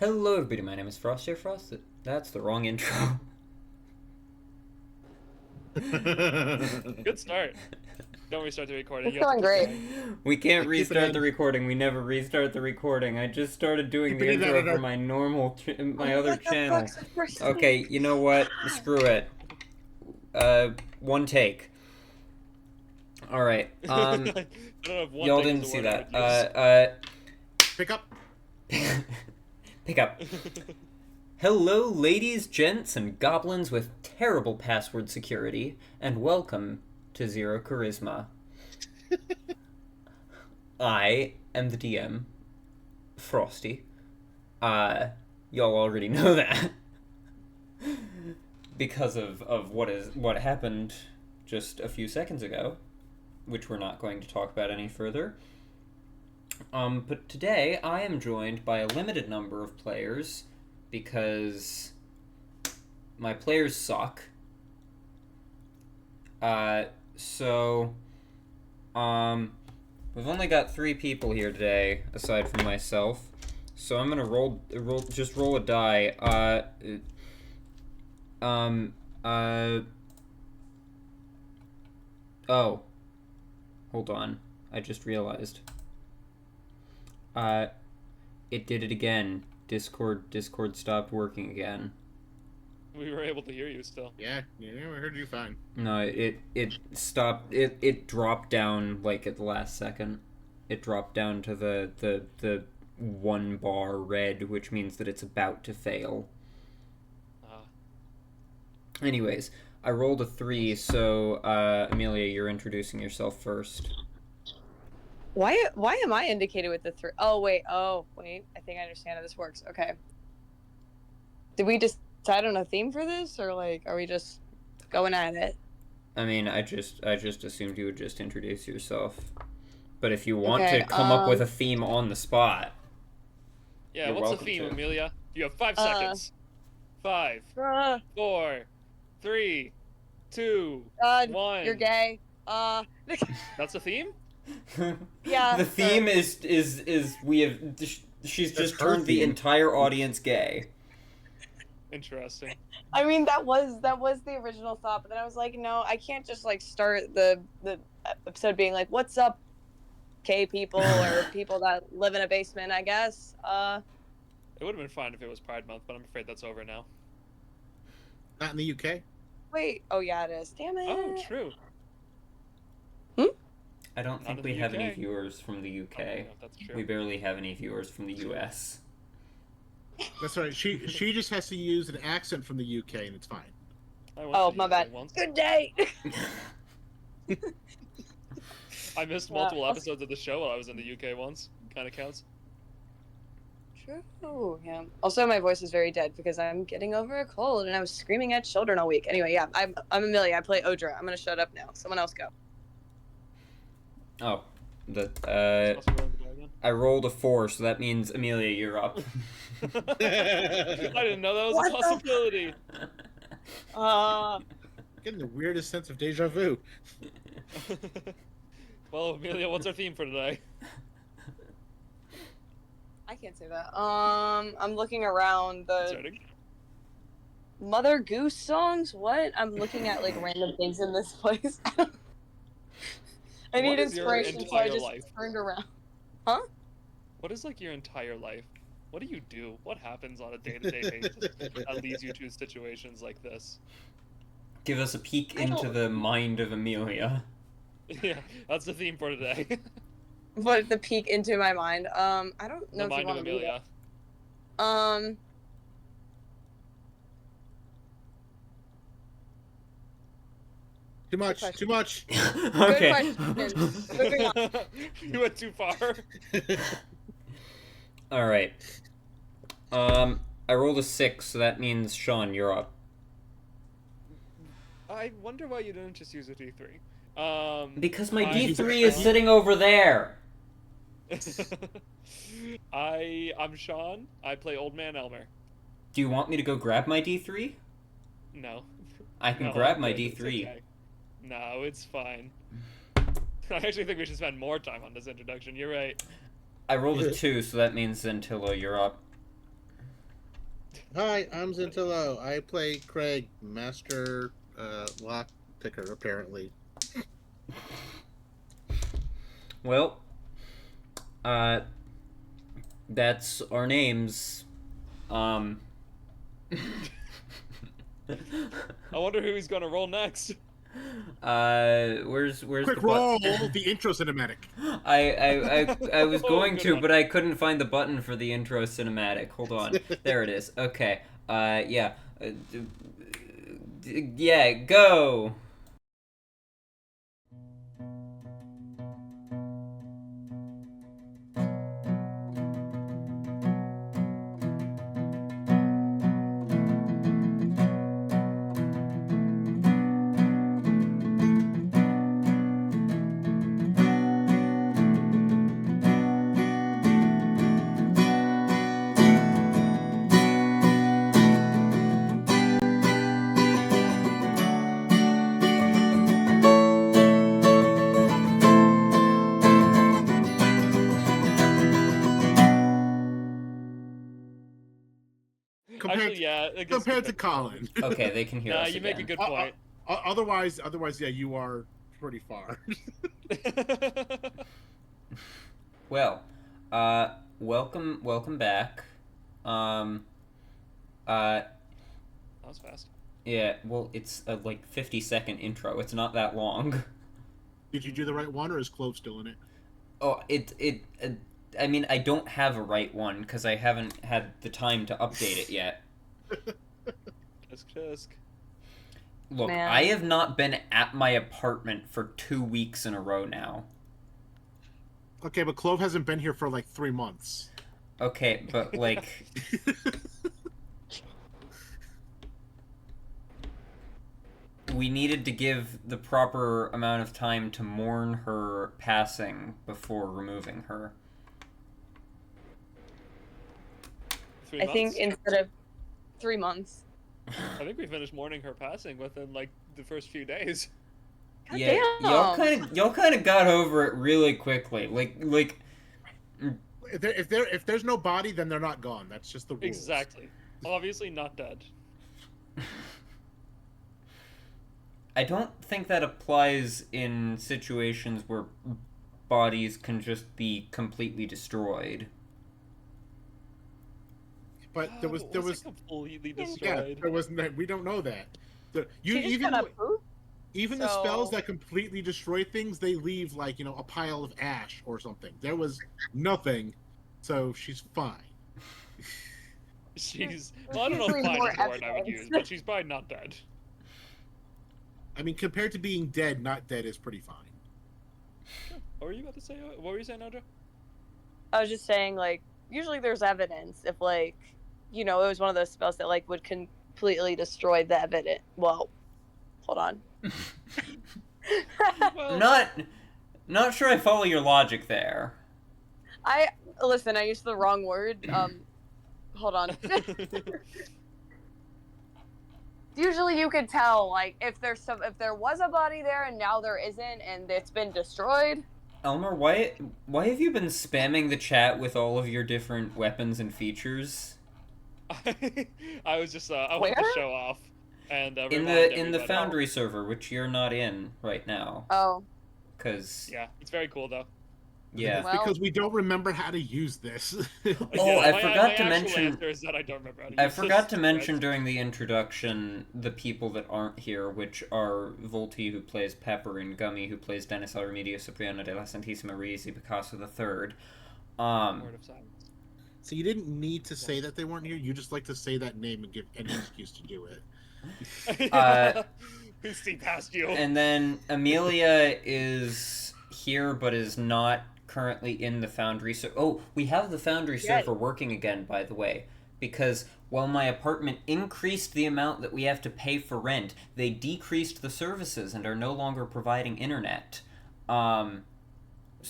Hello everybody, my name is Frosty Frost. That's the wrong intro. Good start. Don't restart the recording. It's going great. We can't restart the recording. We never restart the recording. I just started doing the intro for my normal, my other channel. Okay, you know what? Screw it. One take. Alright, y'all didn't see that. Pick up. Pick up. Hello, ladies, gents, and goblins with terrible password security, and welcome to Zero Charisma. I am the DM, Frosty. Y'all already know that. Because of what happened just a few seconds ago, which we're not going to talk about any further. But today I am joined by a limited number of players because my players suck. We've only got 3 people here today, aside from myself. So I'm gonna roll a die. Oh. Hold on. I just realized. It did it again. Discord stopped working again. We were able to hear you still. Yeah, we heard you fine. No, it stopped. It dropped down like at the last second. It dropped down to the 1 bar red, which means that it's about to fail. Anyways, I rolled a 3, so Amelia, you're introducing yourself first. Why am I indicated with the 3? Oh wait. I think I understand how this works. Okay. Did we decide on a theme for this, or like, are we just going at it? I mean, I just assumed you would just introduce yourself. But if you want to come up with a theme on the spot, yeah, what's the theme, Amelia? You have 5 seconds. 5, 4, 3, 2, 1. You're gay. That's the theme? Yeah. The theme is we have she's just turned the entire audience gay. Interesting. I mean, that was the original thought, but then I was like, no, I can't just like start the episode being like, "What's up, gay people or people that live in a basement?" I guess. It would have been fine if it was Pride Month, but I'm afraid that's over now. Not in the UK. Wait. Oh yeah, it is. Damn it. Oh, true. I don't think we have any viewers from the UK. Oh, that's true. We barely have any viewers from the US. That's right. She just has to use an accent from the UK, and it's fine. Oh, my bad. Good day. I missed multiple episodes of the show while I was in the UK once. Kind of counts. True. Yeah. Also, my voice is very dead because I'm getting over a cold, and I was screaming at children all week. Anyway, yeah, I'm Amelia. I play Odra. I'm gonna shut up now. Someone else go. Oh, I rolled a 4, so that means Amelia, you're up. I didn't know that was a possibility. Getting the weirdest sense of deja vu. Well, Amelia, what's our theme for today? I can't say that. I'm looking around the Starting. Mother Goose songs. What? I'm looking at like random things in this place. I need inspiration, so I just turned around. Huh? What is like your entire life? What do you do? What happens on a day-to-day basis that leads you to situations like this? Give us a peek into the mind of Amelia. Yeah, that's the theme for today. What, the peek into my mind? I don't know the if you mind want of to do Amelia. that. Too much. Too much. Okay. Moving on. You went too far. All right. I rolled a 6, so that means Shaun, you're up. I wonder why you didn't just use a D3. Because my D3 is sitting over there. I'm Shaun. I play Old Man Elmer. Do you want me to go grab my D3? No. I can grab my D3. Okay. No, it's fine. I actually think we should spend more time on this introduction. You're right. I rolled a 2, so that means Xantilo, you're up. Hi, I'm Xantilo. I play Craig, master lock picker, apparently. Well, that's our names. I wonder who he's gonna roll next. Where's Quick the roll the intro cinematic. I was going to, one. but I couldn't find the button for the intro cinematic. Hold on, there it is. Okay, yeah, yeah, go. Compared to Colin. Okay, they can hear us you again. make a good point. Otherwise, yeah, you are pretty far. Well, welcome back. That was fast. Yeah, well, it's a, 50-second intro. It's not that long. Did you do the right one, or is Clove still in it? Oh, I mean, I don't have a right one, because I haven't had the time to update it yet. Tisk. Look, Man. I have not been at my apartment for 2 weeks in a row now. Okay, but Clove hasn't been here for 3 months. Okay, but we needed to give the proper amount of time to mourn her passing before removing her. 3 I months? think instead of 3 months. I think we finished mourning her passing within the first few days. God Yeah, damn. y'all kind of got over it really quickly. If there's no body, then they're not gone. That's just the rules. Exactly. Obviously not dead. I don't think that applies in situations where bodies can just be completely destroyed. But there was completely destroyed. Yeah, there was. We don't know that. Even the So- spells that completely destroy things, they leave a pile of ash or something. There was nothing, so she's fine. Well, I don't know if fine More is the word I would evidence. use, but she's probably not dead. I mean, compared to being dead, not dead is pretty fine. What were you about to say? What were you saying, Odra? I was just saying, usually there's evidence if, it was one of those spells that, would completely destroy the evidence. Well, hold on. Well, Not sure I follow your logic there. Listen, I used the wrong word. Hold on. Usually you could tell, if there was a body there and now there isn't and it's been destroyed. Elmer, why have you been spamming the chat with all of your different weapons and features? I was just I wanted to show off and in the Foundry server, which you're not in right now. Oh. Cause yeah, it's very cool though. Yeah. Well, because we don't remember how to use this. Oh, I forgot to mention. Answer is that I don't remember how to I use forgot this. to mention during the introduction the people that aren't here, which are Volti, who plays Pepper, and Gummy, who plays Dennis L. Remedios, Cipriano de la Santisima, Ruiz, Picasso the Third. Word of silence. So you didn't need to say that they weren't here. You just like to say that name and give any excuse to do it. Who's see past you? And then Amelia is here, but is not currently in the Foundry server. Oh, we have the Foundry server working again, by the way, because while my apartment increased the amount that we have to pay for rent, they decreased the services and are no longer providing internet. So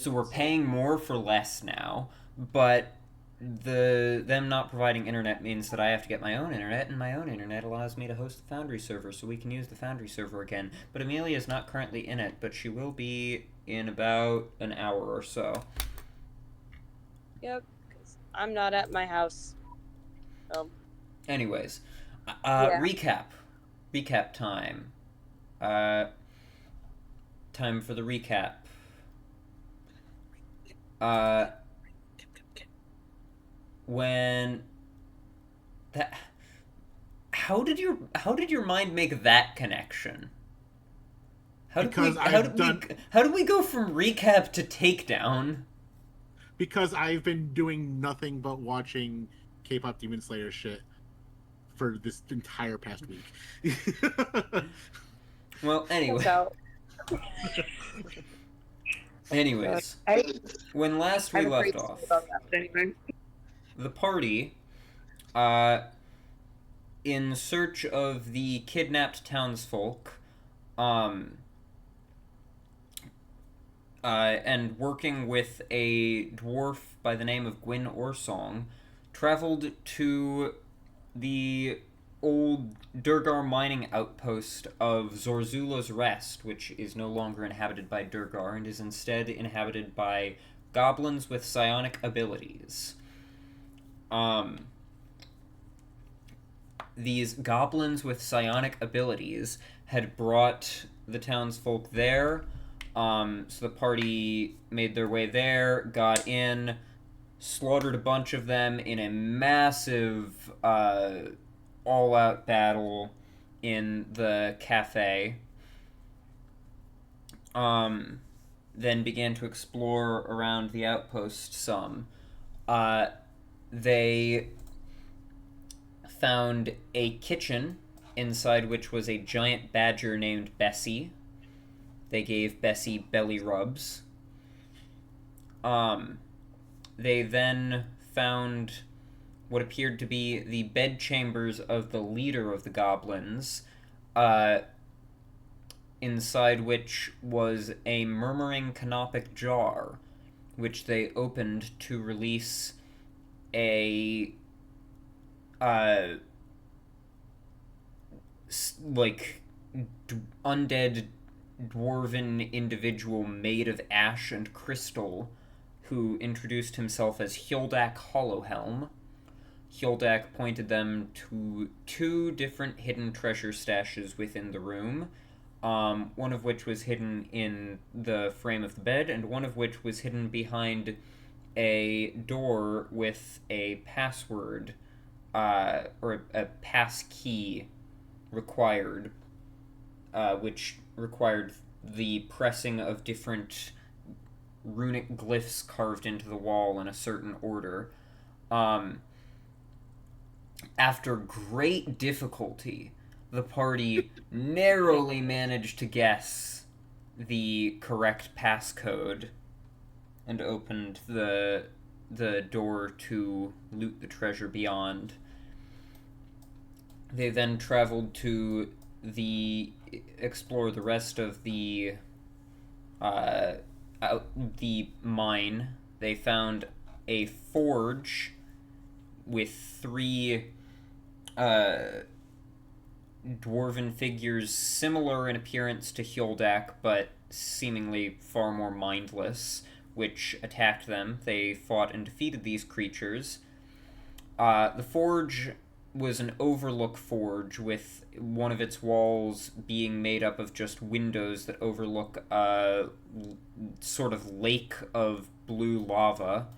we're paying more for less now, but them not providing internet means that I have to get my own internet, and my own internet allows me to host the Foundry server, so we can use the Foundry server again. But Amelia is not currently in it, but she will be in about an hour or so. Yep, because I'm not at my house. Anyways, Yeah. recap time. Time for the recap. When that, how did your mind make that connection? How did we go from recap to takedown? Because I've been doing nothing but watching K-pop Demon Slayer shit for this entire past week. Well, anyway. Anyways, when last we left off, the party, in search of the kidnapped townsfolk, and working with a dwarf by the name of Gwyn Orsong, traveled to the old Durgar mining outpost of Zorzula's Rest, which is no longer inhabited by Durgar and is instead inhabited by goblins with psionic abilities. These goblins with psionic abilities had brought the townsfolk there, so the party made their way there, got in, slaughtered a bunch of them in a massive, all-out battle in the cafe. Then began to explore around the outpost some. They found a kitchen inside which was a giant badger named Bessie. They gave Bessie belly rubs. They then found what appeared to be the bedchambers of the leader of the goblins, inside which was a murmuring canopic jar, which they opened to release a undead dwarven individual made of ash and crystal, who introduced himself as Hildak Hollowhelm. Hildak pointed them to 2 different hidden treasure stashes within the room, one of which was hidden in the frame of the bed, and one of which was hidden behind a door with a password, or a pass key required, which required the pressing of different runic glyphs carved into the wall in a certain order. After great difficulty, the party narrowly managed to guess the correct passcode and opened the door to loot the treasure beyond. They then traveled to explore the rest of the mine. They found a forge with 3 dwarven figures similar in appearance to Hildak, but seemingly far more mindless, which attacked them. They fought and defeated these creatures. The forge was an overlook forge, with one of its walls being made up of just windows that overlook a sort of lake of blue lava.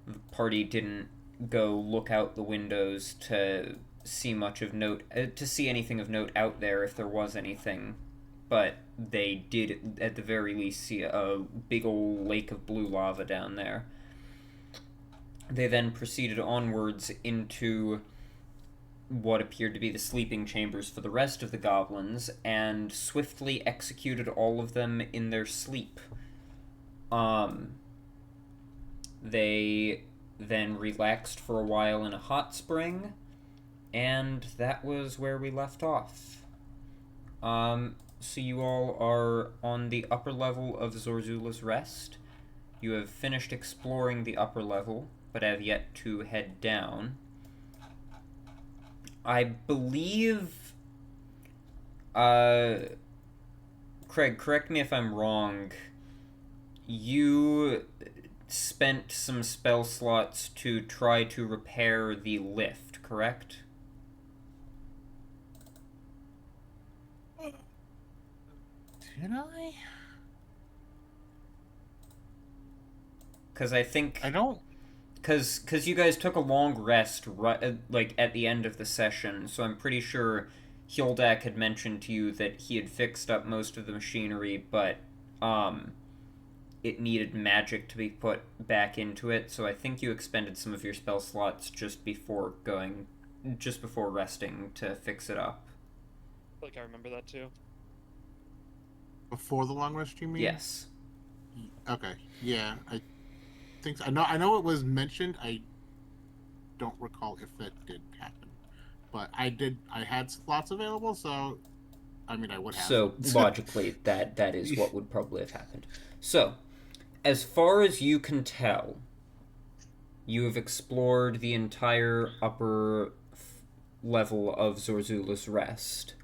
The party didn't go look out the windows to see much of note, to see anything of note out there if there was anything, but they did at the very least see a big old lake of blue lava down there. They then proceeded onwards into what appeared to be the sleeping chambers for the rest of the goblins, and swiftly executed all of them in their sleep. They then relaxed for a while in a hot spring, and that was where we left off. So you all are on the upper level of Zorzula's Rest. You have finished exploring the upper level, but have yet to head down. I believe, Craig, correct me if I'm wrong, you spent some spell slots to try to repair the lift, correct? Should I? Because I think... I don't... Because you guys took a long rest, like, at the end of the session, so I'm pretty sure Hildak had mentioned to you that he had fixed up most of the machinery, but, it needed magic to be put back into it, so I think you expended some of your spell slots just before resting to fix it up. I feel like I remember that too. Before the long rest, you mean? Yes. Okay. Yeah, I think so. I know it was mentioned. I don't recall if that did happen, but I had slots available, so I mean I would have. So logically, that is what would probably have happened. So, as far as you can tell, you have explored the entire upper level of Zorzula's Rest.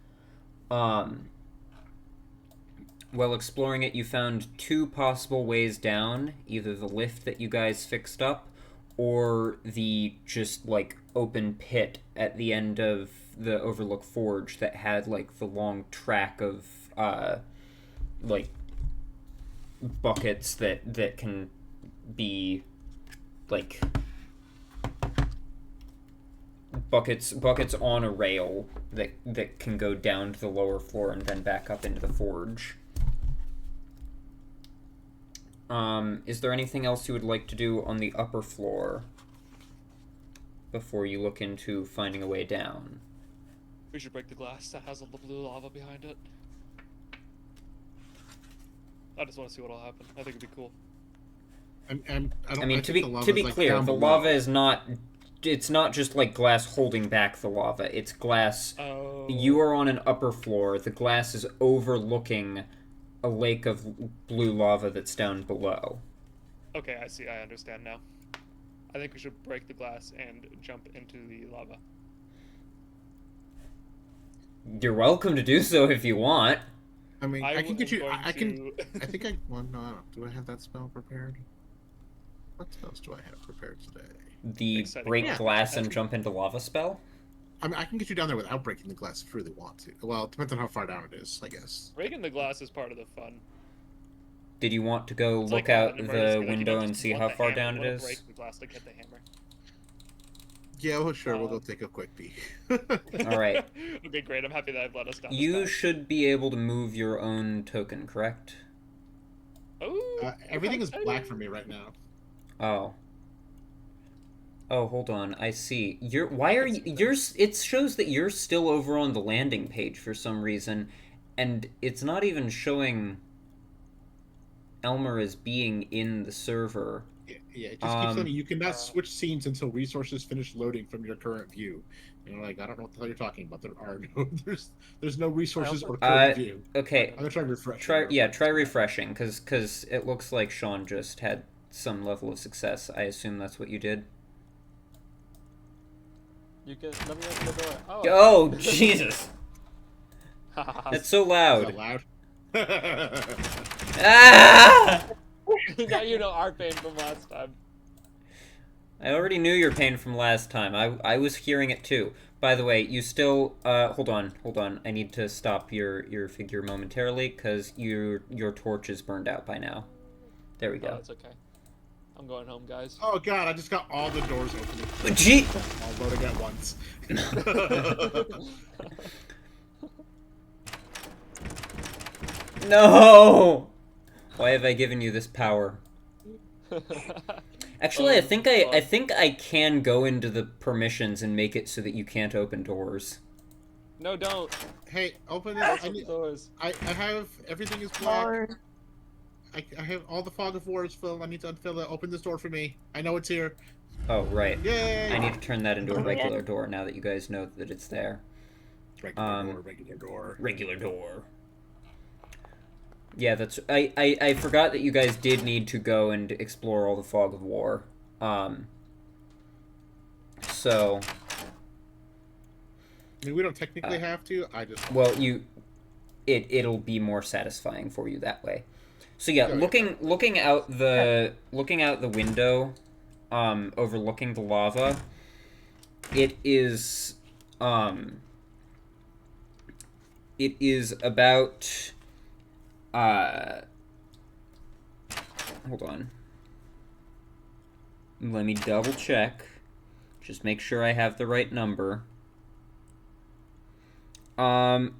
While exploring it, you found two possible ways down, either the lift that you guys fixed up, or the just, like, open pit at the end of the Overlook Forge that had, like, the long track of, like, buckets that can be, like, buckets on a rail that can go down to the lower floor and then back up into the forge. Is there anything else you would like to do on the upper floor before you look into finding a way down? We should break the glass that has all the blue lava behind it. I just want to see what'll happen. I think it'd be cool. I mean, to be clear, the lava is not... It's not just, like, glass holding back the lava. It's glass... Oh. You are on an upper floor. The glass is overlooking a lake of blue lava that's down below. Okay, I see. I understand now. I think we should break the glass and jump into the lava. You're welcome to do so if you want. I mean, I can get you... I can... I think I... Well, no, I don't. Do I have that spell prepared? What spells do I have prepared today? The break glass and jump into lava spell? I mean, I can get you down there without breaking the glass if you really want to. Well, it depends on how far down it is, I guess. Breaking the glass is part of the fun. Did you want to go look out the window and see how far down it is? Break the glass to get the hammer. Yeah, well, sure. We'll go take a quick peek. All right. Okay, great. I'm happy that I've let us down. You should be able to move your own token, correct? Oh. Everything is black for me right now. Oh. Oh, hold on. I see. It shows that you're still over on the landing page for some reason, and it's not even showing Elmer as being in the server. Yeah, it just keeps telling me you cannot switch scenes until resources finish loading from your current view. You know, like, I don't know what the hell you're talking about. There are no, there's no resources or current view. Okay. I'm gonna try refreshing. Try refreshing, because it looks like Shaun just had some level of success. I assume that's what you did. You can let me open the door. Oh Jesus! That's so loud. Is that loud? Ah! Now you know our pain from last time. I already knew your pain from last time. I was hearing it too. By the way, you still hold on. I need to stop your figure momentarily because your torch is burned out by now. There we go. Oh, it's okay. I'm going home, guys. Oh god, I just got all the doors open. Gee! All loading at once. No! Why have I given you this power? Actually, I think I can go into the permissions and make it so that you can't open doors. No, don't. Hey, open this. Doors. I have everything is black. I have all the fog of war is filled. I need to unfill it. Open this door for me. I know it's here. Oh, right. Yay! I need to turn that into a regular door now that you guys know that it's there. Regular door. Regular door. Yeah, that's... I forgot that you guys did need to go and explore all the fog of war. So... I mean, we don't technically have to. I just... Well, it'll be more satisfying for you that way. So yeah, looking out the window, overlooking the lava, it is about hold on. Let me double check. Just make sure I have the right number. Okay.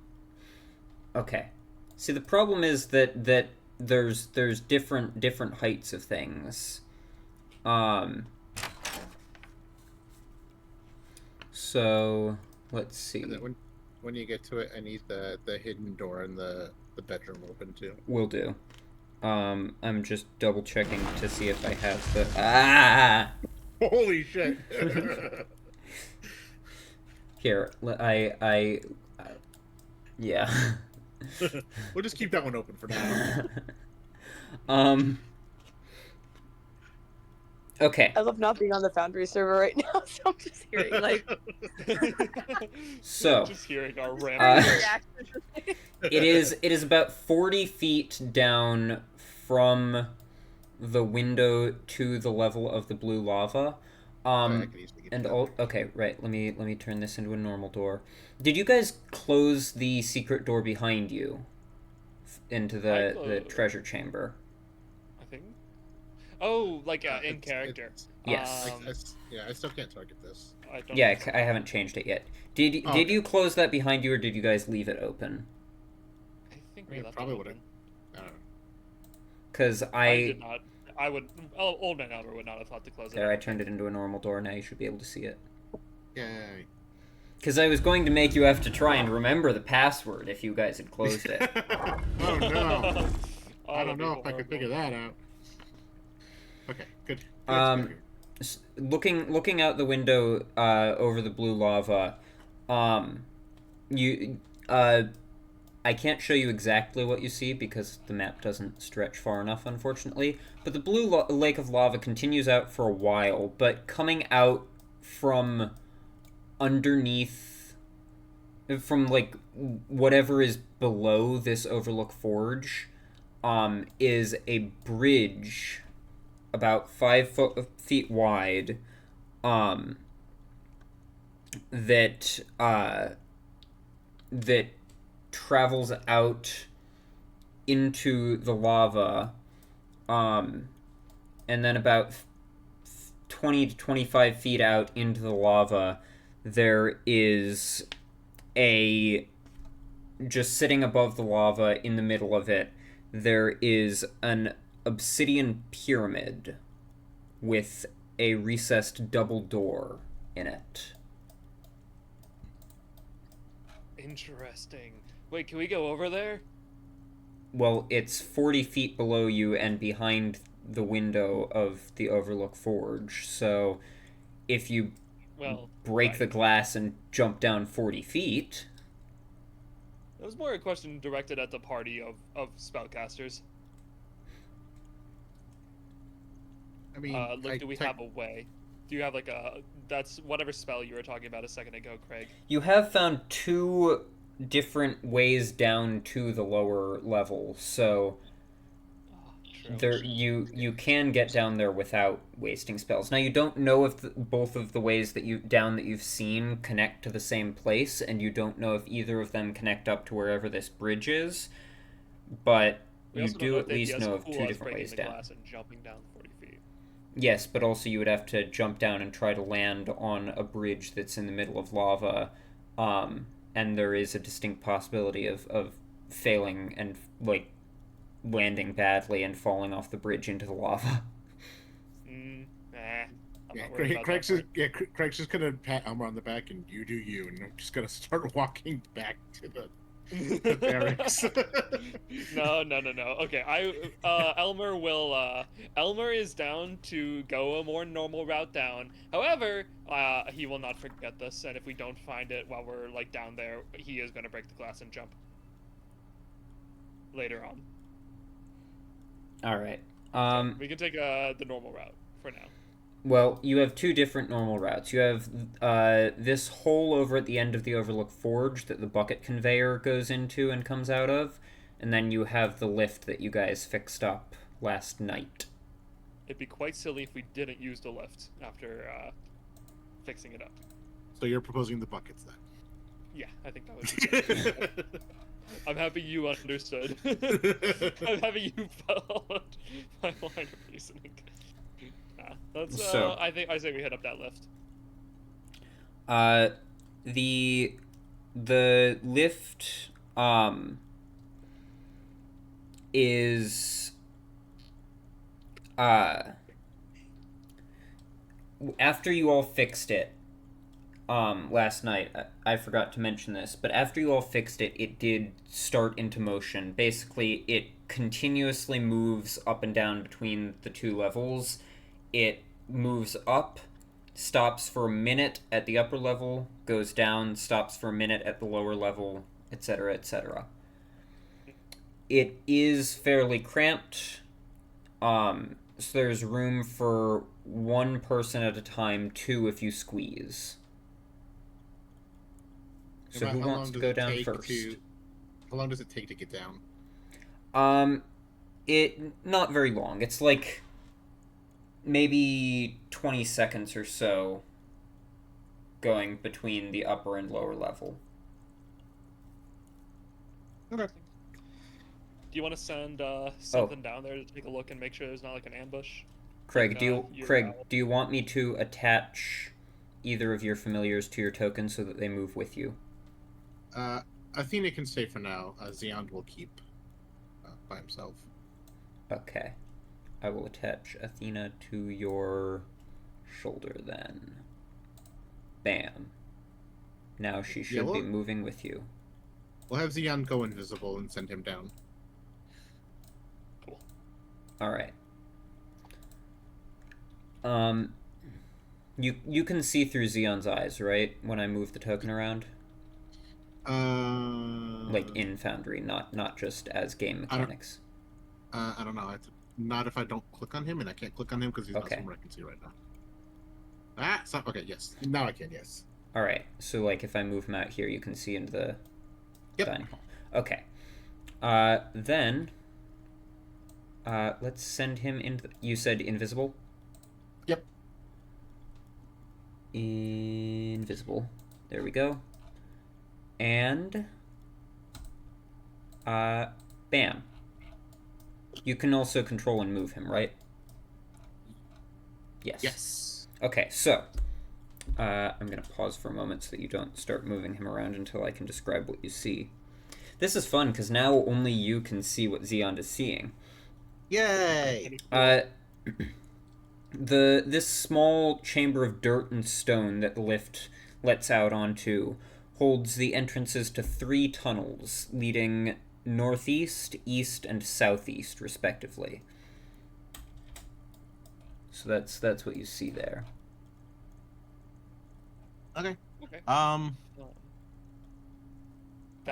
See, the problem is that there's different heights of things. So let's see. And then when you get to it, I need the hidden door in the bedroom open too. Will do. I'm just double checking to see if I have the Holy shit. Here, yeah. We'll just keep that one open for now. Okay. I love not being on the Foundry server right now, so I'm just hearing like. So. Just hearing our random reactions. It is about 40 feet down from the window to the level of the blue lava. Okay, right. Let me turn this into a normal door. Did you guys close the secret door behind you into the treasure chamber? I think. Oh, like in character. Yes. I still can't target this. I haven't changed it yet. Did you close that behind you, or did you guys leave it open? I think we left probably it would have. Because I did not. I would. Old man Elmer would not have thought to close it. There, I turned it into a normal door. Now you should be able to see it. Yay. Because I was going to make you have to try and remember the password if you guys had closed it. Oh no. I don't know if I could figure that out. Okay, good. Looking out the window over the blue lava, I can't show you exactly what you see because the map doesn't stretch far enough, unfortunately. But the blue lake of lava continues out for a while, but coming out from underneath, from like whatever is below this Overlook Forge, is a bridge about 5 feet wide, that travels out into the lava, and then about 20 to 25 feet out into the lava, there is just sitting above the lava in the middle of it, there is an obsidian pyramid with a recessed double door in it. Interesting. Wait, can we go over there? Well, it's 40 feet below you and behind the window of the Overlook Forge, so if you break the glass and jump down 40 feet... That was more a question directed at the party of spellcasters. I mean, do we have a way? Do you have like that's whatever spell you were talking about a second ago, Craig? You have found 2 different ways down to the lower level, so you can get down there without wasting spells. Now you don't know if both of the ways that you've seen connect to the same place, and you don't know if either of them connect up to wherever this bridge is, but you do at least know of 2 different ways down. And jumping down 40 feet. Yes, but also you would have to jump down and try to land on a bridge that's in the middle of lava, and there is a distinct possibility of failing and, like, landing badly and falling off the bridge into the lava. Craig's just gonna pat Elmer on the back and you do you, and I'm just gonna start walking back to the barracks. No. Okay, Elmer will. Elmer is down to go a more normal route down. However, he will not forget this, and if we don't find it while we're like down there, he is going to break the glass and jump later on. All right. We can take the normal route for now. Well, you have 2 different normal routes. You have this hole over at the end of the Overlook Forge that the bucket conveyor goes into and comes out of, and then you have the lift that you guys fixed up last night. It'd be quite silly if we didn't use the lift after fixing it up. So you're proposing the buckets then? Yeah, I think that would be good. I'm happy you understood. I'm happy you followed my line of reasoning. That's So, I say we hit up that lift. The lift is after you all fixed it last night, I forgot to mention this, but after you all fixed it, it did start into motion. Basically, it continuously moves up and down between the two levels. It moves up, stops for a minute at the upper level, goes down, stops for a minute at the lower level, etc., etc. It is fairly cramped, so there's room for one person at a time, two if you squeeze. So who wants to go down first? How long does it take to get down? Not very long. It's like maybe 20 seconds or so going between the upper and lower level. Okay. Do you want to send something down there to take a look and make sure there's not like an ambush? Craig, do you want me to attach either of your familiars to your token so that they move with you? Athena can stay for now. Xeon will keep by himself. Okay. I will attach Athena to your shoulder then. Bam. Now she should be moving with you. We'll have Xeon go invisible and send him down. Cool. Alright. You can see through Xeon's eyes, right? When I move the token around? Like in Foundry, not just as game mechanics. I don't know. Not if I don't click on him, and I can't click on him because he's not somewhere I can see right now. Okay, yes. Now I can, yes. Alright, so like if I move him out here, you can see into the dining hall. Okay. Then, let's send him into... You said invisible? Yep. Invisible. There we go. And... bam. You can also control and move him, right? Yes. Yes. Okay, so... I'm going to pause for a moment so that you don't start moving him around until I can describe what you see. This is fun, because now only you can see what Xeon is seeing. Yay! This small chamber of dirt and stone that the lift lets out onto holds the entrances to 3 tunnels leading northeast, east, and southeast, respectively. So that's what you see there. Okay. That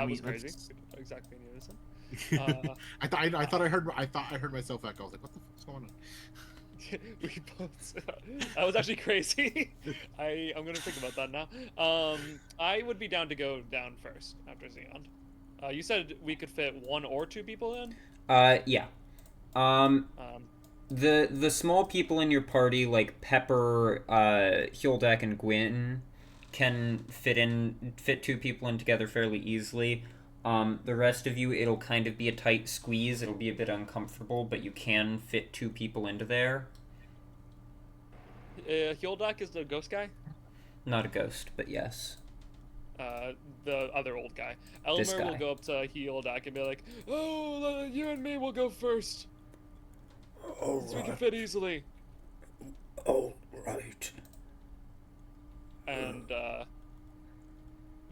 was crazy. Exactly in unison. I thought I heard myself echo. I was like, what the fuck's going on? We both. That was actually crazy. I'm gonna think about that now. I would be down to go down first after Xeon. You said we could fit 1 or 2 people in. Yeah. The small people in your party, like Pepper, Hyuldak, and Gwyn, can fit 2 people in together fairly easily. The rest of you, it'll kind of be a tight squeeze. It'll be a bit uncomfortable, but you can fit 2 people into there. Hyuldak is the ghost guy? Not a ghost, but yes. The other old guy. Elmer will go up to Hyuldak and be like, "Oh, you and me will go first. All so we can fit easily." All right. And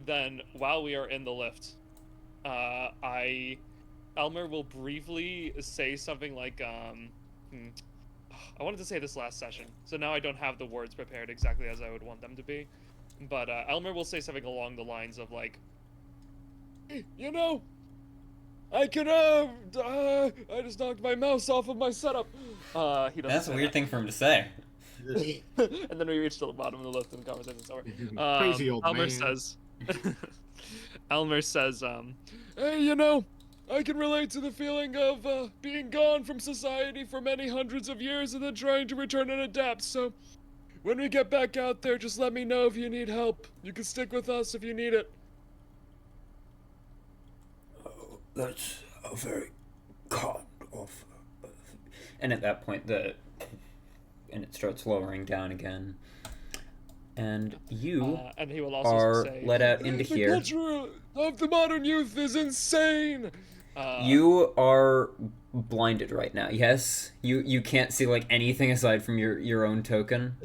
then while we are in the lift, Elmer will briefly say something like, I wanted to say this last session, so now I don't have the words prepared exactly as I would want them to be. But Elmer will say something along the lines of like, "You know, I can I just knocked my mouse off of my setup." He doesn't. That's a weird thing for him to say. And then we reach to the bottom of the lift and the conversation's over. Crazy old Elmer man. says, Elmer says, "Hey, you know, I can relate to the feeling of being gone from society for many hundreds of years and then trying to return and adapt, so when we get back out there, just let me know if you need help. You can stick with us if you need it." Oh, That's a very kind offer. And at that point, and it starts lowering down again. And you and he will also are say, let out into the here. culture of the modern youth is insane. You are blinded right now. Yes, you can't see like anything aside from your own token.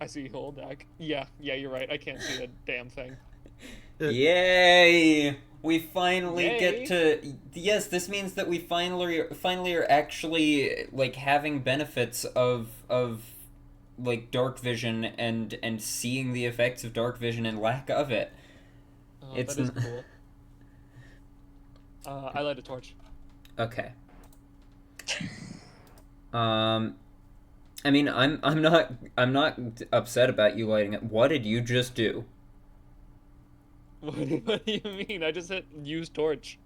I see whole deck. Yeah, you're right. I can't see a damn thing. Yay! We finally Yay. get to. Yes, this means that we finally are actually like having benefits of like dark vision and seeing the effects of dark vision and lack of it. Oh, that is cool. I light a torch. Okay. I mean, I'm not upset about you lighting it. What did you just do? What do you mean? I just hit use torch.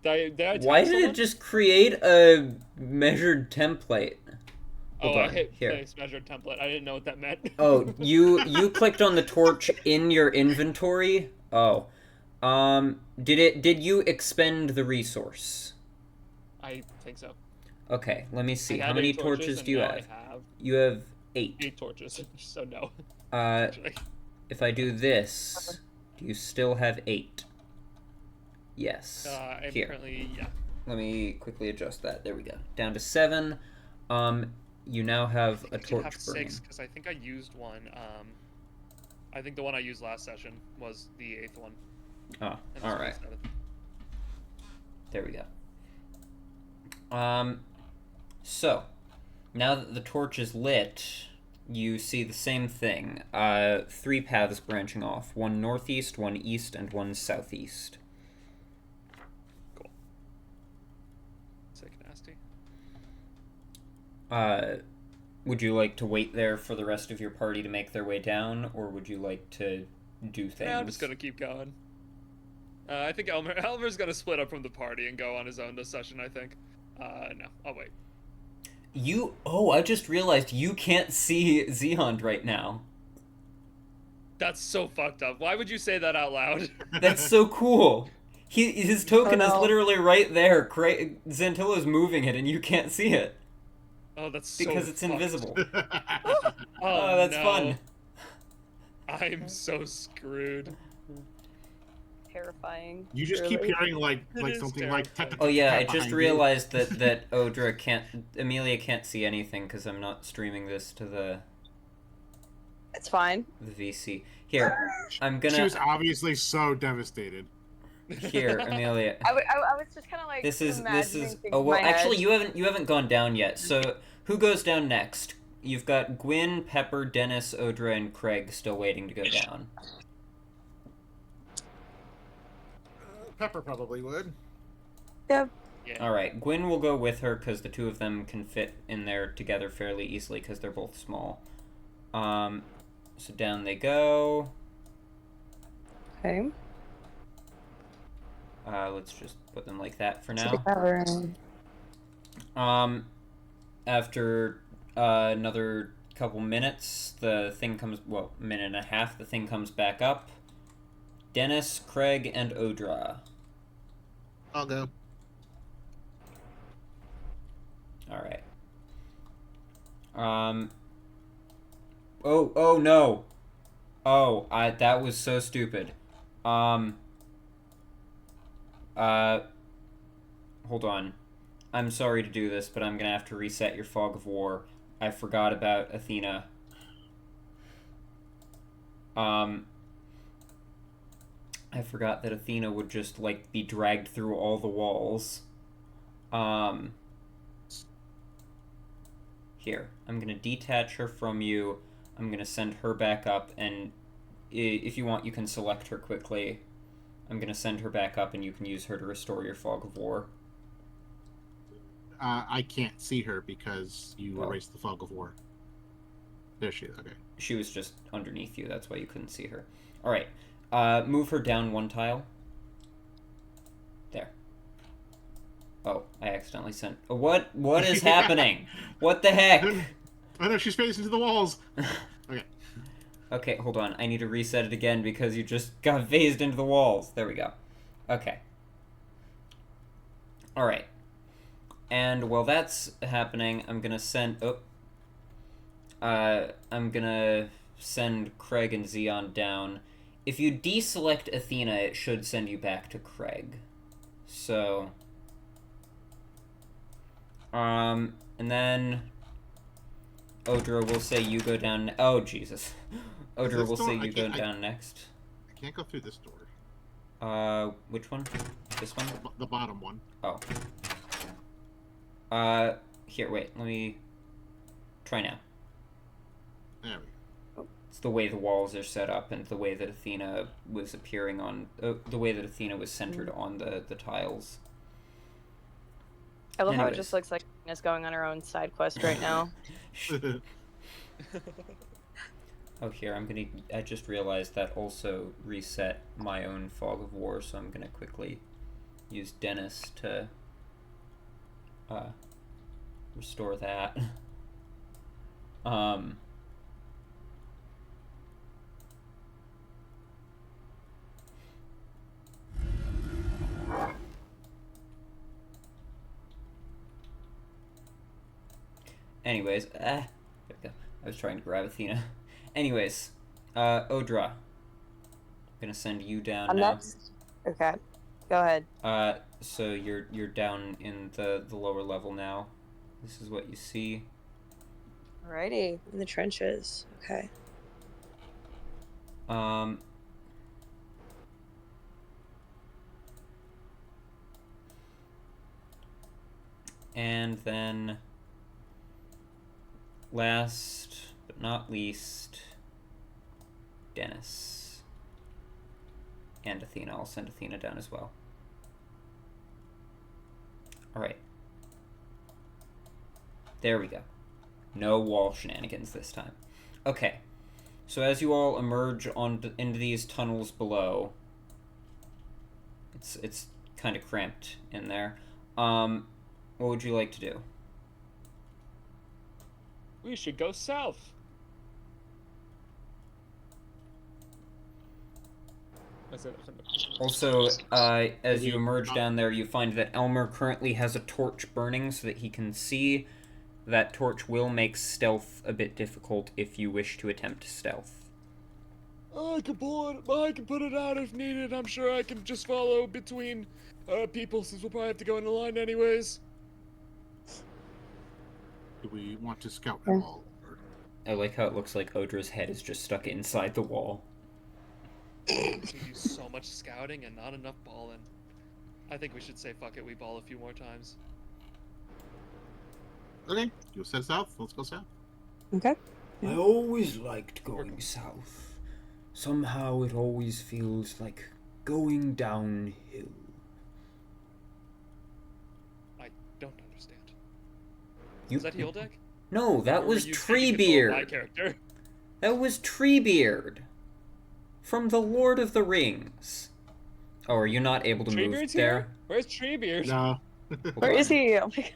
Did I Why did someone? it just create a measured template? Hold on, I hit here. place measured template. I didn't know what that meant. Oh, you clicked on the torch in your inventory? Oh. Did you expend the resource? I think so. Okay, let me see. I How had many 8 torches do you now have? I have You have 8. 8 torches, so no. If I do this, do you still have 8? Yes. I'm Here. currently, yeah. Let me quickly adjust that. There we go. Down to 7. You now have a torch have burning. 6 because I think I used one. I think the one I used last session was the 8th one. Oh, And this all one's right. the 7th. There we go. So, now that the torch is lit, you see the same thing. 3 paths branching off. One northeast, one east, and one southeast. Cool. Sick nasty. Would you like to wait there for the rest of your party to make their way down, or would you like to do things? Yeah, I'm just gonna keep going. I think Elmer's gonna split up from the party and go on his own this session, I think. No, I'll wait. I just realized you can't see Zeond right now. That's so fucked up. Why would you say that out loud? That's so cool. His token is literally right there. Xantilo's moving it, and you can't see it. Oh, that's so because it's fucked. invisible. Oh, that's no. fun. I'm so screwed. Terrifying. You just keep hearing like something like. Oh yeah, I just realized that Odra Amelia can't see anything because I'm not streaming this to the. It's fine. The VC. Here, I'm gonna. She was obviously so devastated. Here, Amelia. I was just kind of like. This is. things Oh well, in my actually, head. you haven't gone down yet. So who goes down next? You've got Gwyn, Pepper, Dennis, Odra, and Craig still waiting to go down. Pepper probably would. Yep. Yeah. All right, Gwyn will go with her because the two of them can fit in there together fairly easily because they're both small. So down they go. Okay. Let's just put them like that for now. After another couple minutes, the thing comes. Well, minute and a half. The thing comes back up. Dennis, Craig, and Odra. I'll go. All right. Oh no. Oh, that was so stupid. Hold on. I'm sorry to do this, but I'm gonna have to reset your Fog of War. I forgot about Athena. I forgot that Athena would just, like, be dragged through all the walls. Here. I'm gonna detach her from you. I'm gonna send her back up, and if you want, you can select her quickly. I'm gonna send her back up, and you can use her to restore your Fog of War. I can't see her because you erased the Fog of War. There she is, okay. She was just underneath you, that's why you couldn't see her. Alright. Move her down 1 tile. There. Oh, I accidentally sent... What is happening? What the heck? Oh no, she's facing to the walls! Okay. Okay, hold on. I need to reset it again because you just got phased into the walls. There we go. Okay. Alright. And while that's happening, I'm gonna send... I'm gonna send Craig and Xeon down. If you deselect Athena, it should send you back to Craig. So... and then... Odra will say you go down... Oh, Jesus. Odra will say you go down next. I can't go through this door. Which one? This one? The bottom one. Oh. Here, wait, let me... Try now. There we go. It's the way the walls are set up and the way that Athena was appearing on... the way that Athena was centered on the tiles. I love how it just looks like Athena's going on her own side quest right now. Oh, here, I just realized that also reset my own Fog of War, so I'm gonna quickly use Dennis to, restore that. Anyways, there we go. I was trying to grab Athena. Anyways, Odra. I'm gonna send you down now. Next. Okay. Go ahead. So you're down in the lower level now. This is what you see. Alrighty, in the trenches. Okay. And then last but not least, Dennis. And Athena. I'll send Athena down as well. Alright. There we go. No wall shenanigans this time. Okay. So as you all emerge into these tunnels below, it's kind of cramped in there. What would you like to do? We should go south. Also, as you emerge down there, you find that Elmer currently has a torch burning so that he can see. That torch will make stealth a bit difficult if you wish to attempt stealth. I can put it out if needed. I'm sure I can just follow between people since we'll probably have to go in a line anyways. Do we want to scout at all? Or... I like how it looks like Odra's head is just stuck inside the wall. We do so much scouting and not enough balling. I think we should say fuck it, we ball a few more times. Okay, you said south. Let's go south. Okay. I always liked going south. Somehow it always feels like going downhill. I don't understand. You... Is that heel deck? No, that Or was were you taking Treebeard. my character? That was Treebeard. From the Lord of the Rings. Oh, are you not able to move there? Here? Where's Treebeard? No. Where is he? Oh my God.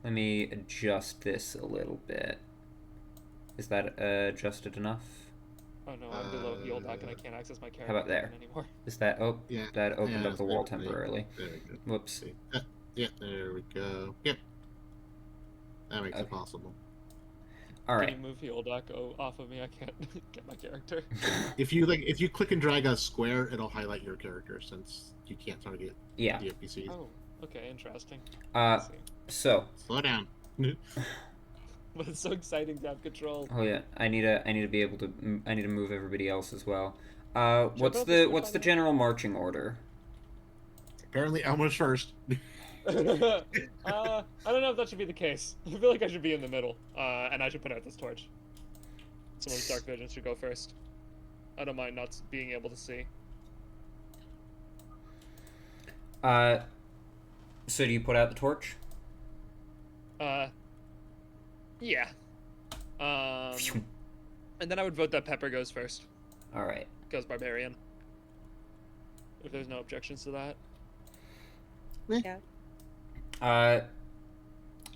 Let me adjust this a little bit. Is that adjusted enough? Oh no, I'm below heel deck and I can't access my character How about there? anymore. Is that... Oh, Yeah. that opened Yeah, up the wall temporarily. There we go. Whoops. Yeah, there we go. Yep. That makes it Okay. possible. Alright. Can you move heel deck off of me? I can't get my character. If you click and drag a square, it'll highlight your character since you can't target the NPCs. Oh, okay, interesting. So... Slow down. But it's so exciting to have control. Oh yeah, I need to be able to... I need to move everybody else as well. What's the general marching order? Apparently Elmer's first. I don't know if that should be the case. I feel like I should be in the middle, and I should put out this torch. Some of the dark vision should go first. I don't mind not being able to see. So do you put out the torch? Yeah. And then I would vote that Pepper goes first. Alright. Goes Barbarian. If there's no objections to that. Yeah.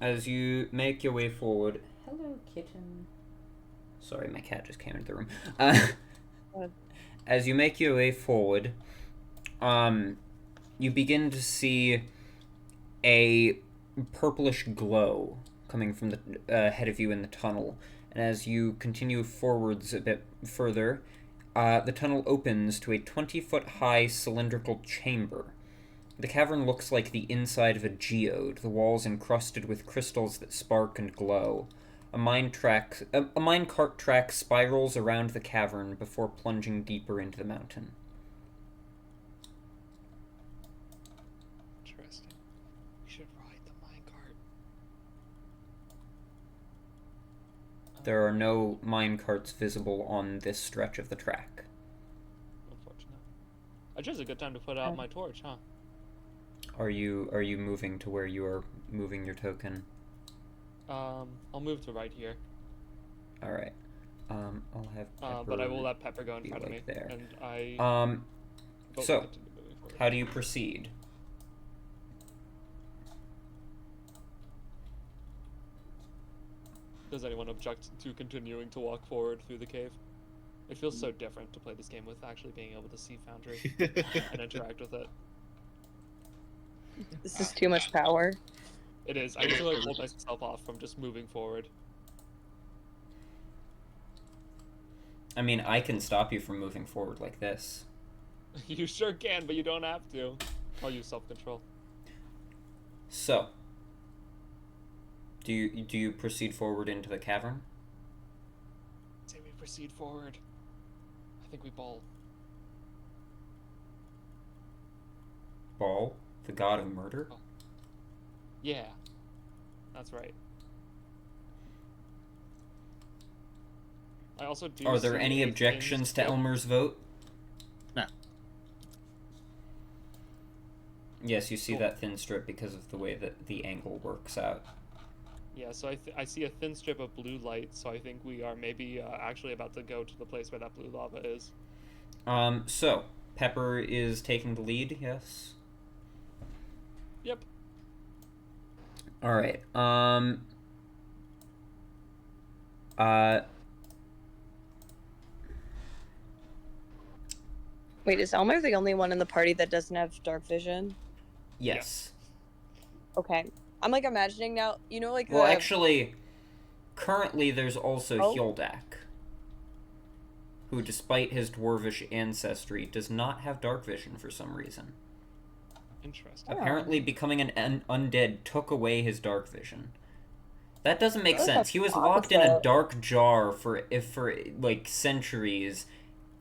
As you make your way forward... Hello, kitten. Sorry, my cat just came into the room. As you make your way forward, you begin to see a purplish glow coming from the ahead of you in the tunnel. And as you continue forwards a bit further, the tunnel opens to a 20-foot-high cylindrical chamber. The cavern looks like the inside of a geode, the walls encrusted with crystals that spark and glow. A minecart track spirals around the cavern before plunging deeper into the mountain. Interesting. We should ride the minecart. There are no minecarts visible on this stretch of the track. Unfortunate. I chose a good time to put out my torch, huh? Are you moving to where you are moving your token? I'll move to right here. All right. I'll have Pepper but I will let Pepper go in front of me. There. And I. So, how do you proceed? Does anyone object to continuing to walk forward through the cave? It feels so different to play this game with actually being able to see Foundry and interact with it. This is too much power. It is. I need to like hold myself off from just moving forward. I mean, I can stop you from moving forward like this. You sure can, but you don't have to. I'll use self-control. So, do you proceed forward into the cavern? Say we proceed forward. I think we ball. Baal, the god of murder? Oh. Yeah, that's right. I also do. Are there any objections to Elmer's vote? No. Yes, you see that thin strip because of the way that the angle works out. Yeah, so I see a thin strip of blue light, so I think we are maybe actually about to go to the place where that blue lava is. So, Pepper is taking the lead, yes? Yep. Alright, Wait, is Elmer the only one in the party that doesn't have dark vision? yes. Okay. I'm like imagining now, you know, like Well, actually, currently there's also Hyldak, who, despite his dwarvish ancestry, does not have dark vision for some reason. Interesting. Apparently, becoming an undead took away his dark vision. That doesn't make sense. He was locked in a dark jar for like centuries.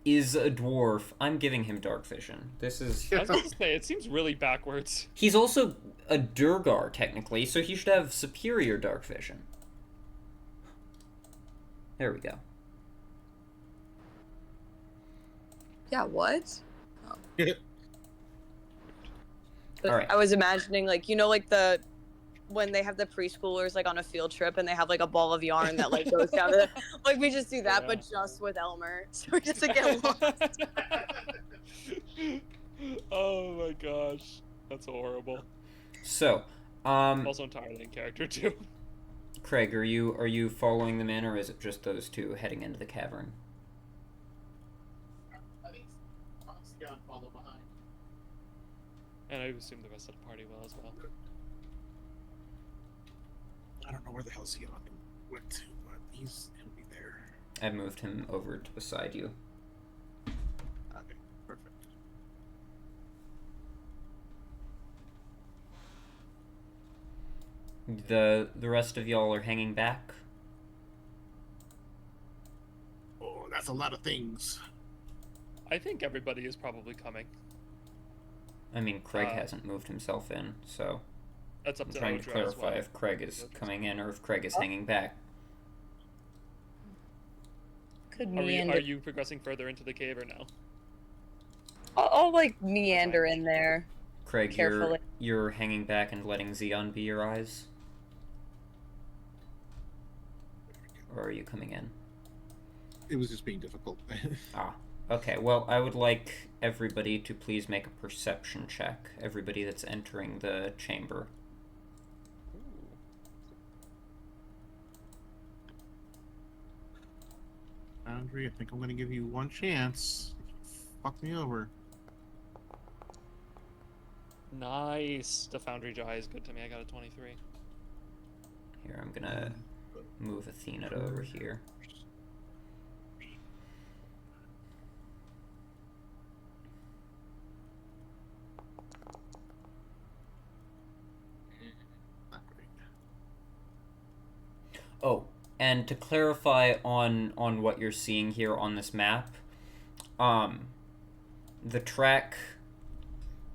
Is a dwarf. I'm giving him dark vision. This is. I was going to say, it seems really backwards. He's also a Durgar, technically, so he should have superior dark vision. There we go. Yeah, what? All right. I was imagining, like, you know, like when they have the preschoolers like on a field trip and they have like a ball of yarn that like goes down to the, like we just do that, but just with Elmer, so we just like, get lost. Oh my gosh, that's horrible. So, Also entirely in character too. Craig, are you following them in, or is it just those two heading into the cavern? I think I'll follow behind. And I assume the rest of the party will as well. I don't know where the hell Sion went to, but he's gonna be there. I've moved him over to beside you. Okay, perfect. The rest of y'all are hanging back? Oh, that's a lot of things. I think everybody is probably coming. I mean, Craig hasn't moved himself in, so That's up I'm to trying to Odra clarify as well. if Craig is coming in or if Craig is hanging back. Could Are meander. you progressing further into the cave or no? I'll like meander in there. Craig, Carefully. you're hanging back and letting Xeon be your eyes? Or are you coming in? It was just being difficult. Okay, well, I would like everybody to please make a perception check. Everybody that's entering the chamber. Foundry, I think I'm going to give you one chance. Fuck me over. Nice. The Foundry die is good to me. I got a 23. Here, I'm gonna move Athena to over here. Oh, and to clarify on what you're seeing here on this map, the track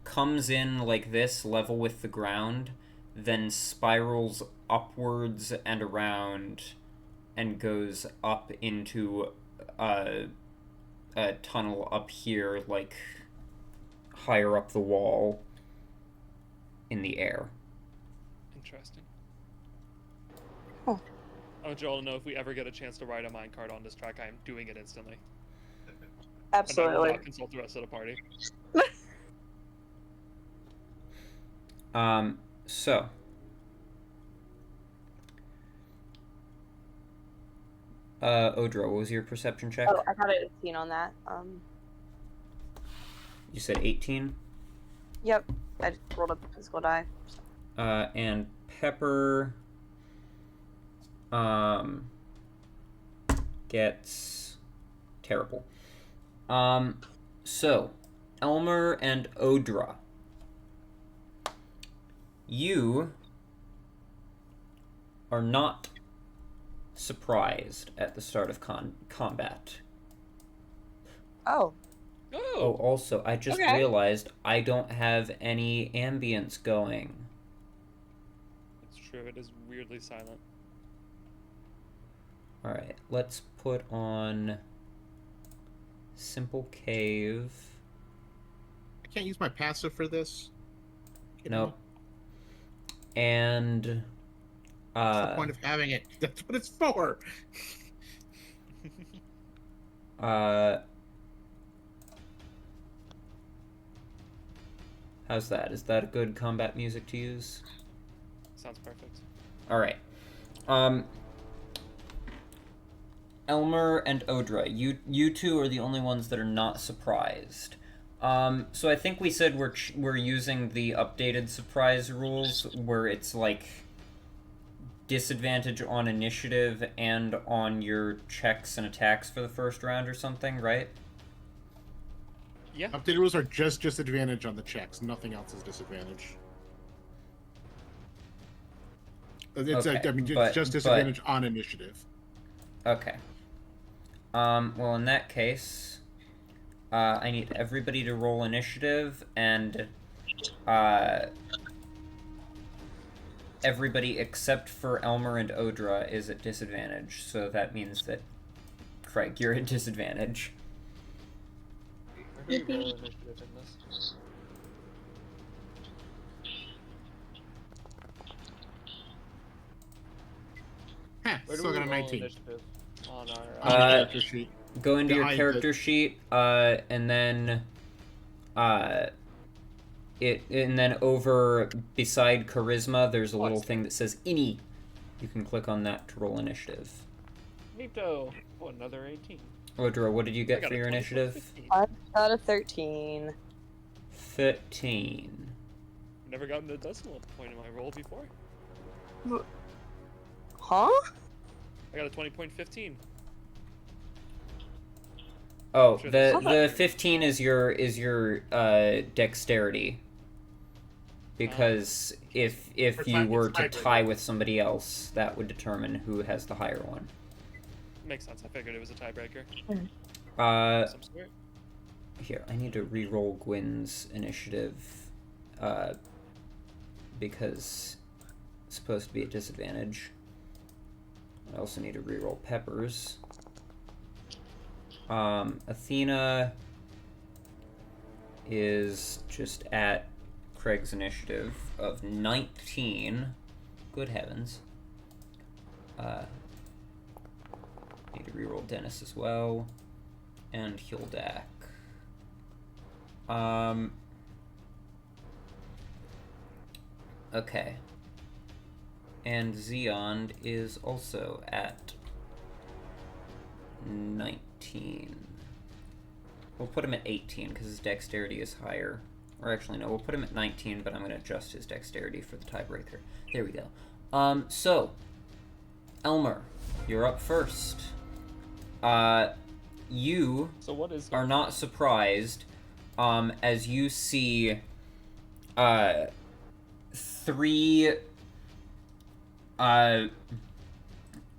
comes in like this, level with the ground, then spirals upwards and around, and goes up into a tunnel up here, like higher up the wall in the air. Interesting. Huh. I want you all to know if we ever get a chance to ride a minecart on this track, I am doing it instantly. Absolutely. And I will not consult the rest of the party. So. Odra, what was your perception check? Oh, I got an 18 on that. You said 18? Yep. I just rolled up the physical die. And Pepper gets terrible. So Elmer and Odra, you are not surprised at the start of combat. Oh. Oh, also, I just realized I don't have any ambience going. It's true, it is weirdly silent. Alright, let's put on Simple Cave. I can't use my passive for this. Nope. And what's the point of having it? That's what it's for. How's that? Is that a good combat music to use? Sounds perfect. Alright. Elmer and Odra, you two are the only ones that are not surprised. So I think we said we're using the updated surprise rules where it's like disadvantage on initiative and on your checks and attacks for the first round or something, right? Yeah. Updated rules are just disadvantage on the checks. Nothing else is disadvantage. It's Okay, it's just disadvantage on initiative. Okay. Well, in that case, I need everybody to roll initiative, and everybody except for Elmer and Odra is at disadvantage, so that means that, Craig, you're at disadvantage. How do you roll initiative in this? Still got a 19. On our, character sheet. Go into your character sheet, and then and then over beside charisma, there's a little thing that says "Ini." You can click on that to roll initiative. Neato. Oh, another 18. Odra, what did you get for your initiative? I got a 13. 13. Never gotten the decimal point in my roll before. Huh? I got a 20.15. Oh, the 15 is your dexterity. Because if you were to tie with somebody else, that would determine who has the higher one. Makes sense. I figured it was a tiebreaker. Here, I need to re-roll Gwyn's initiative, because it's supposed to be at disadvantage. I also need to re-roll Pepper's. Athena is just at Craig's initiative of 19. Good heavens. Need to reroll Dennis as well. And Hildak. Okay. And Zeond is also at 19. 18. We'll put him at 18 because his dexterity is higher. Or actually, no, we'll put him at 19, but I'm going to adjust his dexterity for the tiebreaker. There we go. So, Elmer, you're up first. You are not surprised as you see 3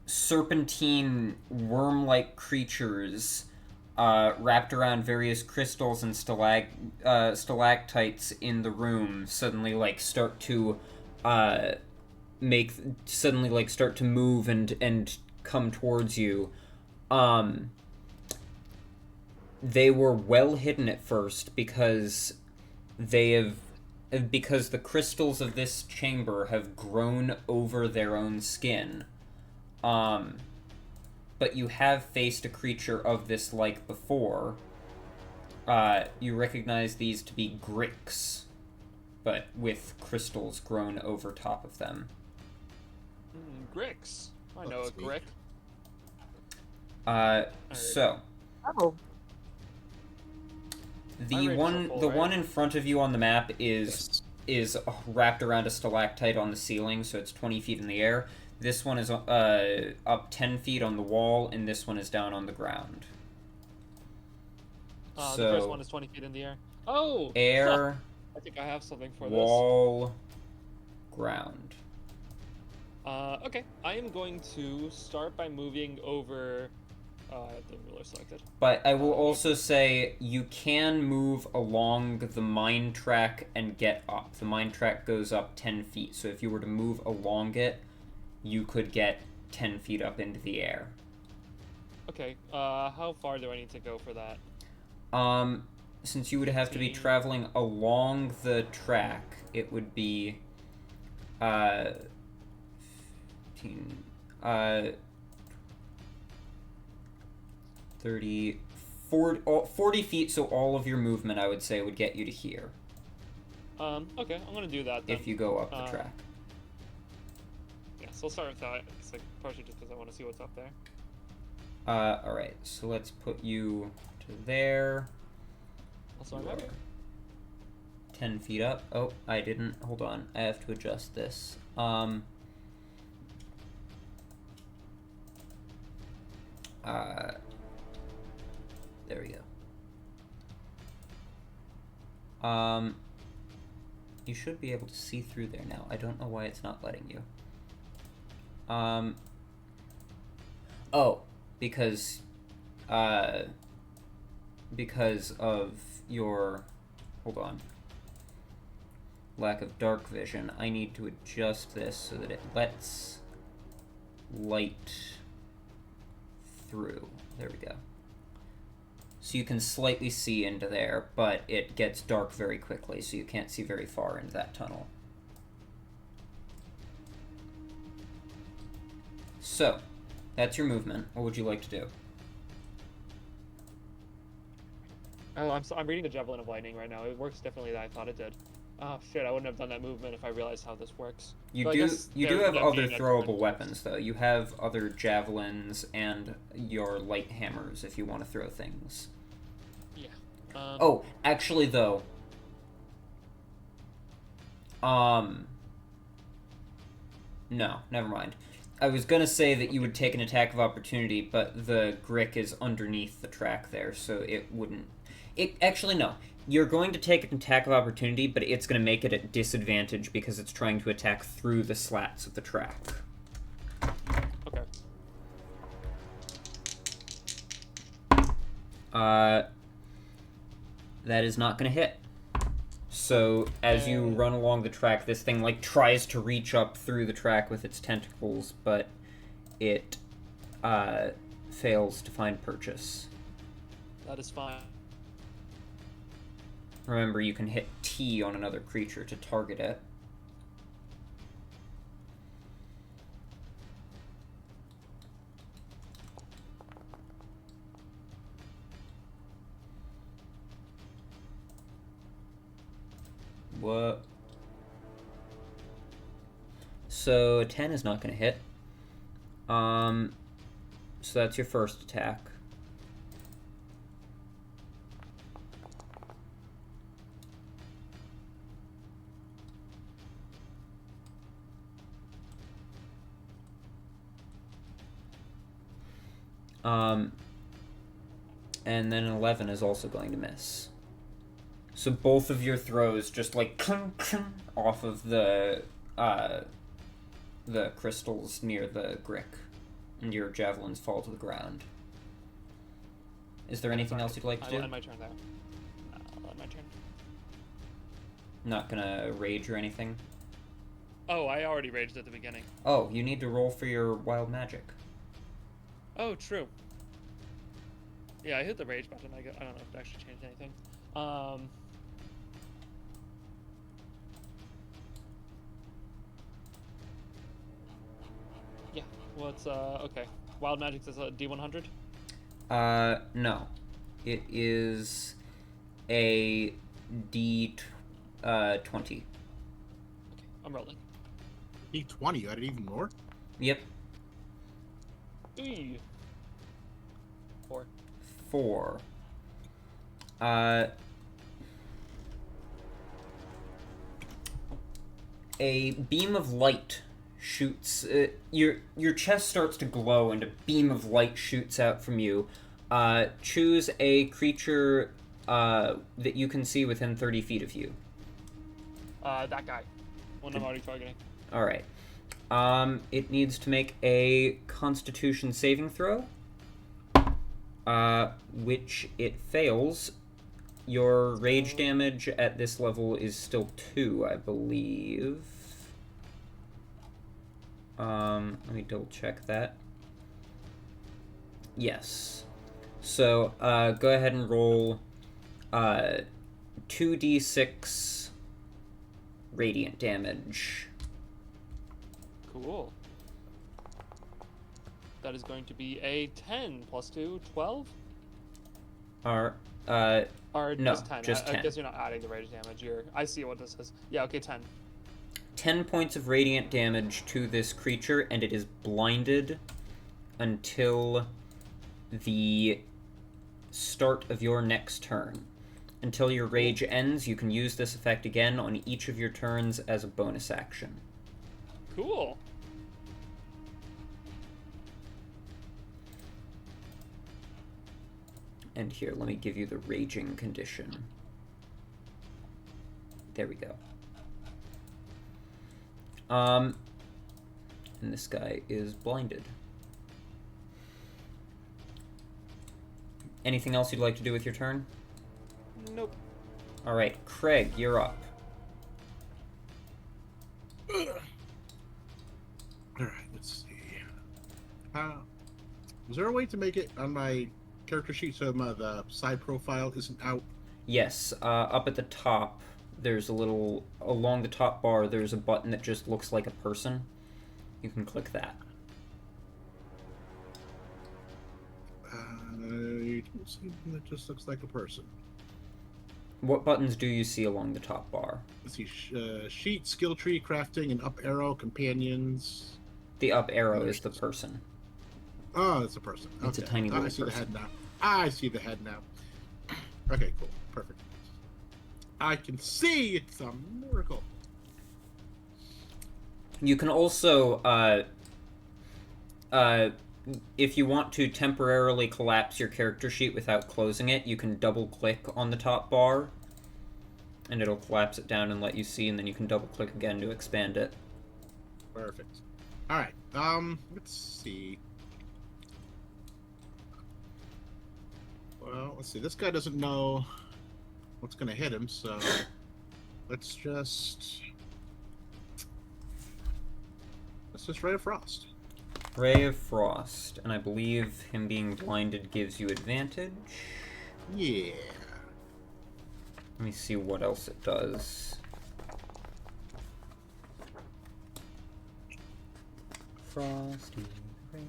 serpentine worm-like creatures wrapped around various crystals and stalactites in the room suddenly start to start to move and come towards you. They were well hidden at first because the crystals of this chamber have grown over their own skin. But you have faced a creature of this like before. You recognize these to be gricks, but with crystals grown over top of them. Gricks. I know a grick. So. Oh. The one in front of you on the map is wrapped around a stalactite on the ceiling, so it's 20 feet in the air. This one is up 10 feet on the wall, and this one is down on the ground. The first one is 20 feet in the air. Oh! Air. I think I have something for wall, ground. Okay. I am going to start by moving over... I have the ruler selected. But I will also say you can move along the mine track and get up. The mine track goes up 10 feet, so if you were to move along it, you could get 10 feet up into the air. Okay, how far do I need to go for that? Since you would have to be traveling along the track, it would be, 15, 30, 40 feet, so all of your movement, I would say, would get you to here. Okay, I'm gonna do that then. If you go up the track. Yeah, so I'll start with that. It's partially just because I want to see what's up there. Alright, so let's put you to there. Also, I'm up. 10 feet up. Oh, I didn't. Hold on. I have to adjust this. There we go. You should be able to see through there now. I don't know why it's not letting you. Oh, because of your, hold on, lack of dark vision, I need to adjust this so that it lets light through. There we go. So you can slightly see into there, but it gets dark very quickly, so you can't see very far into that tunnel. So, that's your movement. What would you like to do? Oh, I'm reading the Javelin of Lightning right now. It works differently than I thought it did. Oh shit, I wouldn't have done that movement if I realized how this works. You do have other throwable weapons, though. You have other javelins and your light hammers if you want to throw things. Yeah. Oh, actually, though. No, never mind. I was gonna say that you would take an attack of opportunity, but the Grick is underneath the track there, so it wouldn't... Actually, no. You're going to take an attack of opportunity, but it's going to make it at disadvantage because it's trying to attack through the slats of the track. Okay. That is not going to hit. So, as you run along the track, this thing, tries to reach up through the track with its tentacles, but it, fails to find purchase. That is fine. Remember, you can hit T on another creature to target it. What? So 10 is not going to hit. So that's your first attack. And then an 11 is also going to miss. So both of your throws just like off of the crystals near the Grick, and your javelins fall to the ground. Is there anything else you'd like to do? I'll end my turn there. I'll end my turn. Not gonna rage or anything? Oh, I already raged at the beginning. Oh, you need to roll for your wild magic. Oh, true. Yeah, I hit the rage button. I don't know if it actually changed anything. Yeah, well, it's, okay. Wild Magic is a D100? No. It is a D20. Okay, I'm rolling. D20, you had it even more? Yep. Eee. 4. 4. A beam of light shoots. Your chest starts to glow, and a beam of light shoots out from you. Choose a creature that you can see within 30 feet of you. That guy. One I'm already targeting. All right. It needs to make a Constitution saving throw, which it fails. Your rage damage at this level is still 2, I believe. Let me double check that. Yes. So, go ahead and roll 2d6 radiant damage. Cool. That is going to be a 10 plus 2, 12? Or Or no, just 10. just 10. I guess you're not adding the rage damage. I see what this is. Yeah, okay, 10. 10 points of radiant damage to this creature, and it is blinded until the start of your next turn. Until your rage ends, you can use this effect again on each of your turns as a bonus action. Cool. And here, let me give you the raging condition. There we go. And this guy is blinded. Anything else you'd like to do with your turn? Nope. Alright, Craig, you're up. Alright, let's see. Was there a way to make it on my character sheet so the side profile isn't out? Yes, up at the top, there's a little, along the top bar, there's a button that just looks like a person. You can click that. I don't see one that just looks like a person. What buttons do you see along the top bar? Let's see, sheet, skill tree, crafting, and up arrow, companions. The up arrow is the person. Oh, it's a person. It's okay. a tiny little I see person. the head now. I see the head now. Okay, cool. Perfect. I can see! It's a miracle. You can also, if you want to temporarily collapse your character sheet without closing it, you can double-click on the top bar, and it'll collapse it down and let you see, and then you can double-click again to expand it. Perfect. Alright, let's see. Well, let's see. This guy doesn't know what's going to hit him, so let's just Ray of Frost. Ray of Frost, and I believe him being blinded gives you advantage. Yeah. Let me see what else it does. Frosty Ray.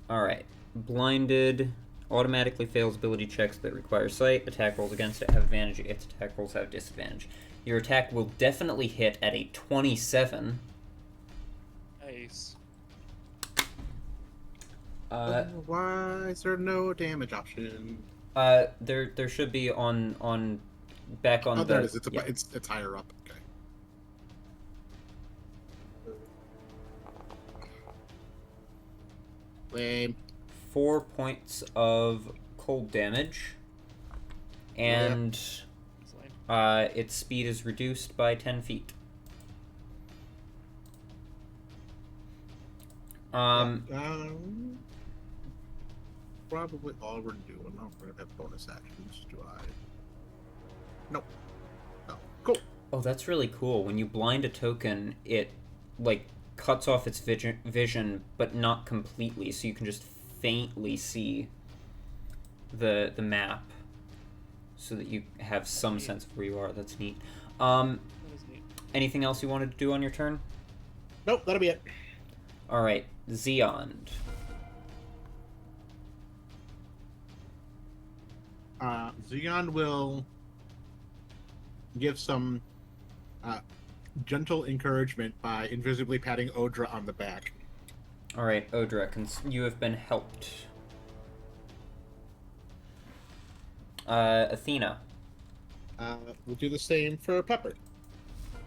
Alright. Blinded automatically fails ability checks that require sight. Attack rolls against it have advantage. Its attack rolls have disadvantage. Your attack will definitely hit at a 27. Nice. Why is there no damage option? There should be on back on oh, the. there it is. Yeah. It's higher up. Okay. Lame. 4 points of cold damage. And its speed is reduced by 10 feet. Probably all we're doing. Oh, we're gonna have bonus actions. Do I? Nope. No. Cool. Oh, that's really cool. When you blind a token, it like cuts off its vision, but not completely, so you can just faintly see the map, so that you have some sense of where you are. That's neat. That is neat. Anything else you wanted to do on your turn? Nope, that'll be it. All right, Zeond. Zeon will give some gentle encouragement by invisibly patting Odra on the back. All right, Odra, you have been helped. Athena. We'll do the same for Pepper.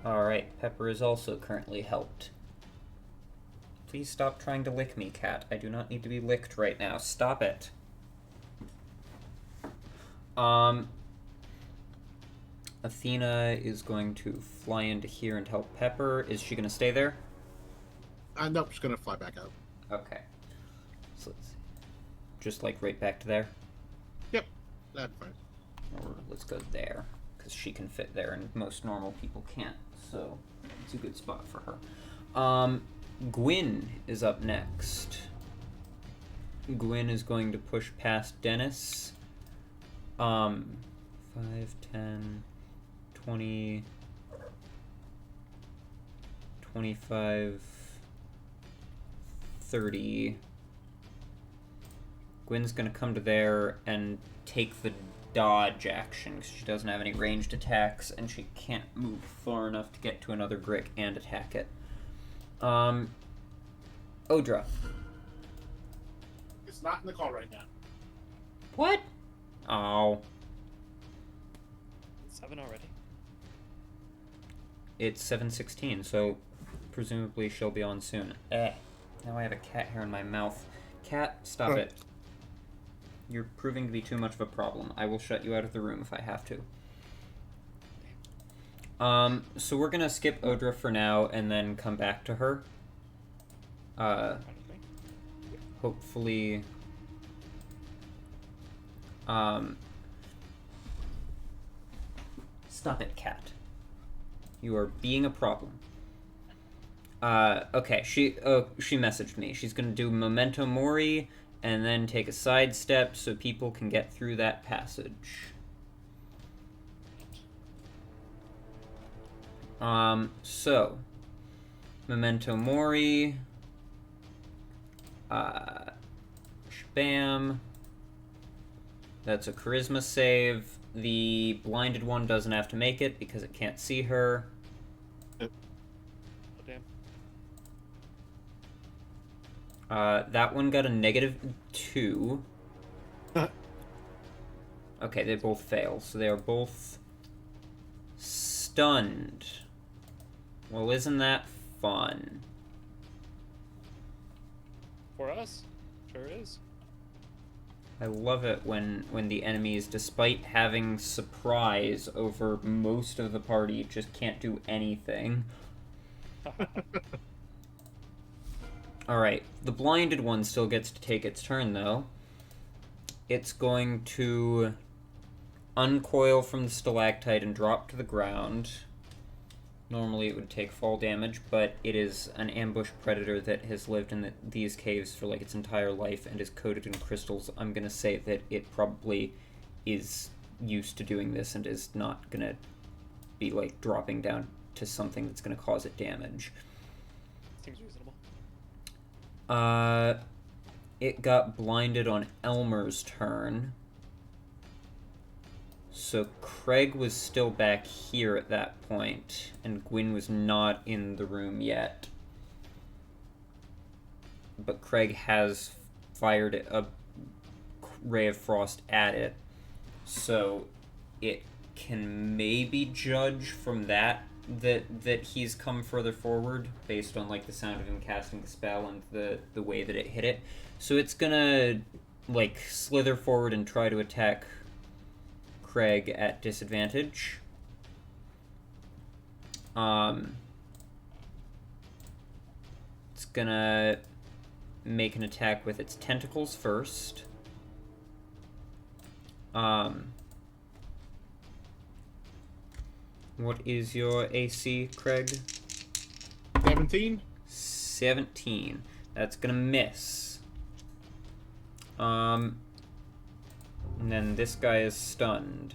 All right, Pepper is also currently helped. Please stop trying to lick me, cat. I do not need to be licked right now. Stop it. Athena is going to fly into here and help Pepper. Is she going to stay there? Nope, she's going to fly back out. Okay. So let's see. Just like right back to there? Yep, that's fine. Or let's go there, because she can fit there and most normal people can't. So it's a good spot for her. Gwyn is up next. Gwyn is going to push past Dennis. 5, 10, 20, 25, 30. Gwyn's gonna come to there and take the dodge action because she doesn't have any ranged attacks and she can't move far enough to get to another Grick and attack it. Odra. It's not in the call right now. What? Oh. 7 already. It's 7:16, so presumably she'll be on soon. Now I have a cat hair in my mouth. Cat, stop it. You're proving to be too much of a problem. I will shut you out of the room if I have to. So we're gonna skip Odra for now and then come back to her. Hopefully... Stop it, cat. You are being a problem. Okay, she messaged me. She's gonna do Memento Mori and then take a sidestep so people can get through that passage. So Memento Mori, Spam. That's a charisma save. The blinded one doesn't have to make it because it can't see her. Oh, damn. That one got a -2. Okay, they both fail, so they are both stunned. Well, isn't that fun? For us? Sure is. I love it when the enemies, despite having surprise over most of the party, just can't do anything. Alright, the blinded one still gets to take its turn, though. It's going to uncoil from the stalactite and drop to the ground. Normally it would take fall damage, but it is an ambush predator that has lived in these caves for like its entire life and is coated in crystals. I'm gonna say that it probably is used to doing this and is not gonna be like dropping down to something that's gonna cause it damage. Seems reasonable. It got blinded on Elmer's turn. So Craig was still back here at that point, and Gwyn was not in the room yet. But Craig has fired a ray of frost at it, so it can maybe judge from that that he's come further forward based on like the sound of him casting the spell and the way that it hit it. So it's gonna like slither forward and try to attack Craig at disadvantage. It's gonna make an attack with its tentacles first. What is your AC, Craig? 17. 17. That's gonna miss. And then this guy is stunned.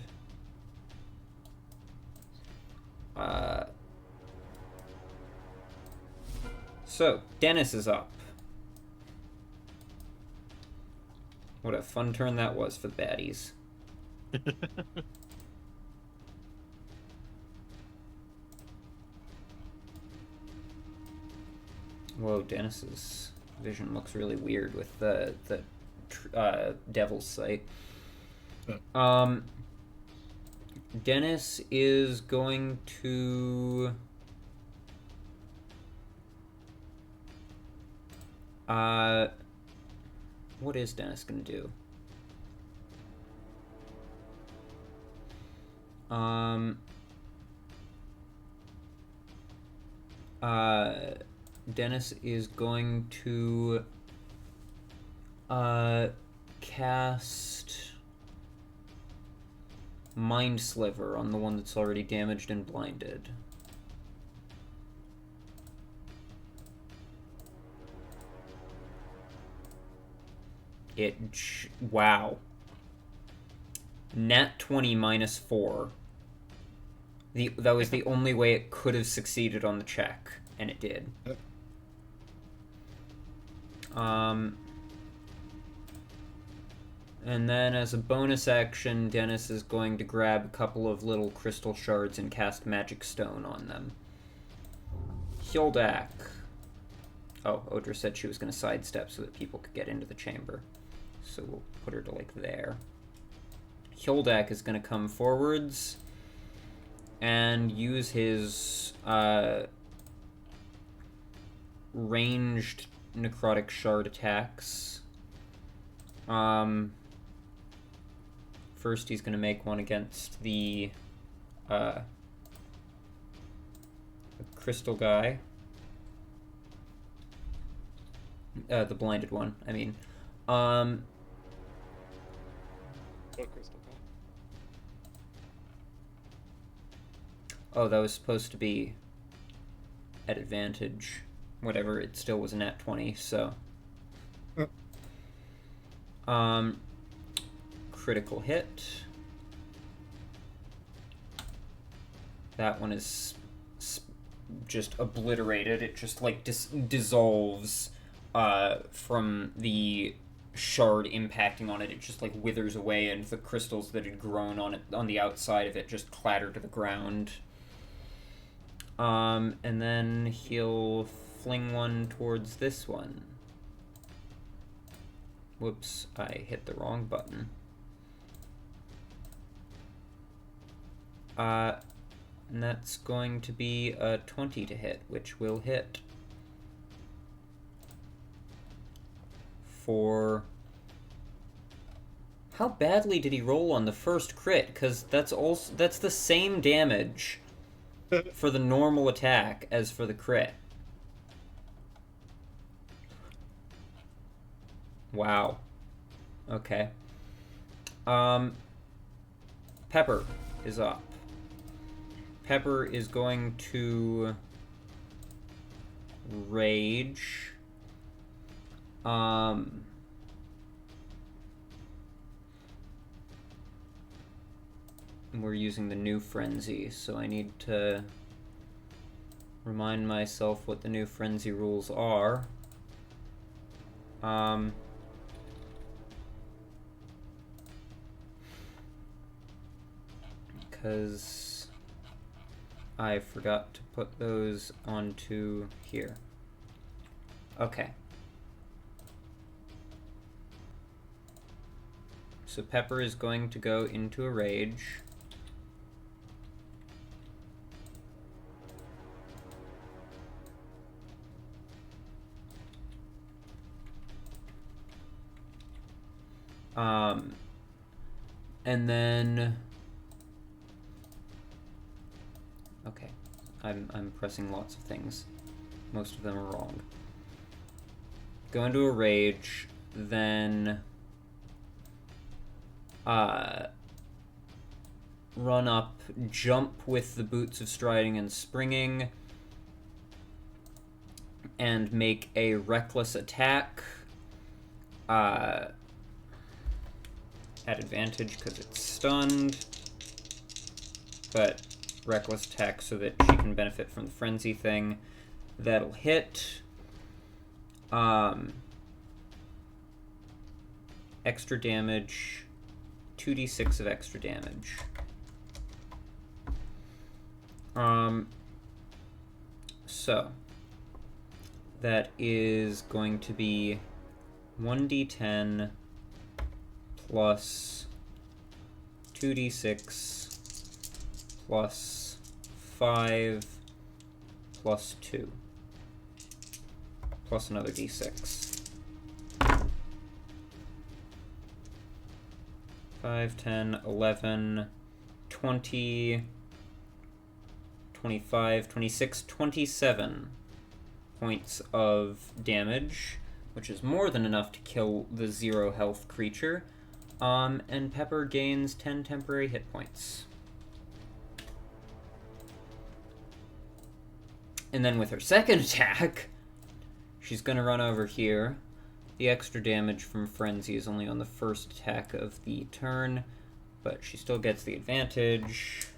So, Dennis is up. What a fun turn that was for the baddies. Whoa, Dennis's vision looks really weird with the Devil's Sight. Dennis is going to... what is Dennis going to do? Dennis is going to cast Mind Sliver on the one that's already damaged and blinded. Wow. Nat 20 minus 4. That was the only way it could have succeeded on the check, and it did. And then as a bonus action, Dennis is going to grab a couple of little crystal shards and cast Magic Stone on them. Hildak. Oh, Odra said she was going to sidestep so that people could get into the chamber. So we'll put her to, like, there. Hildak is going to come forwards and use his ranged necrotic shard attacks. First he's going to make one against the crystal guy. The blinded one, I mean. What crystal guy? Oh, that was supposed to be at advantage. Whatever, it still was a nat 20, so. Critical hit. That one is just obliterated. It just, like, dissolves from the shard impacting on it. It just, like, withers away, and the crystals that had grown on it, on the outside of it, just clatter to the ground. And then he'll fling one towards this one. Whoops, I hit the wrong button. And that's going to be a 20 to hit, which will hit. For... How badly did he roll on the first crit? Because that's the same damage for the normal attack as for the crit. Wow. Okay. Pepper is up. Pepper is going to rage. We're using the new frenzy, so I need to remind myself what the new frenzy rules are. Because I forgot to put those onto here. Okay. So Pepper is going to go into a rage. And then... Okay. I'm pressing lots of things. Most of them are wrong. Go into a rage, then... run up, jump with the boots of striding and springing, and make a reckless attack. At advantage because it's stunned, but reckless attack so that she can benefit from the frenzy thing. That'll hit. Extra damage, 2d6 of extra damage. So that is going to be 1d10 plus 2d6 plus 5 plus 2 plus another d6. 5, 10, 11, 20, 25, 26, 27 points of damage, which is more than enough to kill the 0 health creature. And Pepper gains 10 temporary hit points. And then with her second attack, she's gonna run over here. The extra damage from Frenzy is only on the first attack of the turn, but she still gets the advantage.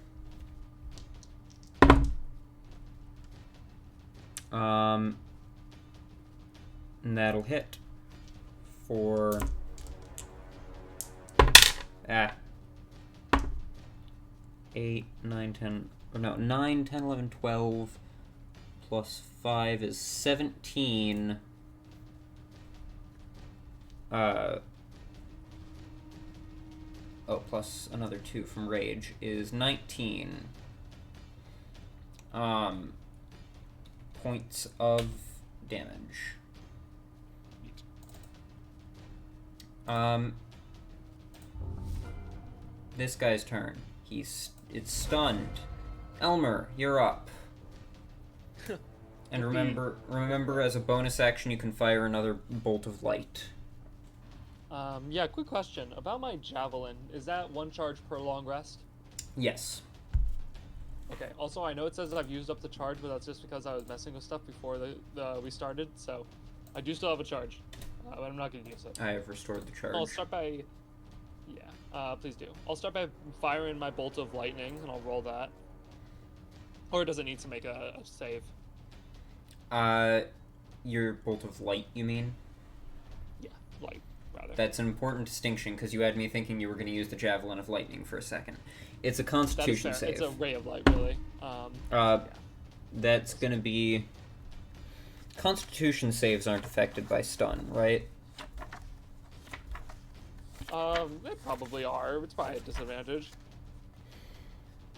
And that'll hit for 8, 9, 10, or no, 9, 10, 11, 12, plus 5 is 17. Plus another 2 from Rage is 19. Points of damage. This guy's turn. It's stunned. Elmer, you're up. And remember, as a bonus action, you can fire another bolt of light. Yeah, quick question. About my javelin, is that 1 charge per long rest? Yes. Okay, also I know it says I've used up the charge, but that's just because I was messing with stuff before we started, so I do still have a charge, but I'm not going to use it. I have restored the charge. I'll start by... Yeah, please do. I'll start by firing my bolt of lightning, and I'll roll that. Or does it need to make a save? Your bolt of light, you mean? Yeah, light, rather. That's an important distinction, because you had me thinking you were going to use the Javelin of Lightning for a second. It's a Constitution save. It's a ray of light, really. Yeah. That's going to be... Constitution saves aren't affected by stun, right? They probably are. It's probably a disadvantage.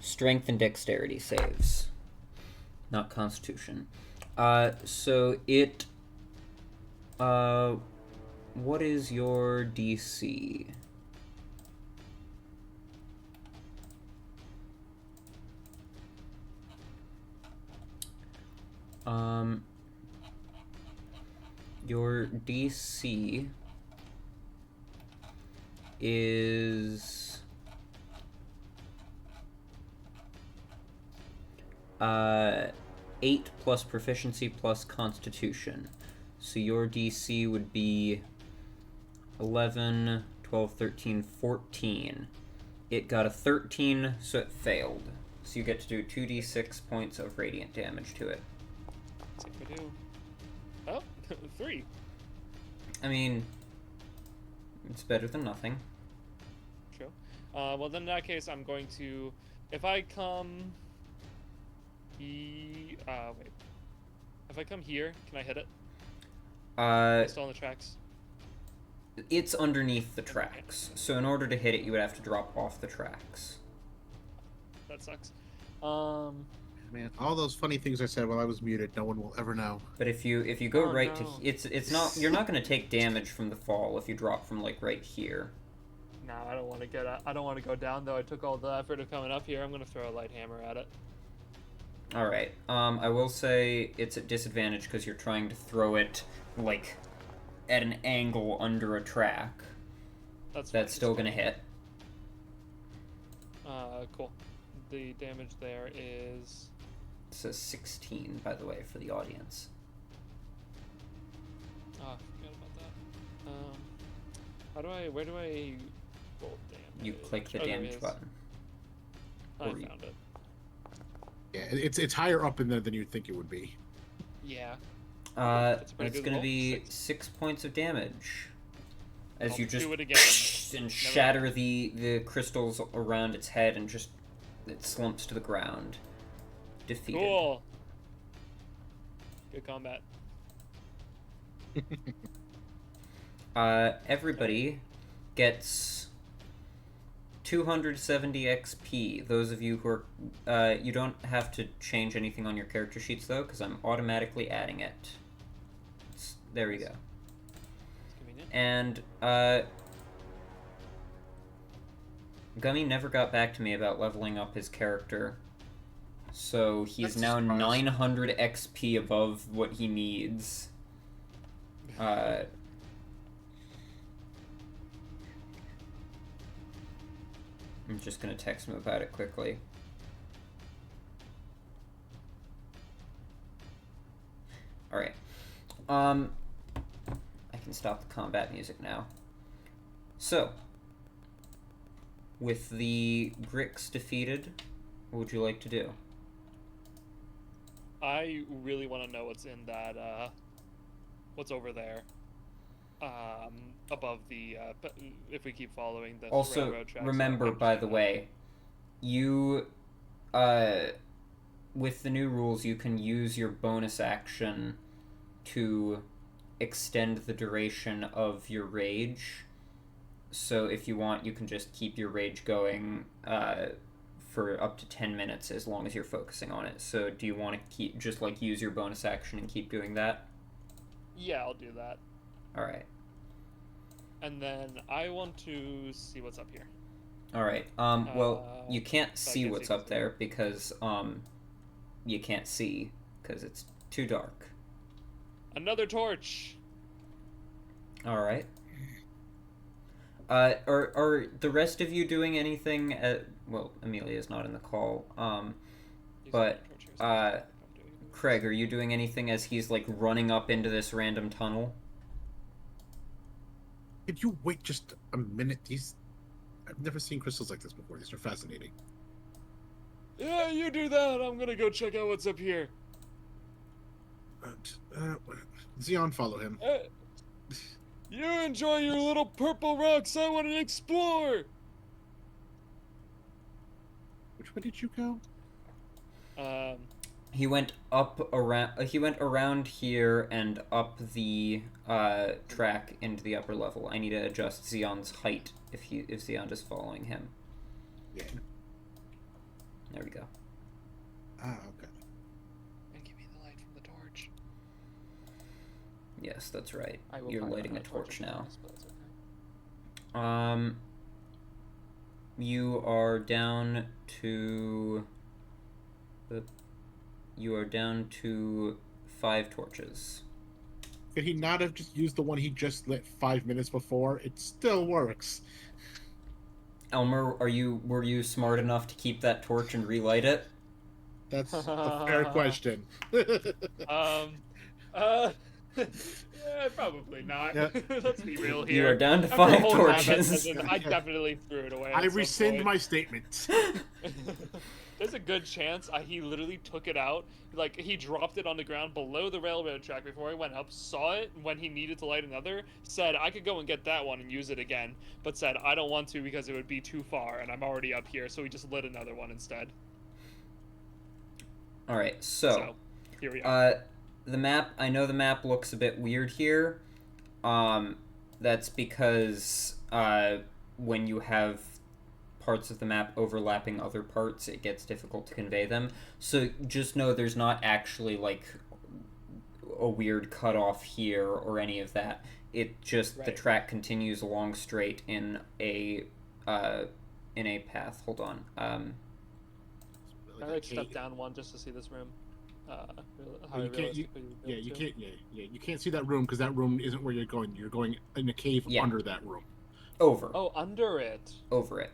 Strength and dexterity saves. Not Constitution. So it... what is your DC? Your DC is 8 plus proficiency plus Constitution. So your DC would be 11, 12, 13, 14. It got a 13, so it failed. So you get to do 2d6 points of radiant damage to it. Let's see if we do. Oh, 3. I mean, it's better than nothing. True. Well, then in that case, I'm going to... If I come... wait. If I come here, can I hit it? Still on the tracks? It's underneath the tracks. So in order to hit it, you would have to drop off the tracks. That sucks. Man, all those funny things I said while I was muted, no one will ever know. But if you go it's not, you're not going to take damage from the fall if you drop from like right here. Nah, I don't want to get. I don't want to go down though. I took all the effort of coming up here. I'm gonna throw a light hammer at it. All right. I will say it's at disadvantage because you're trying to throw it like at an angle under a track. That's still gonna hit. Cool. The damage there is. It says 16, by the way, for the audience. Oh, I forgot about that. Where do I roll damage? You click the damage button. I found it. Yeah, it's higher up in there than you'd think it would be. Yeah. It's gonna be 6 points of damage. As you just do it again. and shatter the crystals around its head and just it slumps to the ground. Defeated. Cool. Good combat. Everybody gets 270 XP. Those of you who are... you don't have to change anything on your character sheets, though, because I'm automatically adding it. There we go. And, Gummy never got back to me about leveling up his character. So he's now 900 XP above what he needs. I'm just gonna text him about it quickly. Alright. I can stop the combat music now. So, with the Grix defeated, what would you like to do? I really want to know what's in that, what's over there. Above the, if we keep following the also, railroad tracks. remember, by the way, you, with the new rules, you can use your bonus action to extend the duration of your rage. So if you want, you can just keep your rage going for up to 10 minutes as long as you're focusing on it. So do you want to keep just like use your bonus action and keep doing that? Yeah, I'll do that. Alright. And then I want to see what's up here. Alright. Well, you can't see what's up there because you can't see because it's too dark. Another torch. Alright. Are the rest of you doing anything well, Amelia's not in the call, but, Craig, are you doing anything as he's, like, running up into this random tunnel? Could you wait just a minute? I've never seen crystals like this before. These are fascinating. Yeah, you do that. I'm gonna go check out what's up here. Xeon, follow him. You enjoy your little purple rocks. I want to explore. Which way did you go? He went up around. He went around here and up the track into the upper level. I need to adjust Xeon's height if Xeon is following him. Yeah. There we go. Ah, okay. And give me the light from the torch. Yes, that's right. You're lighting a torch now. Okay. You are down to... You are down to 5 torches. Could he not have just used the one he just lit 5 minutes before? It still works. Elmer, were you smart enough to keep that torch and relight it? That's a fair question. Yeah, probably not. Yeah. Let's be real here. You are down to After 5 a whole torches. habit, I definitely threw it away. I rescind my statement. There's a good chance he literally took it out. Like, he dropped it on the ground below the railroad track before he went up, saw it when he needed to light another, said, I could go and get that one and use it again, but said, I don't want to because it would be too far, and I'm already up here, so he just lit another one instead. Alright, so here we are. The map, I know the map looks a bit weird here. That's because when you have parts of the map overlapping other parts, it gets difficult to convey them. So just know there's not actually like a weird cutoff here or any of that. It just the track continues along straight in a path. Hold on. I step down one just to see this room. You can't see that room because that room isn't where you're going. You're going in a cave under that room. Over. Oh, under it. Over it.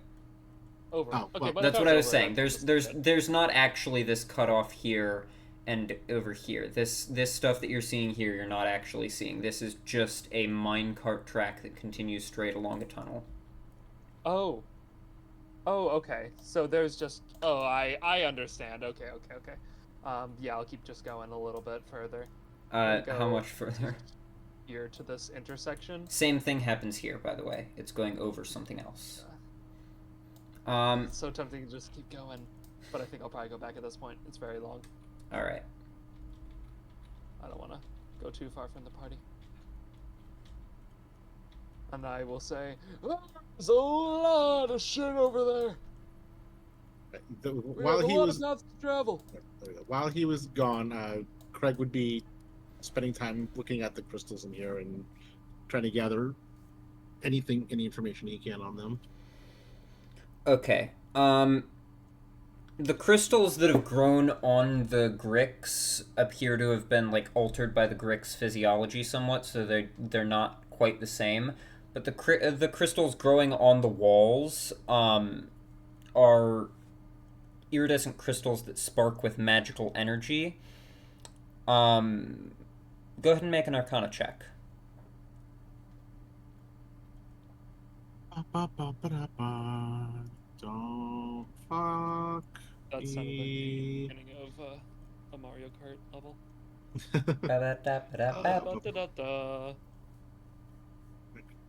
Over. Oh, okay, well, that's what I was saying. There's not actually this cutoff here and over here. This stuff that you're seeing here, you're not actually seeing. This is just a minecart track that continues straight along a tunnel. Oh, okay. So there's just... Oh, I understand. Okay. Yeah, I'll keep just going a little bit further. How much further? Here to this intersection. Same thing happens here, by the way. It's going over something else. It's so tempting to just keep going, but I think I'll probably go back at this point. It's very long. Alright. I don't want to go too far from the party. And I will say, there's a lot of shit over there. While he was gone, Craig would be spending time looking at the crystals in here and trying to gather any information he can on them. Okay. The crystals that have grown on the Grix appear to have been altered by the Grix physiology somewhat, so they're not quite the same. But the crystals growing on the walls are iridescent crystals that spark with magical energy. Go ahead and make an Arcana check. Don't fuck. That sounded like the beginning of a Mario Kart level.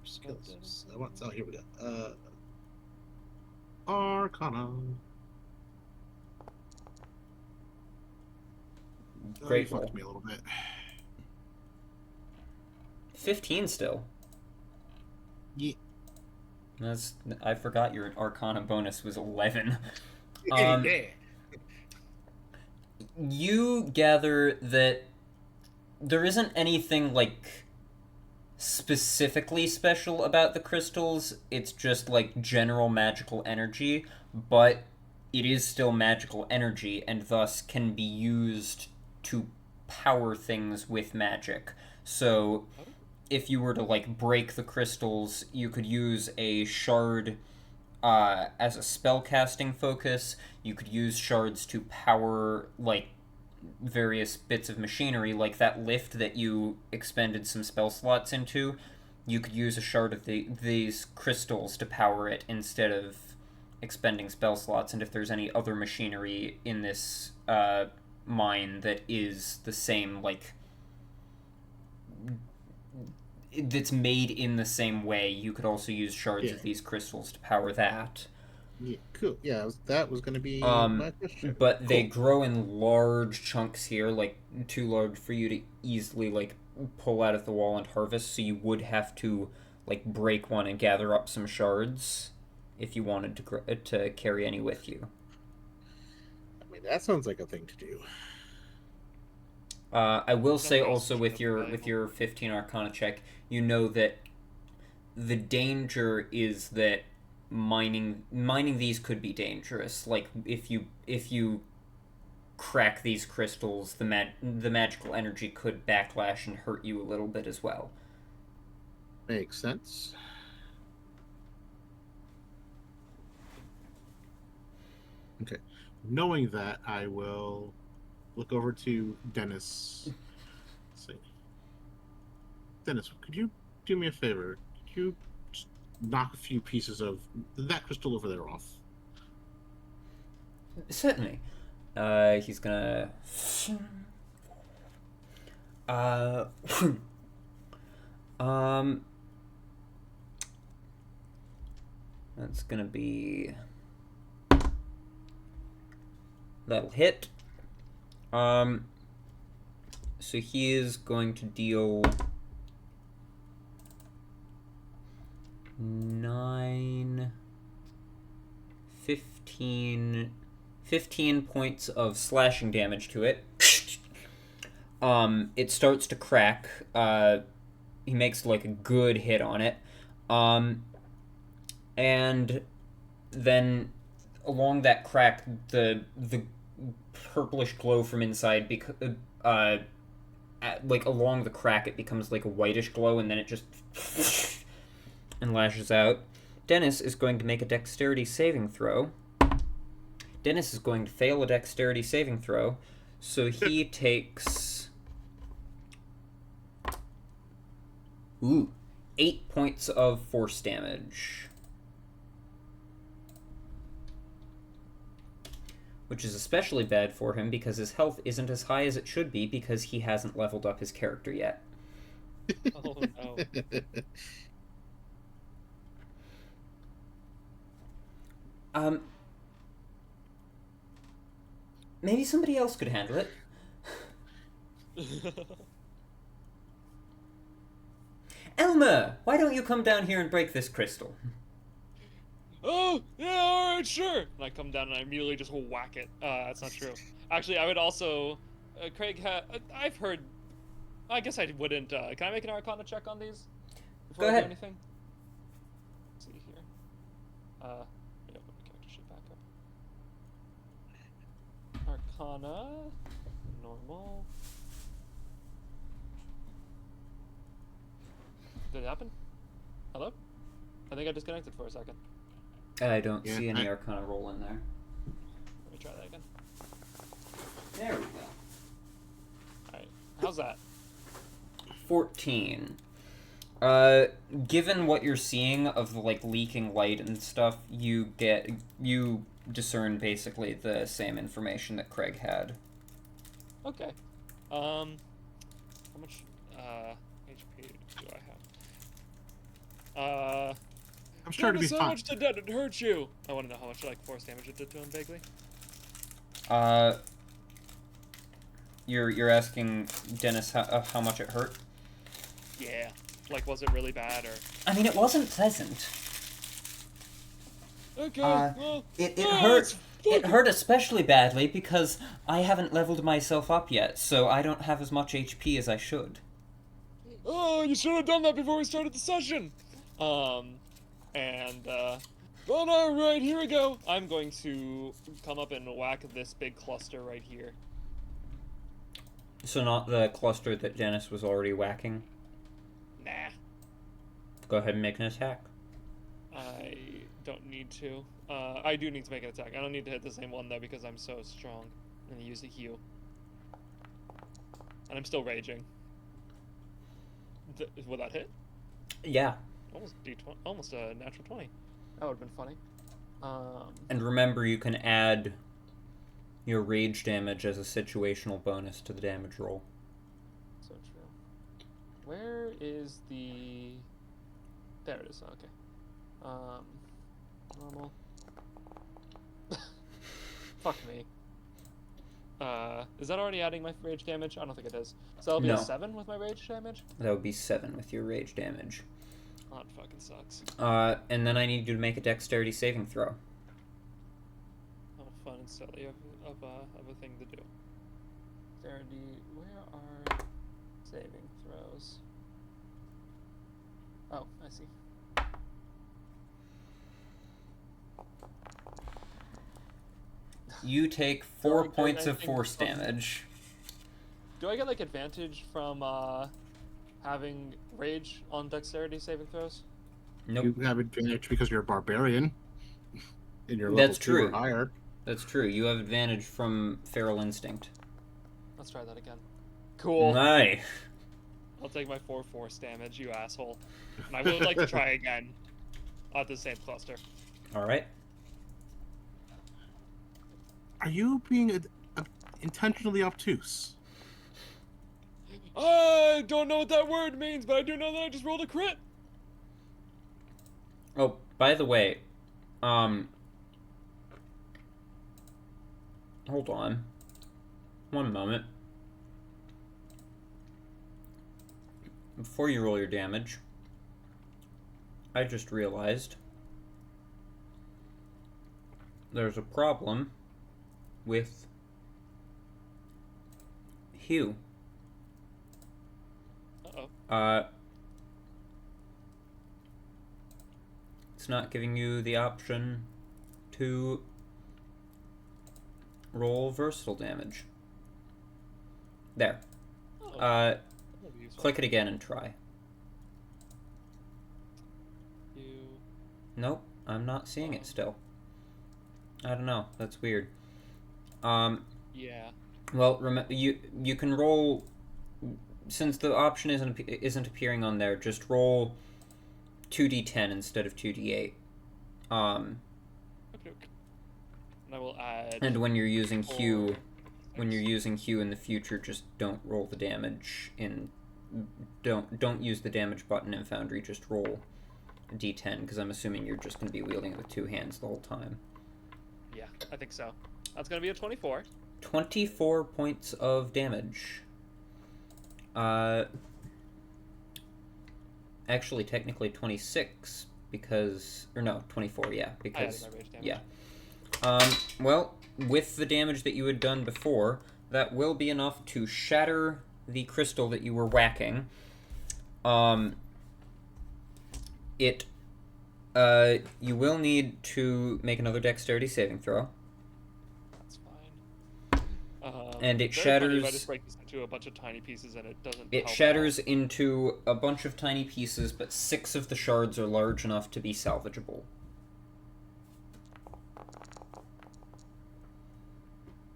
Skills. Oh, here we go. Arcana. Grateful. Fucked me a little bit. 15 still. Yeah. I forgot your Arcana bonus was 11. You gather that there isn't anything specifically special about the crystals. It's just general magical energy, but it is still magical energy and thus can be used to power things with magic. So if you were to break the crystals, you could use a shard as a spellcasting focus. You could use shards to power various bits of machinery, like that lift that you expended some spell slots into. You could use a shard of these crystals to power it instead of expending spell slots. And if there's any other machinery in this mine that is the same, that's made in the same way, you could also use shards of these crystals to power that. Yeah, cool. Yeah, that was going to be my question. But they grow in large chunks here, too large for you to easily pull out of the wall and harvest. So you would have to break one and gather up some shards if you wanted to carry any with you. I mean, that sounds like a thing to do. I will say also with your 15 Arcana check, you know that the danger is that mining these could be dangerous. If you crack these crystals, the magical energy could backlash and hurt you a little bit as well. Makes sense. Okay. Knowing that, I will look over to Dennis. Let's see. Dennis, could you do me a favor? Could you just knock a few pieces of that crystal over there off? Certainly. He's gonna... That's gonna be... That'll hit. So he is going to deal 9, 15 points of slashing damage to it. It starts to crack. he makes like a good hit on it. And then along that crack, the purplish glow from inside, like along the crack, it becomes like a whitish glow, and then it just and lashes out. Dennis is going to make a dexterity saving throw. Dennis is going to fail a dexterity saving throw, so he takes 8 points of force damage. Which is especially bad for him because his health isn't as high as it should be because he hasn't leveled up his character yet. Oh no. Maybe somebody else could handle it. Elmer, why don't you come down here and break this crystal? Oh, yeah, alright, sure. And I come down and I immediately just whack it. That's not true. Actually, I would also... Craig, I've heard... I guess I wouldn't... can I make an Arcana check on these? Before Go I ahead. do anything? Let's see here. Let me open the character sheet back up. Arcana... Normal... Did it happen? Hello? I think I disconnected for a second. I don't see any Arcana roll in there. Let me try that again. There we go. Alright, how's that? 14. Given what you're seeing of the, like, leaking light and stuff, you discern basically the same information that Craig had. Okay. How much, HP do I have? I'm sure to be how fine. much did it hurt you? I want to know how much, like, force damage it did to him, vaguely. You're asking Dennis how much it hurt? Yeah. Like, was it really bad, or... I mean, it wasn't pleasant. Okay, well... It hurt. It hurt especially badly because I haven't leveled myself up yet, so I don't have as much HP as I should. Oh, you should have done that before we started the session! Well, alright, here we go. I'm going to come up and whack this big cluster right here. So not the cluster that Dennis was already whacking? Nah. Go ahead and make an attack. I don't need to. I do need to make an attack. I don't need to hit the same one, though, because I'm so strong. I'm gonna use a heal. And I'm still raging. Will that hit? Yeah. Almost a natural 20. That would've been funny. And remember, you can add your rage damage as a situational bonus to the damage roll. So true. Where is the... There it is, okay. Normal. Fuck me. Is that already adding my rage damage? I don't think it is. So that'll be a 7 with my rage damage? That would be 7 with your rage damage. Oh, that fucking sucks. And then I need you to make a dexterity saving throw. Oh, fun and silly of a thing to do. Dexterity, where are saving throws? Oh, I see. You take 4 points of force damage. Do I get, like, advantage from, having rage on dexterity saving throws? Nope. You have advantage because you're a barbarian. And you're level 2 or higher. That's true. You have advantage from Feral Instinct. Let's try that again. Cool. Nice. I'll take my 4 force damage, you asshole. And I would like to try again at the same cluster. Alright. Are you being intentionally obtuse? I don't know what that word means, but I do know that I just rolled a crit. Oh, by the way, hold on. One moment. Before you roll your damage, I just realized there's a problem with Hugh. Uh-oh. It's not giving you the option to roll versatile damage. There. Oh, Click it again and try. Nope, I'm not seeing it still. I don't know. That's weird. Yeah. Well, you can roll, since the option isn't appearing on there. Just roll 2d10 instead of 2d8. Okay. And I will add. And when you're using Q, in the future, just don't roll the damage in. Don't use the damage button in Foundry. Just roll a d10, because I'm assuming you're just going to be wielding it with two hands the whole time. Yeah, I think so. That's going to be a 24. 24 points of damage. Actually, technically 26, because... Or no, 24, yeah, because... Yeah. Well, with the damage that you had done before, that will be enough to shatter the crystal that you were whacking. You will need to make another dexterity saving throw. That's fine. And it very shatters. funny if I just break this into a bunch of tiny pieces and it doesn't. It help shatters into a bunch of tiny pieces, but 6 of the shards are large enough to be salvageable.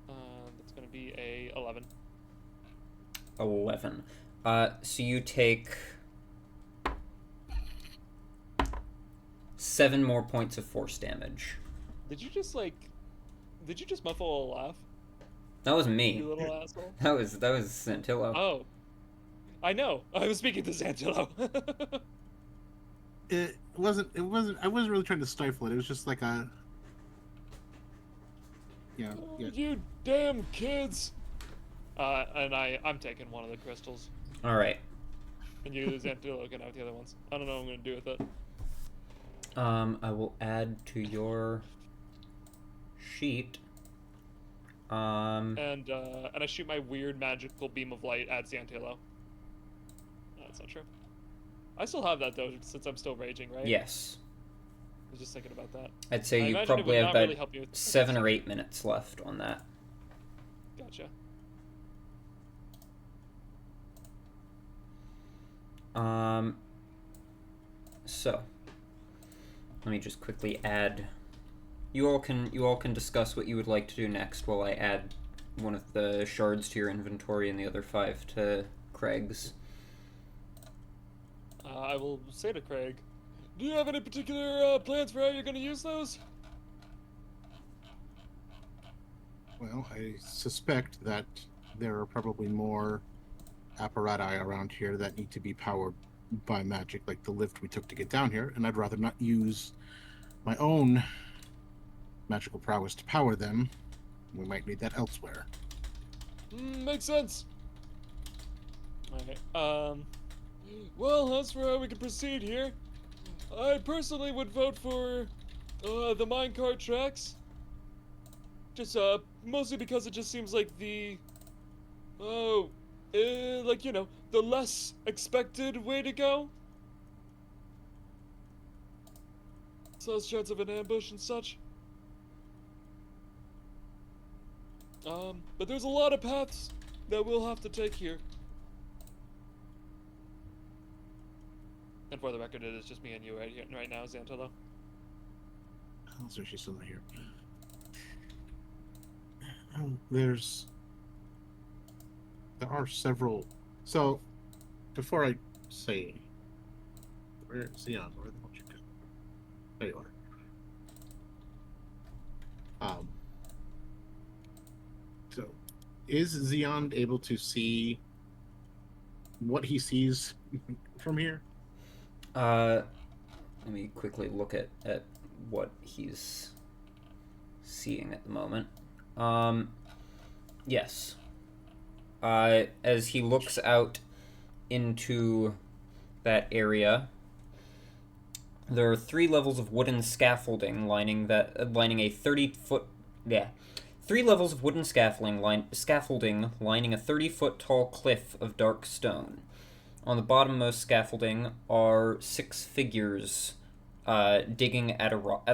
That's going to be a 11. 11. So you take 7 more points of force damage. Did you just muffle a laugh? That was me. You little asshole. That was Xantilo. Oh. I know. I was speaking to Xantilo. I wasn't really trying to stifle it. It was just like a... Yeah. You damn kids! And I'm taking one of the crystals. Alright. And you, Xantilo, can have the other ones. I don't know what I'm going to do with it. I will add to your sheet. And I shoot my weird magical beam of light at Xantilo. That's not true. I still have that though, since I'm still raging, right? Yes. I was just thinking about that. I'd say you probably have about really 7 or 8 minutes left on that. Gotcha. So let me just quickly add. You all can discuss what you would like to do next while I add one of the shards to your inventory and the other 5 to Craig's. I will say to Craig, do you have any particular plans for how you're going to use those? Well, I suspect that there are probably more apparati around here that need to be powered by magic, like the lift we took to get down here, and I'd rather not use my own magical prowess to power them. We might need that elsewhere. Makes sense. Okay, well, as for how we can proceed here, I personally would vote for the minecart tracks. Just mostly because it just seems like the like, you know, the less expected way to go. So less chance of an ambush and such. But there's a lot of paths that we'll have to take here. And for the record, it is just me and you right now, Xantilo. Oh, so she's still not here. There are several. So, before I say, where's Xeon? Where the hell did you go? There you are. So, is Xeon able to see what he sees from here? Let me quickly look at what he's seeing at the moment. Yes. As he looks out into that area, there are 3 levels of wooden scaffolding lining a 30-foot. Yeah. 3 levels of wooden scaffolding lining a 30-foot tall cliff of dark stone. On the bottommost scaffolding are 6 figures digging at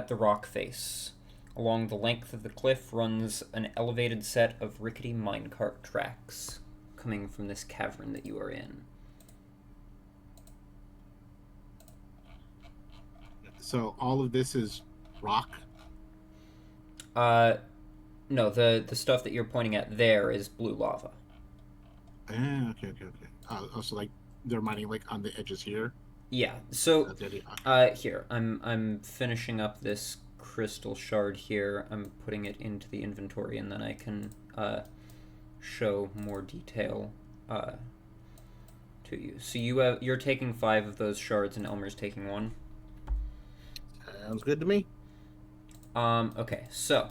the rock face. Along the length of the cliff runs an elevated set of rickety minecart tracks coming from this cavern that you are in. So all of this is rock? No, the stuff that you're pointing at there is blue lava. Okay. Also, like, they're mining, like, on the edges here? Yeah, so, here, I'm finishing up this crystal shard here. I'm putting it into the inventory, and then I can, show more detail, to you. So you're taking 5 of those shards, and Elmer's taking 1? Sounds good to me. Okay, so,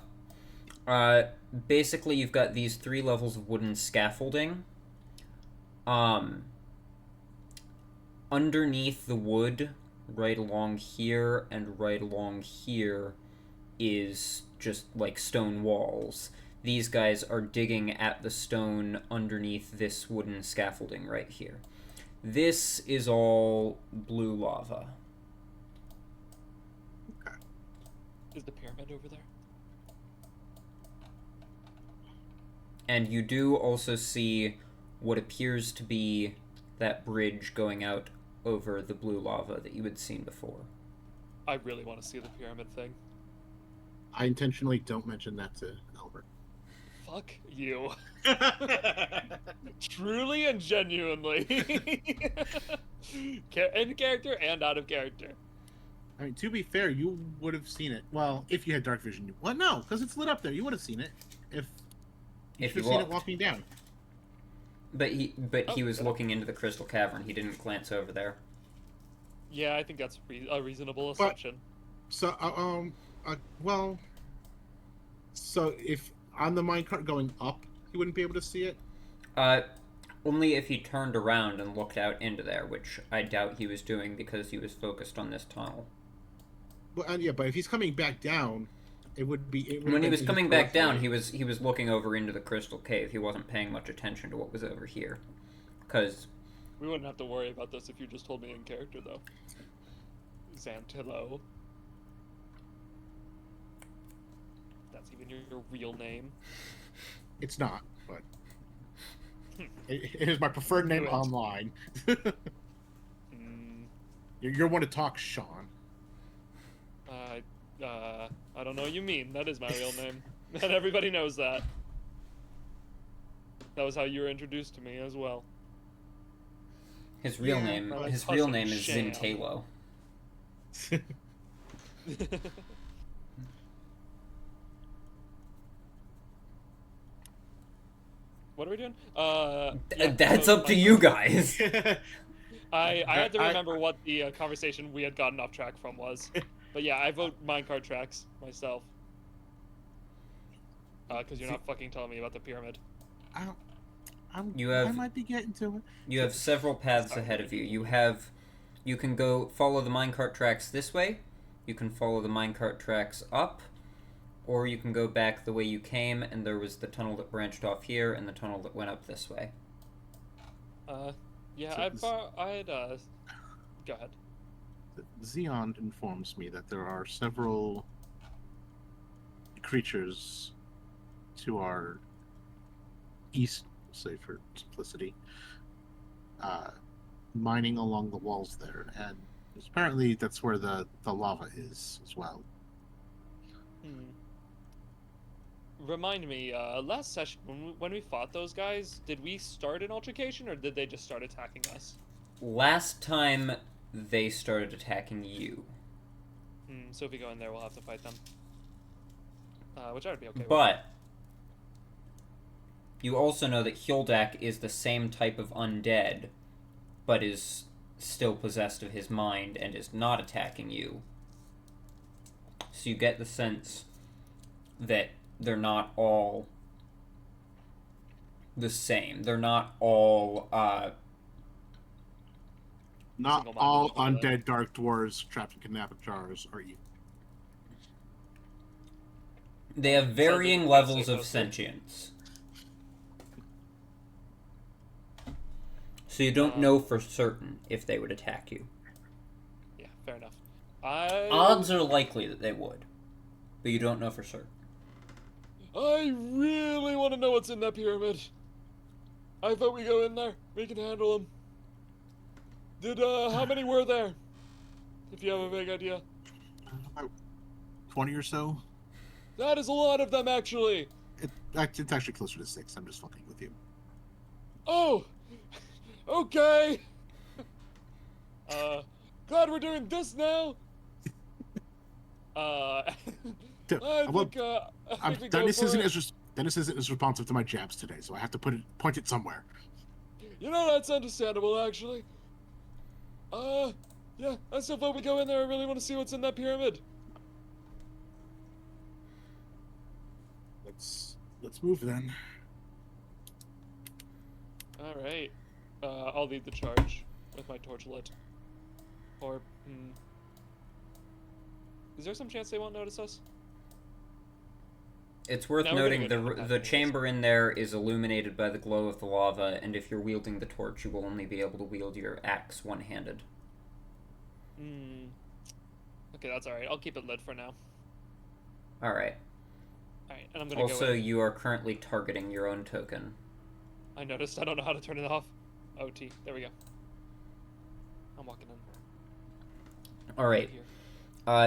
basically you've got these 3 levels of wooden scaffolding. Underneath the wood, right along here and right along here, is just like stone walls. These guys are digging at the stone underneath this wooden scaffolding right here. This is all blue lava. Okay. Is the pyramid over there? And you do also see what appears to be that bridge going out over the blue lava that you had seen before. I really want to see the pyramid thing. I intentionally don't mention that to Albert. Fuck you. Truly and genuinely. In character and out of character. I mean, to be fair, you would have seen it. Well, if you had dark vision. Well, no, because it's lit up there. You would have seen it. If you should have seen it walking down. But he was looking into the crystal cavern. He didn't glance over there. Yeah, I think that's a reasonable assumption. So if on the minecart going up, he wouldn't be able to see it? Only if he turned around and looked out into there, which I doubt he was doing because he was focused on this tunnel. Well, yeah, but if he's coming back down, it would be... When he was coming back down, he was looking over into the crystal cave. He wasn't paying much attention to what was over here. Because... We wouldn't have to worry about this if you just told me in character, though. Xantilo. That's even your real name. It's not, but... it is my preferred name online. You're one to talk, Shaun. I don't know what you mean. That is my real name. And everybody knows that. That was how you were introduced to me as well. His real name is Xantilo. What are we doing? That's up to you guys. I had to remember what the conversation we had gotten off track from was. But yeah, I vote minecart tracks myself. Because you're not fucking telling me about the pyramid. I might be getting to it. You have several paths ahead of you. You can go follow the minecart tracks this way. You can follow the minecart tracks up. Or you can go back the way you came, and there was the tunnel that branched off here, and the tunnel that went up this way. Yeah, so I'd go ahead. Xeon informs me that there are several creatures to our east, say for simplicity, mining along the walls there, and apparently that's where the lava is as well. Remind me, last session, when we fought those guys, did we start an altercation, or did they just start attacking us? Last time, they started attacking you. So if we go in there, we'll have to fight them. Which I would be okay with. But you also know that Hildak is the same type of undead, but is still possessed of his mind and is not attacking you. So you get the sense that they're not all the same. They're not all, Not all undead dark dwarves trapped in kidnapped jars are evil. They have varying levels of sentience. So you don't know for certain if they would attack you. Yeah, fair enough. Odds are likely that they would, but you don't know for certain. I really want to know what's in that pyramid. I thought we go in there. We can handle them. How many were there? If you have a vague idea. About 20 or so. That is a lot of them, actually. It's actually closer to 6. I'm just fucking with you. Oh, okay. Glad we're doing this now. I think Dennis isn't as responsive to my jabs today, so I have to point it somewhere. You know, that's understandable, actually. Yeah, I still thought we go in there. I really want to see what's in that pyramid. Let's move then. All right. I'll lead the charge with my torch lit. Or, is there some chance they won't notice us? It's worth noting the chamber in there is illuminated by the glow of the lava, and if you're wielding the torch, you will only be able to wield your axe one-handed. Okay, that's alright. I'll keep it lit for now. Alright. Alright, and I'm gonna also, go in. you are currently targeting your own token. I noticed. I don't know how to turn it off. OT. There we go. I'm walking in. Alright.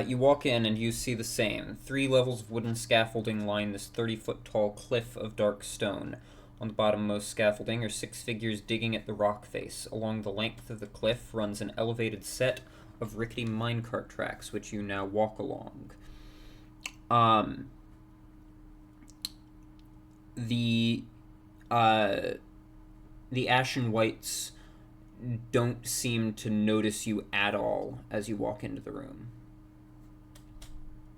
You walk in and you see the same. 3 levels of wooden scaffolding line this 30-foot tall cliff of dark stone. On the bottommost scaffolding are 6 figures digging at the rock face. Along the length of the cliff runs an elevated set of rickety minecart tracks, which you now walk along. The Ashen Whites don't seem to notice you at all as you walk into the room.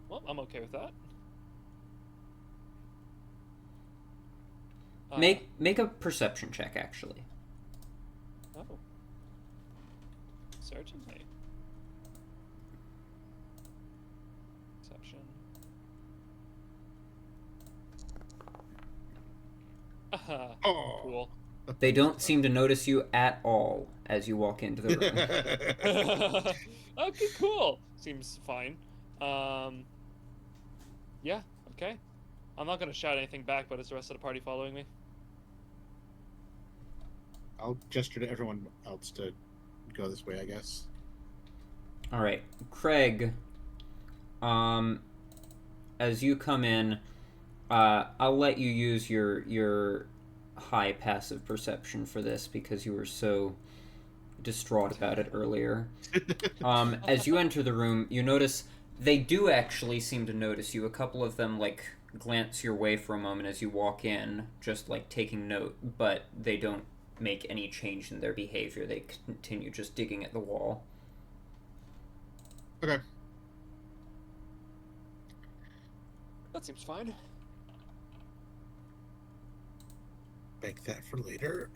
Well, I'm okay with that. Make a perception check, actually. Oh. Certainly. Perception. Oh. Cool. They don't seem to notice you at all as you walk into the room. Okay, cool. Seems fine. Yeah, okay. I'm not gonna shout anything back, but is the rest of the party following me? I'll gesture to everyone else to go this way, I guess. Alright. Craig, as you come in, I'll let you use your high passive perception for this because you were so distraught about it earlier. As you enter the room, you notice they do actually seem to notice you. A couple of them, glance your way for a moment as you walk in, just, taking note, but they don't make any change in their behavior. They continue just digging at the wall. Okay. That seems fine. Bank that for later.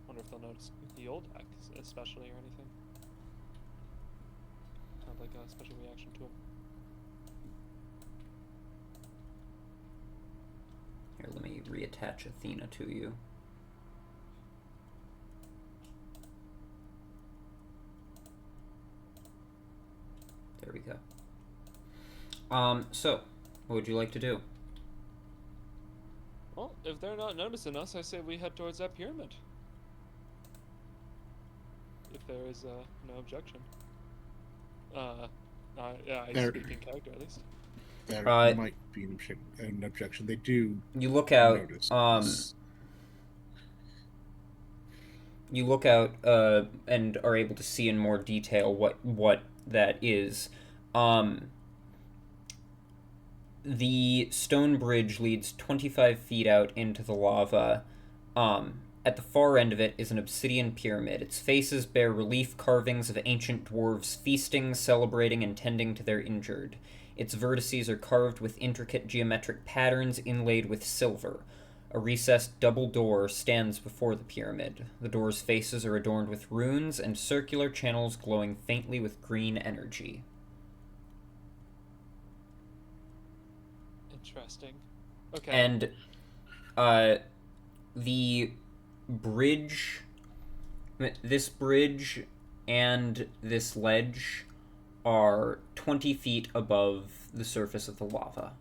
Wonder if they'll notice the old deck, especially, or anything. Sounds like a special reaction to it. Here, let me reattach Athena to you. There we go. So, what would you like to do? Well, if they're not noticing us, I say we head towards that pyramid. If there is no objection. Yeah, I speak in character at least. There might be an objection. They do. You look out. Notice You look out and are able to see in more detail what that is. The stone bridge leads 25 feet out into the lava. At the far end of it is an obsidian pyramid. Its faces bear relief carvings of ancient dwarves feasting, celebrating, and tending to their injured. Its vertices are carved with intricate geometric patterns inlaid with silver. A recessed double door stands before the pyramid. The door's faces are adorned with runes and circular channels glowing faintly with green energy. Interesting. Okay. And the bridge, this bridge and this ledge are 20 feet above the surface of the lava.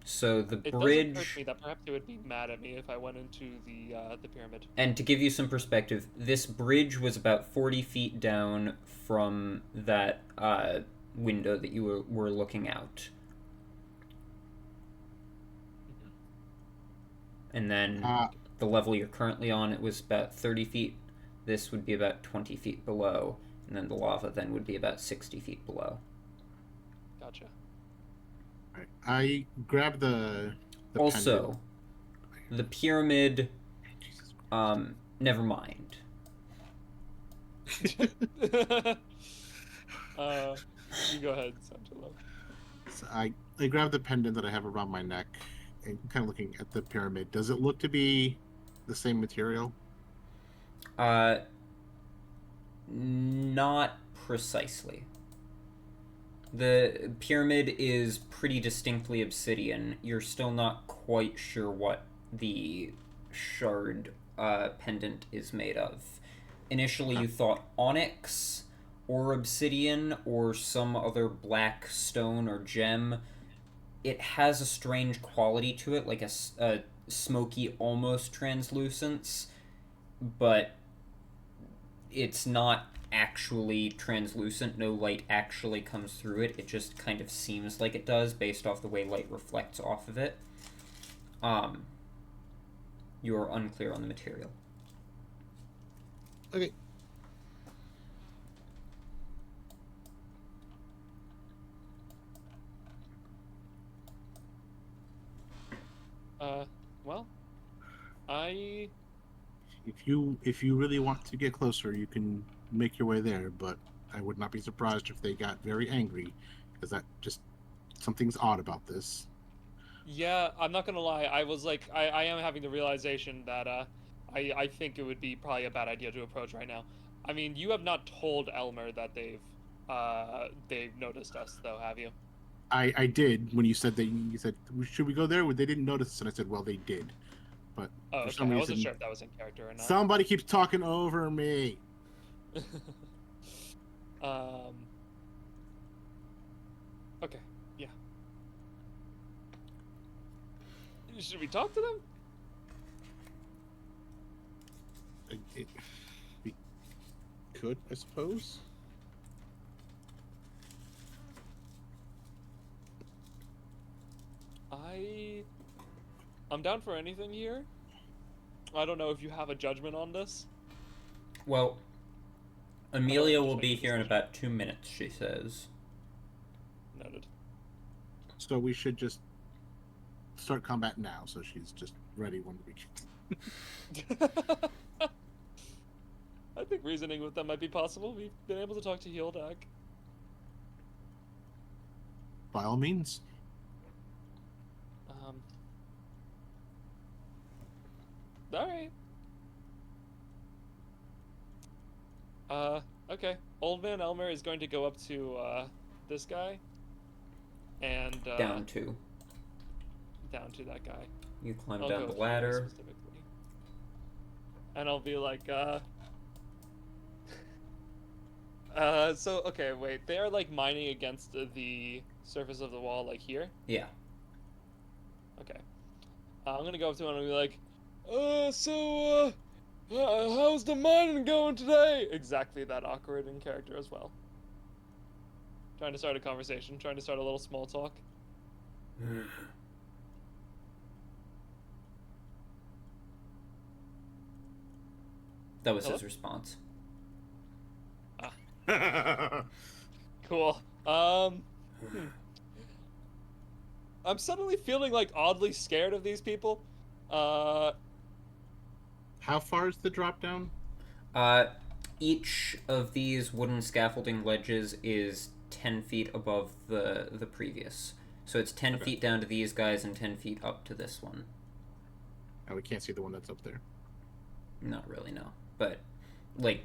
So the bridge... It does occur to me that perhaps it would be mad at me if I went into the pyramid. And to give you some perspective, this bridge was about 40 feet down from that window that you were looking out. And then the level you're currently on, it was about 30 feet. This would be about 20 feet below. And then the lava then would be about 60 feet below. Gotcha. Right. I grabbed the also, pendant. The pyramid, never mind. You go ahead, Xantilo. So I grabbed the pendant that I have around my neck and kind of looking at the pyramid. Does it look to be the same material? Not precisely. The pyramid is pretty distinctly obsidian. You're still not quite sure what the shard pendant is made of. Initially, you thought onyx or obsidian or some other black stone or gem. It has a strange quality to it, like a smoky, almost translucence, but it's not actually translucent. No light actually comes through it. It just kind of seems like it does based off the way light reflects off of it. You're unclear on the material. Okay. Well, If you really want to get closer, you can make your way there, but I would not be surprised if they got very angry, because that just something's odd about this. Yeah, I'm not gonna lie. I was like, I am having the realization that I think it would be probably a bad idea to approach right now. I mean, you have not told Elmer that they've noticed us, though, have you? I did when you said that. You said, should we go there? Well, they didn't notice us, and I said, well, they did. But for some reason, I wasn't sure if that was in character or not. Somebody keeps talking over me. Okay, yeah. Should we talk to them? We could, I suppose. I'm down for anything here. I don't know if you have a judgment on this. Well, Amelia will be here in about 2 minutes, she says. Noted. So we should just start combat now, so she's just ready when we can. I think reasoning with them might be possible. We've been able to talk to Hildak. By all means. Alright. Okay. Old Man Elmer is going to go up to, this guy. And, Down to that guy. You climb down the ladder. And I'll be like, so, okay, wait. They are, like, mining against the surface of the wall, like, here? Yeah. Okay. I'm gonna go up to him and be like, how's the mining going today? Exactly that awkward in character as well. Trying to start a conversation, trying to start a little small talk. That was his response. Cool. I'm suddenly feeling like oddly scared of these people. How far is the drop down? Each of these wooden scaffolding ledges is 10 feet above the previous. So it's 10 feet down to these guys and 10 feet up to this one. Oh, we can't see the one that's up there. Not really, no. But, like,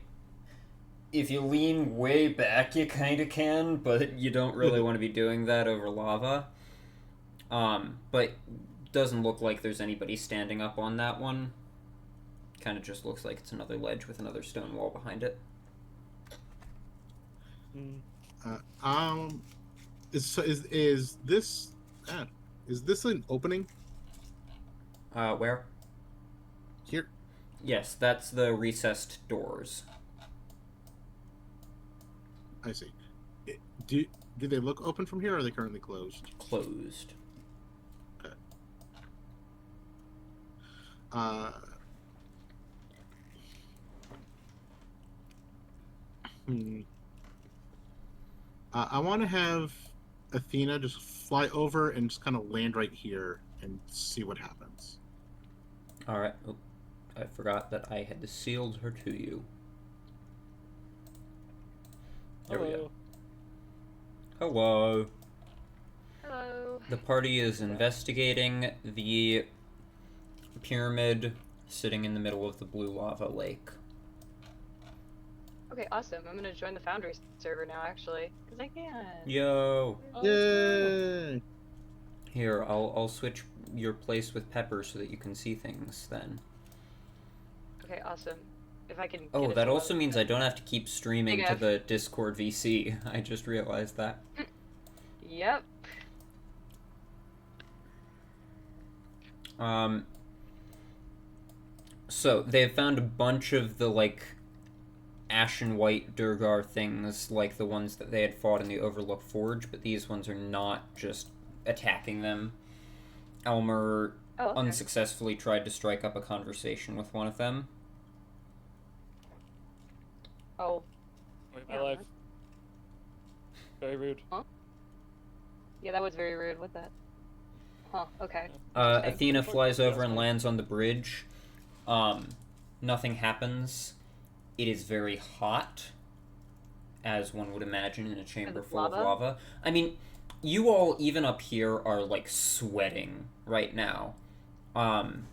if you lean way back, you kind of can, but you don't really want to be doing that over lava. But doesn't look like there's anybody standing up on that one. Kind of just looks like it's another ledge with another stone wall behind it. Is this an opening? Where? Here. Yes, that's the recessed doors. I see. Do they look open from here, or are they currently closed? Closed. Okay. I want to have Athena just fly over and just kind of land right here and see what happens. Alright. Oh, I forgot that I had sealed her to you. There we go. Hello. Hello. The party is investigating the pyramid sitting in the middle of the blue lava lake. Okay, awesome. I'm gonna join the Foundry server now, actually, because I can. Yo. Yay! Here, I'll switch your place with Pepper so that you can see things then. Okay, awesome. If I can. Oh, that also means I don't have to keep streaming Big to F. the Discord VC. I just realized that. Yep. So they've found a bunch of the ashen white Durgar things like the ones that they had fought in the Overlook Forge, but these ones are not just attacking them. Elmer unsuccessfully tried to strike up a conversation with one of them. Oh. Wait, my life. Very rude. Huh? Yeah, that was very rude. What that? Huh, okay. Athena flies over and lands on the bridge. Nothing happens. It is very hot, as one would imagine in a chamber full of lava. I mean, you all, even up here, are, sweating right now. And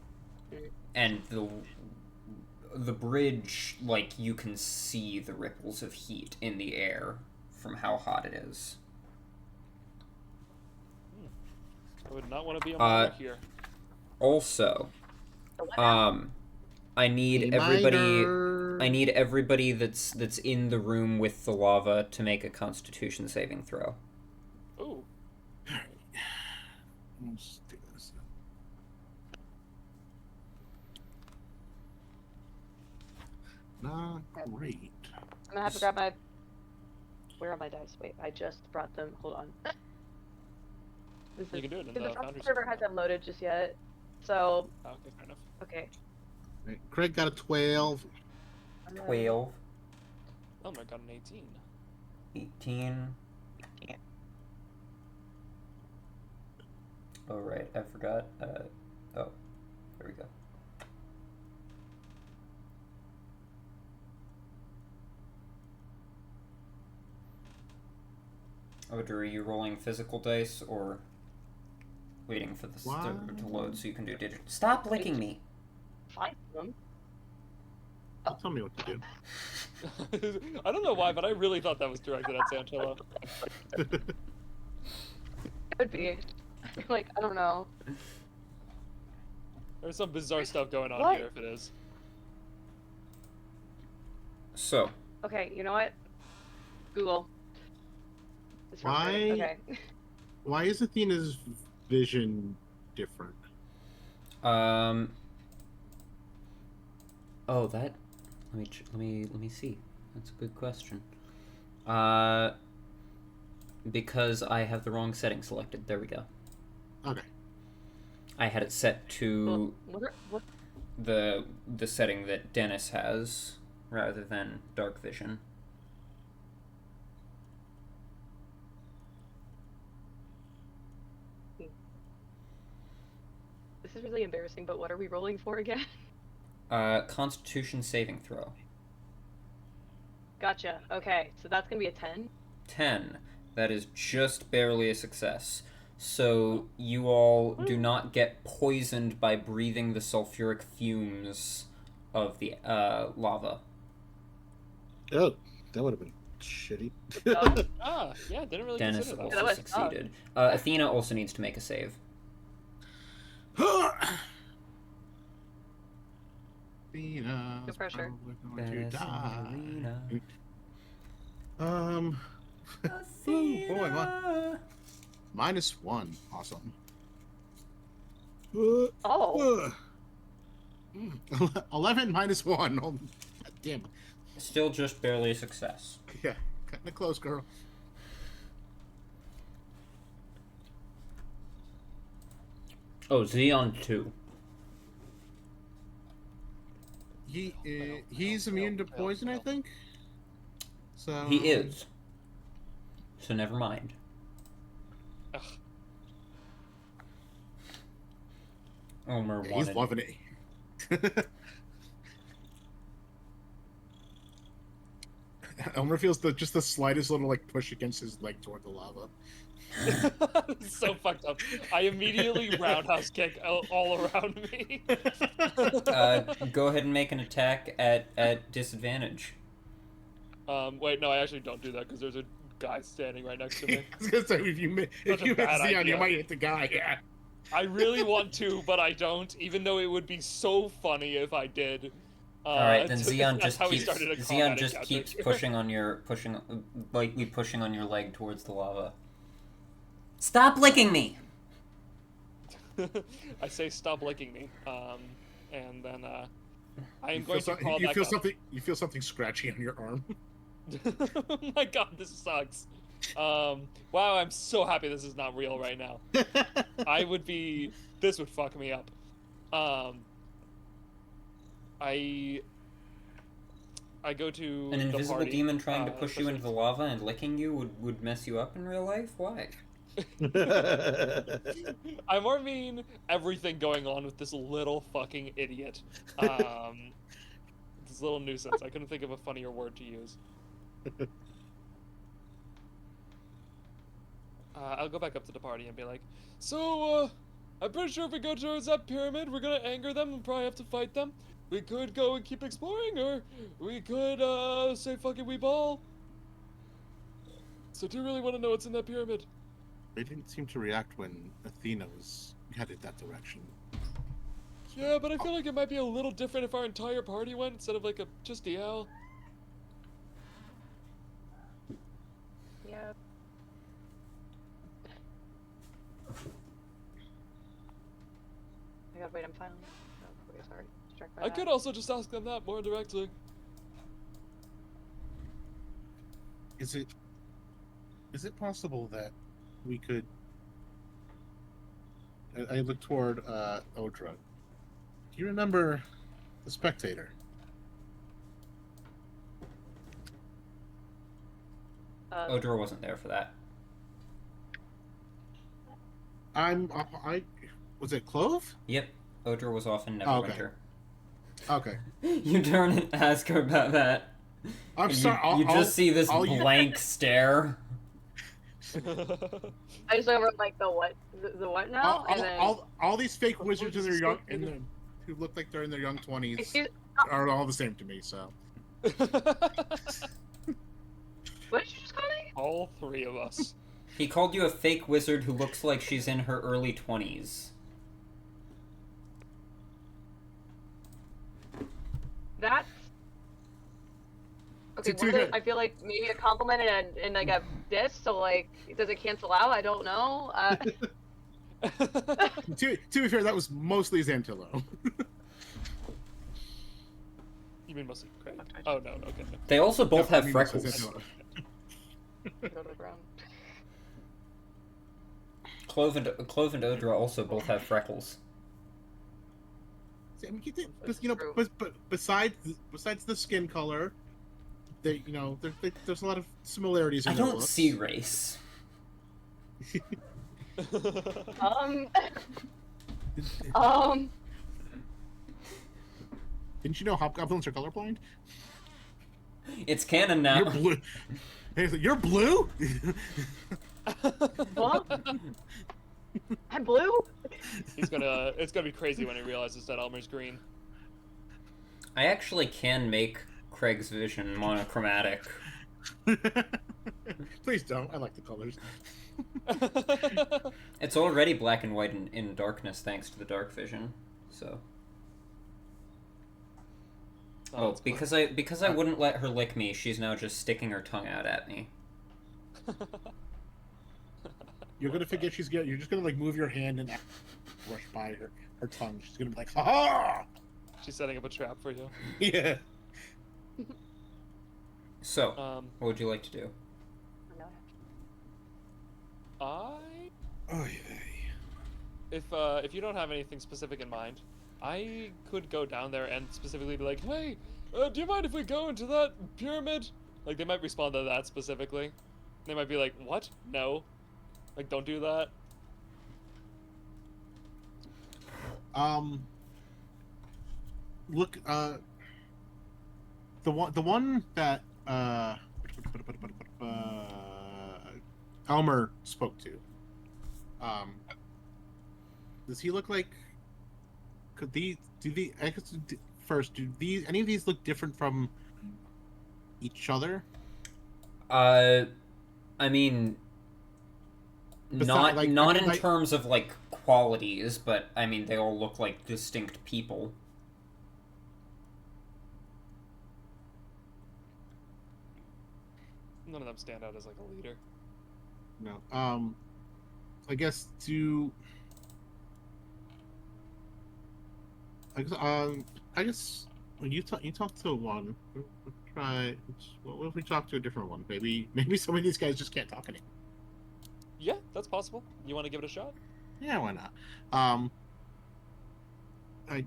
the bridge, you can see the ripples of heat in the air from how hot it is. I would not want to be on here. Also, I need everybody that's in the room with the lava to make a Constitution saving throw. Ooh. Let's do this. Not great. I'm gonna have to grab my. Where are my dice? Wait, I just brought them. Hold on. You can do it in the Foundry server hasn't loaded just yet, so. Okay, fair enough. Okay. Right. Craig got a 12. 12. Elmer got an 18. 18. Oh, right, I forgot. Oh, there we go. Odra, are you rolling physical dice or waiting for this to load so you can do digital? Stop licking me! Find them. Tell me what to do. I don't know why, but I really thought that was directed at Xantilo. It could be. I don't know. There's some bizarre stuff going on here if it is. So. Okay, you know what? Google. Why? Okay. Why is Athena's vision different? Oh, that. Let me see. That's a good question. Because I have the wrong setting selected. There we go. Okay. I had it set to What? the setting that Dennis has rather than dark vision. This is really embarrassing, but what are we rolling for again? Constitution saving throw. Gotcha. Okay, so that's gonna be a 10? 10. That is just barely a success. So you all do not get poisoned by breathing the sulfuric fumes of the lava. Oh, that would have been shitty. Yeah, didn't really Dennis consider also that. was succeeded. Athena also needs to make a save. Athena's pressure. probably going to die. Oh boy, -1. Awesome. Oh. 11 -1. Oh, damn. Still just barely a success. Yeah, cutting it close, girl. Oh, Xeon 2. He's immune to poison, I think. So He is. So never mind. Ugh. Elmer Yeah, wanted. he's loving it. Elmer feels just the slightest little like push against his leg toward the lava. So fucked up. I immediately roundhouse kick all around me. Go ahead and make an attack at disadvantage. Wait, no, I actually don't do that because there's a guy standing right next to me. I was gonna say if you hit Xeon, you might hit the guy. Yeah. I really want to, but I don't. Even though it would be so funny if I did. All right, then Xeon just keeps pushing on your pushing on your leg towards the lava. Stop licking me! I say stop licking me, and then I am going to crawl back up. You feel something scratchy on your arm. Oh my god, this sucks. Wow, I'm so happy this is not real right now. This would fuck me up. I go to An invisible party, demon trying to push you into the lava and licking you would mess you up in real life? Why? I more mean everything going on with this little fucking idiot. This little nuisance. I couldn't think of a funnier word to use. I'll go back up to the party and be like, so, I'm pretty sure if we go towards that pyramid, we're gonna anger them and probably have to fight them. We could go and keep exploring, or we could, say fuck it, we ball. So do you really want to know what's in that pyramid? They didn't seem to react when Athena was headed that direction. Yeah, but I feel like it might be a little different if our entire party went instead of like just DL. Yeah. I gotta wait, I'm finally. Oh, okay, sorry. Distracted by I that. could also just ask them that more directly. Is it possible that we could? I look toward Odra. Do you remember the Spectator? Odra wasn't there for that. Was it Clove? Yep. Odra was off in Neverwinter. Okay. You turn and ask her about that. I'm sorry. You just see this blank stare. I just remember like the what now? All these fake wizards in their young who look like they're in their young 20s are all the same to me. So. What did you just call me? All three of us. He called you a fake wizard who looks like she's in her early 20s. That's okay. I feel like maybe a compliment and like a diss. So like, does it cancel out? I don't know. To be fair, that was mostly Xantilo. You mean mostly Craig? Oh no, okay. They also both have freckles. Go to the ground. Clove and Odra also both have freckles. I mean, but besides the skin color, there's a lot of similarities. In I don't see race. Didn't you know hobgoblins are colorblind? It's canon now. You're blue. You're blue? What? I'm blue? It's gonna be crazy when he realizes that Elmer's green. I actually can make Craig's vision monochromatic. Please don't. I like the colors. It's already black and white in darkness thanks to the dark vision. So. Oh, because I wouldn't let her lick me, she's now just sticking her tongue out at me. You're gonna forget you're just gonna like move your hand and brush by her tongue. She's gonna be like, ha ha! She's setting up a trap for you. Yeah. So, what would you like to do? Oh yeah. If you don't have anything specific in mind, I could go down there and specifically be like, hey, do you mind if we go into that pyramid? Like, they might respond to that specifically. They might be like, what? No. Like, don't do that. Look, the one that Elmer spoke to. Does he look like? First, do any of these look different from each other? I mean, not in like, terms of like qualities, but I mean they all look like distinct people. None of them stand out as like a leader. No. I guess I guess when you talk to one, we'll try. What if we talk to a different one? Maybe some of these guys just can't talk anymore. Yeah, that's possible. You want to give it a shot? Yeah, why not? I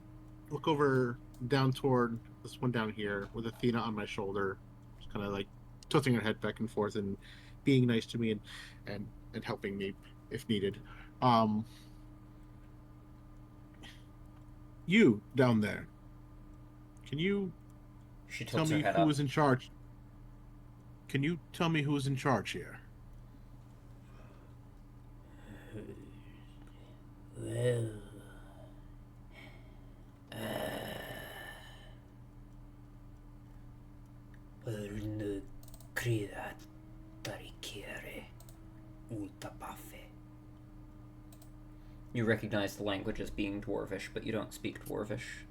look over down toward this one down here with Athena on my shoulder, just kind of like tilting her head back and forth and being nice to me and helping me if needed. You down there, can you tell me who is in charge? Can you tell me who is in charge here? Well, you recognize the language as being Dwarvish, but you don't speak Dwarvish.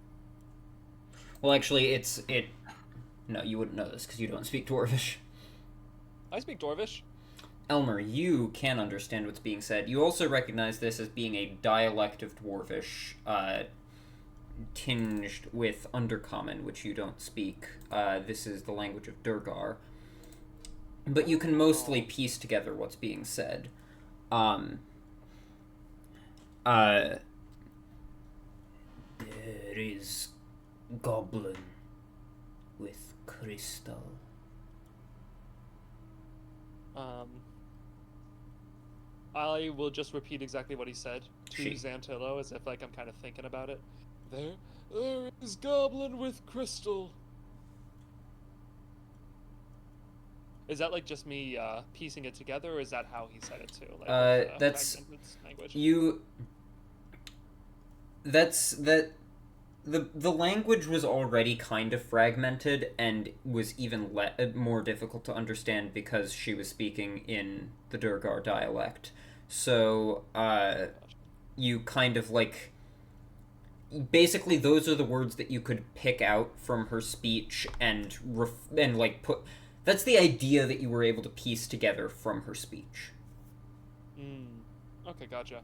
Well, actually, no, you wouldn't know this because you don't speak Dwarvish. I speak Dwarvish. Elmer, you can understand what's being said. You also recognize this as being a dialect of Dwarvish, tinged with Undercommon, which you don't speak. This is the language of Durgar. But you can mostly piece together what's being said. There is goblin with crystal. I will just repeat exactly what he said to Xantilo, as if like I'm kind of thinking about it. There is goblin with crystal. Is that like just me piecing it together, or is that how he said it too? Like, that's language? The language was already kind of fragmented and was even more difficult to understand because she was speaking in the Durgar dialect. So, you kind of like... Basically, those are the words that you could pick out from her speech and like put... That's the idea that you were able to piece together from her speech. Okay, gotcha.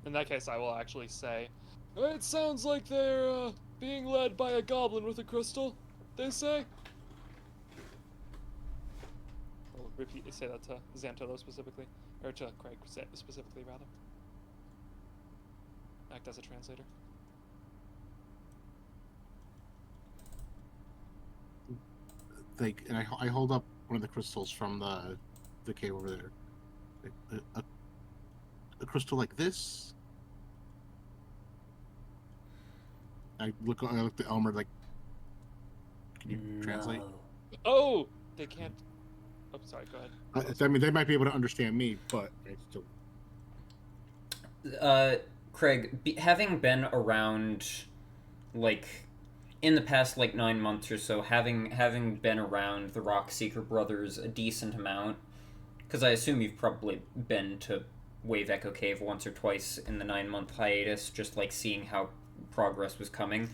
In that case, I will actually say, it sounds like they're being led by a goblin with a crystal, they say. I'll say that to Xantilo specifically, or to Craig specifically, rather. Act as a translator. Like, and I hold up one of the crystals from the cave over there. A crystal like this. I look to Elmer like, can you translate? Oh, they can't. Oh, sorry. Go ahead. I mean, they might be able to understand me, but I still. Craig, having been around, like, in the past, like, 9 months or so, having been around the Rockseeker brothers a decent amount, because I assume you've probably been to Wave Echo Cave once or twice in the 9-month hiatus, just, like, seeing how progress was coming.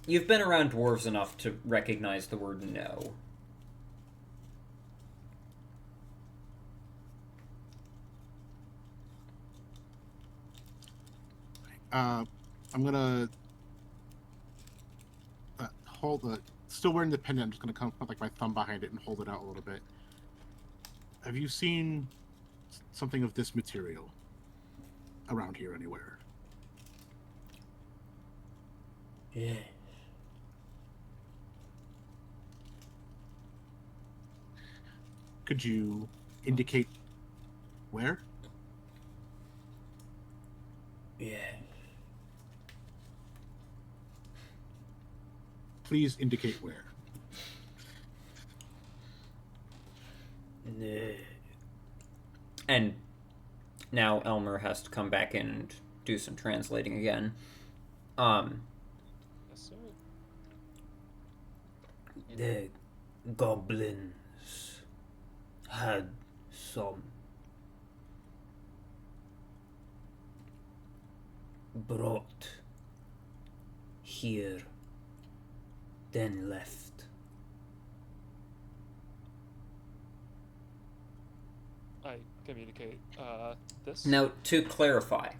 You've been around dwarves enough to recognize the word no. I'm gonna hold the. Still wearing the pendant. I'm just gonna come put like my thumb behind it and hold it out a little bit. Have you seen something of this material around here anywhere? Yeah. Could you indicate where? Yeah. Please indicate where. No. And now Elmer has to come back in and do some translating again. Yes, sir. The goblins had some brought here, then left. I communicate this. Now, to clarify,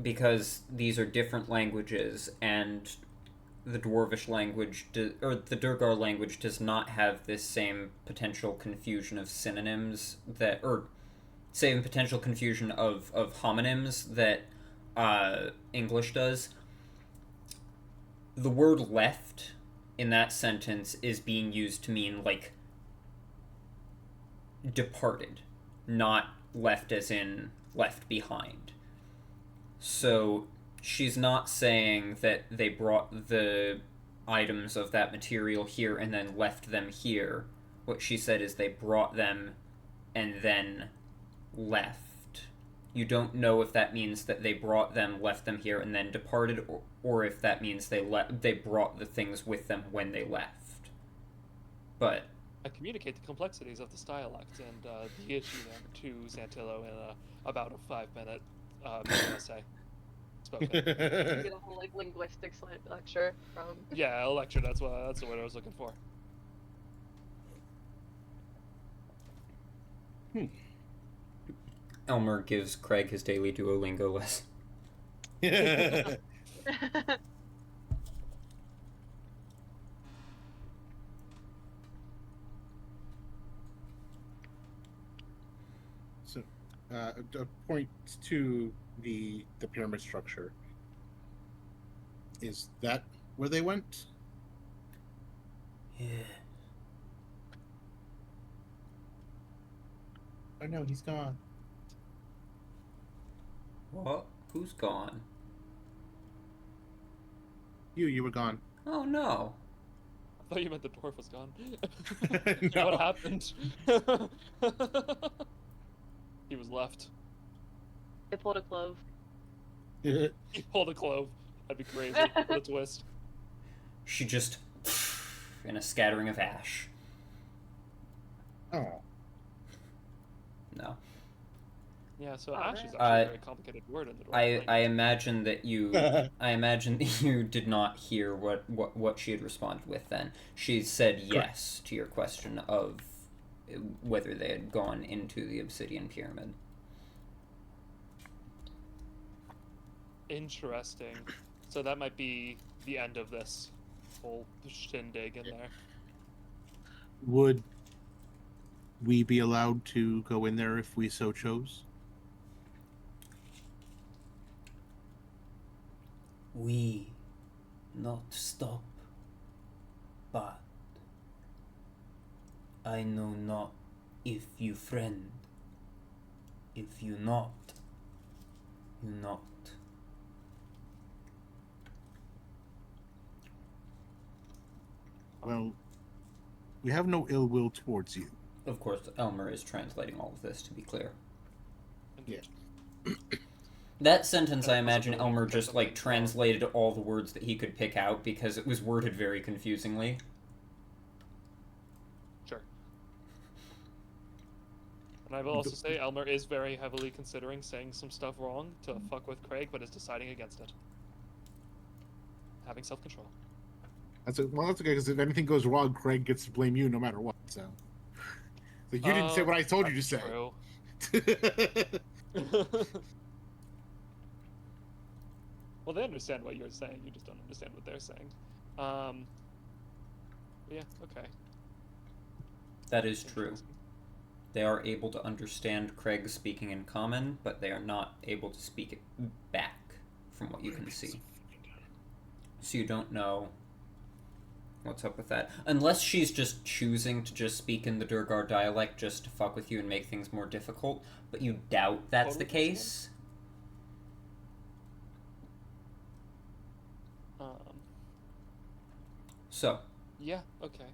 because these are different languages, and the Dwarvish language, or the Durgar language, does not have this same potential confusion of synonyms that, or same potential confusion of homonyms that English does. The word left in that sentence is being used to mean, like, departed, not left as in left behind. So she's not saying that they brought the items of that material here and then left them here. What she said is they brought them and then left. You don't know if that means that they brought them, left them here, and then departed, or if that means they brought the things with them when they left. But I communicate the complexities of this dialect and the issue them to Xantilo in about a 5-minute essay. Spoken. You get a whole like linguistics lecture from. Yeah, a lecture. That's the word I was looking for. Elmer gives Craig his daily Duolingo lesson. So, a point to the pyramid structure. Is that where they went? Yeah. Oh no, he's gone. What? Who's gone? You were gone. Oh no. I thought you meant the dwarf was gone. No. What happened? He was left. I pulled a clove. He pulled a clove. That'd be crazy. What a twist. She just in a scattering of ash. Oh. No. Yeah, so Oh, ash is right. actually a very complicated word in the dwarf language. I imagine that you did not hear what she had responded with then. She said yes to your question of whether they had gone into the obsidian pyramid. Interesting. So that might be the end of this whole shindig in there. Would we be allowed to go in there if we so chose? We not stop, but I know not if you friend. If you not, you not. Well, we have no ill will towards you. Of course, Elmer is translating all of this, to be clear. Yeah. That sentence, I imagine Elmer just, like, translated all the words that he could pick out because it was worded very confusingly. Sure. And I will also say Elmer is very heavily considering saying some stuff wrong to fuck with Craig, but is deciding against it. having self-control. That's okay, because if anything goes wrong, Craig gets to blame you no matter what. So you didn't say what I told you to say. True. Well, they understand what you're saying. You just don't understand what they're saying. Yeah. Okay. That is true. They are able to understand Craig speaking in common, but they are not able to speak it back, from what you can see. So you don't know what's up with that. Unless she's just choosing to just speak in the Durgar dialect just to fuck with you and make things more difficult, but you doubt that's the case. So. Yeah, okay.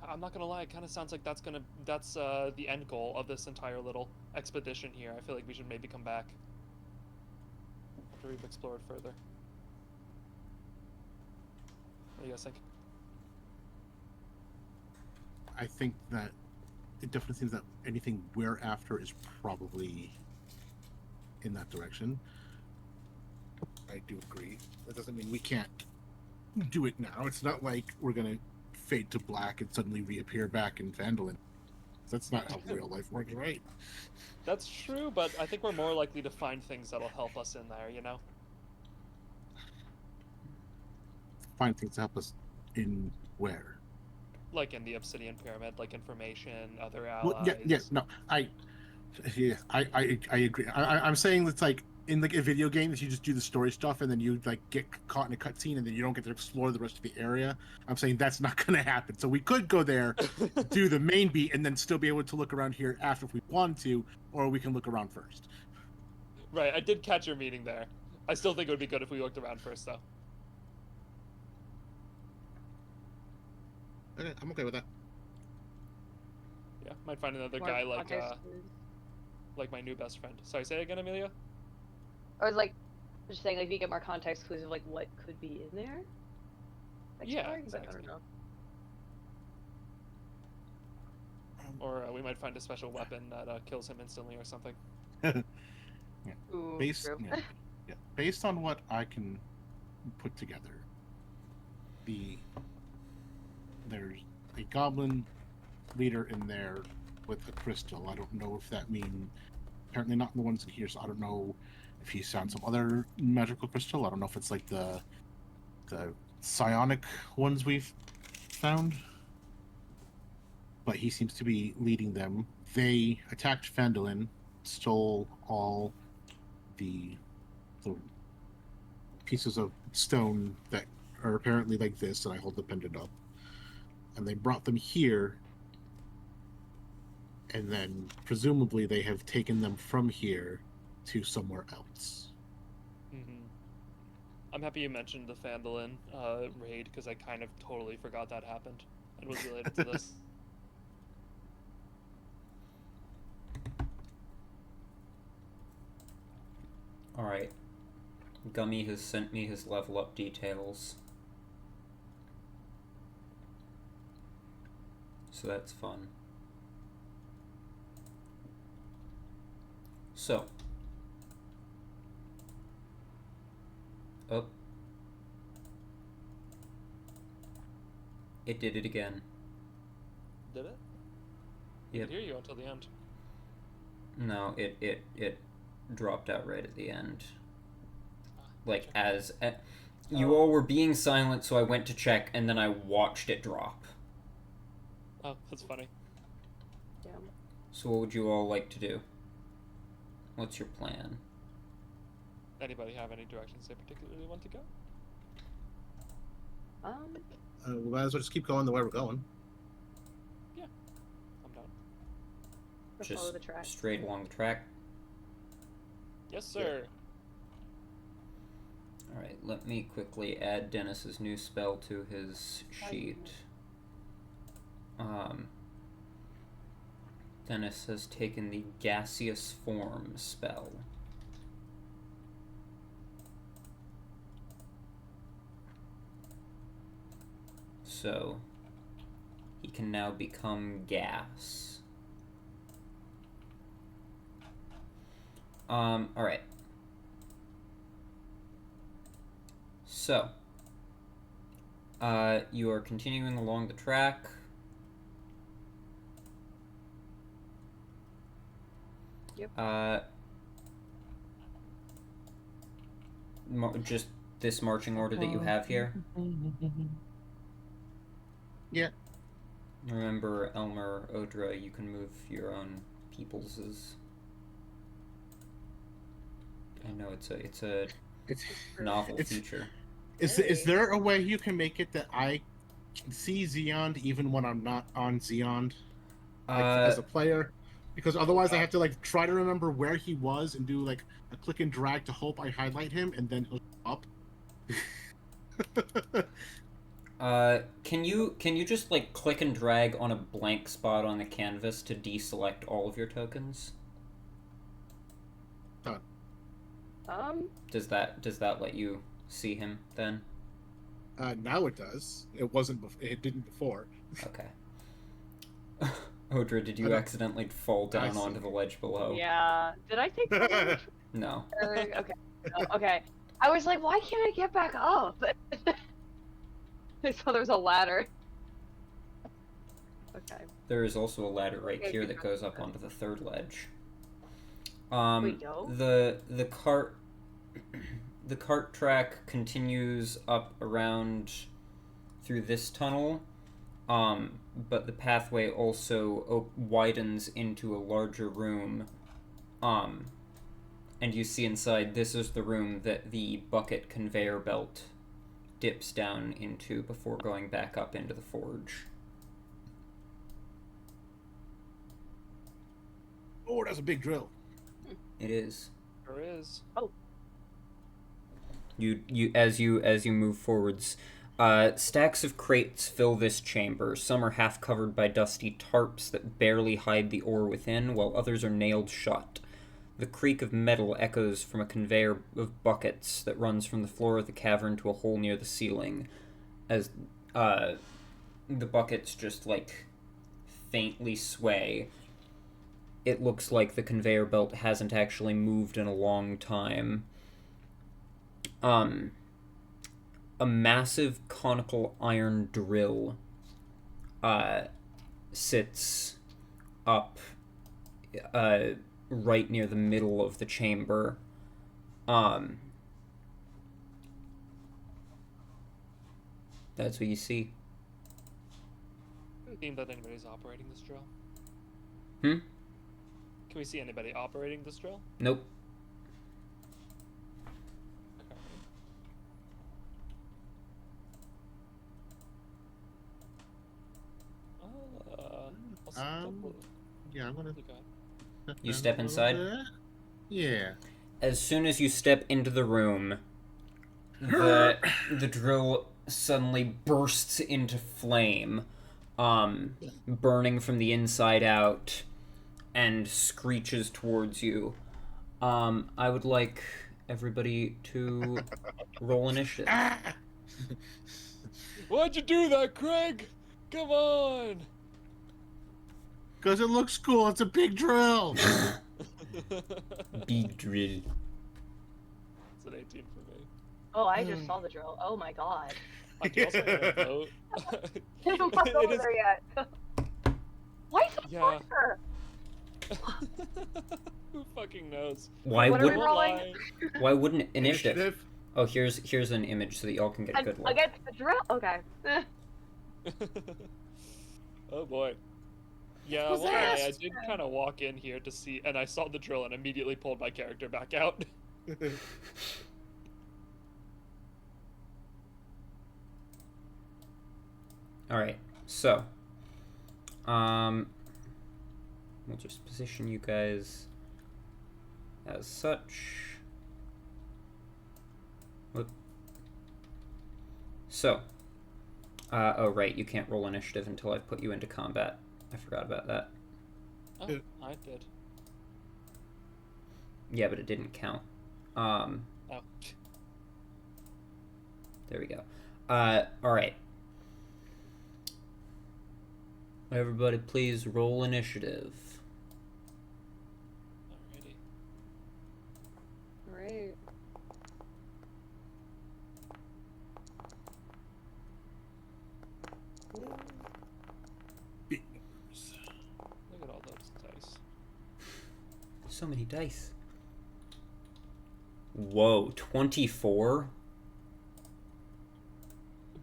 I'm not gonna lie, it kind of sounds like that's the end goal of this entire little expedition here. I feel like we should maybe come back after we've explored further. What do you guys think? I think that it definitely seems that anything we're after is probably in that direction. I do agree. That doesn't mean we can't do it now. It's not like we're gonna fade to black and suddenly reappear back in Phandelver. That's not how real life works, right? That's true, but I think we're more likely to find things that'll help us in there, you know? Find things to help us in where? Like in the Obsidian Pyramid, like information, other allies. Well, no, I agree. I'm saying it's like in like a video game that you just do the story stuff and then you like get caught in a cutscene and then you don't get to explore the rest of the area. I'm saying that's not going to happen. So we could go there, do the main beat, and then still be able to look around here after if we want to, or we can look around first. Right, I did catch your meaning there. I still think it would be good if we looked around first, though. Okay, I'm okay with that. Yeah, might find another More guy like my new best friend. Sorry, say it again, Amelia? I was like, just saying, like, if you get more context clues of like what could be in there. Yeah, exactly. exactly. I don't know. Or we might find a special weapon that kills him instantly or something. Yeah. Ooh, Based, true. yeah. Based on what I can put together, there's a goblin leader in there with a crystal. I don't know if that means apparently not the ones in here, so I don't know if he's found some other magical crystal. I don't know if it's like the psionic ones we've found, but he seems to be leading them. They attacked Phandelver, stole all the pieces of stone that are apparently like this, and I hold the pendant up, and they brought them here, and then presumably they have taken them from here to somewhere else. Mm-hmm. I'm happy you mentioned the Phandelver raid, because I kind of totally forgot that happened and was related to this. Alright. Gummy has sent me his level up details. So that's fun. So. Oh. It did it again. Did it? Yep. I could hear you until the end. No, it dropped out right at the end. Like, as... you all were being silent, so I went to check, and then I watched it drop. Oh, that's funny. Yeah. So what would you all like to do? What's your plan? Anybody have any directions they particularly want to go? We might as well just keep going the way we're going. Yeah, I'm down. Just follow the track. straight along the track? Yes, sir. Alright, let me quickly add Dennis's new spell to his sheet. Dennis has taken the gaseous form spell. So, he can now become gas. Alright. So, you are continuing along the track. Yep. Just this marching order that you have here. Yeah. Remember, Elmer, Odra, you can move your own peoples'. I know it's a novel feature. Is there a way you can make it that I can see Xeon even when I'm not on Xeon, as a player? Because otherwise I have to like try to remember where he was and do like a click and drag to hope I highlight him and then he'll up. Can you just like click and drag on a blank spot on the canvas to deselect all of your tokens? Done. Does that let you see him then? Now it does. It wasn't. It didn't before. Okay. Odra, did you accidentally fall down onto the ledge below? Yeah. Did I take damage? No. Okay. Okay. I was like, why can't I get back up? I saw there was a ladder. Okay. There is also a ladder right here that goes up onto the third ledge. Wait, no? The cart track continues up around through this tunnel, but the pathway also widens into a larger room, and you see inside, this is the room that the bucket conveyor belt dips down into before going back up into the forge. Oh, that's a big drill. It is. There is. Oh. As you move forwards, stacks of crates fill this chamber. Some are half covered by dusty tarps that barely hide the ore within, while others are nailed shut. The creak of metal echoes from a conveyor of buckets that runs from the floor of the cavern to a hole near the ceiling, as the buckets just like faintly sway. It looks like the conveyor belt hasn't actually moved in a long time. A massive conical iron drill sits up right near the middle of the chamber. That's what you see. Doesn't seem that anybody's operating this drill. Hmm? Can we see anybody operating this drill? Nope. Yeah, I'm gonna. You step inside? Yeah. As soon as you step into the room, the drill suddenly bursts into flame, burning from the inside out, and screeches towards you. I would like everybody to roll initiative. Why'd you do that, Craig? Come on! Because it looks cool. It's a big drill. Big drill. It's an 18 for me. Oh, I just saw the drill. Oh my god. I can also vote. I haven't walked over there yet. Why is it Yeah. fire? Who fucking knows? Why What are we wouldn't rolling? Why wouldn't initiative? Oh, here's an image so that y'all can get a good look. Against the drill? Okay. Oh boy. Yeah, well, I did kind of walk in here to see, and I saw the drill and immediately pulled my character back out. Alright, so we'll just position you guys as such. Whoop. So, oh right, you can't roll initiative until I've put you into combat. I forgot about that. Oh, I did. Yeah, but it didn't count. Oh. There we go. Alright. Everybody please roll initiative. Alrighty. Great. so many dice. Whoa, 24?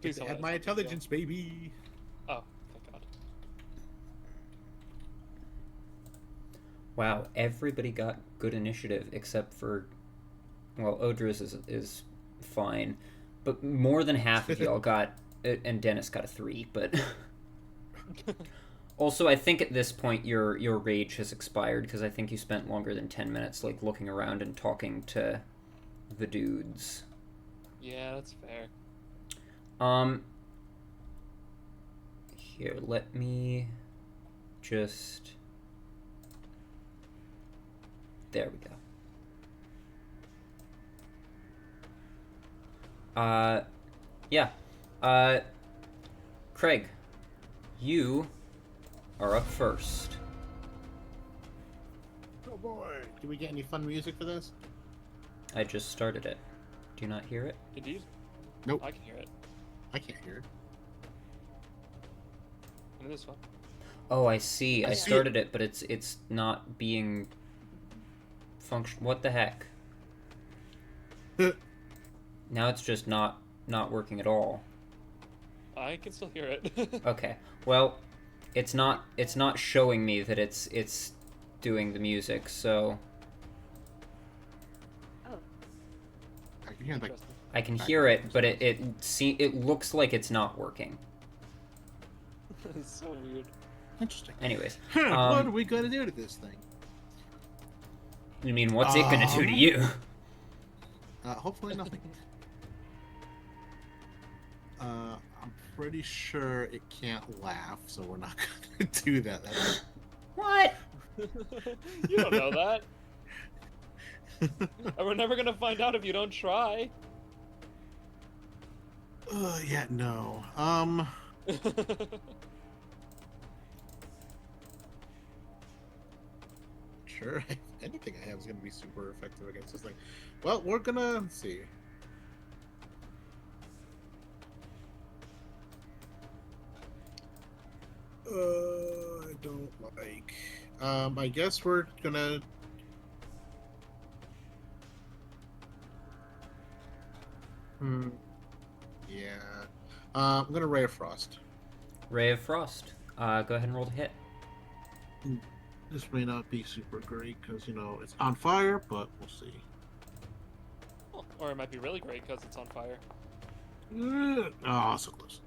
Please tell me Add my that's not a intelligence, baby. Oh, thank God. Wow, everybody got good initiative except for, well, Odra's is fine, but more than half of y'all got, and Dennis got a 3, but also I think at this point your rage has expired because I think you spent longer than 10 minutes like looking around and talking to the dudes. Yeah, that's fair. Here, let me just... There we go. Yeah. Craig, you are up first. Oh boy. Do we get any fun music for this? I just started it. Do you not hear it? Indeed. Nope. I can hear it. I can't hear it. And it is fun. Oh, I see. I see started it, but it's not being function. What the heck? Now it's just not working at all. I can still hear it. Okay. Well, it's not showing me that it's doing the music, so I can hear like Interesting. I can hear it, but it looks like it's not working. It's so weird. interesting. Anyways, What are we gonna do to this thing? I mean, what's it gonna do to you? Hopefully nothing. I'm pretty sure it can't laugh, so we're not gonna do that. What? You don't know that. And we're never gonna find out if you don't try. Yeah, no. Sure. Anything I have is gonna be super effective against this thing. Well, we're gonna let's see. I don't like. I guess we're gonna. Yeah. I'm gonna Ray of Frost. Ray of Frost. Go ahead and roll the hit. This may not be super great because it's on fire, but we'll see. Or it might be really great because it's on fire. Oh, so close.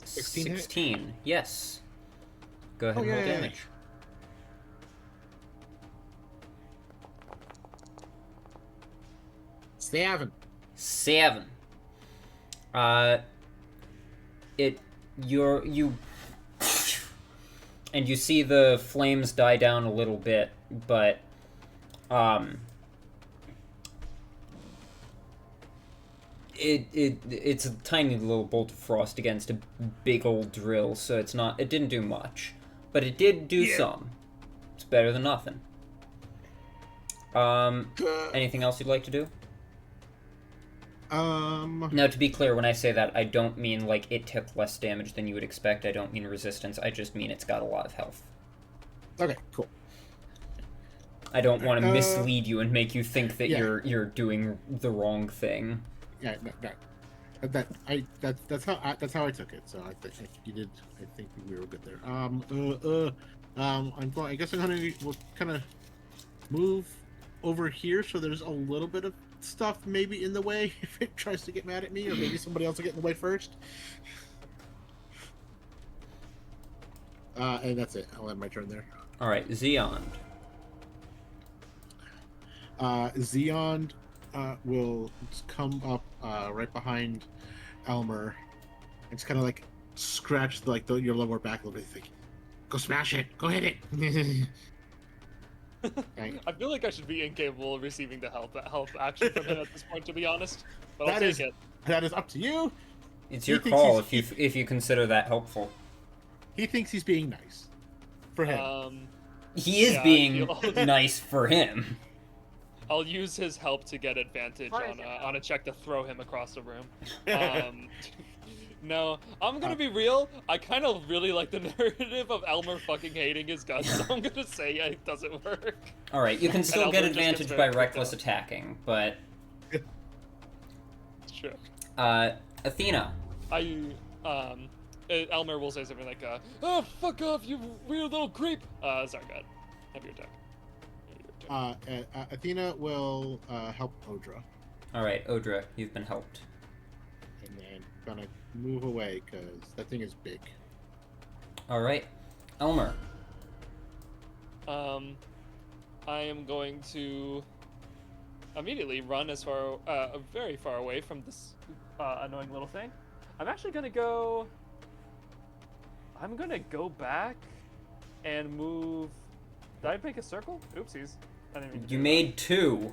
16 hit? 16. Yes. Go ahead and roll yay. damage. Seven. 7. You and you see the flames die down a little bit, but it's a tiny little bolt of frost against a big old drill, so it didn't do much, but it did do some. It's better than nothing. Anything else you'd like to do? Now, to be clear, when I say that, I don't mean, like, it took less damage than you would expect. I don't mean resistance. I just mean it's got a lot of health. Okay, cool. I don't want to mislead you and make you think that yeah. you're doing the wrong thing. Yeah, that's how I took it. So I think you did. I think we were good there. I guess we'll kind of move over here so there's a little bit of stuff maybe in the way if it tries to get mad at me, or maybe somebody else will get in the way first. And that's it. I'll end my turn there. All right, Xeon. Xeon will come up right behind Elmer and just kind of like scratch your lower back a little bit. Think, go smash it, go hit it. I feel like I should be incapable of receiving the help action from him at this point, to be honest. But I'll take it. That is up to you. It's your call if you consider that helpful. He thinks he's being nice. For him. He is being nice for him. I'll use his help to get advantage on a check to throw him across the room. No, I'm gonna be real. I kind of really like the narrative of Elmer fucking hating his guns, so I'm gonna say it doesn't work. Alright, you can still get Elmer just gets advantage very by freaked reckless out. attacking, but... Sure. Athena. Elmer will say something like, "Oh, fuck off, you weird little creep." Sorry, go ahead. Have your attack. Athena will help Odra. Alright, Odra, you've been helped. And then gonna move away, because that thing is big. Alright. Elmer. I am going to immediately run as far, very far away from this annoying little thing. I'm actually gonna go. I'm gonna go back and move. Did I make a circle? Oopsies. I didn't mean to do You that. made 2.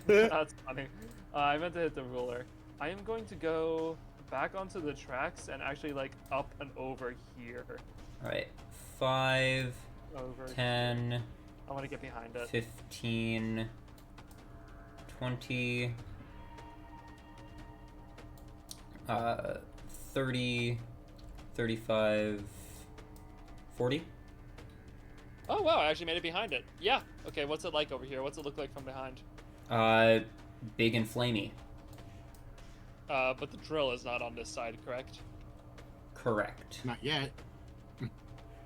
That's funny. I meant to hit the ruler. I am going to go back onto the tracks and actually like up and over here. Alright. 5, Over 10, here. I want to get behind it. 15, 20, 30, 35, 40. Oh wow, I actually made it behind it. Yeah. Okay, what's it like over here? What's it look like from behind? Big and flamey. But the drill is not on this side, correct? Correct. Not yet.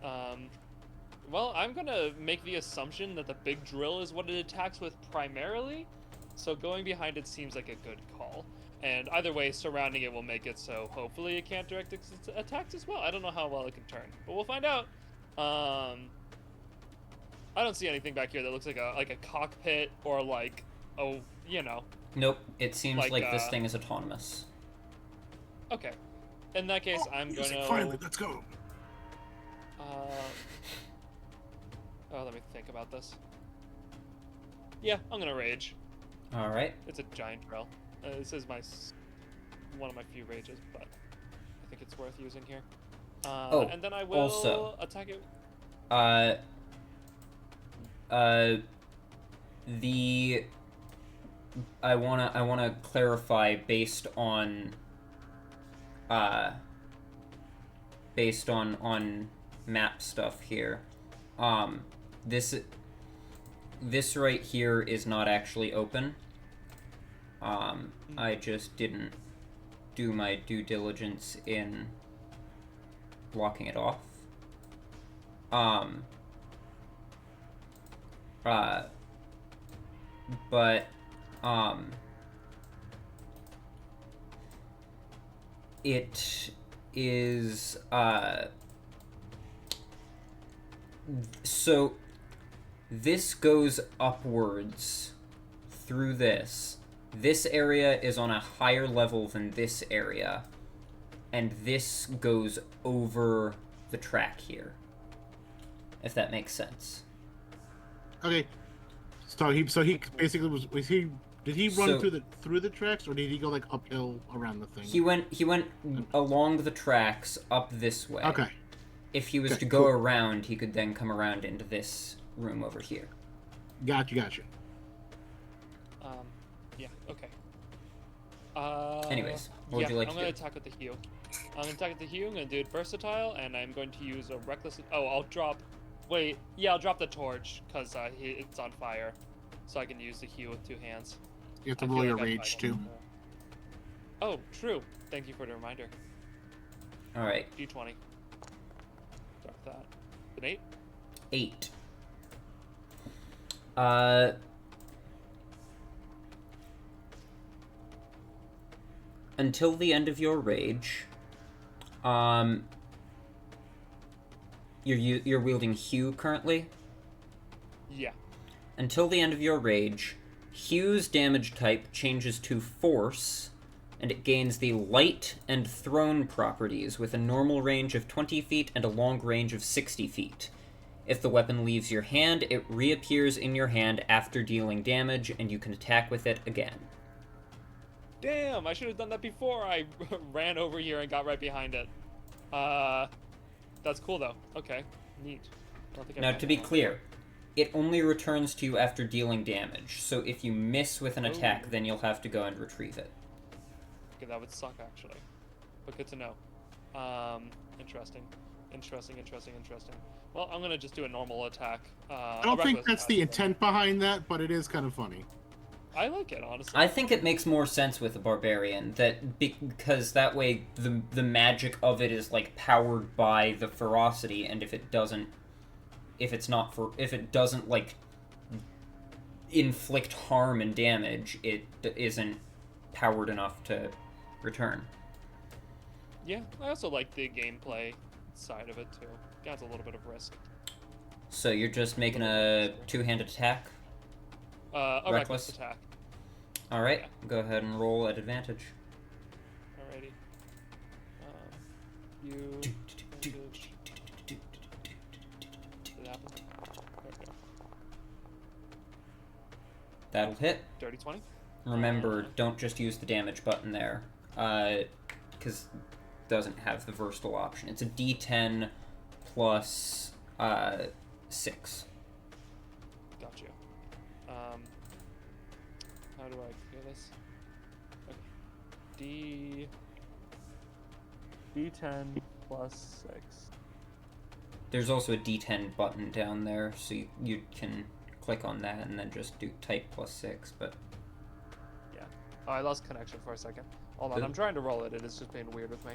Well, I'm gonna make the assumption that the big drill is what it attacks with primarily, so going behind it seems like a good call. And either way, surrounding it will make it so hopefully it can't direct its attacks as well. I don't know how well it can turn, but we'll find out. I don't see anything back here that looks like a cockpit or like, oh, you know. Nope, it seems like this like thing is autonomous. Okay. In that case, I'm gonna. Finally, let's go. Let me think about this. Yeah, I'm gonna rage. Alright. It's a giant drill. This is one of my few rages, but I think it's worth using here. And then I will also, attack it. I wanna clarify based on map stuff here. This right here is not actually open. I just didn't do my due diligence in blocking it off. But it is, so this goes upwards through this. This area is on a higher level than this area, and this goes over the track here, if that makes sense. Okay. So he basically did he run through the tracks, or did he go like uphill around the thing? He went along the tracks up this way. Okay. If he was to go around, he could then come around into this room over here. Gotcha. Yeah, okay. Anyways, what would you like to do? I'm gonna attack with the heal. I'm gonna attack with the heal, I'm gonna do it versatile, and I'm going to use a reckless... Oh, I'll drop... Wait, yeah, I'll drop the torch, because it's on fire. So I can use the heal with 2 hands. You have to roll your rage, too. Oh, true. Thank you for the reminder. Alright. D20. Drop that. An 8? 8. Until the end of your rage, you're wielding Hue currently? Yeah. Until the end of your rage, Hue's damage type changes to Force, and it gains the Light and Thrown properties with a normal range of 20 feet and a long range of 60 feet. If the weapon leaves your hand, it reappears in your hand after dealing damage, and you can attack with it again. Damn, I should have done that before I ran over here and got right behind it. That's cool though. Okay, neat. Now, to be clear, it only returns to you after dealing damage, so if you miss with an attack, then you'll have to go and retrieve it. Okay, that would suck actually. but good to know. Interesting. Well, I'm gonna just do a normal attack. I don't think that's the intent behind that, but it is kind of funny. I like it, honestly. I think it makes more sense with a barbarian, because that way the magic of it is like powered by the ferocity, and if it doesn't like inflict harm and damage, it isn't powered enough to return. Yeah, I also like the gameplay side of it too. Adds a little bit of risk. So you're just making a two-handed attack? A reckless attack. Alright, go ahead and roll at advantage. Alrighty. That'll hit. Dirty 20. Remember, don't just use the damage button there, because it doesn't have the versatile option. It's a D10 plus 6. Gotcha. How do I clear this? Okay. D10 plus 6. There's also a D10 button down there, so you can click on that and then just do type plus 6, but... Yeah. Oh, I lost connection for a second. Hold on, I'm trying to roll it. It is just being weird with me.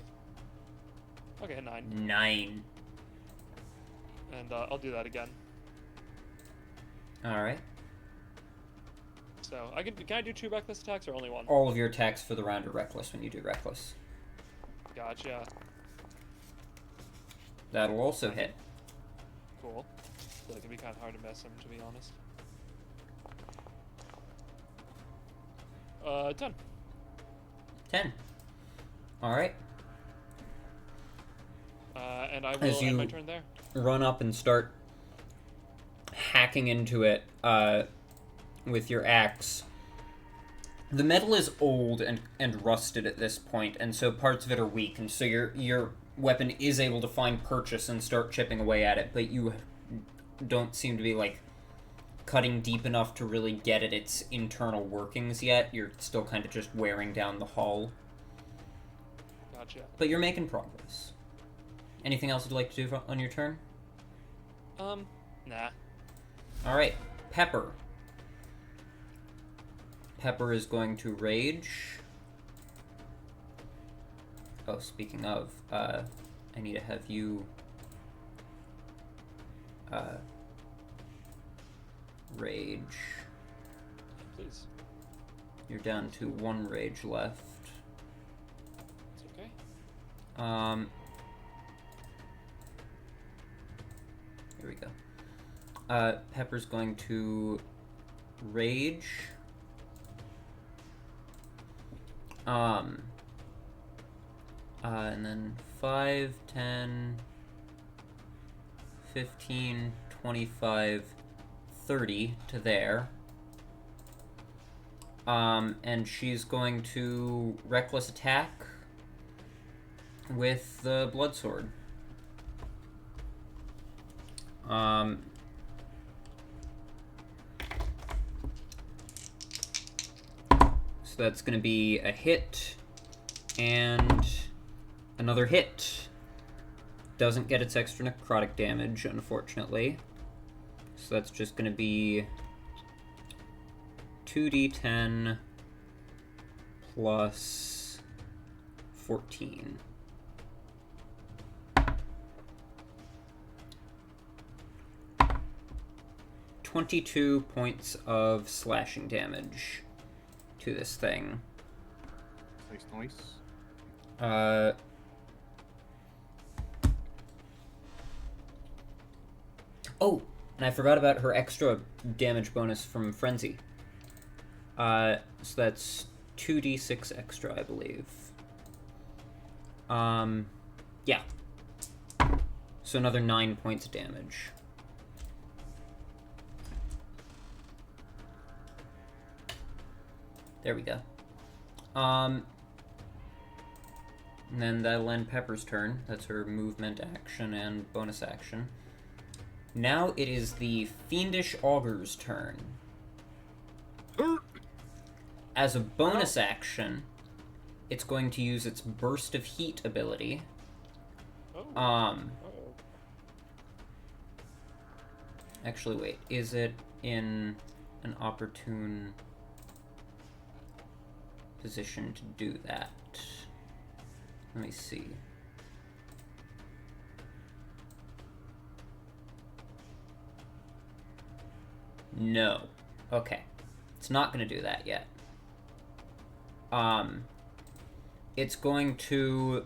Okay, 9. 9. And I'll do that again. Alright. So, can I do 2 reckless attacks or only 1? All of your attacks for the round are reckless when you do reckless. Gotcha. That'll also hit. Cool. I feel like it'd be kind of hard to miss him, to be honest. 10. 10. Alright. And I will end my turn there. Run up and start hacking into it with your axe. The metal is old and rusted at this point, and so parts of it are weak, and so your weapon is able to find purchase and start chipping away at it, but you don't seem to be, like, cutting deep enough to really get at its internal workings yet. You're still kind of just wearing down the hull. Gotcha. But you're making progress. Anything else you'd like to do on your turn? Nah. Alright, Pepper. Pepper is going to rage. Oh, speaking of, I need to have you rage. Please. You're down to 1 rage left. It's okay. Here we go. Pepper's going to rage. And then 5, 10, 15, 25, 30 to there. And she's going to reckless attack with the blood sword. So that's going to be a hit and another hit. Doesn't get its extra necrotic damage, unfortunately. So that's just going to be 2d10 plus 14. $22 points of slashing damage to this thing. Nice. Oh, and I forgot about her extra damage bonus from Frenzy. So that's 2d6 extra, I believe. Yeah. So another 9 points of damage. There we go. And then that'll end Pepper's turn. That's her movement action and bonus action. Now it is the Fiendish Augur's turn. As a bonus action, it's going to use its Burst of Heat ability. Oh. Actually, wait. Is it in an opportune position to do that? Let me see. No. Okay. It's not going to do that yet. It's going to...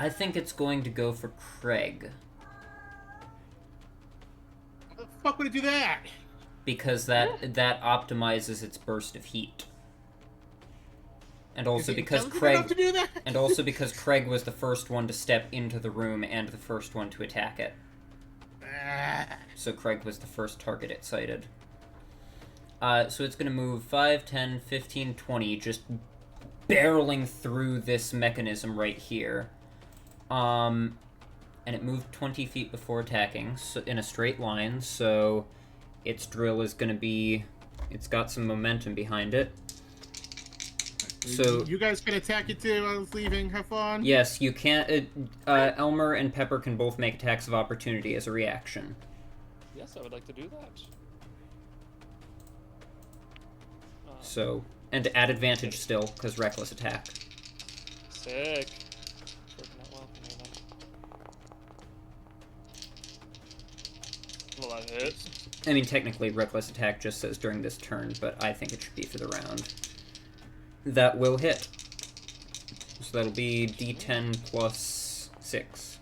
I think it's going to go for Craig. How the fuck would it do that? Because that optimizes its burst of heat. And also because Craig was the first one to step into the room and the first one to attack it. So Craig was the first target it sighted. So it's going to move 5, 10, 15, 20, just barreling through this mechanism right here. And it moved 20 feet before attacking, so in a straight line, so its drill is going to be... It's got some momentum behind it. So you guys can attack it too. I was leaving. Have fun. Yes, you can't... Elmer and Pepper can both make attacks of opportunity as a reaction. Yes, I would like to do that. So, and add advantage still, because reckless attack. Sick. Working out well for me then. Will that hit? I mean, technically, reckless attack just says during this turn, but I think it should be for the round. That will hit. So that'll be D10 plus 6.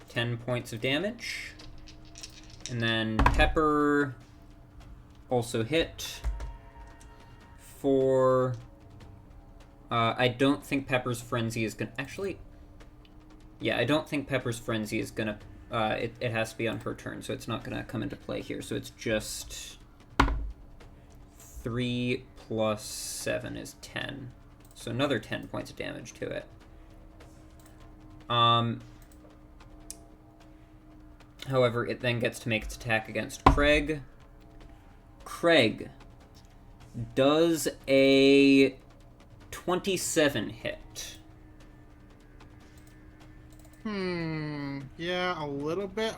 10 points of damage. And then Pepper also hit for... I don't think Pepper's Frenzy is gonna... Actually... Yeah, I don't think Pepper's Frenzy is gonna... It has to be on her turn, so it's not gonna come into play here. So it's just... 3 plus 7 is 10. So another 10 points of damage to it. However, it then gets to make its attack against Craig. Craig, does a 27 hit? Yeah, a little bit.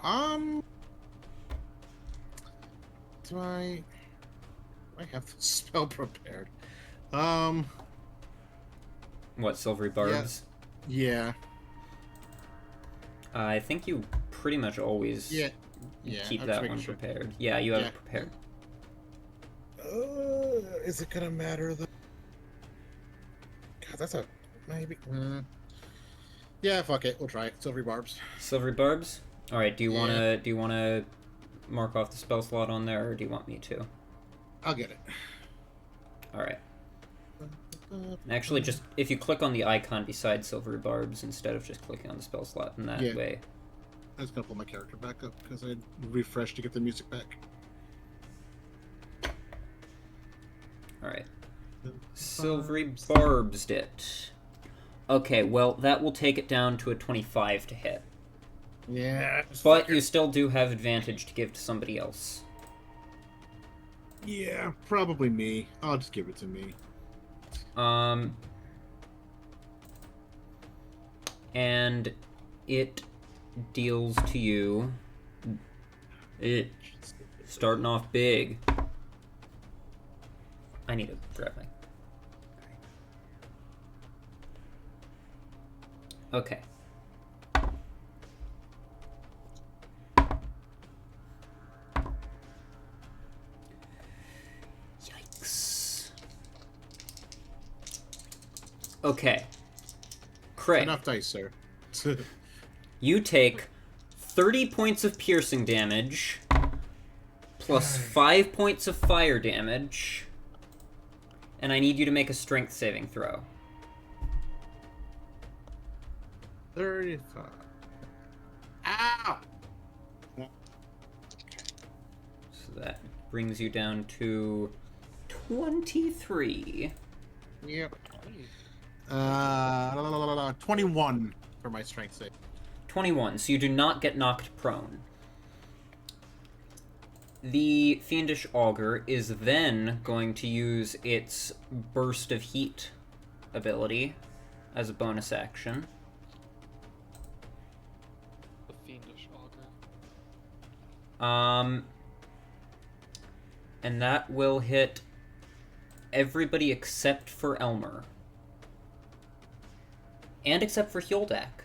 Do I have the spell prepared? What, Silvery Barbs? Yeah. I think you pretty much always keep that one prepared. Yeah, you have it prepared. Is it gonna matter though? God, that's a maybe. Yeah, fuck it. We'll try it. Silvery Barbs. Silvery Barbs? Alright, do you wanna mark off the spell slot on there, or do you want me to? I'll get it. Alright. Actually, just if you click on the icon beside Silvery Barbs instead of just clicking on the spell slot in that way. I was gonna pull my character back up because I refreshed to get the music back. Alright. Silvery Barbs it. Okay, well, that will take it down to a 25 to hit. Yeah. But you still do have advantage to give to somebody else. Yeah, probably me. I'll just give it to me. And it deals to you... It starting off big. I need to grab my... Okay. Yikes. Okay. Craig. Enough dice, sir. You take 30 points of piercing damage, plus 5 points of fire damage, and I need you to make a strength saving throw. 35. Ow! that brings you down to 23. Yep. 21 for my strength save. 21, so you do not get knocked prone. The Fiendish Augur is then going to use its Burst of Heat ability as a bonus action. The Fiendish Augur. And that will hit everybody except for Elmer. And except for Hyoldak.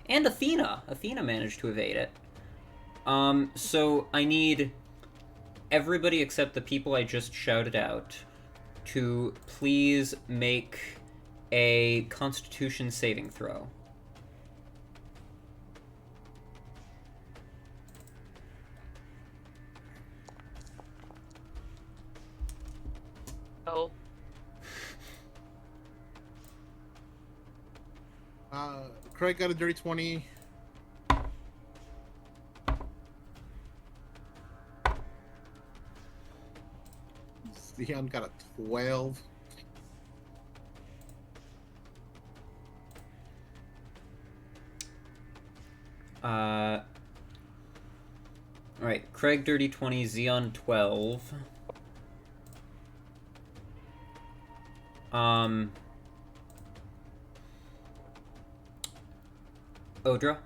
And Athena. Athena managed to evade it. So I need everybody except the people I just shouted out to please make a Constitution saving throw. Oh. Craig got a dirty 20. Leon got a 12. Alright, Craig dirty 20, Xeon 12. Odra?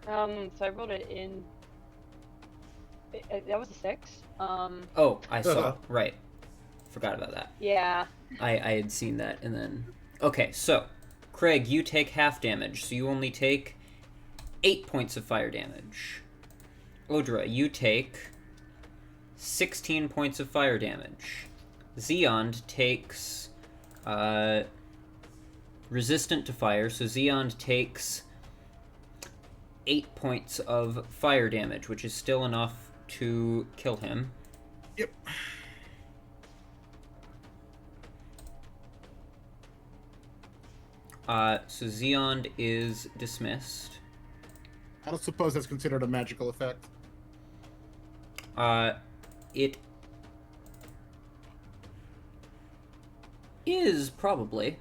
So I rolled it in. That was a 6. Oh, I saw. Right. Forgot about that. Yeah. I had seen that, and then... Okay, so, Craig, you take half damage, so you only take 8 points of fire damage. Odra, you take 16 points of fire damage. Xeon takes... resistant to fire, so Xeon takes 8 points of fire damage, which is still enough to kill him. Yep. So Xeon is dismissed. I don't suppose that's considered a magical effect. It is probably.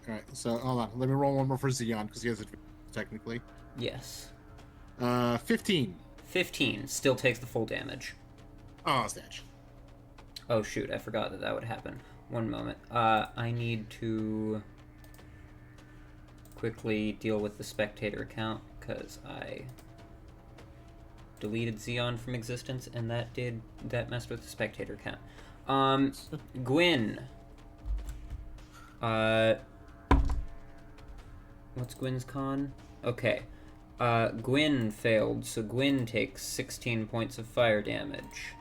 Alright, so hold on. Let me roll one more for Xeon, because he has it technically. Yes. 15. 15 still takes the full damage. Oh, snatch. Oh shoot, I forgot that that would happen. One moment. I need to quickly deal with the spectator account, because I deleted Xeon from existence, and that messed with the spectator account. Gwyn. What's Gwyn's con? Okay. Gwyn failed, so Gwyn takes 16 points of fire damage.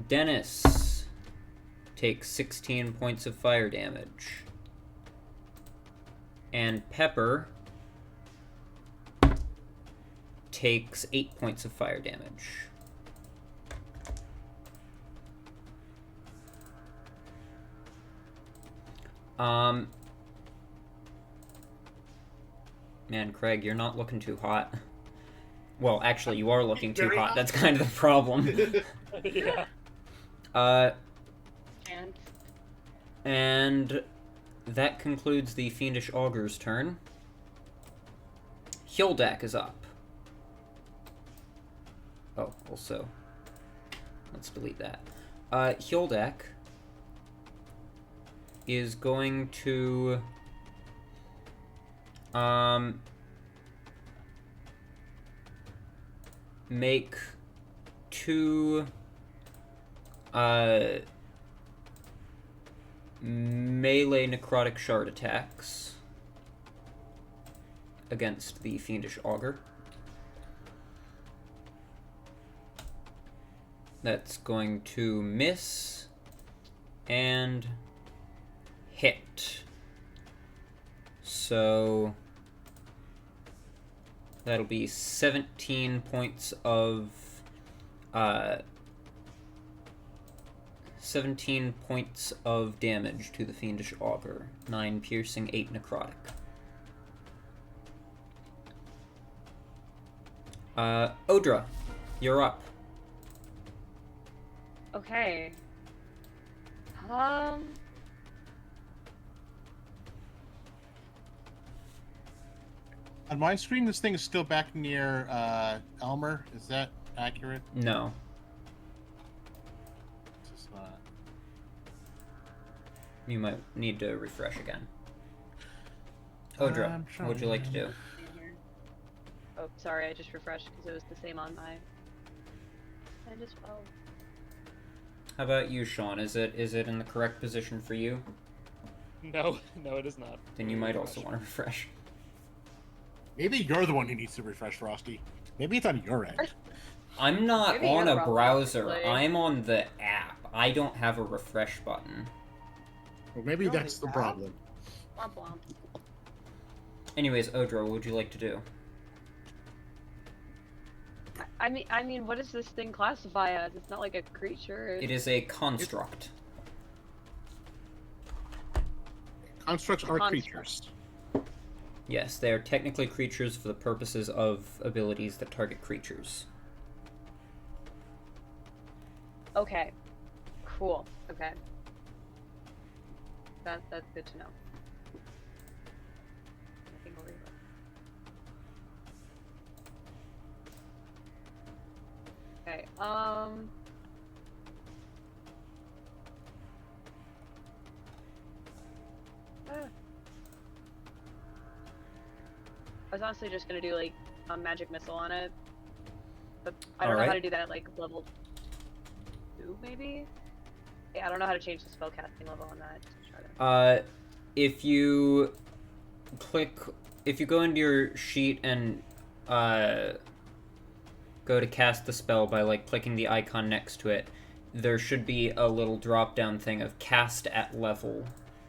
Dennis takes 16 points of fire damage. And Pepper takes 8 points of fire damage. Man, Craig, you're not looking too hot. Well, actually, you are looking too hot. That's kind of the problem. Yeah. And that concludes the Fiendish Augur's turn. Hyoldak is up. Oh, also, let's delete that. Hyoldak is going to make 2 melee necrotic shard attacks against the Fiendish Augur. That's going to miss and hit. So that'll be 17 points of 17 points of damage to the Fiendish Augur. 9 piercing, 8 necrotic. Odra, you're up. Okay. On my screen, this thing is still back near Elmer. Is that accurate? No. Just, You might need to refresh again. Odra, what would you like to do? Oh, sorry, I just refreshed because it was the same on my end as well. How about you, Shaun? Is it in the correct position for you? No, it is not. Then you might also want to refresh. maybe you're the one who needs to refresh, Frosty. Maybe it's on your end. I'm not Maybe on you're a wrong, browser. actually. I'm on the app. I don't have a refresh button. Well, maybe You're on that's the the app? problem. Womp womp. Anyways, Odra, what would you like to do? I mean, what does this thing classify as? It's not like a creature. It is a construct. Constructs are Construct. creatures. Yes, they are technically creatures for the purposes of abilities that target creatures. Okay. Cool. Okay. That's good to know. I think I'll leave it. Okay, I was honestly just gonna do, like, a magic missile on it. But I don't know how to do that at, like, level 2, maybe? Yeah, I don't know how to change the spellcasting level on that. Just try to... If you go into your sheet and, go to cast the spell by, like, clicking the icon next to it, there should be a little drop-down thing of cast at level,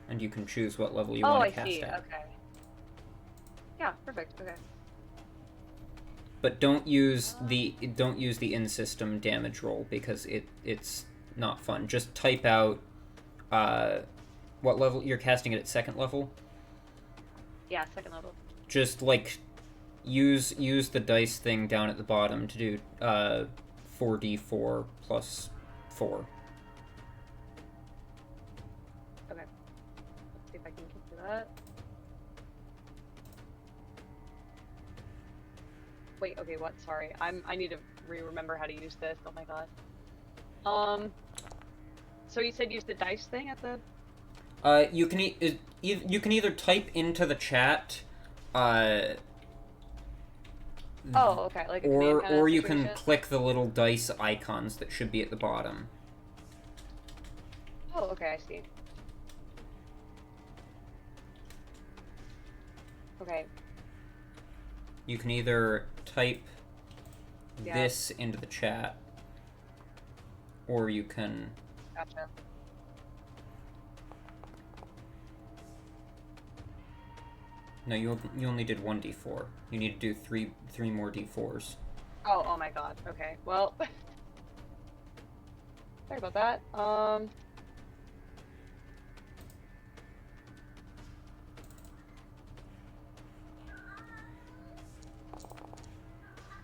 and you can choose what level you want to cast at. Okay. Yeah, perfect, okay. But don't use the in-system damage roll, because it's not fun. Just type out, what level you're casting it at, second level? Yeah, second level. Just, like, use the dice thing down at the bottom to do 4d4 plus 4. Okay. Let's see if I can get to that. Wait, okay, what? Sorry. I need to remember how to use this. Oh my god. So you said use the dice thing at the... You can either type into the chat, Oh, okay, like a command kind of or you can situation? click the little dice icons that should be at the bottom. Oh, okay, I see. Okay. You can either type Yeah. this into the chat, or you can... Gotcha. No, you only did 1d4. You need to do three more d4s. Oh my god. Okay, well... Sorry about that.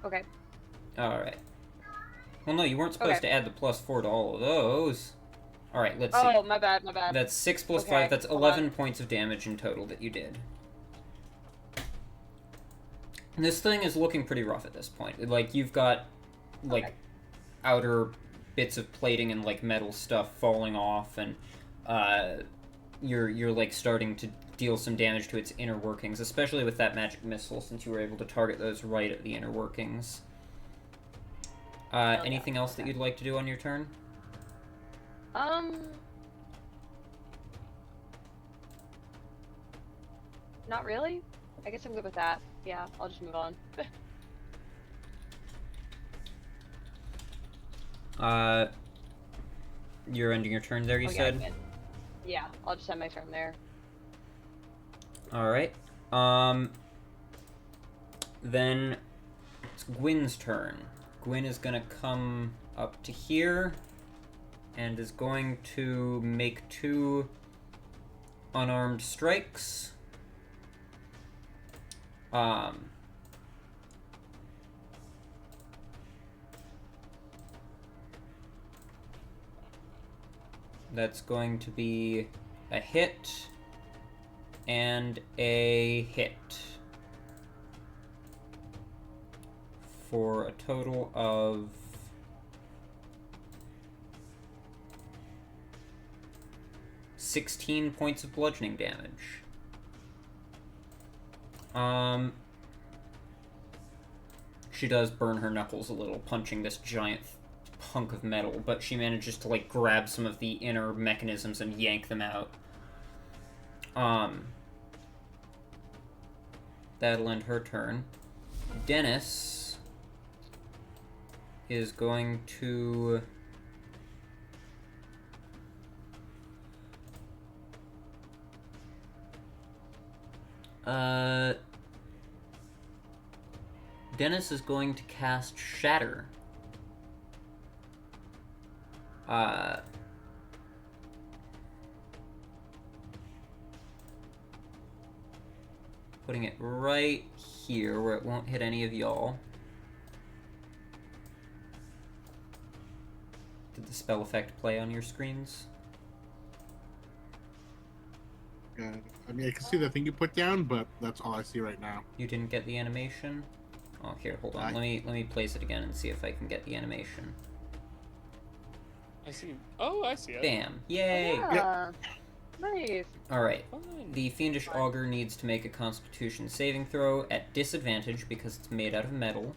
Okay. Alright. Well, no, you weren't supposed to add the +4 to all of those. Alright, let's see. Oh, my bad. That's 6 plus Okay, 5. That's hold 11 on. points of damage in total that you did. This thing is looking pretty rough at this point. Like, you've got, like, Okay. outer bits of plating and, like, metal stuff falling off, and, you're like, starting to deal some damage to its inner workings, especially with that magic missile, since you were able to target those right at the inner workings. Anything else that you'd like to do on your turn? Not really. I guess I'm good with that. Yeah, I'll just move on. You're ending your turn there, you Okay, said? yeah, I'll just end my turn there. Alright. Then it's Gwyn's turn. Gwyn is gonna come up to here and is going to make 2 unarmed strikes. That's going to be a hit and a hit. For a total of 16 points of bludgeoning damage. She does burn her knuckles a little, punching this giant hunk of metal, but she manages to, like, grab some of the inner mechanisms and yank them out. That'll end her turn. Dennis is going to... Dennis is going to cast Shatter. Putting it right here where it won't hit any of y'all. Did the spell effect play on your screens? I mean, I can see the thing you put down, but that's all I see right now. You didn't get the animation? Oh, here, hold on. Let me place it again and see if I can get the animation. I see. Oh, I see it. Bam! Yay! Yeah. Yep. Nice. All right. The Fiendish Augur needs to make a Constitution saving throw at disadvantage because it's made out of metal,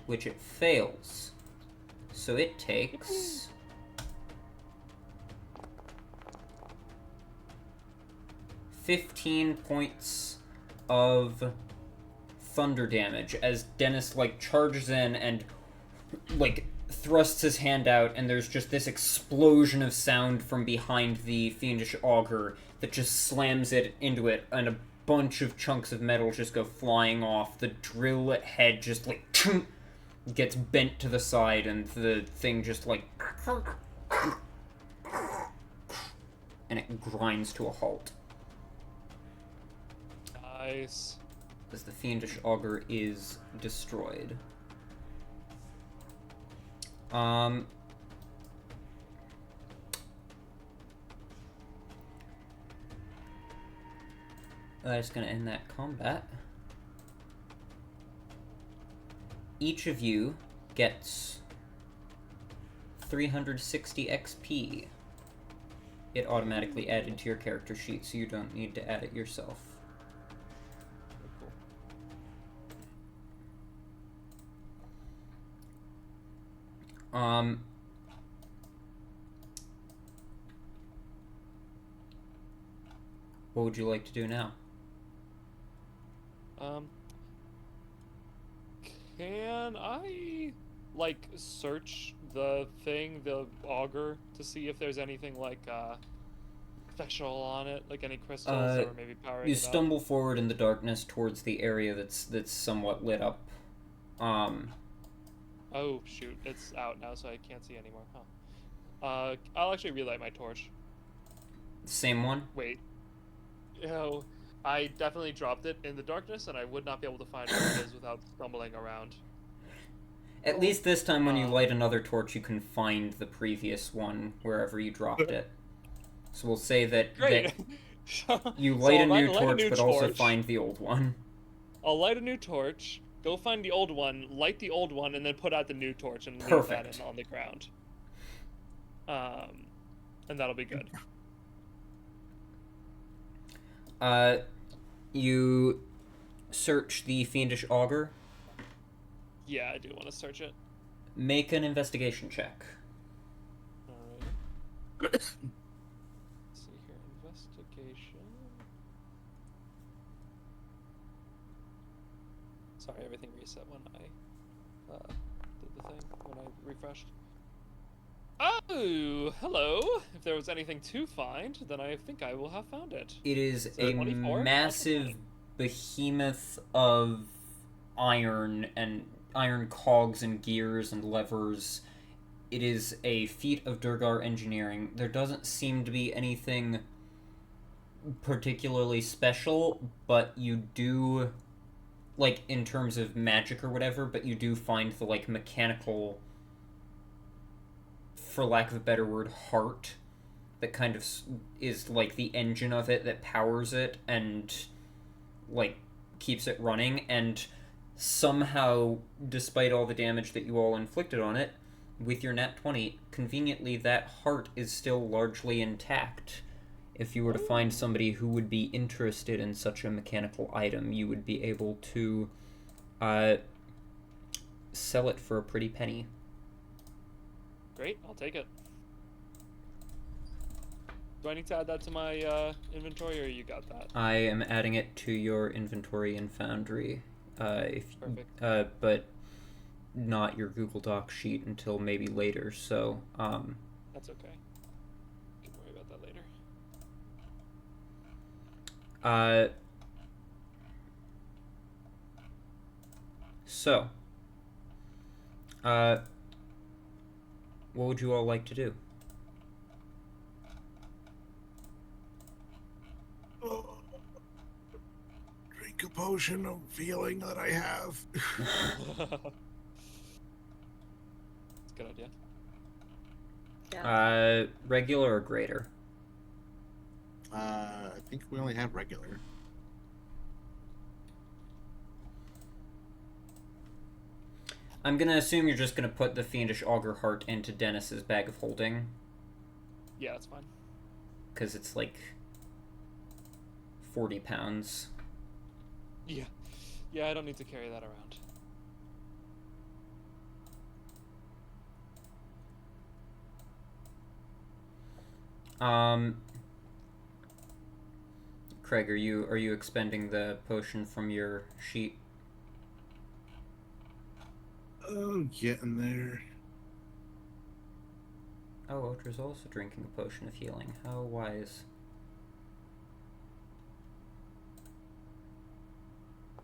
which it fails. So it takes 15 points of thunder damage as Dennis, like, charges in and, like, thrusts his hand out, and there's just this explosion of sound from behind the Fiendish Augur that just slams it into it, and a bunch of chunks of metal just go flying off. The drill head just, like, gets bent to the side, and the thing just, like, and it grinds to a halt. Nice. As the Fiendish Augur is destroyed. That's gonna end that combat. Each of you gets 360 XP. It automatically added to your character sheet, so you don't need to add it yourself. What would you like to do now? Can I, like, search the thing, the auger, to see if there's anything, like, special on it, like any crystals or maybe powering You it up? stumble forward in the darkness towards the area that's somewhat lit up. Oh, shoot, it's out now, so I can't see anymore, huh? I'll actually relight my torch. Same one? Wait. I definitely dropped it in the darkness, and I would not be able to find where it is without stumbling around. At least this time when you light another torch, you can find the previous one wherever you dropped it. So we'll say that, you light a new torch, but also find the old one. I'll light a new torch, go find the old one, light the old one, and then put out the new torch and leave that in on the ground. And that'll be good. You search the Fiendish Augur. Yeah, I do want to search it. Make an investigation check. Alright. Let's see here. Investigation. Sorry, everything reset when I did the thing, when I refreshed. Oh, hello. If there was anything to find, then I think I will have found it. It is a massive behemoth of iron and iron cogs and gears and levers. It is a feat of Durgar engineering. There doesn't seem to be anything particularly special, but you do, like, in terms of magic or whatever, but you do find the, like, mechanical for lack of a better word, heart that kind of is like the engine of it that powers it and like keeps it running, and somehow, despite all the damage that you all inflicted on it, with your nat 20, conveniently that heart is still largely intact. If you were to find somebody who would be interested in such a mechanical item, you would be able to sell it for a pretty penny. Great, I'll take it. Do I need to add that to my inventory, or you got that? I am adding it to your inventory in Foundry, Perfect. But not your Google Doc sheet until maybe later. So That's okay. We can worry about that later. So what would you all like to do? Drink a potion of feeling that I have. That's a good idea. Yeah. Regular or greater? I think we only have regular. I'm gonna assume you're just gonna put the Fiendish Augur Heart into Dennis's bag of holding. Yeah, that's fine. Because it's like 40 pounds. Yeah. Yeah, I don't need to carry that around. Craig, are you expending the potion from your sheet? Oh, getting there. Oh, Odra's also drinking a potion of healing. How wise.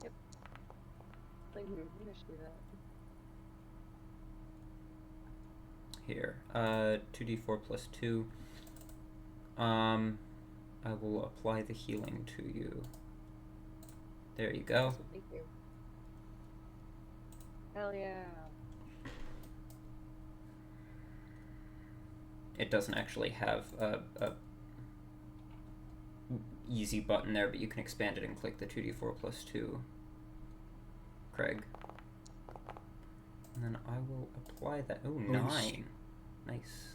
Yep. Thank you. I should do that. Here, 2d4 plus 2. I will apply the healing to you. There you go. Awesome, thank you. Hell yeah. It doesn't actually have a easy button there, but you can expand it and click the 2d4 plus 2, Craig. And then I will apply that. Oh, 9. Nice.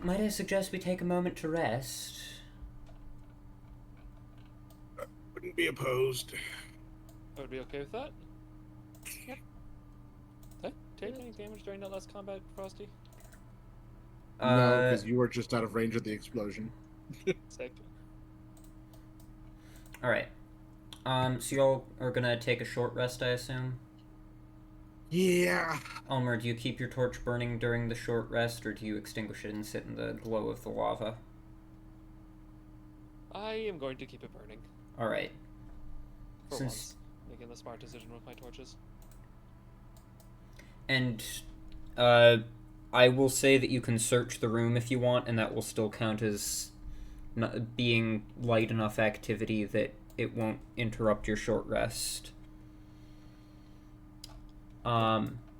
Might I suggest we take a moment to rest? Wouldn't be opposed. I would be okay with that. Yep. Did I take any damage during that last combat, Frosty? No, because you were just out of range of the explosion. Sick. Alright. So y'all are gonna take a short rest, I assume? Yeah. Elmer, do you keep your torch burning during the short rest, or do you extinguish it and sit in the glow of the lava? I am going to keep it burning. Alright. For once. Making the smart decision with my torches. And, I will say that you can search the room if you want, and that will still count as being light enough activity that it won't interrupt your short rest.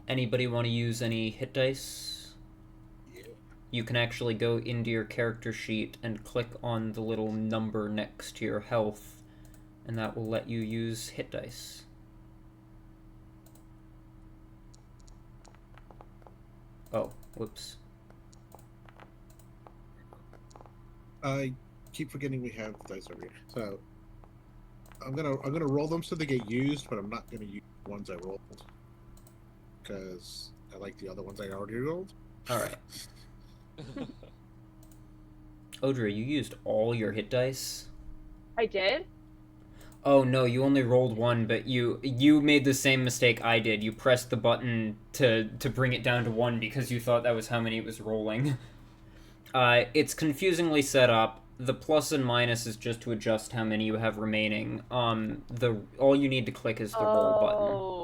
Anybody want to use any hit dice? Yeah. You can actually go into your character sheet and click on the little number next to your health, and that will let you use hit dice. Oh, whoops. I keep forgetting we have dice over here. So I'm gonna roll them so they get used, but I'm not gonna use the ones I rolled because I like the other ones I already rolled. Alright. Odra, you used all your hit dice? I did? Oh no, you only rolled one, but you made the same mistake I did. You pressed the button to bring it down to 1 because you thought that was how many it was rolling. It's confusingly set up. The plus and minus is just to adjust how many you have remaining. All you need to click is the roll button.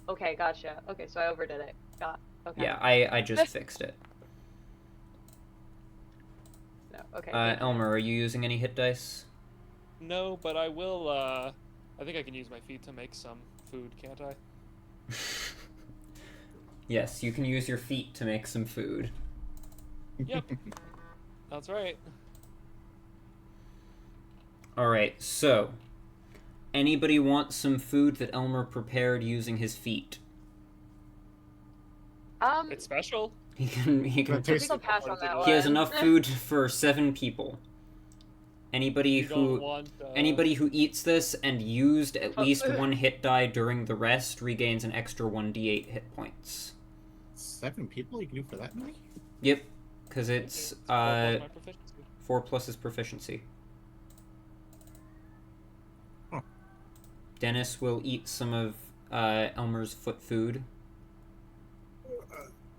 Okay, gotcha. Okay, so I overdid it. Okay. Yeah, I just fixed it. No, okay. Elmer, are you using any hit dice? No, but I will, I think I can use my feet to make some food, can't I? Yes, you can use your feet to make some food. Yep. That's right. Alright, so... Anybody want some food that Elmer prepared using his feet? It's special. He can I think I'll pass on that one. He has enough food for 7 people. Anybody want, who eats this and used at least 1 hit die during the rest regains an extra 1d8 hit points. 7 people you can do for that many? Yep, because it's 4 plus his proficiency. Huh. Dennis will eat some of Elmer's foot food.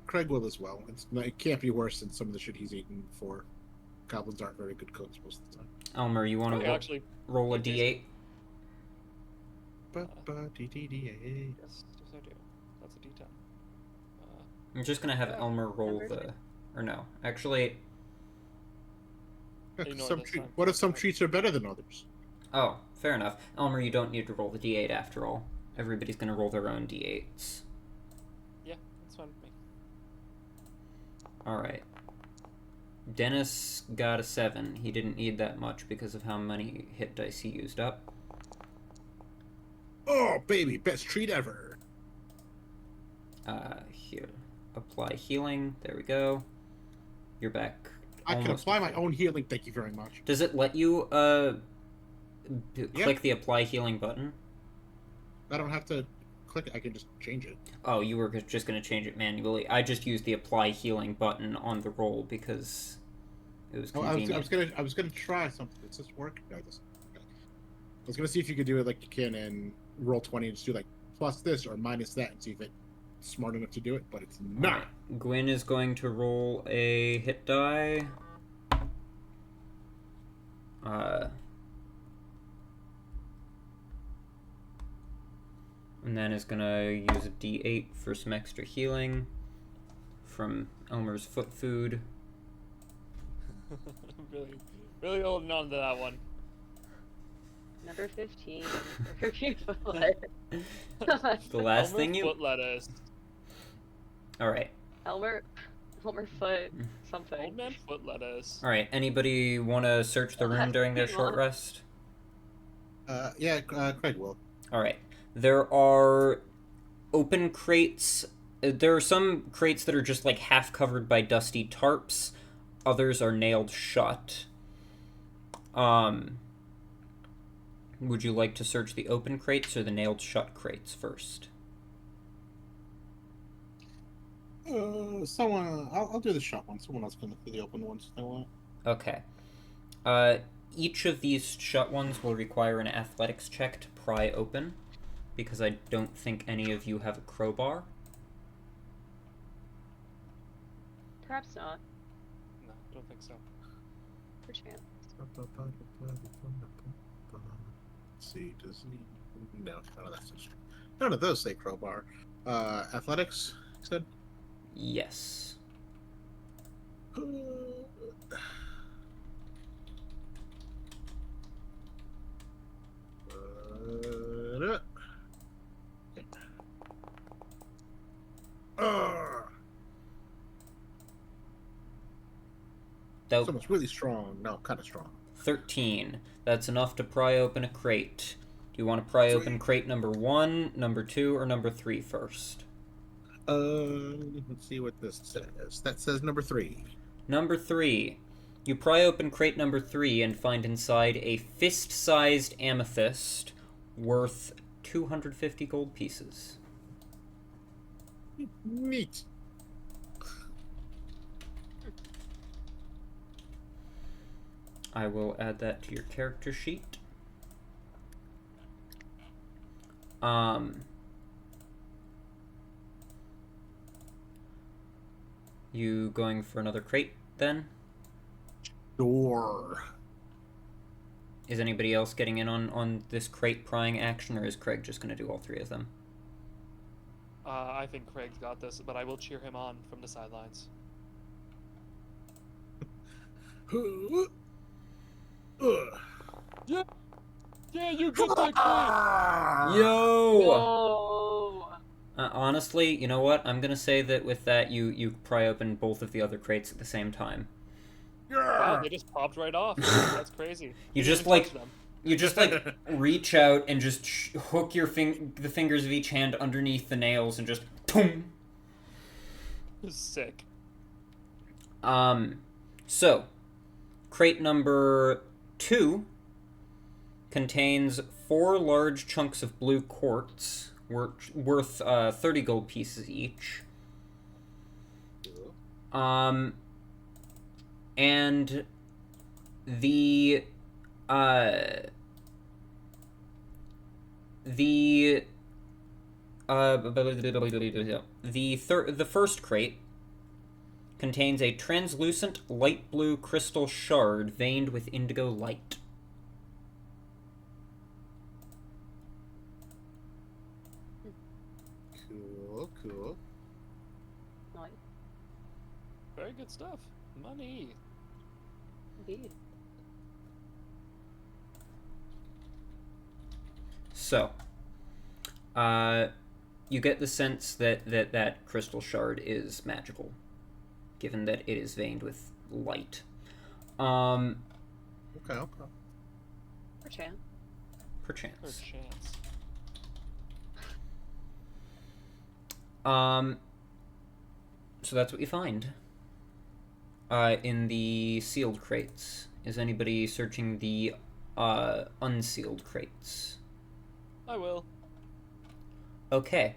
Craig will as well. It can't be worse than some of the shit he's eaten before. Goblins aren't very good cooks most of the time. Elmer, you want to roll a d8? Yes, yes, I do. That's a d10. I'm just gonna have Elmer roll the... Or no, actually... What if some treats are better than others? Oh, fair enough. Elmer, you don't need to roll the d8 after all. Everybody's gonna roll their own d8s. Yeah, that's fine with me. Alright. Dennis got a 7. He didn't need that much because of how many hit dice he used up. Oh, baby, best treat ever. Here. Apply healing. There we go. You're back. I can apply my own healing, thank you very much. Does it let you, click the apply healing button? I don't have to click it, I can just change it. Oh, you were just gonna change it manually. I just used the apply healing button on the roll because it was convenient. I was gonna try something. Does this work? No, it doesn't. Okay. I was gonna see if you could do it like you can in Roll20 and just do like plus this or minus that and see if it's smart enough to do it, but it's not. Right. Gwyn is going to roll a hit die. And then is gonna use a d8 for some extra healing from Elmer's foot food. really holding on to that one. Number 15. The last thing you... Foot lettuce. Alright. Elmer foot something. Old man foot lettuce. Alright, anybody want to search the room during their short rest? Yeah, Craig will. Alright. There are open crates. There are some crates that are just like half covered by dusty tarps. Others are nailed shut. Would you like to search the open crates or the nailed shut crates first? I'll do the shut one. Someone else can look for the open ones if they want. Okay. Each of these shut ones will require an athletics check to pry open, because I don't think any of you have a crowbar. Perhaps not. No, don't think so. Perchance. Let's see, does he... No, none of those say crowbar. Athletics, you said? Yes. Someone's really strong. No, kind of strong. 13. That's enough to pry open a crate. Do you want to pry open crate number 1, number 2, or number 3 first? Let's see what this says. That says number 3. Number 3. You pry open crate number 3 and find inside a fist-sized amethyst worth 250 gold pieces. Neat. I will add that to your character sheet. You going for another crate then? Sure. Is anybody else getting in on this crate prying action, or is Craig just going to do all 3 of them? I think Craig's got this, but I will cheer him on from the sidelines. Yeah. Yeah, you get that crate! Yo! Whoa. Honestly, you know what? I'm gonna say that with that, you pry open both of the other crates at the same time. Wow, they just popped right off. That's crazy. You Didn't just even touch like, them. you just like reach out and just hook your the fingers of each hand underneath the nails and just boom. Sick. So, crate number 2 contains 4 large chunks of blue quartz, worth 30 gold pieces each. And the first crate contains a translucent light blue crystal shard veined with indigo light. Cool. Nice. Very good stuff. Money. Indeed. So, you get the sense that crystal shard is magical, given that it is veined with light. Okay. Perchance. So that's what you find. In the sealed crates. Is anybody searching the unsealed crates? I will. Okay.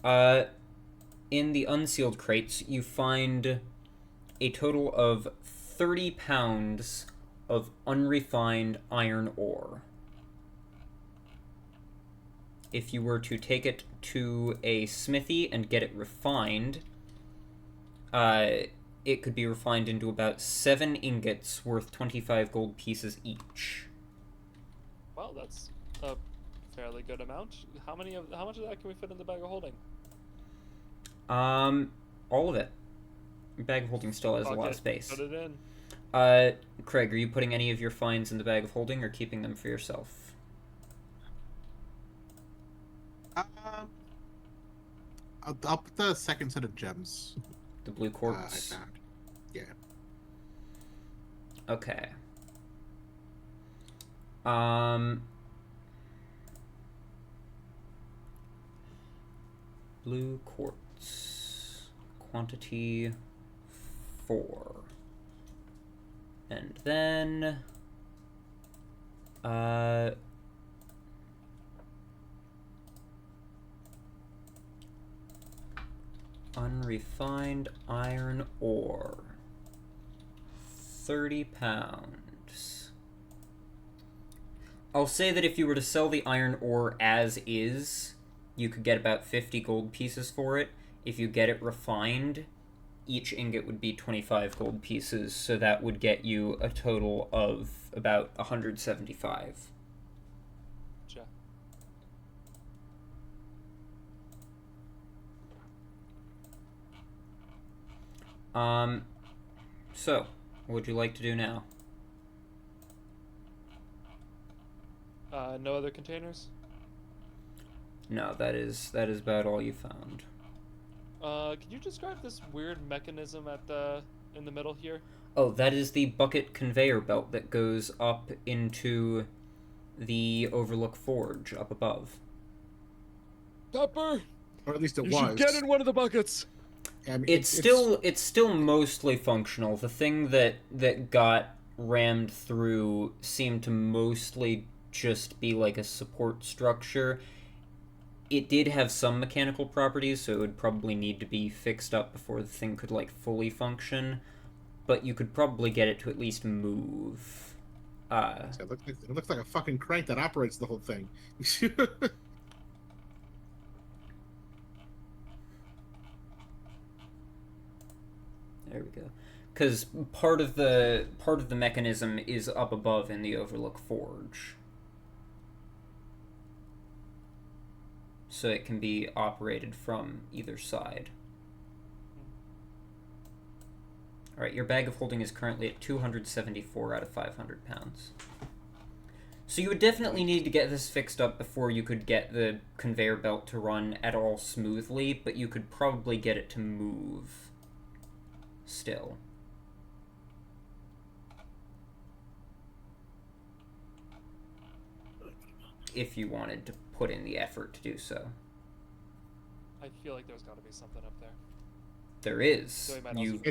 In the unsealed crates, you find a total of 30 pounds of unrefined iron ore. If you were to take it to a smithy and get it refined, it could be refined into about 7 ingots worth 25 gold pieces each. Well, that's a fairly good amount. How much of that can we fit in the bag of holding? All of it. Your bag of holding still has a lot of space. Put it in. Craig, are you putting any of your finds in the bag of holding or keeping them for yourself? I'll put the second set of gems. The blue quartz? I found. Yeah. Okay. Blue quartz. Quantity 4. And then... unrefined iron ore. 30 pounds. I'll say that if you were to sell the iron ore as is, you could get about 50 gold pieces for it. If you get it refined, each ingot would be 25 gold pieces, so that would get you a total of about 175. Sure. So, what would you like to do now? No other containers? No, that is about all you found. Can you describe this weird mechanism in the middle here? Oh, that is the bucket conveyor belt that goes up into the Overlook Forge up above. Pepper! Or at least it You was. should get in one of the buckets! I mean, It's still mostly functional. The thing that got rammed through seemed to mostly just be like a support structure. It did have some mechanical properties, so it would probably need to be fixed up before the thing could like fully function. But you could probably get it to at least move. It looks like a fucking crank that operates the whole thing. There we go. Because part of the mechanism is up above in the Overlook Forge, so it can be operated from either side. All right, your bag of holding is currently at 274 out of 500 pounds. So you would definitely need to get this fixed up before you could get the conveyor belt to run at all smoothly, but you could probably get it to move still. If you wanted to put in the effort to do so. I feel like there's got to be something up there. There is. So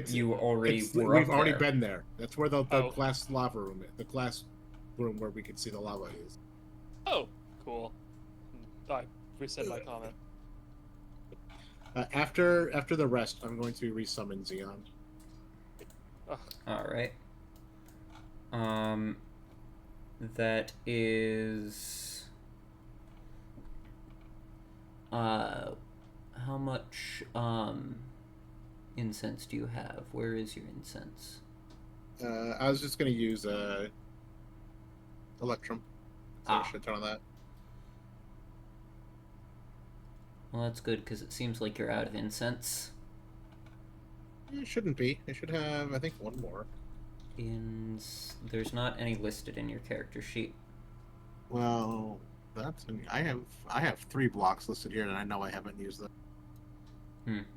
You already were We've up already there. been there. That's where the glass lava room is. The glass room where we can see the lava is. Oh, cool. I reset my comment. After the rest, I'm going to resummon Xeon. Alright. That is... how much, incense do you have? Where is your incense? I was just going to use, Electrum. So I should turn on that. Well, that's good, because it seems like you're out of incense. It shouldn't be. I should have, I think, one more. There's not any listed in your character sheet. Well, I have 3 blocks listed here, and I know I haven't used them.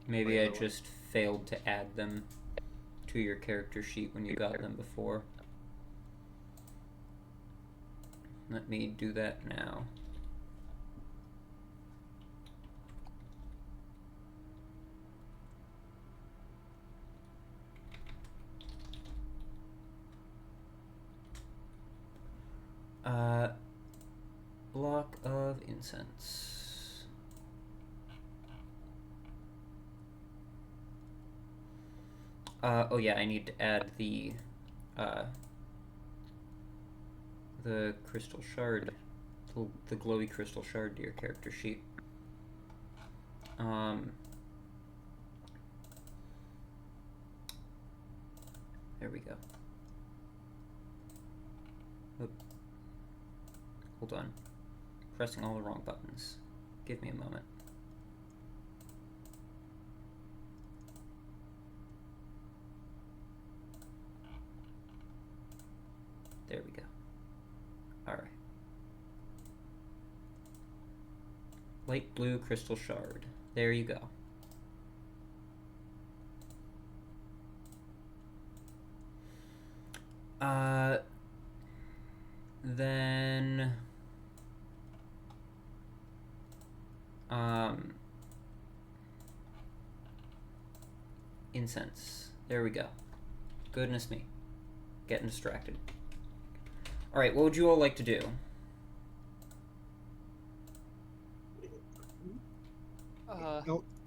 Maybe I just failed to add them to your character sheet when you got them before. Let me do that now. Block of incense. Oh yeah, I need to add the crystal shard, the glowy crystal shard to your character sheet. There we go. Oop. Hold on. Pressing all the wrong buttons. Give me a moment. There we go. Alright. Light blue crystal shard. There you go. Then... incense. There we go. Goodness me. Getting distracted. Alright, what would you all like to do?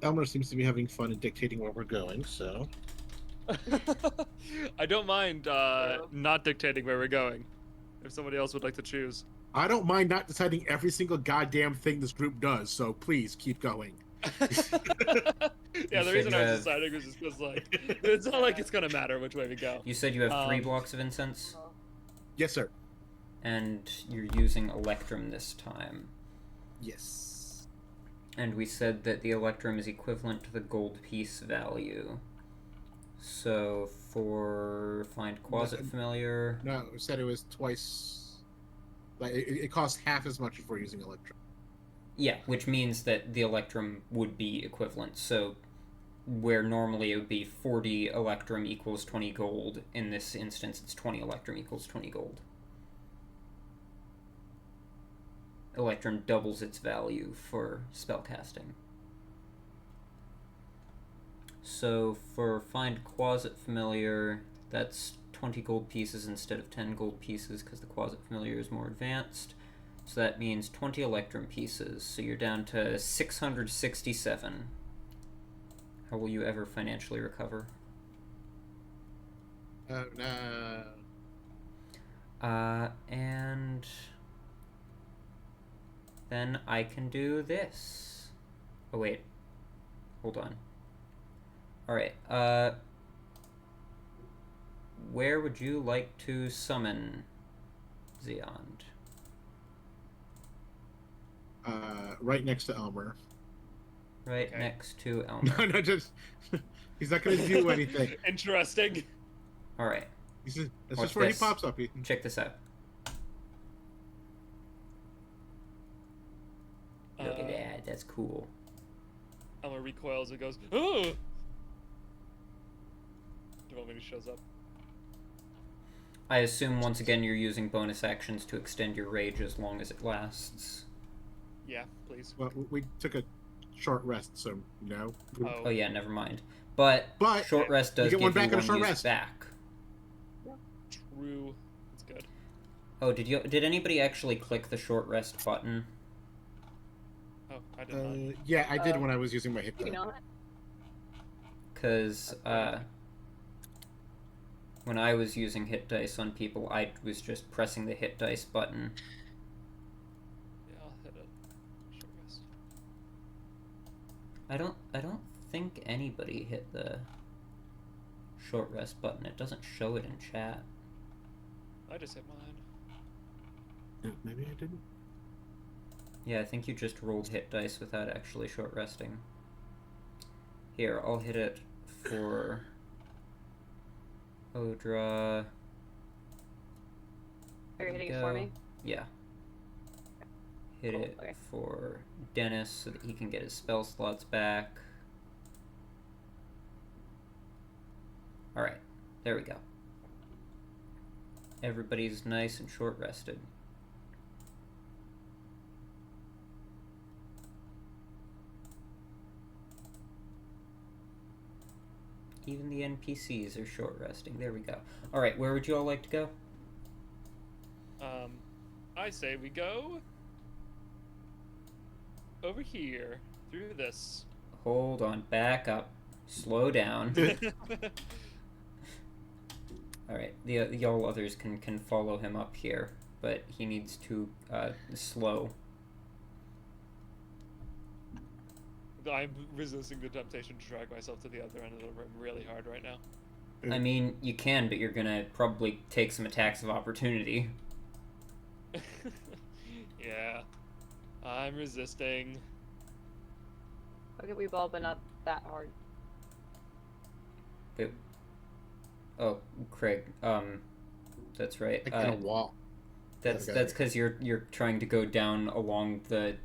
Elmer seems to be having fun and dictating where we're going, so... I don't mind not dictating where we're going, if somebody else would like to choose. I don't mind not deciding every single goddamn thing this group does, so please keep going. Yeah, the reason I was deciding was just because, like, it's not like it's gonna matter which way we go. You said you have 3 blocks of incense? Yes, sir. And you're using Electrum this time. Yes. And we said that the Electrum is equivalent to the gold piece value. So for find Quasit Familiar... No, we said it was twice... Like, it costs half as much if we're using Electrum. Yeah, which means that the Electrum would be equivalent. So where normally it would be 40 Electrum equals 20 gold, in this instance it's 20 Electrum equals 20 gold. Electrum doubles its value for spellcasting. So for find Quasit Familiar, that's 20 gold pieces instead of 10 gold pieces because the Quasit Familiar is more advanced. So that means 20 Electrum pieces. So you're down to 667. How will you ever financially recover? Oh, no. And then I can do this. Oh, wait. Hold on. Alright, where would you like to summon Xeon? Right next to Elmer. Right next to Elmer. No, just... He's not going to do anything. Interesting. Alright. That's just where he pops up. Check this out. That's cool. Elmer recoils and goes, "Oh!" Do you want me to shows up? I assume, once again, you're using bonus actions to extend your rage as long as it lasts. Yeah, please. Well, we took a short rest, so no. Oh yeah, never mind. But short rest does give you one use back. True. That's good. Oh, did anybody actually click the short rest button? Oh, I did not. Yeah, I did when I was using my hit die. You know what? Because, when I was using hit dice on people, I was just pressing the hit dice button. Yeah, I'll hit a short rest. I don't think anybody hit the short rest button. It doesn't show it in chat. I just hit mine. Yeah, maybe I didn't. Yeah, I think you just rolled hit dice without actually short resting. Here, I'll hit it for Odra. Are you hitting it for me? Yeah. Hit it for Dennis so that he can get his spell slots back. Alright, there we go. Everybody's nice and short rested. Even the NPCs are short resting. There we go. Alright, where would you all like to go? I say we go over here, through this. Hold on, back up. Slow down. Alright, y'all others can follow him up here, but he needs to slow. I'm resisting the temptation to drag myself to the other end of the room really hard right now. I mean, you can, but you're gonna probably take some attacks of opportunity. Yeah. I'm resisting. Okay, we ball, but not that hard. Wait. Oh, Craig. That's right. I can't walk. That's because you're trying to go down along the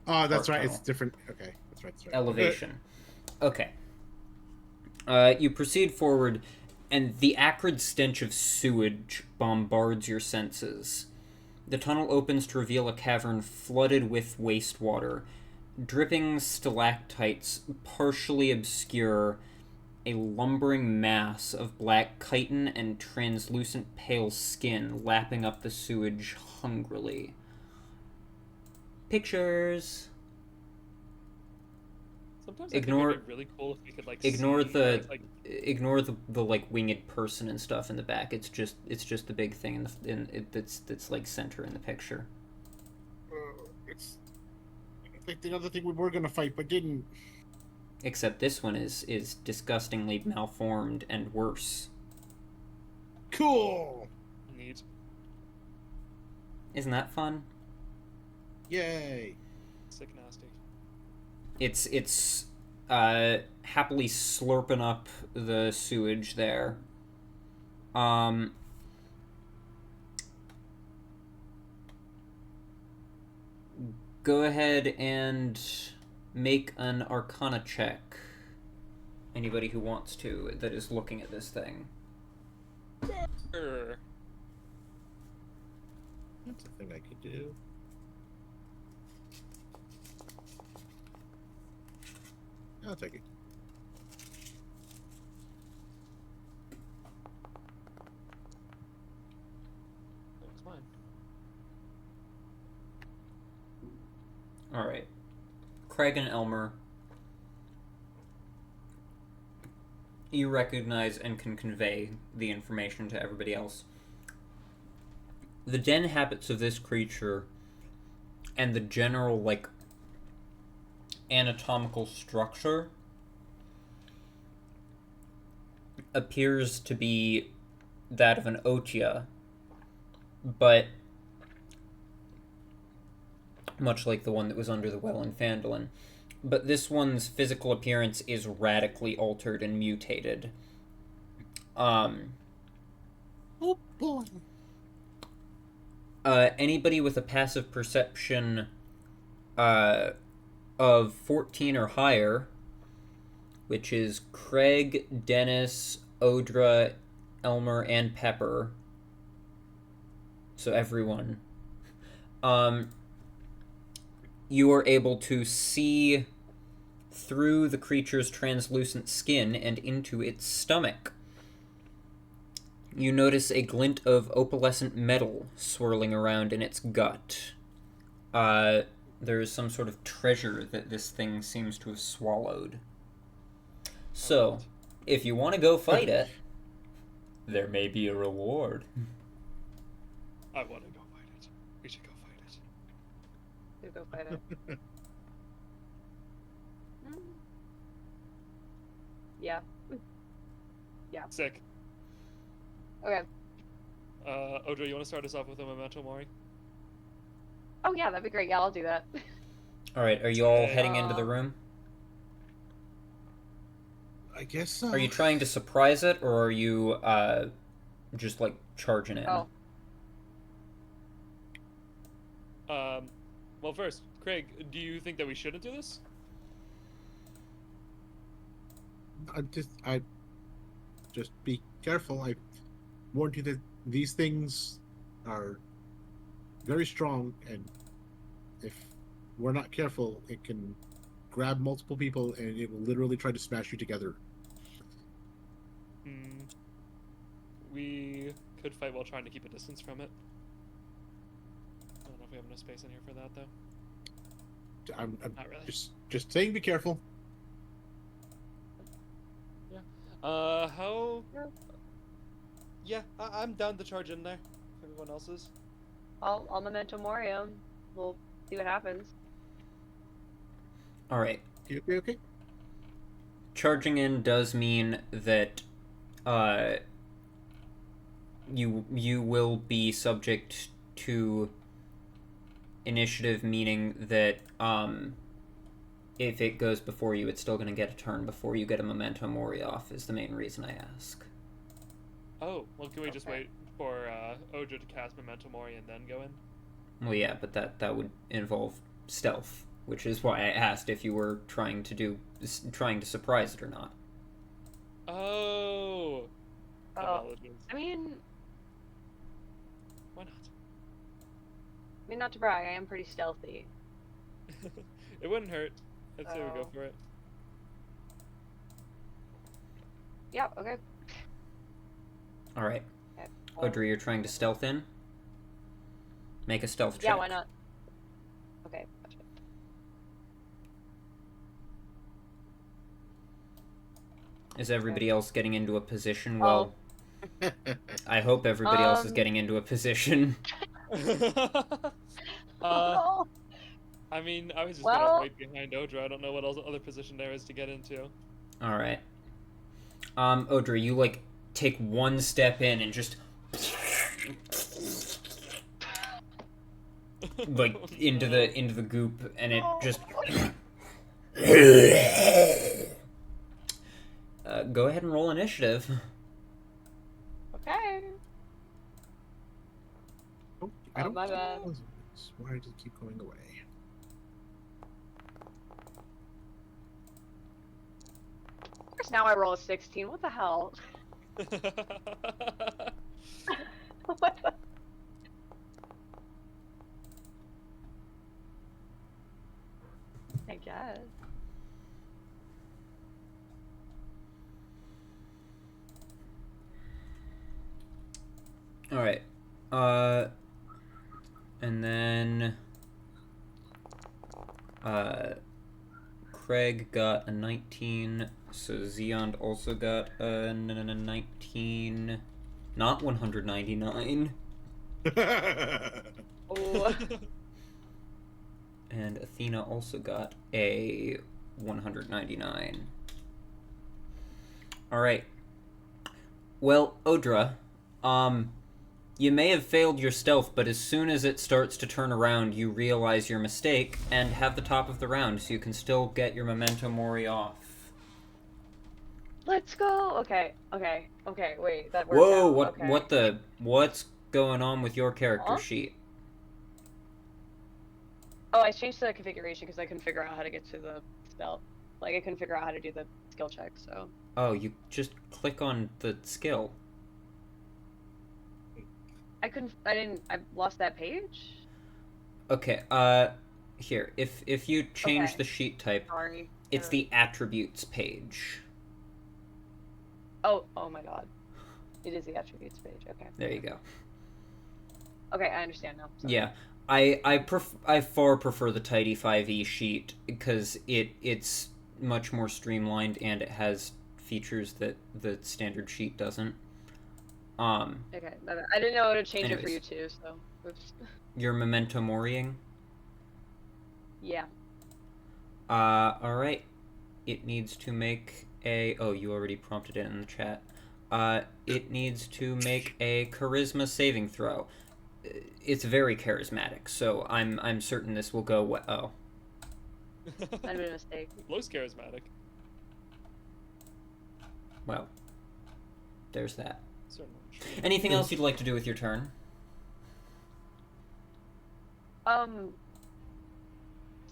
Oh, that's right. It's different. Okay, that's right. Elevation. Okay. You proceed forward, and the acrid stench of sewage bombards your senses. The tunnel opens to reveal a cavern flooded with wastewater. Dripping stalactites partially obscure a lumbering mass of black chitin and translucent pale skin lapping up the sewage hungrily. Sometimes Pictures. I think it'd be really cool if we could ignore see, ignore the like winged person and stuff in the back. It's just the big thing that's like center in the picture. It's like the other thing we were gonna fight but didn't. Except this one is disgustingly malformed and worse. Cool. Neat. Isn't that fun? Yay. Sick nasty. It's happily slurping up the sewage there. Go ahead and make an Arcana check. Anybody who wants to, that is looking at this thing. Sure. That's a thing I could do. I'll take it. That's fine. Alright. Craig and Elmer, you recognize and can convey the information to everybody else. The den habits of this creature and the general, like, anatomical structure appears to be that of an Otia, but much like the one that was under the well in Phandelver. But this one's physical appearance is radically altered and mutated. Oh boy. Anybody with a passive perception of 14 or higher, which is Craig, Dennis, Odra, Elmer, and Pepper. So everyone. You are able to see through the creature's translucent skin and into its stomach. You notice a glint of opalescent metal swirling around in its gut. There is some sort of treasure that this thing seems to have swallowed. So, if you want to go fight it, there may be a reward. I want to go fight it. We should go fight it. You go fight it. Yeah. Yeah. Sick. Okay. Odra, you want to start us off with a memento mori? Oh yeah, that'd be great. Yeah, I'll do that. Alright, are you all heading into the room? I guess so. Are you trying to surprise it, or are you, just, like, charging in? Oh. Well, first, Craig, do you think that we shouldn't do this? I just be careful. I warned you that these things are very strong, and if we're not careful, it can grab multiple people and it will literally try to smash you together. We could fight while trying to keep a distance from it. I don't know if we have enough space in here for that, though. I'm Not really. just saying, be careful. Yeah. How? Yeah, I'm down to charge in there. Everyone else is. I'll memento mori. We'll see what happens. Alright. Okay. Charging in does mean that, you will be subject to initiative, meaning that, if it goes before you, it's still going to get a turn before you get a memento mori off, is the main reason I ask. Oh, well, can we just wait for Odra to cast memento mori and then go in? Well, yeah, but that would involve stealth, which is why I asked if you were trying to surprise it or not. Oh. Apologies. I mean, Why not? not to brag, I am pretty stealthy. It wouldn't hurt. I'd say we go for it. Yeah. Okay. All right. Okay. Odra, you're trying to stealth in? Make a stealth check. Yeah. Why not? Okay. Gotcha. Is everybody else getting into a position? Well, I hope everybody else is getting into a position. I mean, I was just gonna wait behind Odra. I don't know what else other position there is to get into. All right. Odra, you like take one step in and just like into the goop, and it just. Go ahead and roll initiative. Okay. I don't my bad. Why does it keep going away? Of course, now I roll a 16. What the hell? What the? I guess. All right. And then Craig got a 19, so Zeond also got a 19, not 199. Oh. And Athena also got a 199. All right. Well, Odra, you may have failed your stealth, but as soon as it starts to turn around, you realize your mistake and have the top of the round, so you can still get your memento mori off. Let's go. Okay. Wait, that worked Whoa! out. What's going on with your character sheet? Oh, I changed the configuration because I couldn't figure out how to get to the spell. Like, I couldn't figure out how to do the skill check, so... Oh, you just click on the skill. I lost that page? Okay, here, if you change the sheet type, Sorry. it's the attributes page. Oh my god. It is the attributes page, okay. There you go. Okay, I understand now. Sorry. Yeah, I far prefer the Tidy 5e sheet because it's much more streamlined and it has features that the standard sheet doesn't. Okay, I didn't know how to change it for you too, so oops. You're memento moriing? Yeah. Alright. It needs to make a... Oh, you already prompted it in the chat. It needs to make a charisma saving throw. It's very charismatic, so I'm certain this will go well. Oh. I made a mistake. Looks charismatic. Well, there's that. Certainly. Anything else you'd like to do with your turn? Stand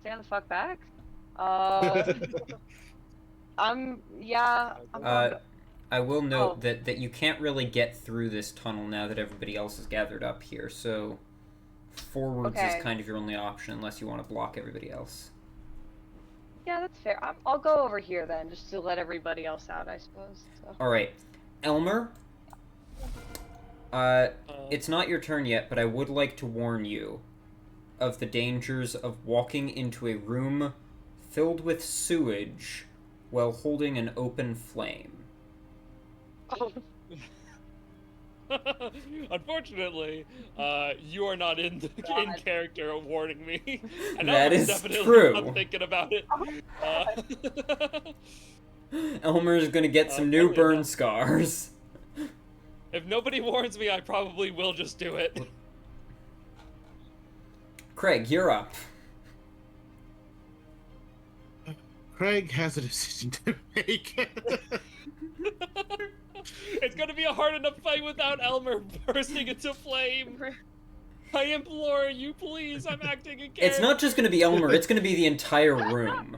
the fuck back? Yeah. I will note that you can't really get through this tunnel now that everybody else is gathered up here, so forwards is kind of your only option unless you want to block everybody else. Yeah, that's fair. I'll go over here then, just to let everybody else out, I suppose. So. Alright. Elmer? It's not your turn yet, but I would like to warn you of the dangers of walking into a room filled with sewage while holding an open flame. Oh. Unfortunately, you are not in character of warning me. And that is definitely true. I'm thinking about it. Elmer is gonna get some new burn scars. If nobody warns me, I probably will just do it. Craig, you're up. Craig has a decision to make. It's gonna be a hard enough fight without Elmer bursting into flame. I implore you, please. I'm acting in character. It's not just gonna be Elmer. It's gonna be the entire room.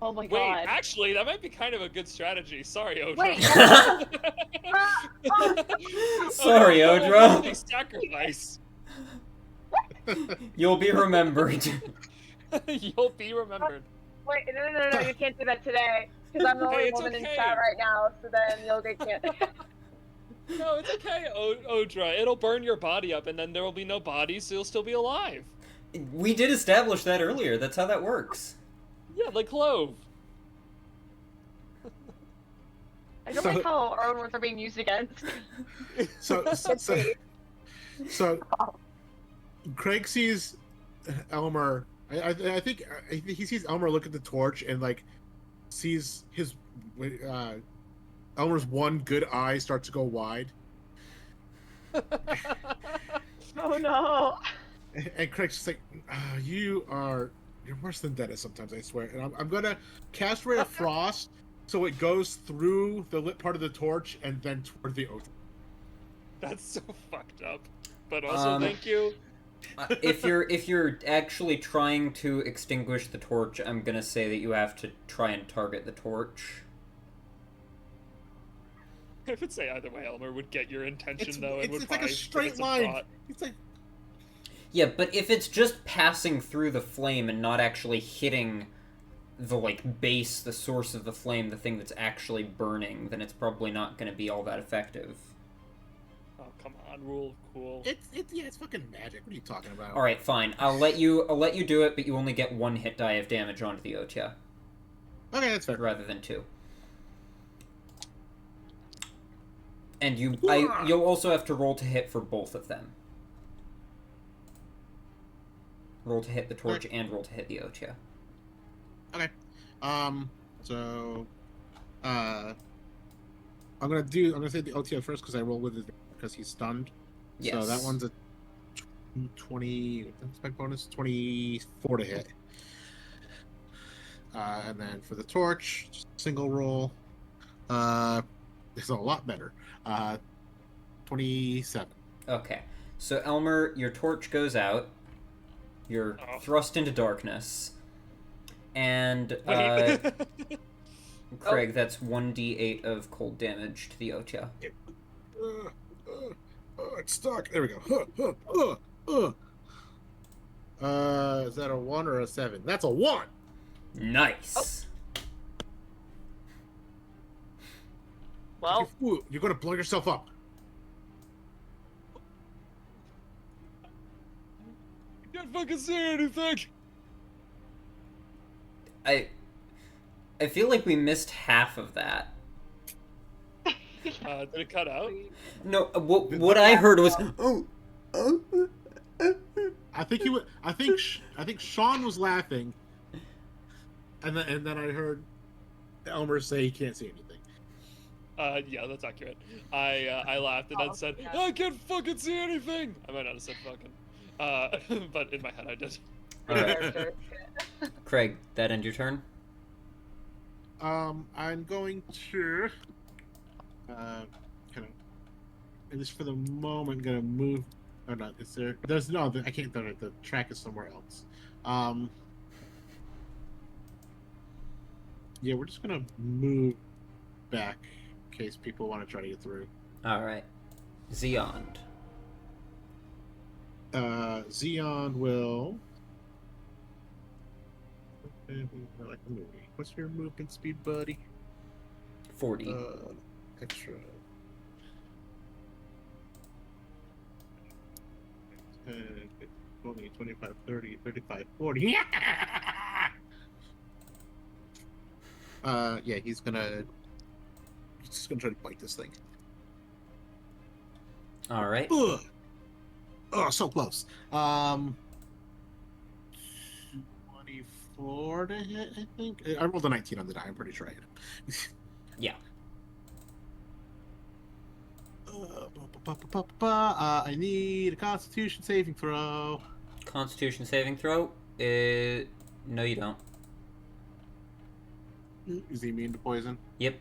Oh my god. Wait, actually, that might be kind of a good strategy. Sorry, Odra. Wait. Sorry, Odra. Sacrifice. You'll be remembered. You'll be remembered. Wait, no, you can't do that today. Because I'm the only woman in chat right now, so then you'll get can't. No, it's okay, Odra. It'll burn your body up, and then there will be no body, so you'll still be alive. We did establish that earlier. That's how that works. Yeah, like clove. I don't like how our own words are being used against. So Craig sees Elmer. I think he sees Elmer look at the torch and like sees his Elmer's one good eye start to go wide. Oh no! And Craig's just like, you're worse than Dennis sometimes, I swear. And I'm gonna cast Ray of Frost so it goes through the lit part of the torch and then toward the Odra. That's so fucked up. But also, thank you. If you're actually trying to extinguish the torch, I'm gonna say that you have to try and target the torch. I would say either way, Elmer would get your intention though. It's like a straight line. It's like. Yeah, but if it's just passing through the flame and not actually hitting the, like, base, the source of the flame, the thing that's actually burning, then it's probably not going to be all that effective. Oh, come on, rule of cool. It's fucking magic. What are you talking about? Alright, fine. I'll let you do it, but you only get 1 hit die of damage onto the Otya. Okay, that's fair. Rather than 2. And you'll also have to roll to hit for both of them. Roll to hit the torch and roll to hit the Otya. Okay. So I'm gonna say the Otya first because I roll with it because he's stunned. Yes. So that one's a 20. That's my bonus. 24 to hit. And then for the torch, just single roll. It's a lot better. 27. Okay. So Elmer, your torch goes out. You're thrust into darkness. And, Wait. Craig, that's 1d8 of cold damage to the Ocha. It's stuck. There we go. Is that a 1 or a 7? That's a 1! Nice! Well, you're gonna blow yourself up. I can't fucking see anything! I feel like we missed half of that. Did it cut out? No, what I heard was, I think Shaun was laughing, and then I heard Elmer say he can't see anything. Yeah, that's accurate. I laughed and then said, I can't fucking see anything! I might not have said fucking. But in my head I did. Alright. Craig, that end your turn? I'm going to, kind of, at least for the moment, gonna move. Or not? Is there? There's no. I can't. The track is somewhere else. Yeah, we're just gonna move back in case people want to try to get through. All right, Xeon. Xeon will. What's your movement speed, buddy? 40. Extra. 20, 25, 30, 35, 40. Yeah! Yeah, he's just gonna try to bite this thing. All right. Ugh. Oh, so close. 24 to hit, I think. I rolled a 19 on the die. I'm pretty sure I hit him. Yeah. I need a Constitution saving throw. Constitution saving throw? No, you don't. Is he immune to poison? Yep.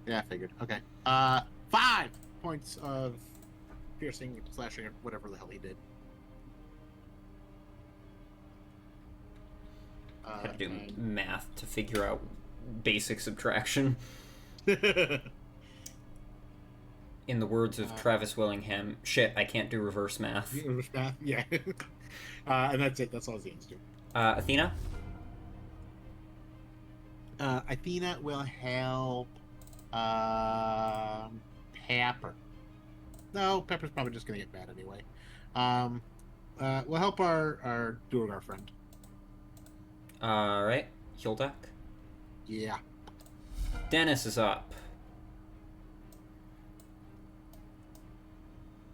Yeah, I figured. Okay. 5 points of piercing, slashing, or whatever the hell he did. Had to do math to figure out basic subtraction. In the words of Travis Willingham, shit, I can't do reverse math. Reverse math? Yeah. And that's it. That's all Zane's do. Athena? Athena will help Pepper. No, Pepper's probably just going to get mad anyway. We'll help our Duergar friend. Alright. Hildak? Yeah. Dennis is up.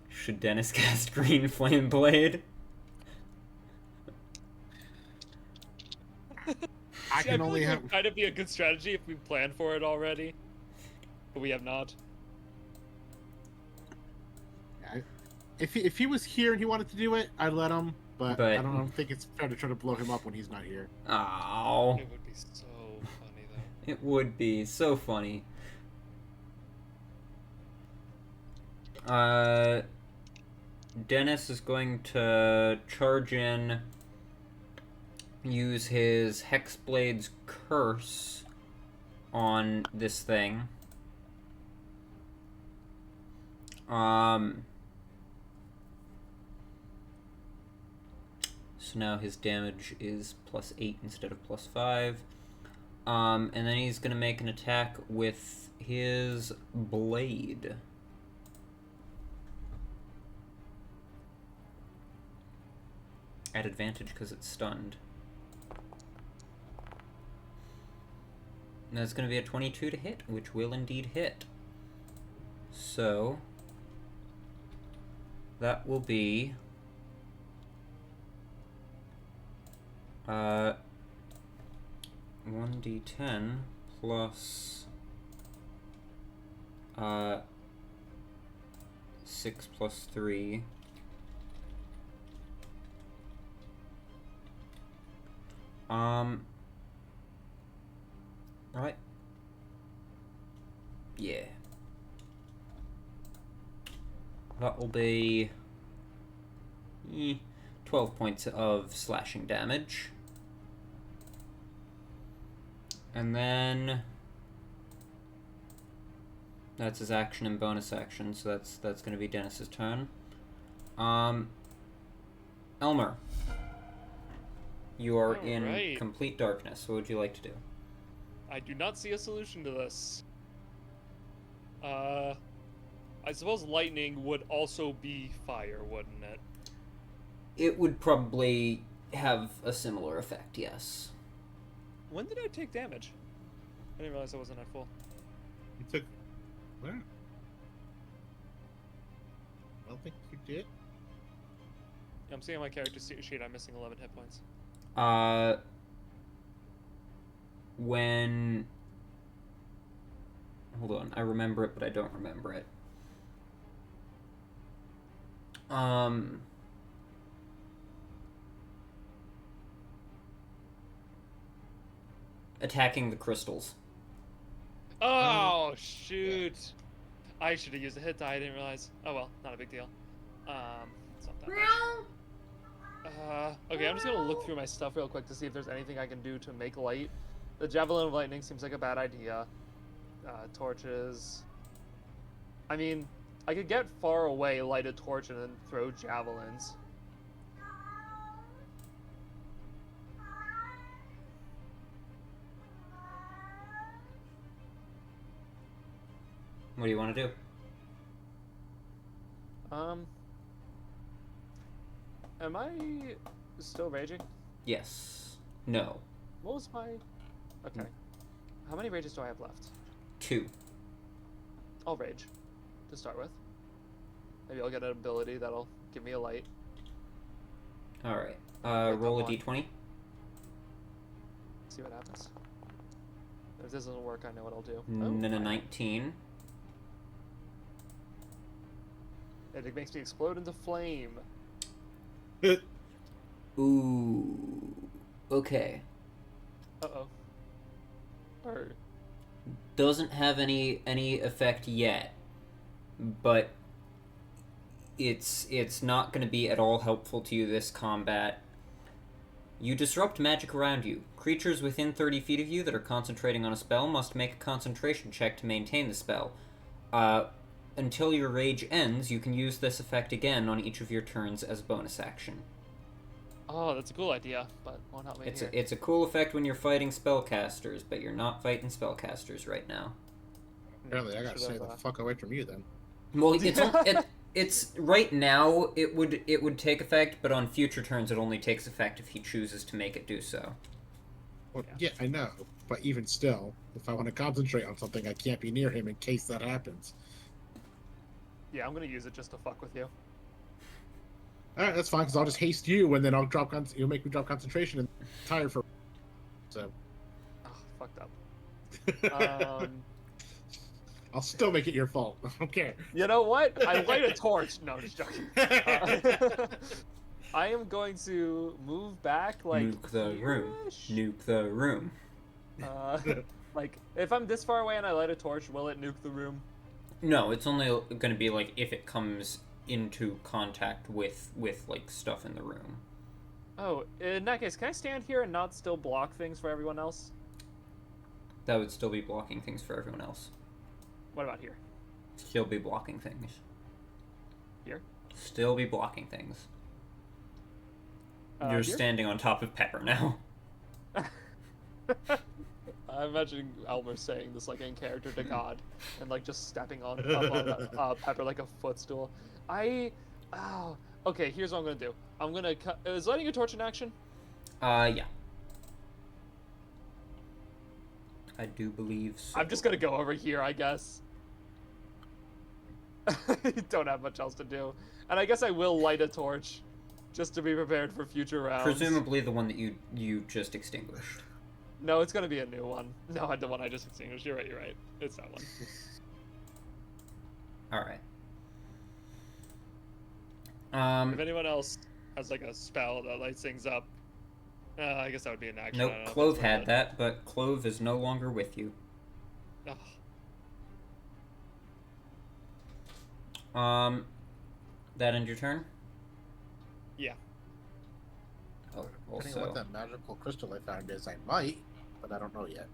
Should Dennis cast Green Flame Blade? I can only have. Kind of be a good strategy if we planned for it already, but we have not. If he was here and he wanted to do it, I'd let him. But I don't think it's fair to try to blow him up when he's not here. Oh. It would be so funny though. It would be so funny. Dennis is going to charge in, use his Hexblade's Curse on this thing. So now his damage is +8 instead of +5. And then he's going to make an attack with his blade. At advantage because it's stunned. And that's going to be a 22 to hit, which will indeed hit. So, that will be 1d10 plus 6 plus 3. Right. Yeah. That will be 12 points of slashing damage. And then that's his action and bonus action, so that's going to be Dennis's turn. Elmer, you are in complete darkness. What would you like to do? I do not see a solution to this. I suppose lightning would also be fire, wouldn't it? It would probably have a similar effect, yes. When did I take damage? I didn't realize I wasn't at full. You took... Where? I don't think you did. Yeah, I'm seeing on my character sheet I'm missing 11 hit points. When... Hold on, I remember it, but I don't remember it. Attacking the crystals. Oh, shoot! I should have used a hit die, I didn't realize. Oh well, not a big deal. It's not that much. Okay, I'm just gonna look through my stuff real quick to see if there's anything I can do to make light. The Javelin of Lightning seems like a bad idea. Torches. I mean, I could get far away, light a torch, and then throw javelins. What do you want to do? Am I still raging? Yes. No. What was my... Okay. How many rages do I have left? 2. I'll rage, to start with. Maybe I'll get an ability that'll give me a light. Alright. Roll a d20. See what happens. If this doesn't work, I know what I'll do. And then a 19. It makes me explode into flame. Ooh. Okay. Uh-oh. Or... Doesn't have any effect yet, but it's not going to be at all helpful to you this combat. You disrupt magic around you. Creatures within 30 feet of you that are concentrating on a spell must make a concentration check to maintain the spell. Until your rage ends, you can use this effect again on each of your turns as a bonus action. Oh, that's a cool idea, but won't help me here. It's a cool effect when you're fighting spellcasters, but you're not fighting spellcasters right now. Apparently, I gotta stay the fuck away from you then. Well, it's right now it would take effect, but on future turns it only takes effect if he chooses to make it do so. Well, yeah, I know, but even still, if I want to concentrate on something, I can't be near him in case that happens. Yeah, I'm gonna use it just to fuck with you. Alright, that's fine, because I'll just haste you, and then I'll drop you'll make me drop concentration and tired for... So... Oh, fucked up. I'll still make it your fault. I don't care. You know what? I light a torch. No, just joking. I am going to move back, like... Nuke the room. Nuke the room. Like, if I'm this far away and I light a torch, will it nuke the room? No, it's only going to be, like, if it comes into contact with like, stuff in the room. Oh, in that case, can I stand here and not still block things for everyone else? That would still be blocking things for everyone else. What about here? Still be blocking things. Here? Still be blocking things. You're here? standing on top of Pepper now. I'm imagining Elmer saying this like in character to God, and like just stepping on up on Pepper like a footstool. Okay, here's what I'm gonna do. I'm gonna cut. Is lighting a torch in action? Yeah. I do believe so. I'm just gonna go over here, I guess. Don't have much else to do, and I guess I will light a torch, just to be prepared for future rounds. Presumably the one that you just extinguished. No, it's gonna be a new one. No, the one I just extinguished. You're right. It's that one. Alright. If anyone else has like a spell that lights things up, I guess that would be an action. Nope, Clove had that, but Clove is no longer with you. Oh. That end your turn? Yeah. Oh, Depending on what that magical crystal I found is, I might, but I don't know yet.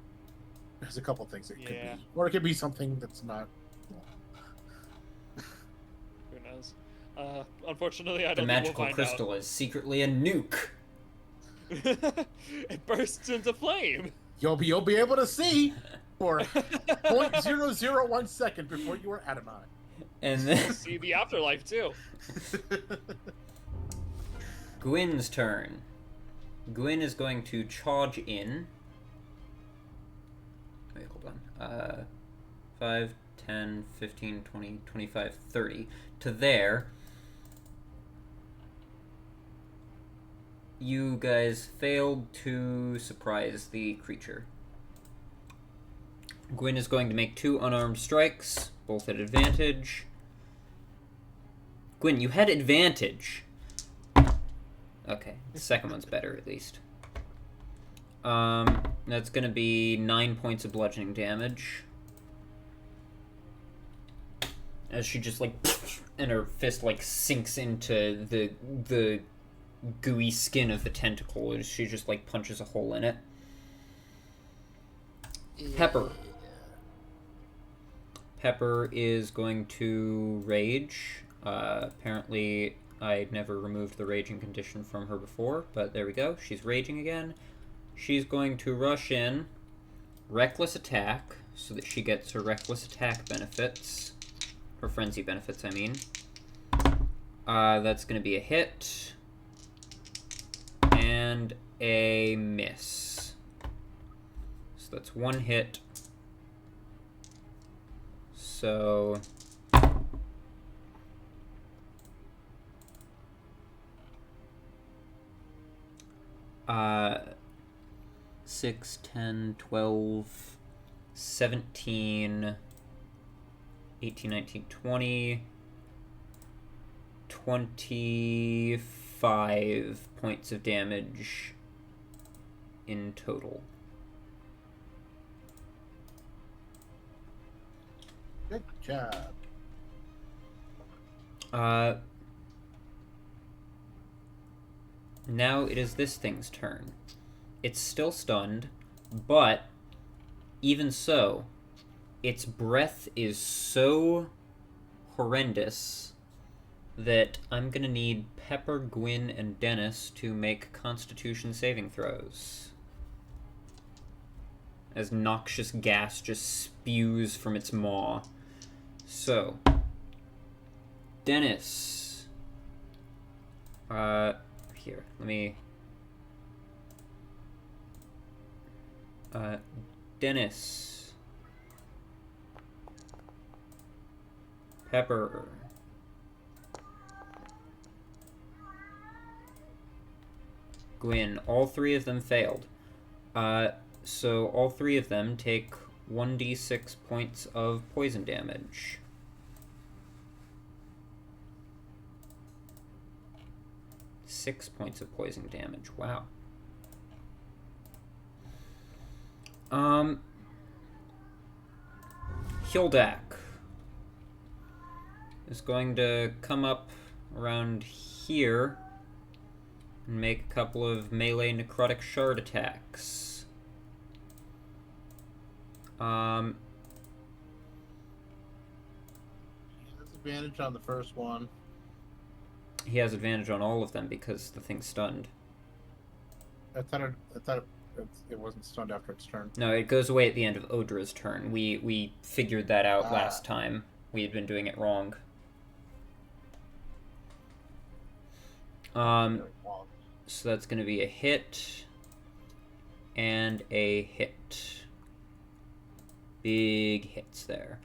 There's a couple things it could be. Or it could be something that's not... Who knows? Unfortunately, I don't The think magical we'll find crystal is secretly a nuke. It bursts into flame. You'll be able to see for 0.001 second before you are adamant. And then... See the afterlife, too. Gwyn's turn. Gwyn is going to charge in. Wait, hold on. 5, 10, 15, 20, 25, 30. To there. You guys failed to surprise the creature. Gwyn is going to make 2 unarmed strikes, both at advantage. Gwyn, you had advantage. Okay, the second one's better at least. That's gonna be 9 points of bludgeoning damage. As she just like, and her fist like sinks into the gooey skin of the tentacle as she just like punches a hole in it. Pepper. Pepper is going to rage. Apparently I never removed the raging condition from her before, but there we go. She's raging again. She's going to rush in, reckless attack, so that she gets her reckless attack benefits. Her frenzy benefits, I mean. That's going to be a hit. And a miss. So that's 1 hit. So... 6, 10, 12, 17, 18, 19, 20, 25 points of damage in total. Good job. Now it is this thing's turn. It's still stunned, but even so, its breath is so horrendous that I'm gonna need Pepper, Gwyn, and Dennis to make Constitution saving throws. As noxious gas just spews from its maw. So, Dennis. Here, let me... Dennis. Pepper. Gwyn. All 3 of them failed. So all 3 of them take 1d6 points of poison damage. Six points of poison damage. Wow. Hildak is going to come up around here and make a couple of melee necrotic shard attacks. That's advantage on the first one. He has advantage on all of them because the thing's stunned. I thought it wasn't stunned after its turn. No, it goes away at the end of Odra's turn. We figured that out last time. We had been doing it wrong. So that's going to be a hit and a hit. Big hits there.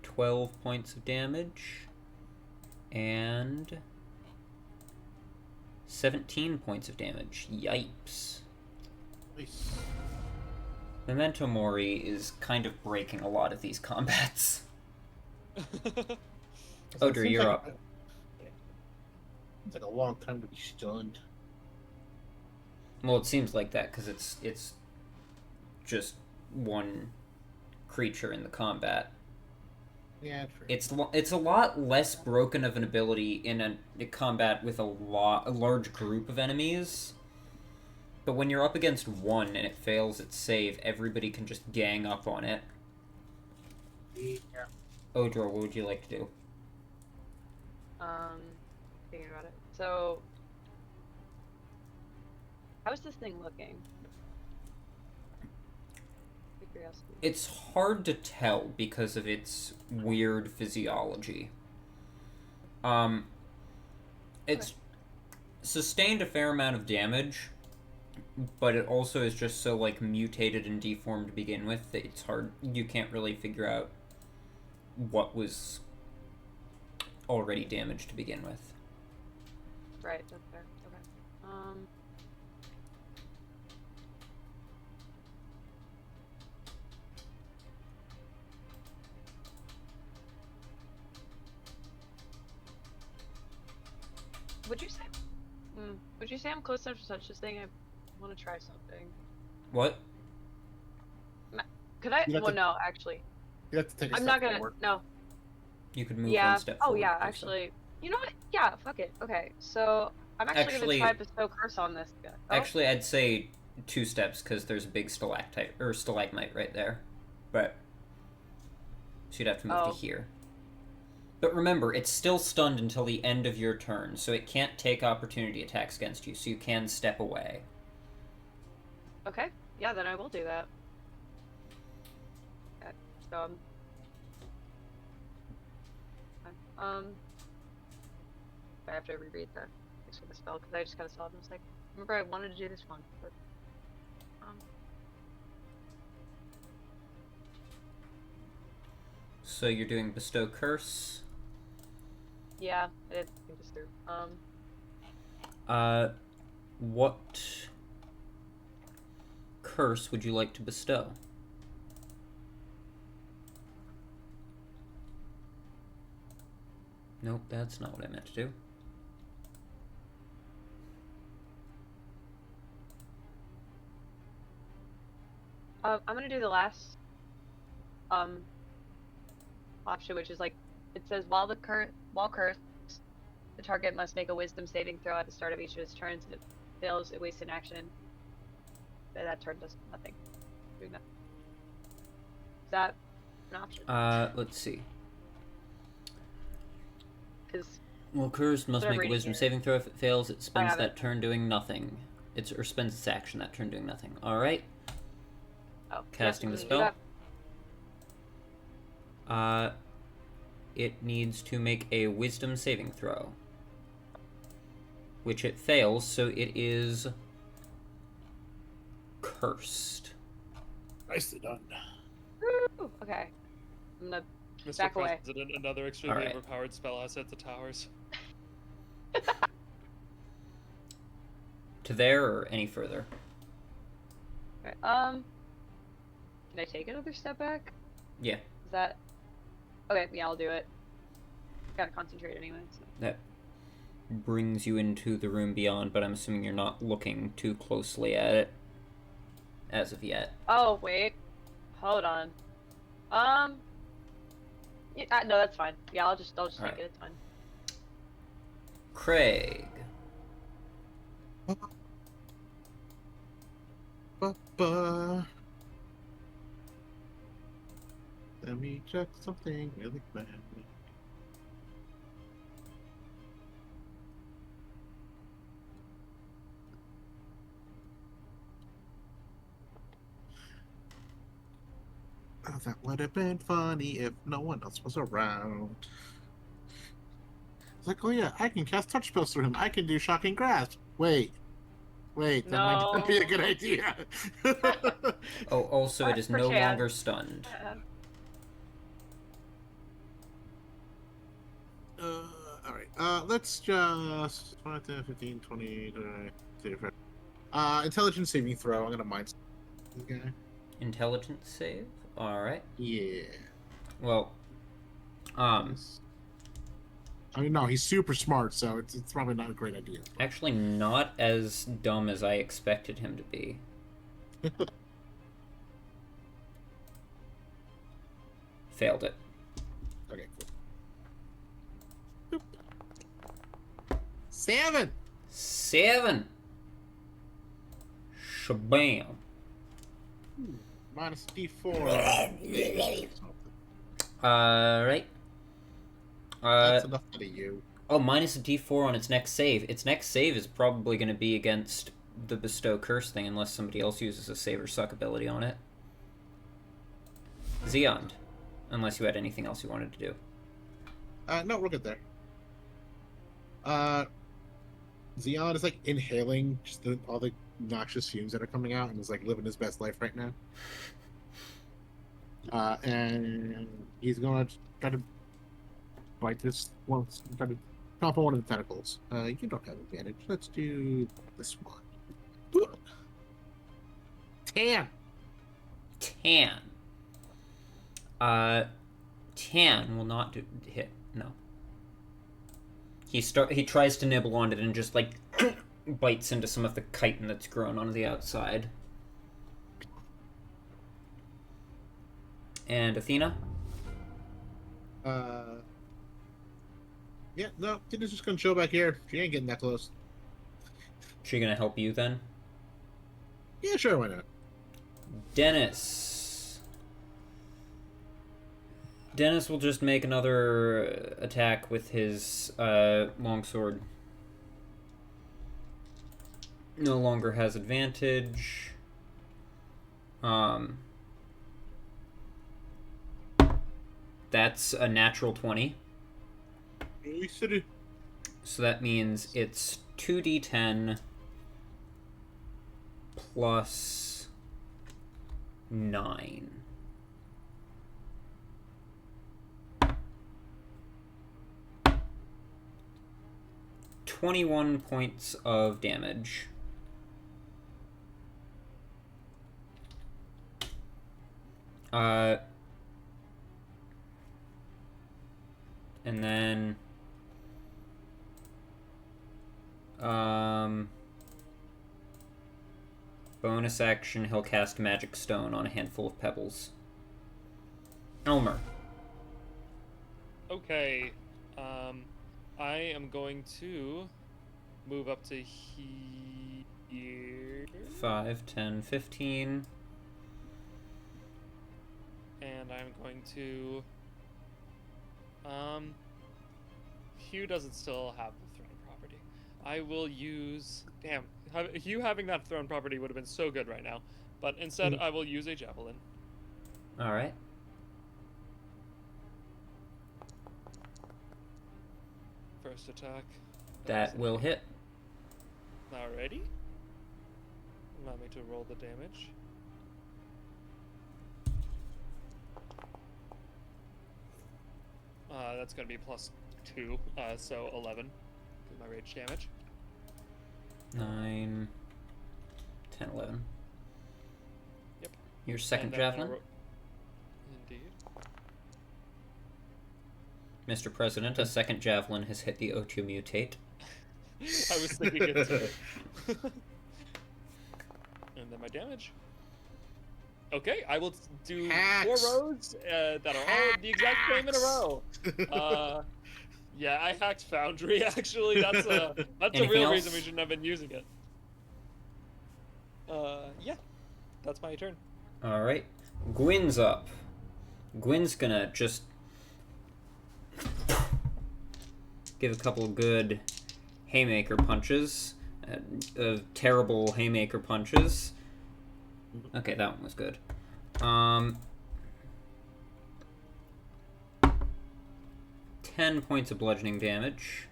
12 points of damage and 17 points of damage. Yipes. Nice. Memento Mori is kind of breaking a lot of these combats. Odra, you're up. It's like a long time to be stunned. Well, it seems like that because it's just one creature in the combat. Yeah, true. It's a lot less broken of an ability in a combat with a large group of enemies. But when you're up against one and it fails its save, everybody can just gang up on it. Yeah. Odra, what would you like to do? Thinking about it. So, how's this thing looking? Curiosity. It's hard to tell because of its weird physiology. It's sustained a fair amount of damage, but it also is just so, like, mutated and deformed to begin with that it's hard. You can't really figure out what was already damaged to begin with. Right, that's fair. Okay. Would you say I'm close enough to touch this thing? I want to try something. What? Could I? Well, no, actually. You have to take a I'm step not gonna. forward. No. You could move Yeah. one step Oh forward. yeah, actually. You know what? Yeah. Fuck it. Okay. So I'm actually gonna try bestow curse on this guy. Oh. Actually, I'd say 2 steps because there's a big stalactite or stalagmite right there, but so you'd have to move to here. But remember, it's still stunned until the end of your turn, so it can't take opportunity attacks against you, so you can step away. Okay. Yeah, then I will do that. Okay. So, I have to reread the text for the spell because I just kind of saw it and was like, remember I wanted to do this one, but So you're doing bestow curse. yeah, I did think this through. What curse would you like to bestow? Nope, that's not what I meant to do. I'm gonna do the last option, which is like it says while cursed, the target must make a wisdom saving throw at the start of each of its turns. If it fails, it wastes an action. But that turn does nothing. Doing that. Is that an option? Let's see. Well, cursed must make a wisdom saving throw. If it fails, it spends that turn doing nothing. Or spends its action that turn doing nothing. Alright. Oh, Casting the spell. It needs to make a wisdom saving throw. Which it fails, so it is cursed. Nicely done. Woo! Okay. I'm gonna Mr. back away. President, another extremely Alright. overpowered spell has hit the towers. To there or any further? Okay. Can I take another step back? Yeah. Is that okay? Yeah, I'll do it. Gotta concentrate anyway. So. That brings you into the room beyond, but I'm assuming you're not looking too closely at it as of yet. Oh wait, hold on. Yeah, no, that's fine. Yeah, I'll just take Alright. it. It's fine. Craig. Let me check something really bad. Oh, that would have been funny if no one else was around. It's like, oh yeah, I can cast touch spells through him. I can do shocking grasp. Wait, that might not be a good idea. Oh, also, it is no longer stunned. Alright, let's just 5, 10, 15, 20, 25. Intelligence saving throw. I'm gonna mind this guy. Intelligence save? Alright. Yeah. Well, I mean, no, he's super smart, so it's probably not a great idea. actually not as dumb as I expected him to be. Failed it. Okay, cool. Boop. 7! 7! Shabam. Minus D4. Alright. That's enough for you. Oh, minus a D4 on its next save. Its next save is probably going to be against the Bestow Curse thing, unless somebody else uses a Save or Suck ability on it. Xeond. Unless you had anything else you wanted to do. No, we're good there. Xeon is like inhaling just all the noxious fumes that are coming out and is like living his best life right now. And he's gonna try to bite this one, try to chomp on one of the tentacles. You don't have advantage. Let's do this one. 10. 10. 10 will not hit. No. He tries to nibble on it and just like bites into some of the chitin that's grown on the outside. And Athena? Yeah, no, Tina's just gonna chill back here. She ain't getting that close. She gonna help you then? Yeah, sure, why not? Dennis. Dennis will just make another attack with his longsword. No longer has advantage. That's a natural 20. So that means it's 2d10 plus 9. $21 points of damage. And then bonus action, he'll cast Magic Stone on a handful of pebbles. Elmer. Okay. I am going to move up to here. 5, 10, 15. And I'm going to... Hugh doesn't still have the throne property. I will use... Damn, Hugh having that throne property would have been so good right now. But instead, I will use a javelin. Alright. First attack. That will hit. Alrighty. Allow me to roll the damage. That's going to be plus 2, so 11 with my rage damage. 9, 10, 11. Yep. Your second javelin? Indeed. Mr. President, a second javelin has hit the O2 mutate. I was thinking it too. And then my damage. Okay, I will do Hacks. 4 rows that are all the exact same in a row. Yeah, I hacked Foundry. Actually, that's a real reason we shouldn't have been using it. Yeah, that's my turn. All right, Gwyn's up. Gwyn's gonna just give a couple good haymaker punches, terrible haymaker punches. Okay, that one was good. 10 points of bludgeoning damage.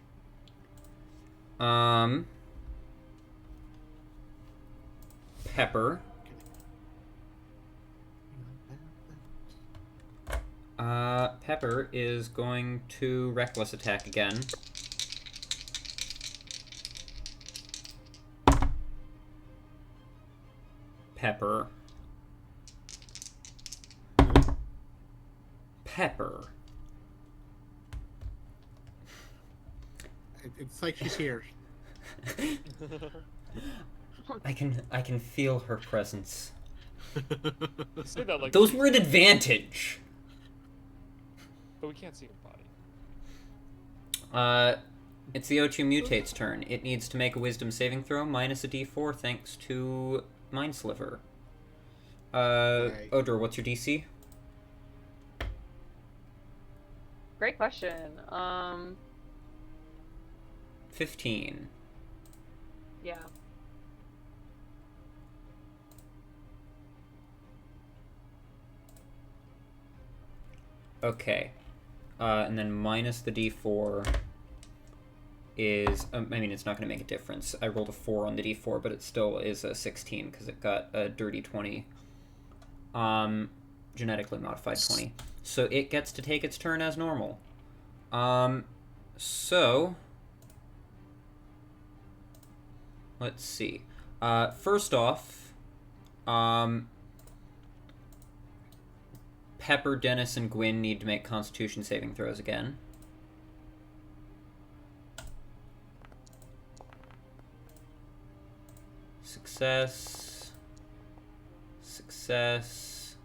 Pepper. Pepper is going to reckless attack again. Pepper. Pepper. It's like she's here. I can feel her presence. Say that like Those were an advantage. But we can't see her body. It's the Otia Mutate's turn. It needs to make a Wisdom saving throw minus a D4 thanks to Mind Sliver. Right. Odra, what's your DC? Great question. 15. Yeah. Okay. And then minus the D4 is... I mean, it's not going to make a difference. I rolled a 4 on the D4, but it still is a 16 because it got a dirty 20. Genetically modified 20. So it gets to take its turn as normal. So... Let's see. First off, Pepper, Dennis, and Gwyn need to make Constitution saving throws again. Success. Success.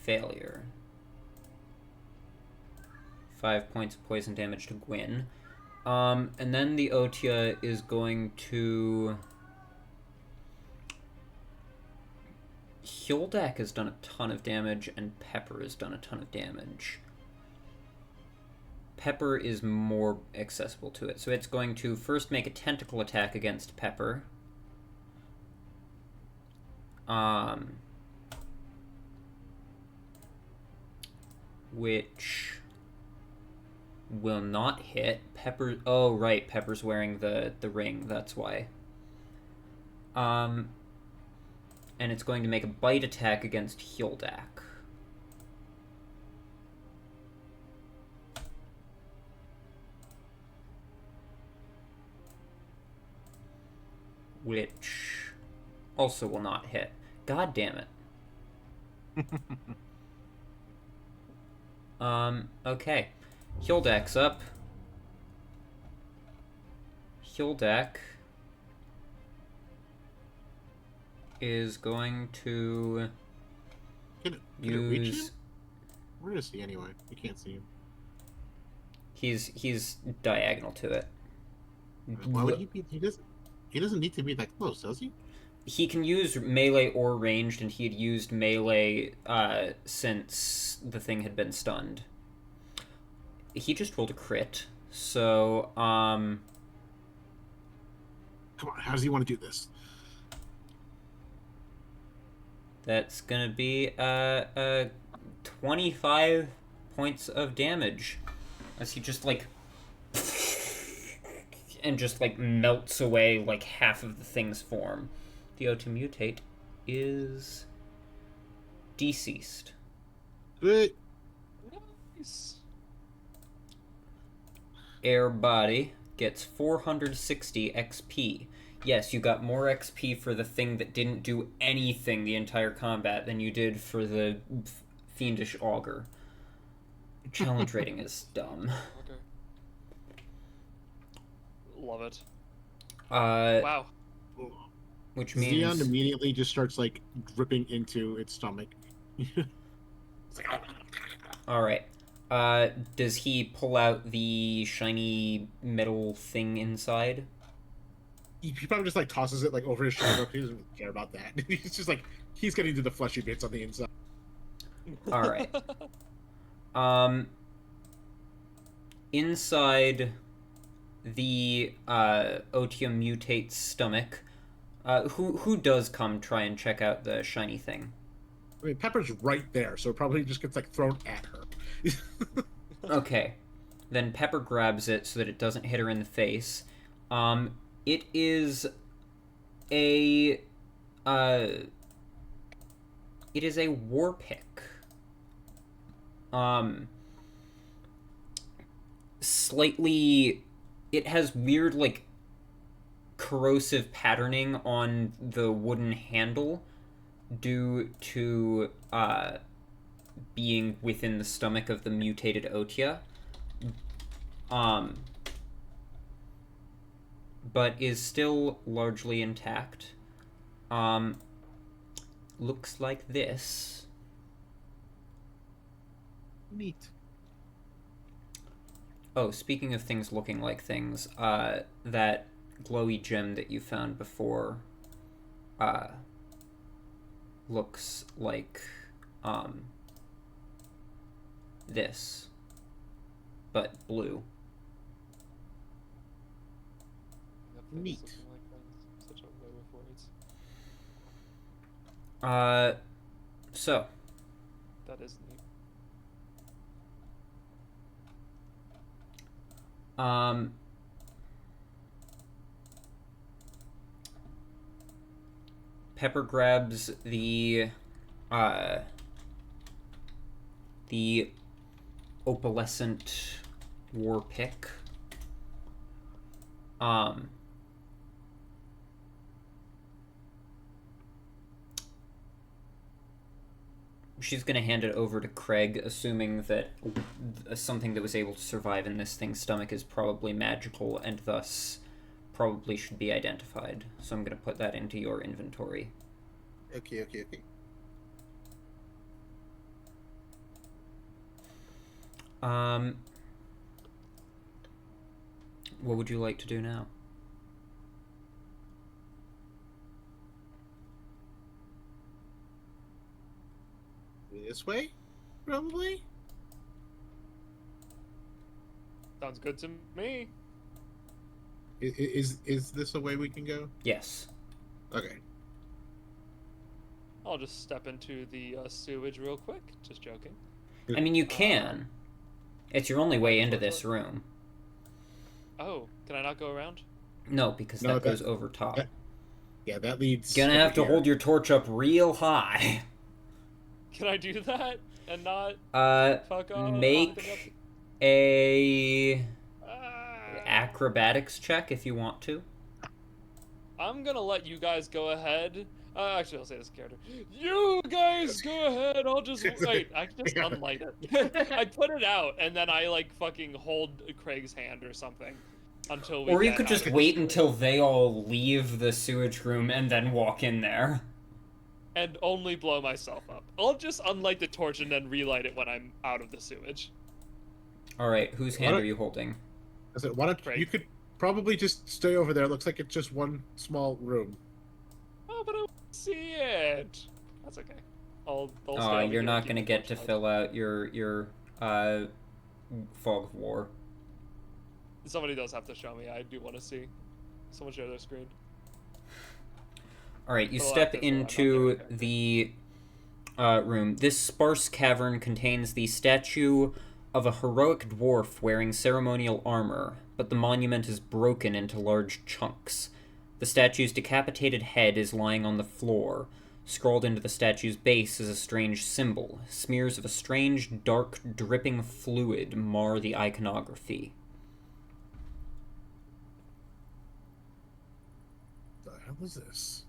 Failure. 5 points of poison damage to Gwyn. And then the Otia is going to... Hildak has done a ton of damage, and Pepper has done a ton of damage. Pepper is more accessible to it, so it's going to first make a tentacle attack against Pepper. Which will not hit. Pepper... Oh, right, Pepper's wearing the ring, that's why. And it's going to make a bite attack against Hildak. Which also will not hit. God damn it. Okay. Hildak's up. Hildak is going to Can it reach him? Where is he anyway? You can't see him. He's diagonal to it. Why would he be? He doesn't need to be that close, does he? He can use melee or ranged, and he had used melee since the thing had been stunned. He just rolled a crit, so Come on, how does he want to do this? That's gonna be 25 points of damage as he just like and just like melts away like half of the thing's form. The Otia Mutate is deceased. Good. Nice. Air Body gets 460 XP. Yes, you got more XP for the thing that didn't do anything the entire combat than you did for the Fiendish Augur. Challenge rating is dumb. Okay. Love it. Wow. Wow. Which means... Xeon immediately just starts, like, dripping into its stomach. It's like... Alright. Does he pull out the shiny metal thing inside? He probably just, like, tosses it, like, over his shoulder. He doesn't care about that. He's just, like, he's getting to the fleshy bits on the inside. Alright. Inside the Otia Mutate's stomach, who does come try and check out the shiny thing? I mean, Pepper's right there, so it probably just gets, like, thrown at her. Okay. Then Pepper grabs it so that it doesn't hit her in the face. It is a war pick. Slightly, it has weird, like, corrosive patterning on the wooden handle due to, being within the stomach of the mutated Otia. But is still largely intact. Looks like this. Neat. Oh, speaking of things looking like things, that glowy gem that you found before, looks like, this, but blue. Neat. Such a way with words. So. That is neat. Pepper grabs the opalescent war pick. She's gonna hand it over to Craig, assuming that something that was able to survive in this thing's stomach is probably magical and thus probably should be identified. So I'm gonna put that into your inventory. Okay. What would you like to do now? This way, probably. Sounds good to me. Is this a way we can go? Yes. Okay. I'll just step into the sewage real quick. Just joking. I mean, you can. It's your only way into this room. Oh, can I not go around? No, because that goes over top. Yeah, that leads. Gonna have to hold your torch up real high. Can I do that and not fuck off? Make a acrobatics check if you want to. I'm gonna let you guys go ahead. Actually, I'll say this character. You guys go ahead. I'll just wait. I can just unlight it. I put it out and then I like fucking hold Craig's hand or something until we. Or you could just wait until they all leave the sewage room and then walk in there. And only blow myself up. I'll just unlight the torch and then relight it when I'm out of the sewage. Alright, whose hand are you holding? I said, why don't you could probably just stay over there. It looks like it's just one small room. Oh, but I want to see it. That's okay. I'll Oh, you're not gonna get to fill out your fog of war. Somebody does have to show me. I do want to see. Someone share their screen. Alright, you step into the room. This sparse cavern contains the statue of a heroic dwarf wearing ceremonial armor, but the monument is broken into large chunks. The statue's decapitated head is lying on the floor. Scrawled into the statue's base is a strange symbol. Smears of a strange, dark, dripping fluid mar the iconography. What the hell is this?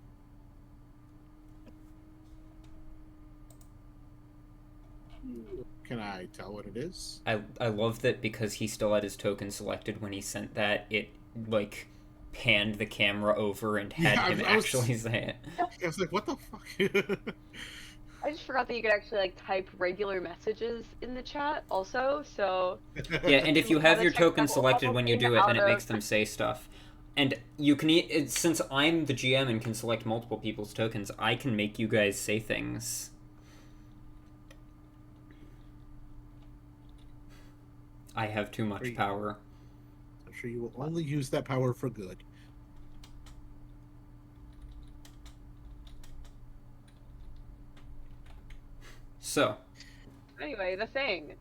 Can I tell what it is? I love that because he still had his token selected when he sent that, it, like, panned the camera over and had him actually say it. I was like, what the fuck? I just forgot that you could actually, like, type regular messages in the chat also, so... Yeah, and if you have your token selected when you do it, then it makes them say stuff. And you can, since I'm the GM and can select multiple people's tokens, I can make you guys say things. I have too much power. I'm sure you will only use that power for good. So. Anyway, the thing.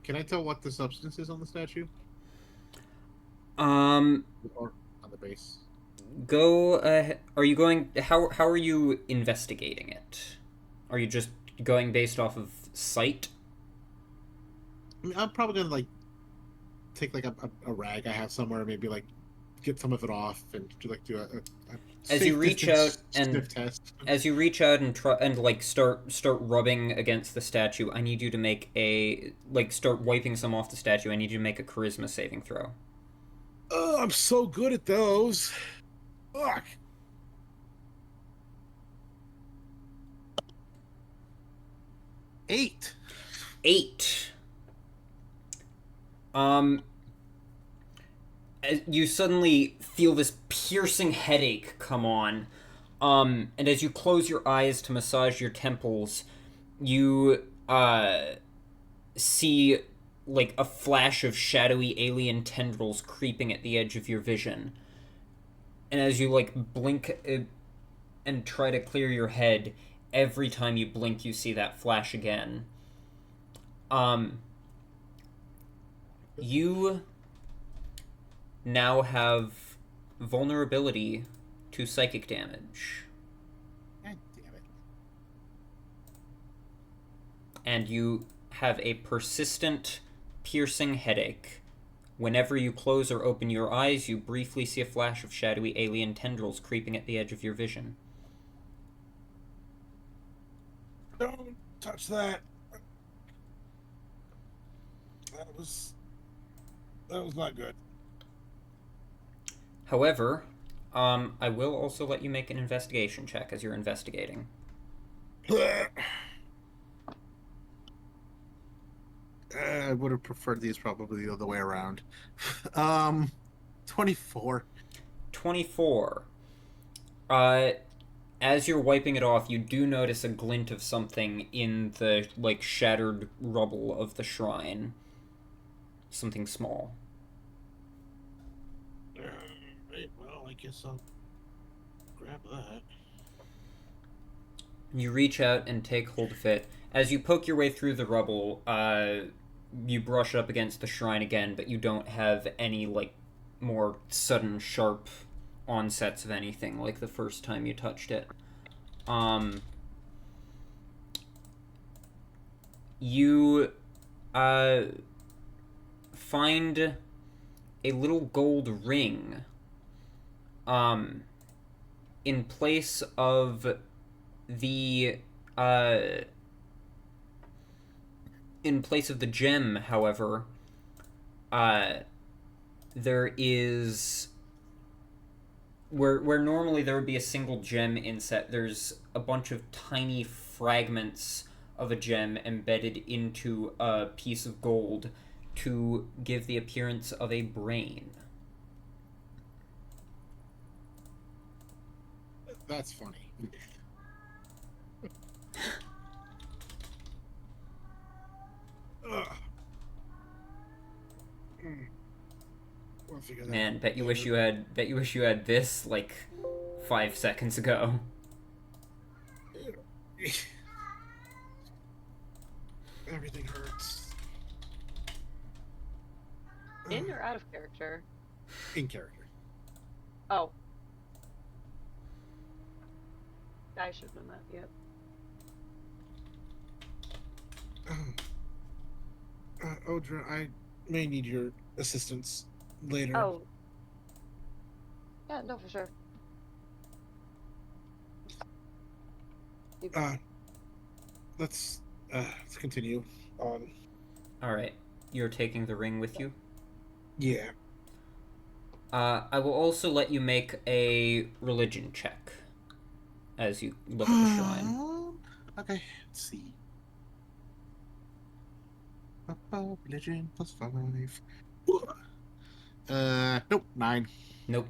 Can I tell what the substance is on the statue? Or on the base? Go ahead. Are you going... How are you investigating it? Are you just going based off of sight? I mean, I'm probably gonna like take like a rag I have somewhere, maybe like get some of it off and do a as you reach out and test. As you reach out and try and like start rubbing against the statue, I need you to make a start wiping some off the statue. I need you to make a charisma saving throw. Oh, I'm so good at those. Fuck. 8. 8. You suddenly feel this piercing headache come on. And as you close your eyes to massage your temples, you, see, like, a flash of shadowy alien tendrils creeping at the edge of your vision. And as you, like, blink and try to clear your head, every time you blink you see that flash again. You now have vulnerability to psychic damage. God damn it. And you have a persistent, piercing headache. Whenever you close or open your eyes, you briefly see a flash of shadowy alien tendrils creeping at the edge of your vision. Don't touch that. That was not good. However, I will also let you make an investigation check as you're investigating. I would have preferred these probably the other way around. 24. 24. As you're wiping it off, you do notice a glint of something in the, like, shattered rubble of the shrine. Something small. Right, well, I guess I'll grab that. You reach out and take hold of it. As you poke your way through the rubble, you brush up against the shrine again, but you don't have any, like, more sudden, sharp onsets of anything like the first time you touched it. You find a little gold ring in place of the gem. However, there is where normally there would be a single gem inset, there's a bunch of tiny fragments of a gem embedded into a piece of gold to give the appearance of a brain. That's funny. We'll figure that Man, out. bet you wish you had this like 5 seconds ago. Everything hurts. In or out of character? In character. Oh. I should have known that, yep. Odra, I may need your assistance later. Oh. Yeah, no, for sure. Let's continue on. Alright, you're taking the ring with you? Yeah. I will also let you make a religion check as you look at the shrine. Okay, let's see. Religion +5. Nope, 9. Nope.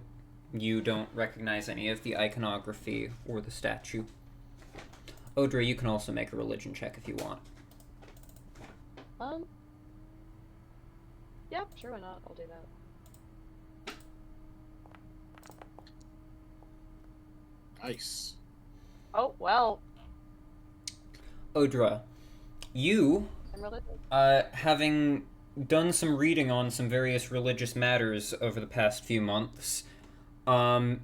You don't recognize any of the iconography or the statue. Odra, you can also make a religion check if you want. Yeah, sure, why not? I'll do that. Nice. Oh, well. Odra, you, I'm religious. having done some reading on some various religious matters over the past few months, the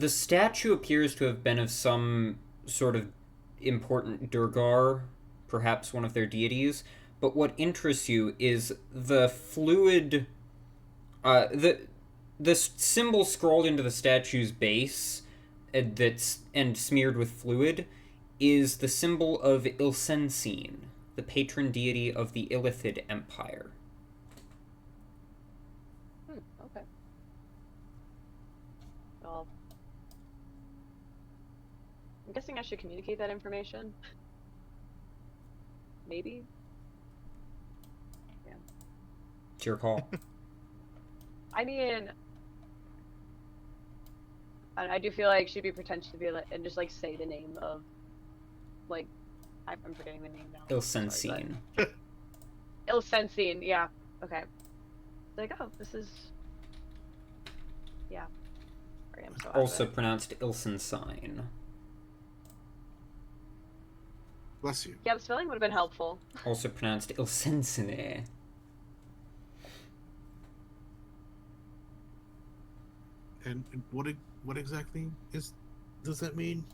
statue appears to have been of some sort of important Durgar, perhaps one of their deities, but what interests you is the fluid, the symbol scrawled into the statue's base and smeared with fluid is the symbol of Ilsensine, the patron deity of the Illithid Empire. Okay. Well, I'm guessing I should communicate that information. maybe. Yeah. It's your call. I mean, I do feel like she'd be pretentious to be like, and just like say the name of, like, I'm forgetting the name now. Ilsensine. Ilsensine, yeah. Okay. Like, oh, this is. Yeah. Sorry, I'm so out of Also it. pronounced Ilsensine. Bless you. Yeah, the spelling would have been helpful. Also pronounced Ilsensine. And what exactly does that mean?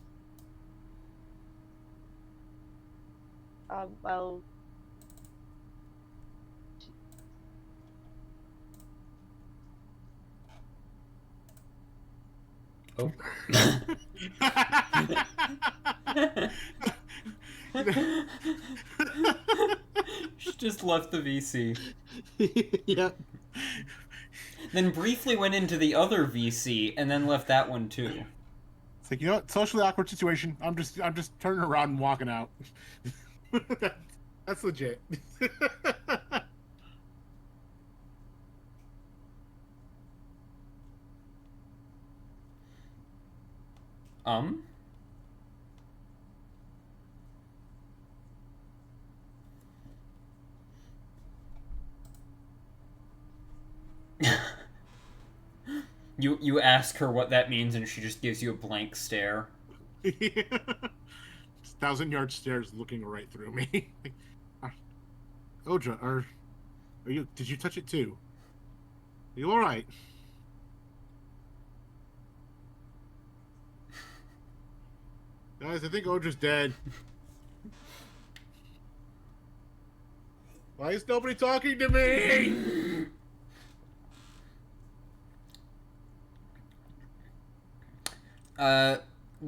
Well. Oh. She just left the VC. Yeah. Then briefly went into the other VC and then left that one too. It's like, you know what? Socially awkward situation. I'm just turning around and walking out. That's legit. You ask her what that means and she just gives you a blank stare. 1,000-yard stares looking right through me. Odra, are you? Did you touch it too? Are you all right? Guys, I think Odra's dead. Why is nobody talking to me?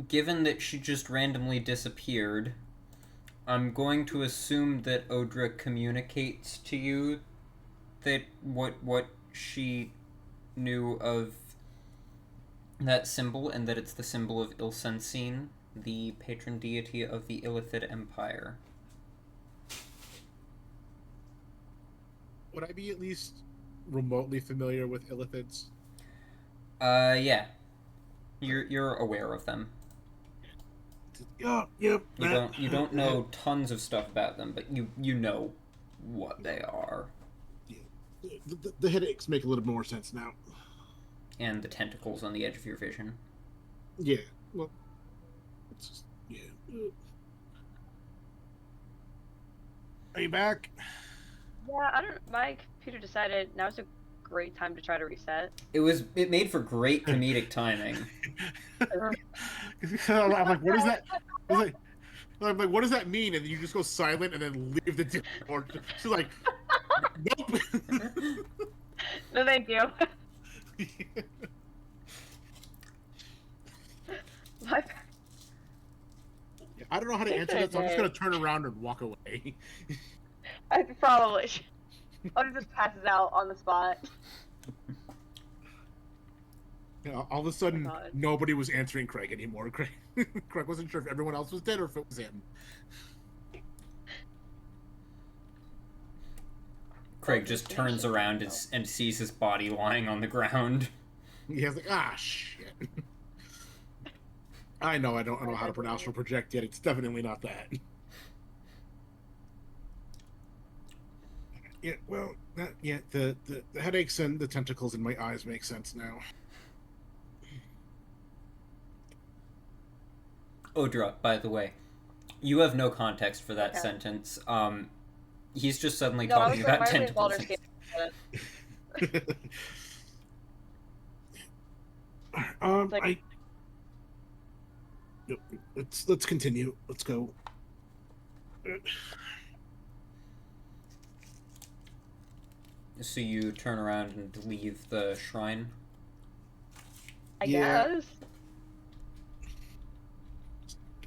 Given that she just randomly disappeared, I'm going to assume that Odra communicates to you that what she knew of that symbol, and that it's the symbol of Ilsensine, the patron deity of the Illithid Empire. Would I be at least remotely familiar with Illithids? Yeah. You're aware of them. Yeah, yep. You don't know tons of stuff about them, but you know what they are. Yeah. The headaches make a little more sense now. And the tentacles on the edge of your vision. Yeah. Well, it's just, yeah. Are you back? Yeah, my computer decided now's a great time to try to reset. It made for great comedic timing. I'm like, what is that? I'm like, what does that mean? And you just go silent and then leave the Discord. She's like, nope. No, thank you. I don't know how to answer that, so I'm just gonna turn around and walk away. I probably should. I'll just passes out on the spot. You know, all of a sudden, Oh, nobody was answering Craig anymore. Craig wasn't sure if everyone else was dead or if it was him. Craig just turns around and sees his body lying on the ground. He's like, ah, shit. I know I don't know how to pronounce or project yet. It's definitely not that. Yeah, well, the headaches and the tentacles in my eyes make sense now. Odra, by the way, you have no context for that sentence. He's just suddenly talking about tentacles. Let's continue. Let's go. So you turn around and leave the shrine? I guess.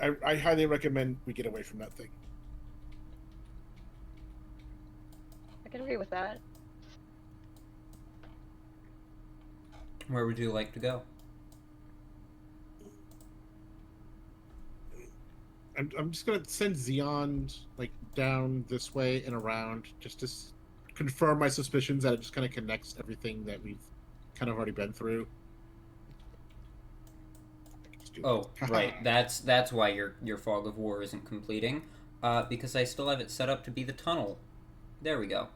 I highly recommend we get away from that thing. I can agree with that. Where would you like to go? I'm just gonna send Xeon like down this way and around just to confirm my suspicions that it just kind of connects everything that we've kind of already been through. Oh, right. That's why your fog of war isn't completing, because I still have it set up to be the tunnel. There we go.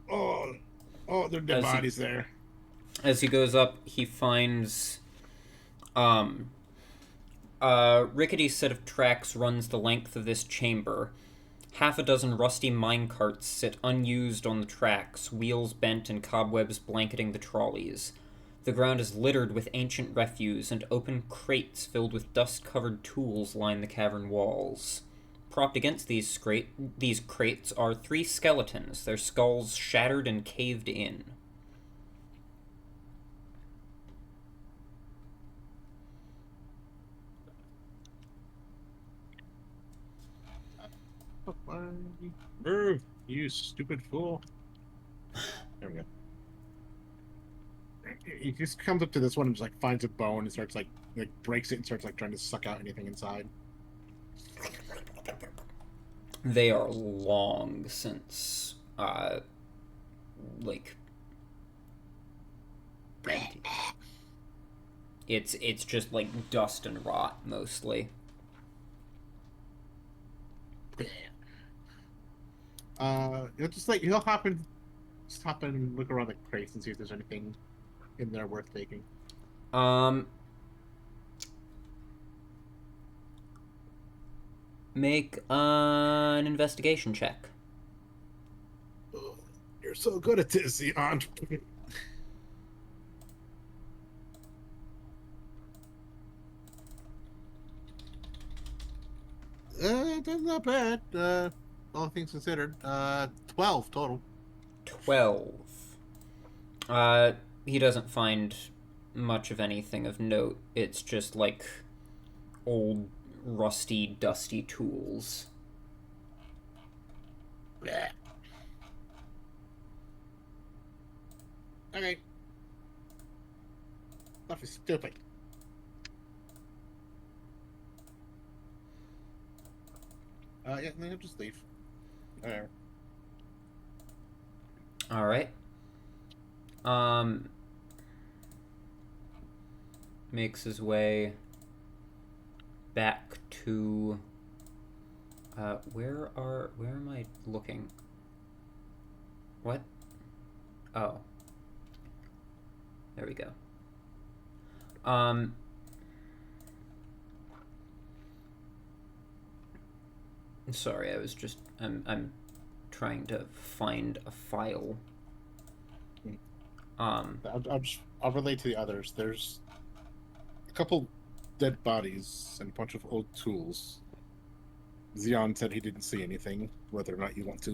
Oh, there are dead bodies there. As he goes up, he finds rickety set of tracks runs the length of this chamber. Half a dozen rusty minecarts sit unused on the tracks, wheels bent and cobwebs blanketing the trolleys. The ground is littered with ancient refuse, and open crates filled with dust-covered tools line the cavern walls. Propped against these crates are 3 skeletons, their skulls shattered and caved in. Move, you stupid fool. There we go. He just comes up to this one and just like finds a bone and starts like breaks it and starts like trying to suck out anything inside. They are long since it's just like dust and rot mostly. He'll hop in and look around the crates and see if there's anything in there worth taking. Make an investigation check. Oh, you're so good at this, Xeon. That's not bad. All things considered. 12 total. 12. He doesn't find much of anything of note. It's just like old, rusty, dusty tools. Blech. Okay. Stuff is stupid. Yeah, then he'll just leave. Whatever. Alright. Makes his way back to where am I looking? What? Oh. There we go. Sorry, I was just I'm trying to find a file. I'll relate to the others. There's a couple dead bodies and a bunch of old tools. Xeon said he didn't see anything. Whether or not you want to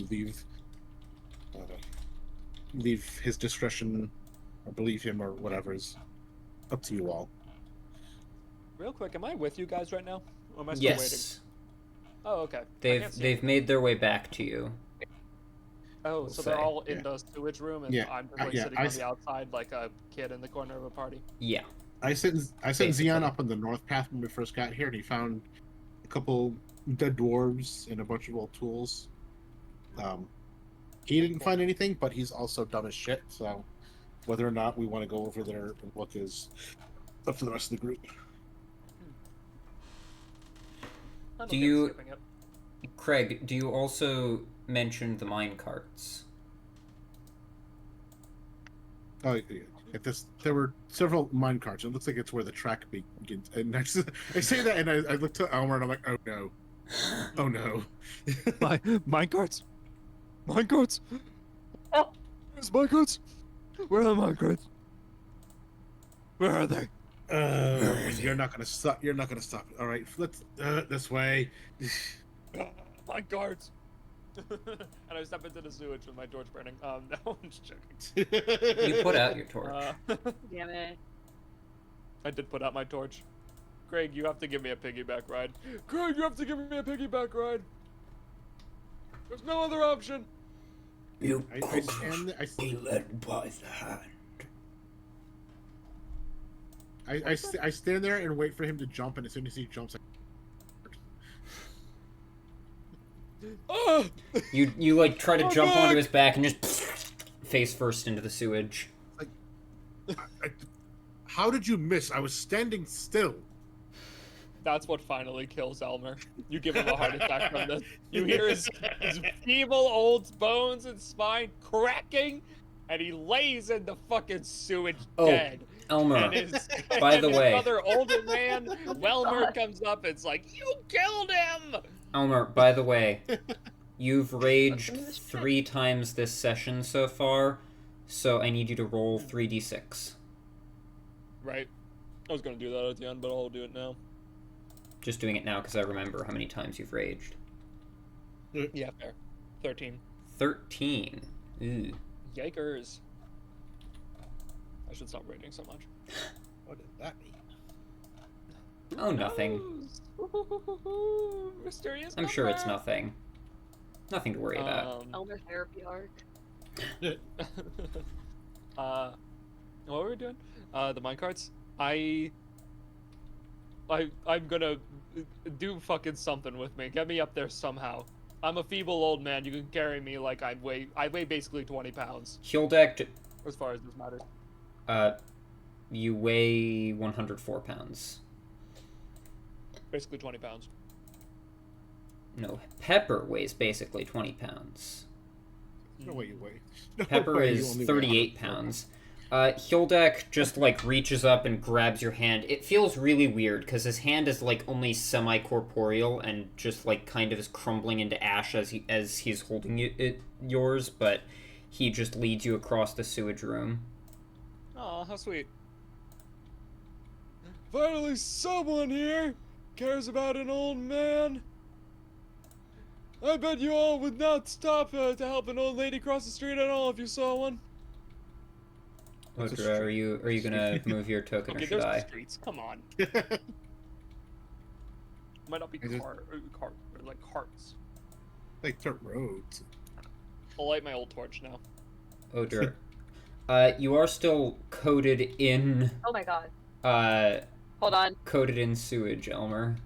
leave his discretion or believe him or whatever is up to you all. Real quick, am I with you guys right now? Or am I still waiting? Oh, okay. They've made their way back to you. Oh, so they're all in the sewage room, and I'm just sitting on the outside like a kid in the corner of a party. Yeah. I sent Xeon up on the north path when we first got here, and he found a couple dead dwarves and a bunch of old tools. He didn't find anything, but he's also dumb as shit, so whether or not we want to go over there and look is up to the rest of the group. Craig, do you also mention the mine carts? Oh, yeah. There were several mine carts. It looks like it's where the track begins. And I say that, and I look to Elmer, and I'm like, oh no. Oh no. Mine carts? Mine carts? Oh. Where's mine carts? Where are the mine carts? Where are they? You're not gonna stop. You're not gonna stop. All right, let's this way. Mine carts. And I step into the sewage with my torch burning. No, I'm just joking. You put out your torch. Damn it. I did put out my torch. Craig, you have to give me a piggyback ride. Craig, you have to give me a piggyback ride. There's no other option. You be led by the hand. I stand there and wait for him to jump, and as soon as he jumps, You like try to jump onto his back and just face first into the sewage. how did you miss? I was standing still. That's what finally kills Elmer. You give him a heart attack from this. You hear his feeble old bones and spine cracking, and he lays in the fucking sewage dead. Elmer, and his, by the way, another older man, Welmer, comes up and it's like, you killed him! Elmer, by the way, you've raged 3 times this session so far, so I need you to roll 3d6. Right. I was gonna do that at the end, but I'll do it now. Just doing it now because I remember how many times you've raged. Yeah, fair. 13. 13. Ooh. Yikers. I should stop raging so much. What did that mean? Oh, nothing. Mysterious I'm sure it's number. nothing. Nothing to worry about. Elmer therapy arc. What were we doing? The minecarts? I'm gonna do fucking something with me. Get me up there somehow. I'm a feeble old man. You can carry me like I weigh basically 20 pounds. Hildek, As far as this matters. you weigh 104 pounds. Basically 20 pounds. No, Pepper weighs basically 20 pounds. No way you weigh. No Pepper way you is only 38 pounds. Hildek just, like, reaches up and grabs your hand. It feels really weird, because his hand is, like, only semi-corporeal and just, like, kind of is crumbling into ash as he's holding yours, but he just leads you across the sewage room. Aw, how sweet. Finally someone here cares about an old man. I bet you all would not stop to help an old lady cross the street at all if you saw one. Odra, are you gonna move your token, Okay, or should there's I? the streets. Come on. Might not be like hearts. Like dirt roads. I'll light my old torch now. Odra, you are still coated in. Oh my god. Hold on. Coated in sewage, Elmer.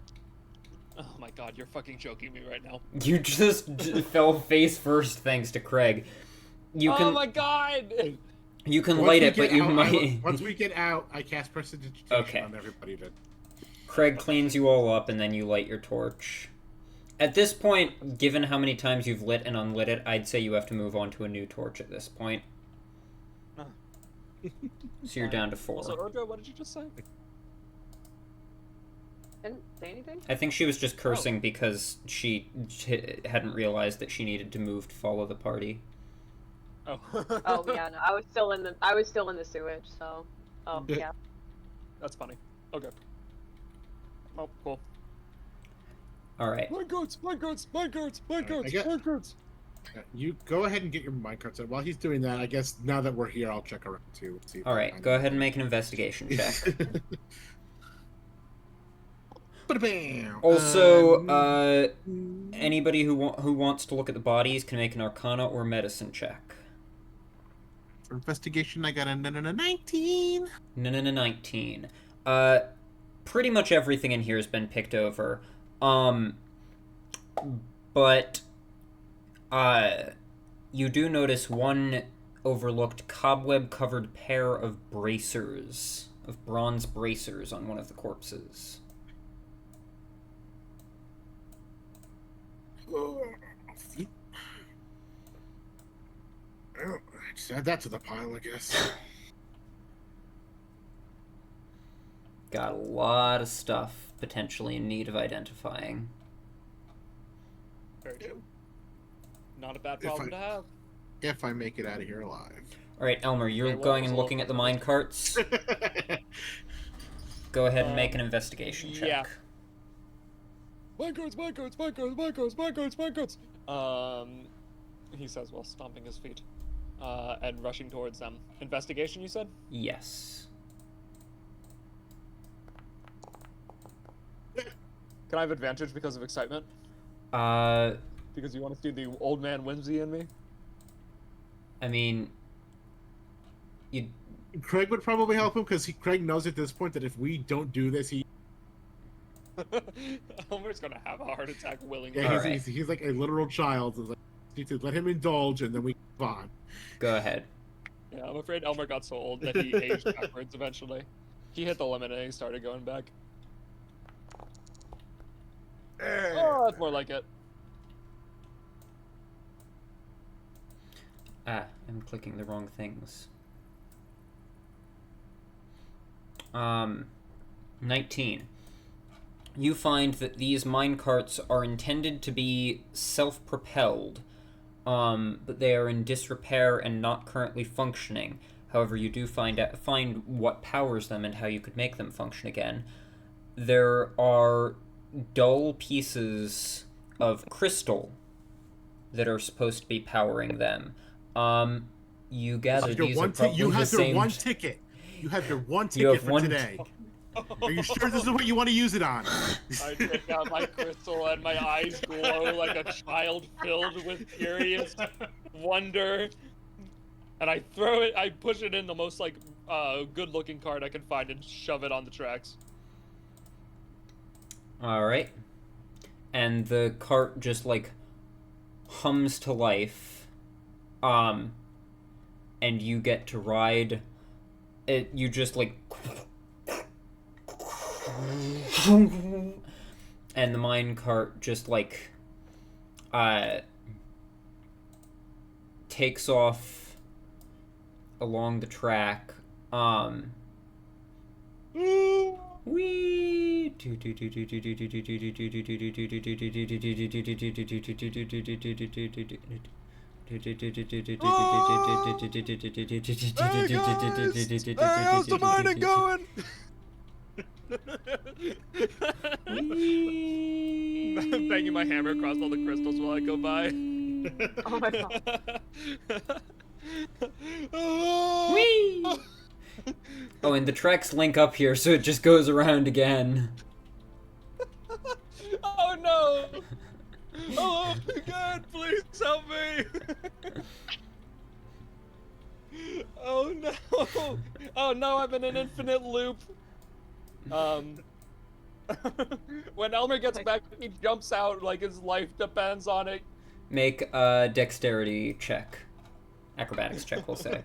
Oh my god, you're fucking joking me right now. You just fell face first thanks to Craig. Oh my god! You can light it, but you might. Once we get out, I cast prestidigitation on everybody. Then Craig cleans you all up, and then you light your torch. At this point, given how many times you've lit and unlit it, I'd say you have to move on to a new torch at this point. So you're down to 4. Also, Odra, what did you just say? Didn't say anything? I think she was just cursing because she hadn't realized that she needed to move to follow the party. Oh. Oh yeah, no, I was still in the sewage, so. Oh yeah. That's funny. Okay. Oh, cool. All right. Minecarts! you go ahead and get your minecarts out. While he's doing that, I guess now that we're here, I'll check around too. See if All right, go ahead and make an investigation check. Also, anybody who wants to look at the bodies can make an Arcana or Medicine check. For investigation, I got a 19. 19. Pretty much everything in here has been picked over. But you do notice one overlooked cobweb-covered pair of bracers, of bronze bracers on one of the corpses. Well, just add that to the pile, I guess. Got a lot of stuff potentially in need of identifying. Very true. Not a bad problem to have. If I make it out of here alive. Alright, Elmer, you're going and looking at the minecarts. Go ahead and make an investigation check. Yeah. Minecarts! He says while stomping his feet. And rushing towards them. Investigation, you said? Yes. Can I have advantage because of excitement? Because you want to see the old man whimsy in me? I mean, you Craig would probably help him because Craig knows at this point that if we don't do this, he. Elmer's gonna have a heart attack willingly. Yeah, Alright. he's like a literal child. Like, need to let him indulge, and then we move on. Go ahead. Yeah, I'm afraid Elmer got so old that he aged backwards eventually. He hit the limit and he started going back. Oh, that's more like it. Ah, I'm clicking the wrong things. 19. You find that these minecarts are intended to be self-propelled, but they are in disrepair and not currently functioning. However, you do find what powers them and how you could make them function again. There are dull pieces of crystal that are supposed to be powering them. You gather these are probably you have the your same... one ticket. You have your one ticket for today. Are you sure this is what you want to use it on? I take out my crystal and my eyes glow like a child filled with curious wonder. And I throw it, I push it in the most, like, good-looking cart I can find and shove it on the tracks. Alright. And the cart just, like, hums to life. And you get to ride it. You just, like... and the minecart just, like, takes off along the track. Wee. How's the mining going? Banging my hammer across all the crystals while I go by. Oh my god. Whee! Oh, and the tracks link up here, so it just goes around again. Oh no! Oh God, please help me! Oh no! Oh no, I'm in an infinite loop. When Elmer gets back, he jumps out like his life depends on it. Make a dexterity check. Acrobatics check, we'll say.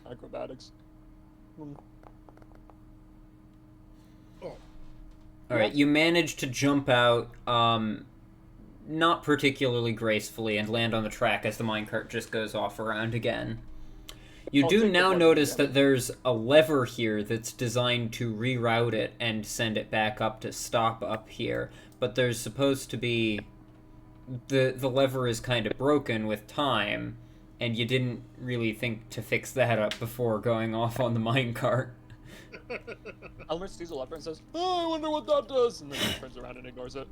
Acrobatics. Alright, you manage to jump out, not particularly gracefully, and land on the track as the minecart just goes off around again. You do now notice that there's a lever here that's designed to reroute it and send it back up to stop up here, but there's supposed to be... The lever is kind of broken with time, and you didn't really think to fix that up before going off on the minecart. Elmer sees a lever and says, "Oh, I wonder what that does," and then he turns around and ignores it.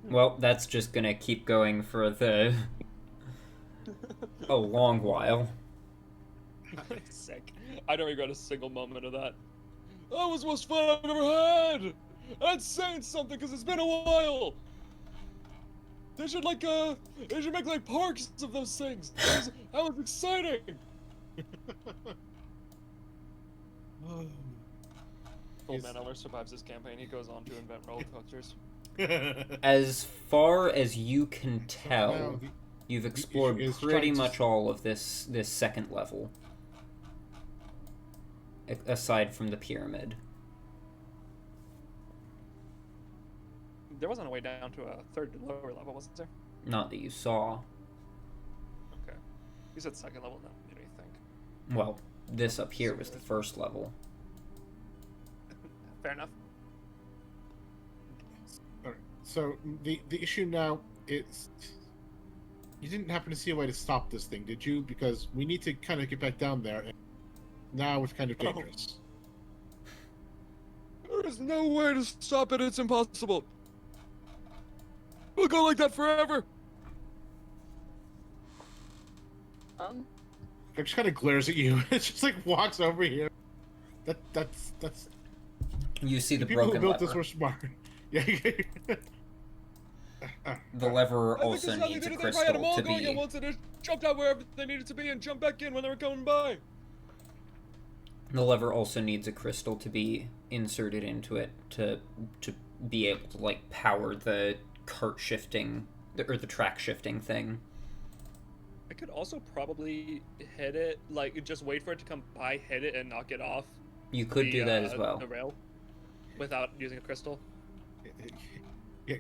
Well, that's just gonna keep going for a long while. Sick. I don't regret a single moment of that. That was the most fun I've ever had! That's saying something, because it's been a while! They should, like, they should make, like, parks of those things! That was exciting! Oh man, Elmer survives this campaign. He goes on to invent roller coasters. As far as you can tell, Now, you've explored is pretty trying to- much all of this second level. Aside from the pyramid. There wasn't a way down to a third lower level, wasn't there? Not that you saw. Okay. You said second level, no, made me think. Well, this up here was the first level. Fair enough. Alright, so the issue now is you didn't happen to see a way to stop this thing, did you? Because we need to kind of get back down there, and now it's kind of dangerous. There is no way to stop it. It's impossible. We'll go like that forever. It just kind of glares at you. It just like walks over here. That's. You see the People who broken built lever. this were smart. Yeah. the lever also needs a crystal to be... And once it jumped out wherever they needed to be and jumped back in when they were coming by. The lever also needs a crystal to be inserted into it to be able to, like, power the cart shifting, or the track shifting thing. I could also probably hit it, like, just wait for it to come by, hit it, and knock it off. You could do that as well. The rail, without using a crystal. Yeah.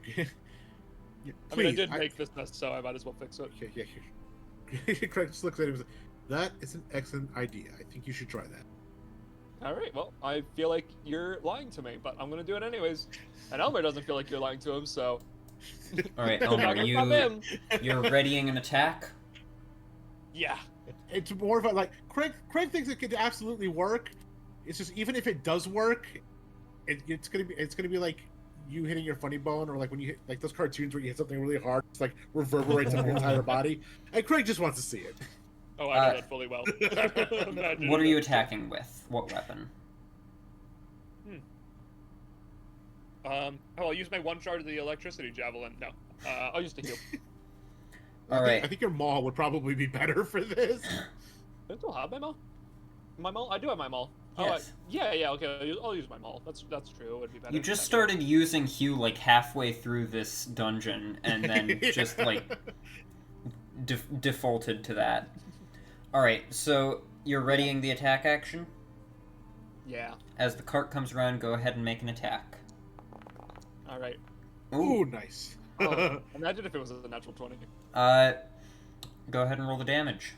I mean, I did make this mess, so I might as well fix it. Yeah. Craig just looks at him and says, that is an excellent idea. I think you should try that. Alright, well, I feel like you're lying to me, but I'm gonna do it anyways. And Elmer doesn't feel like you're lying to him, so... Alright, Elmer, you're readying an attack? Yeah. It's more of a, like, Craig thinks it could absolutely work. It's just, even if it does work, it's gonna be like you hitting your funny bone, or like when you hit, like, those cartoons where you hit something really hard, it's like reverberates on your entire body. And Craig just wants to see it. Oh, I know that fully well. What are you attacking with? What weapon? I'll use my one shard of the electricity javelin. No. I'll use the heal. Alright. I think your maul would probably be better for this. I still have my maul? My maul? I do have my maul. Yes. Yeah, okay. I'll use my maul. That's true. It would be better. You just started using Hugh, like, halfway through this dungeon, and then just, like, defaulted to that. Alright, so you're readying the attack action? Yeah. As the cart comes around, go ahead and make an attack. Alright. Ooh, nice. Oh, imagine if it was a natural 20. Go ahead and roll the damage.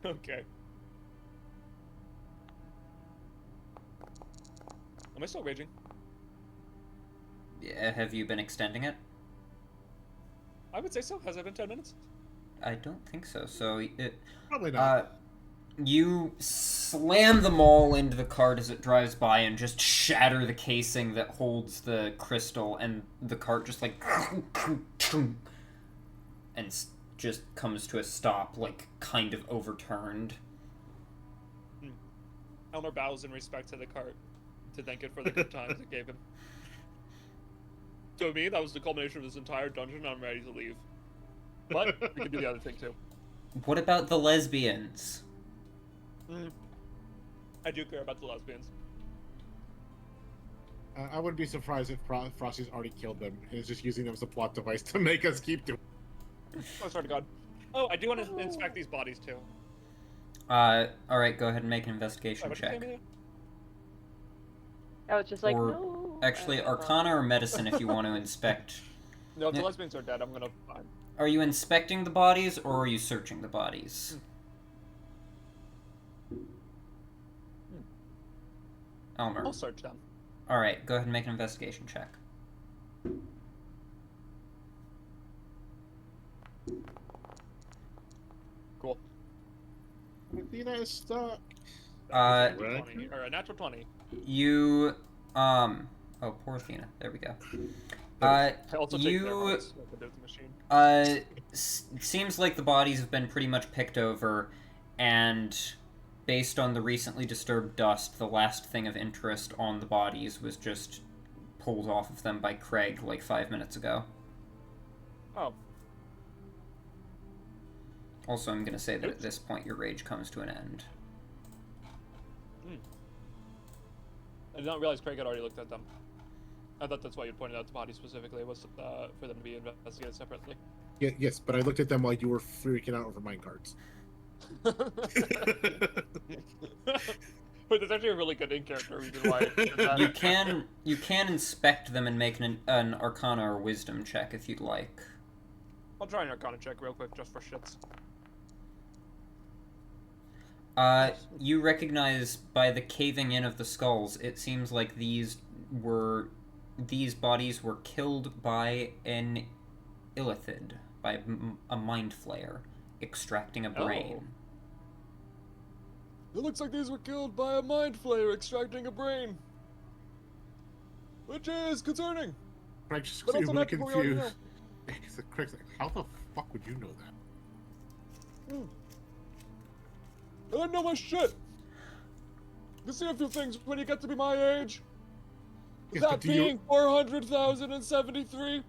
Okay. Am I still raging? Yeah, have you been extending it? I would say so. Has it been 10 minutes? I don't think so. So Probably not. You slam the maul into the cart as it drives by and just shatter the casing that holds the crystal, and the cart just like and just comes to a stop, like kind of overturned. Elmer bows in respect to the cart to thank it for the good times it gave him. To me, that was the culmination of this entire dungeon, and I'm ready to leave. But we can do the other thing too. What about the lesbians? I do care about the lesbians. I wouldn't be surprised if Frosty's already killed them and is just using them as a plot device to make us keep doing it. Oh, sorry to God. Oh, I do want to inspect these bodies too. Alright, go ahead and make an investigation check. I was just like, or, no. Actually, Arcana or Medicine if you want to inspect. No, if the lesbians are dead, I'm gonna find. Are you inspecting the bodies, or are you searching the bodies? Elmer. I'll search them. Alright, go ahead and make an investigation check. Cool. Athena is stuck. A 20, or a natural 20. You, oh, poor Athena. There we go. I also take their hearts, like I did with the machine. Seems like the bodies have been pretty much picked over, and based on the recently disturbed dust, the last thing of interest on the bodies was just pulled off of them by Craig like 5 minutes ago. Oh. Also, I'm gonna say that at this point your rage comes to an end. I did not realize Craig had already looked at them. I thought that's why you pointed out the body specifically, was for them to be investigated separately. Yeah, yes, but I looked at them while you were freaking out over minecarts. But there's actually a really good in-character reason why I did that. You can inspect them and make an Arcana or Wisdom check if you'd like. I'll try an Arcana check real quick, just for shits. You recognize by the caving in of the skulls, it seems like these bodies were killed by an illithid, by a mind flayer, extracting a brain. It looks like these were killed by a mind flayer extracting a brain. Which is concerning. Craig's just But also really not before we already know. confused. Craig's like, how the fuck would you know that? I don't know my shit. You see a few things when you get to be my age. Yes, That but do you- being 400,073.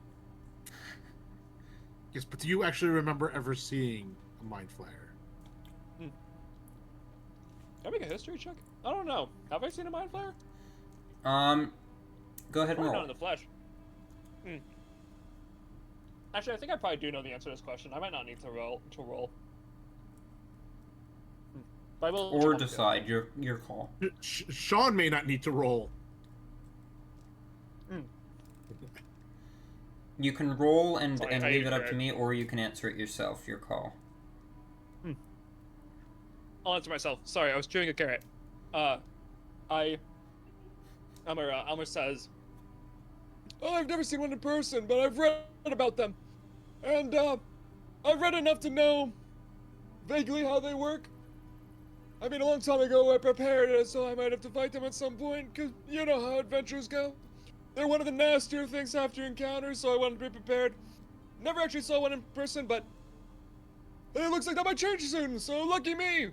Yes, but do you actually remember ever seeing a mind flare? Can I make a history check? I don't know. Have I seen a mind flare? Go ahead and Probably roll. not in the flesh. Actually, I think I probably do know the answer to this question. I might not need to roll. But I will Or decide. Your call. Shaun may not need to roll. You can roll and Sorry, leave it up to me, or you can answer it yourself. Your call. I'll answer myself. Sorry, I was chewing a carrot. Elmer says, "Oh, I've never seen one in person, but I've read about them. And, I've read enough to know vaguely how they work. I mean, a long time ago I prepared it, so I might have to fight them at some point, because you know how adventures go. They're one of the nastier things to have to encounter, so I wanted to be prepared. Never actually saw one in person, but it looks like that might change soon, so lucky me.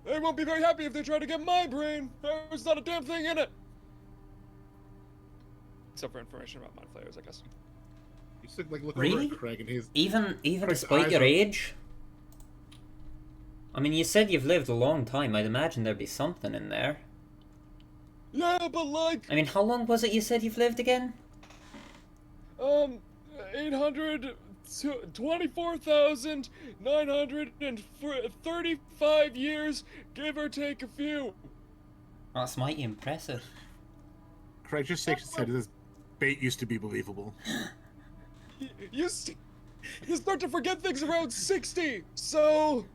They won't be very happy if they try to get my brain. There's not a damn thing in it." Except for information about mind flayers, I guess. You should like look Really? over at Craig and his. Even Craig's despite eyes your are- age? I mean, you said you've lived a long time. I'd imagine there'd be something in there. Yeah, but like, I mean, how long was it you said you've lived again? 824,935 years, give or take a few. That's mighty impressive. Craig just shakes his head and says, "Bait used to be believable." You start to forget things around 60, so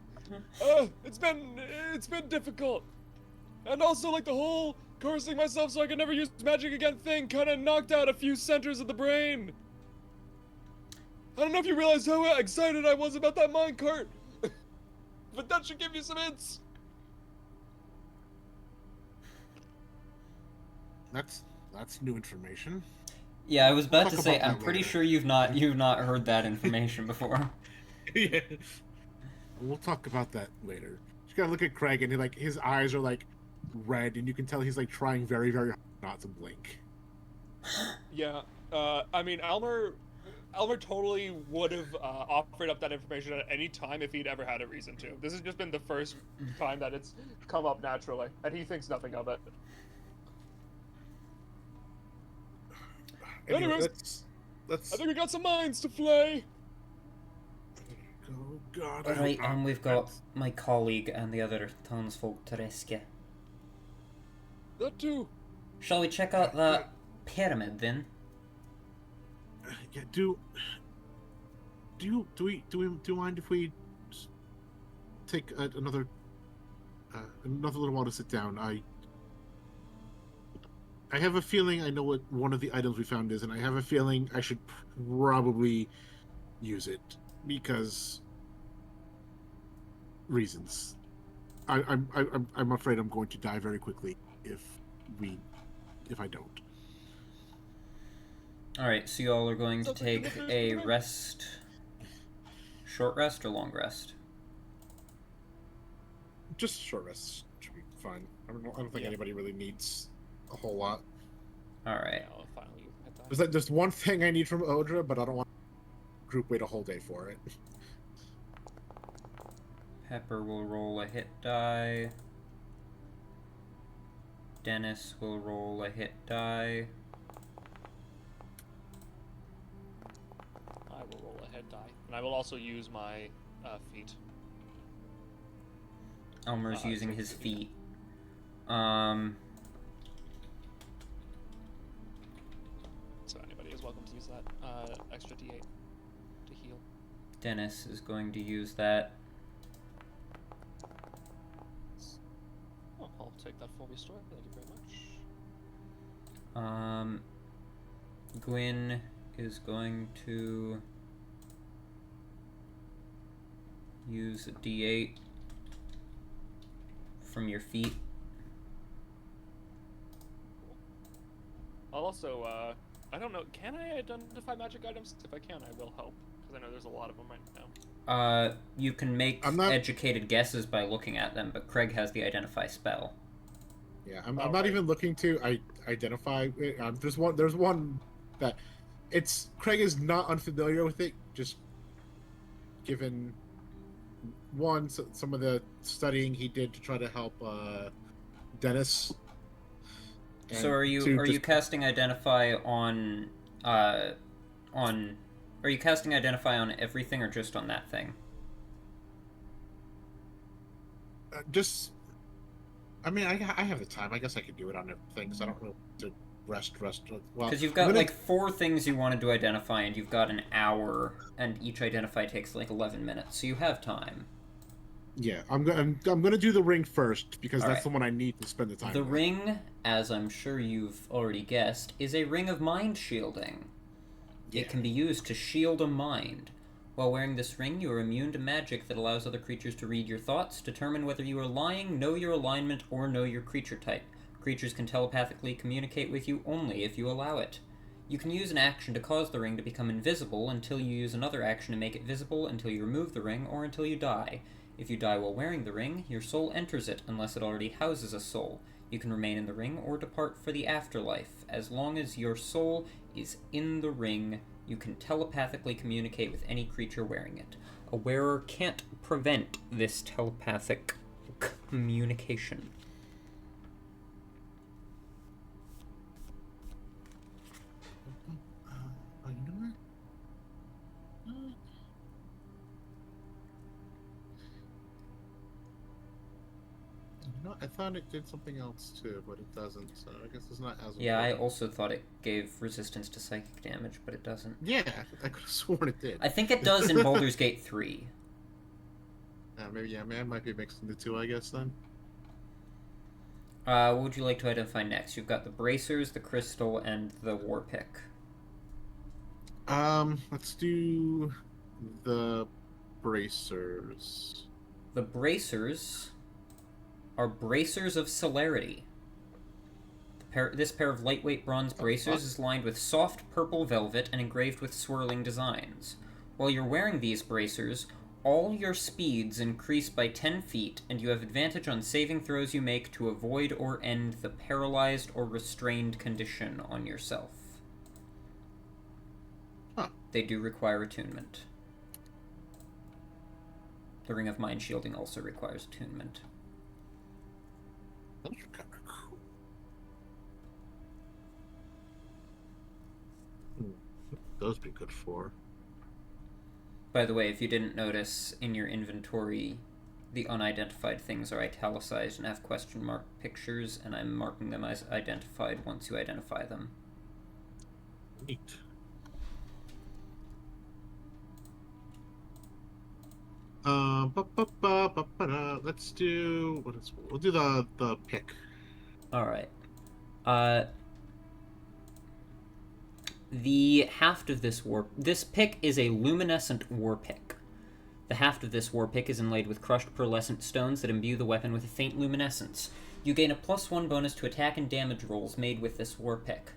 it's been difficult. And also, like, the whole cursing myself so I could never use magic again thing kind of knocked out a few centers of the brain. I don't know if you realize how excited I was about that minecart, but that should give you some hints. That's new information. Yeah, I was about to Talk say, about I'm that pretty later. sure you've not heard that information before. Yeah. We'll talk about that later. You gotta look at Craig and his eyes are like red, and you can tell he's like trying very, very hard not to blink. Yeah, I mean, Elmer totally would have offered up that information at any time if he'd ever had a reason to. This has just been the first time that it's come up naturally, and he thinks nothing of it. Anyways, let's. I think we got some minds to flay. Oh God. Alright, and we've got my colleague and the other townsfolk to rescue. That too. Shall we check out that pyramid then? Yeah. Do you mind if we take another little while to sit down? I have a feeling I know what one of the items we found is, and I have a feeling I should probably use it because reasons. I'm afraid I'm going to die very quickly if I don't. Alright, so you all are going to take a rest. Short rest or long rest? Just short rests should be fine. I don't think anybody really needs a whole lot. Alright. Yeah, I'll finally hit that. There's one thing I need from Odra, but I don't want group wait a whole day for it. Pepper will roll a hit die. Dennis will roll a hit die. I will roll a head die, and I will also use my feet. Elmer's using his feet. So anybody is welcome to use that extra D8 to heal. Dennis is going to use that. Oh, I'll take that full restore. Thank you very much. Gwyn is going to use a D8 from your feet. I'll also, I don't know, can I identify magic items? If I can, I will help, because I know there's a lot of them right now. You can make educated guesses by looking at them, but Craig has the identify spell. Yeah, I'm not even looking to identify. There's one that Craig is not unfamiliar with it, just given some of the studying he did to try to help Dennis. So are you casting Identify on are you casting Identify on everything or just on that thing? I mean, I have the time. I guess I could do it on everything, because I don't know to rest. Well, because you've got like 4 things you wanted to identify, and you've got an hour, and each Identify takes like 11 minutes, so you have time. Yeah, I'm gonna do the ring first, because All that's right. the one I need to spend the time. The with. ring, as I'm sure you've already guessed, is a ring of mind shielding. Yeah. It can be used to shield a mind. While wearing this ring, you are immune to magic that allows other creatures to read your thoughts, determine whether you are lying, know your alignment, or know your creature type. Creatures can telepathically communicate with you only if you allow it. You can use an action to cause the ring to become invisible until you use another action to make it visible until you remove the ring or until you die. If you die while wearing the ring, your soul enters it unless it already houses a soul. You can remain in the ring or depart for the afterlife. As long as your soul is in the ring, you can telepathically communicate with any creature wearing it. A wearer can't prevent this telepathic communication. You know what? I thought it did something else too, but it doesn't, so I guess it's not as important. Yeah, I also thought it gave resistance to psychic damage, but it doesn't. Yeah, I could have sworn it did. I think it does in Baldur's Gate 3. Maybe, I might be mixing the two, I guess, then. What would you like to identify next? You've got the bracers, the crystal, and the war pick. Let's do the bracers. The bracers are bracers of celerity. This pair of lightweight bronze bracers is lined with soft purple velvet and engraved with swirling designs. While you're wearing these bracers, all your speeds increase by 10 feet, and you have advantage on saving throws you make to avoid or end the paralyzed or restrained condition on yourself. Huh. They do require attunement. The Ring of Mind Shielding also requires attunement. Those are kind of cool. Those be good for. By the way, if you didn't notice, in your inventory, the unidentified things are italicized and have question mark pictures, and I'm marking them as identified once you identify them. Neat. Let's do we'll do the pick. All right. The haft of this pick is a luminescent war pick. The haft of this war pick is inlaid with crushed pearlescent stones that imbue the weapon with a faint luminescence. You gain a +1 bonus to attack and damage rolls made with this war pick.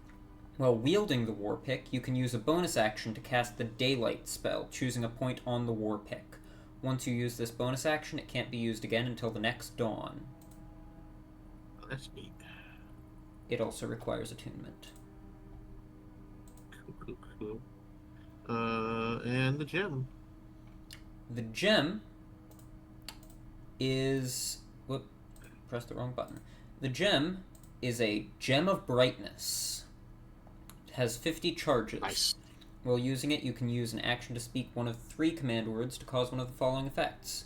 While wielding the war pick, you can use a bonus action to cast the Daylight spell, choosing a point on the war pick. Once you use this bonus action, it can't be used again until the next dawn. Oh, that's neat. It also requires attunement. Cool. And the gem. The gem is... Whoop, pressed the wrong button. The gem is a Gem of Brightness. It has 50 charges. Nice. While using it, you can use an action to speak one of 3 command words to cause one of the following effects.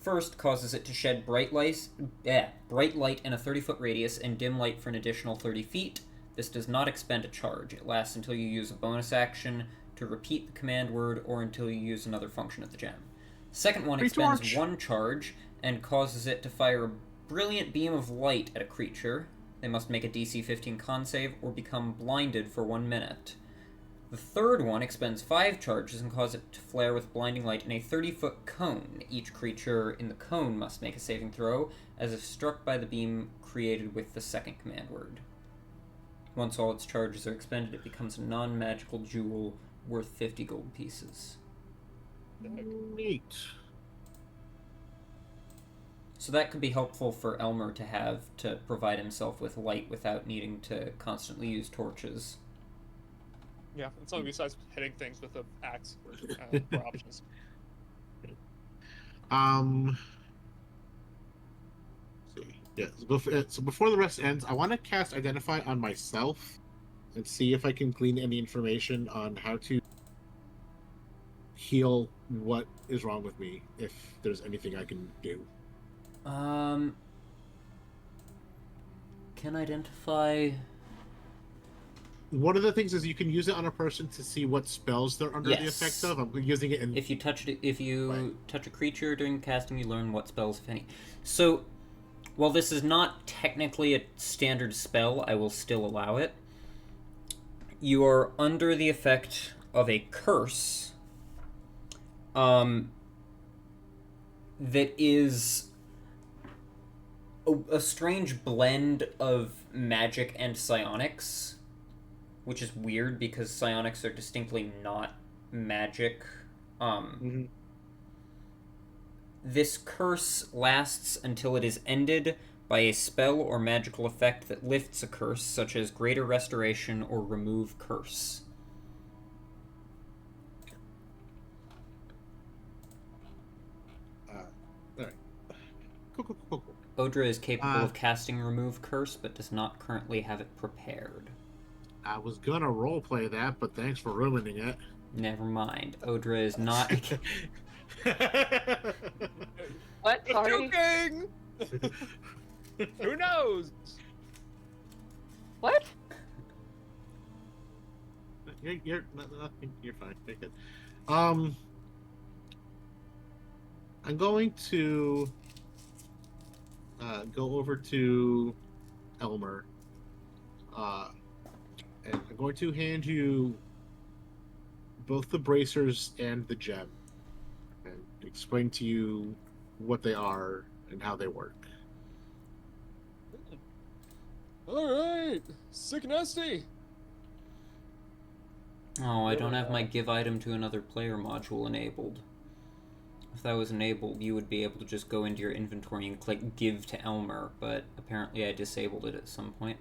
First, causes it to shed bright light in a 30-foot radius and dim light for an additional 30 feet. This does not expend a charge. It lasts until you use a bonus action to repeat the command word or until you use another function of the gem. The second one expends 1 charge and causes it to fire a brilliant beam of light at a creature. They must make a DC 15 con save or become blinded for 1 minute. The third one expends 5 charges and causes it to flare with blinding light in a 30-foot cone. Each creature in the cone must make a saving throw as if struck by the beam created with the second command word. Once all its charges are expended, it becomes a non-magical jewel worth 50 gold pieces. Neat. So that could be helpful for Elmer to have to provide himself with light without needing to constantly use torches. Yeah, it's only besides hitting things with an axe for options. See. Yeah. So before the rest ends, I want to cast Identify on myself and see if I can glean any information on how to heal what is wrong with me. If there's anything I can do. Can identify. One of the things is you can use it on a person to see what spells they're under the effect of. I'm using it in. If you touch touch a creature during casting, you learn what spells, if any. So, while this is not technically a standard spell, I will still allow it. You are under the effect of a curse. That is a strange blend of magic and psionics, which is weird because psionics are distinctly not magic. This curse lasts until it is ended by a spell or magical effect that lifts a curse, such as Greater Restoration or Remove Curse. Alright. Cool. Odra is capable of casting Remove Curse, but does not currently have it prepared. I was gonna roleplay that, but thanks for ruining it. Never mind. Odra is not... What? Sorry. Joking! Who knows? What? You're fine. You're good. I'm going to go over to Elmer. And I'm going to hand you both the bracers and the gem, and explain to you what they are and how they work. Alright! Sick nasty! Oh, I don't have my give item to another player module enabled. If that was enabled, you would be able to just go into your inventory and click give to Elmer, but apparently I disabled it at some point.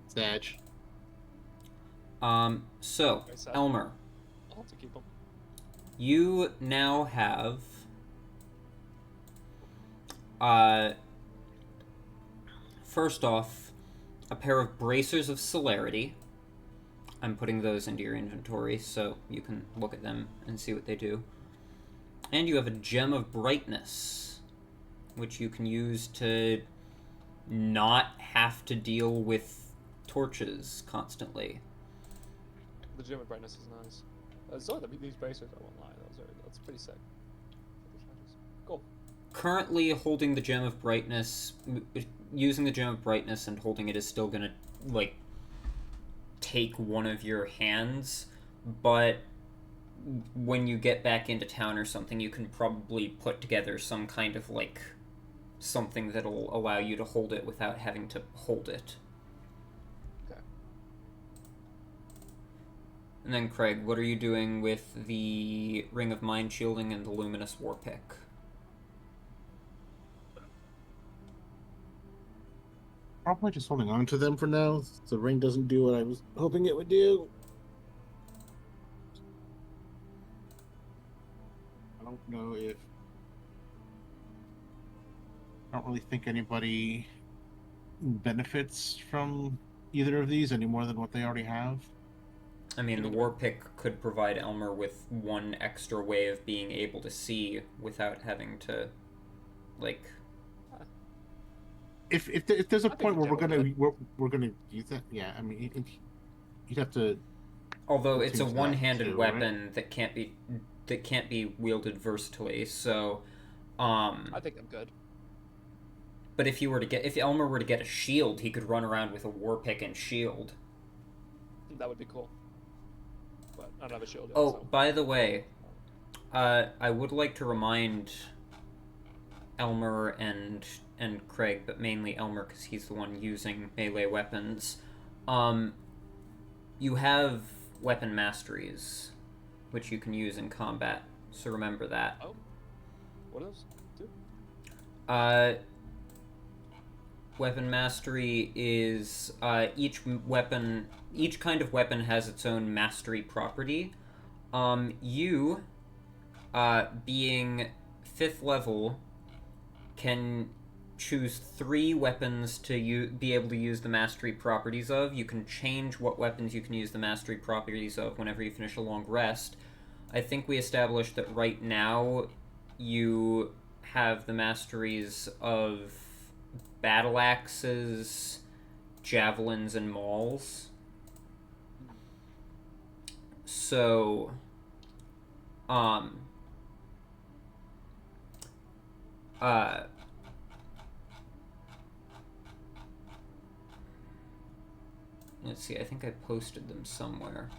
Sag. So, Elmer. I'll have to keep them. You now have first off, a pair of bracers of celerity. I'm putting those into your inventory so you can look at them and see what they do. And you have a gem of brightness, which you can use to not have to deal with torches constantly. The gem of brightness is nice. So these bracers, I won't lie, that's pretty sick. Cool. Currently holding the gem of brightness, using the gem of brightness and holding it is still gonna, like, take one of your hands, but when you get back into town or something, you can probably put together some kind of, like, something that'll allow you to hold it without having to hold it. Okay. And then, Craig, what are you doing with the Ring of Mind Shielding and the Luminous War Pick? Probably just holding on to them for now. The ring doesn't do what I was hoping it would do. I don't know if... I don't really think anybody benefits from either of these any more than what they already have. I mean, the War Pick could provide Elmer with one extra way of being able to see without having to, like... If there's a point where we're gonna use that, yeah. I mean, you'd have to. Although it's a one-handed too, weapon, right? that can't be wielded versatilely, so. I think I'm good. But if Elmer were to get a shield, he could run around with a war pick and shield. That would be cool. But I don't have a shield yet, Oh, so. by the way, I would like to remind Elmer and Craig, but mainly Elmer because he's the one using melee weapons. You have weapon masteries, which you can use in combat, so remember that. Oh, what else? weapon mastery is each kind of weapon has its own mastery property. You, being 5th level, can choose 3 weapons to be able to use the mastery properties of. You can change what weapons you can use the mastery properties of whenever you finish a long rest. I think we established that right now you have the masteries of battle axes, javelins, and mauls. So, let's see, I think I posted them somewhere.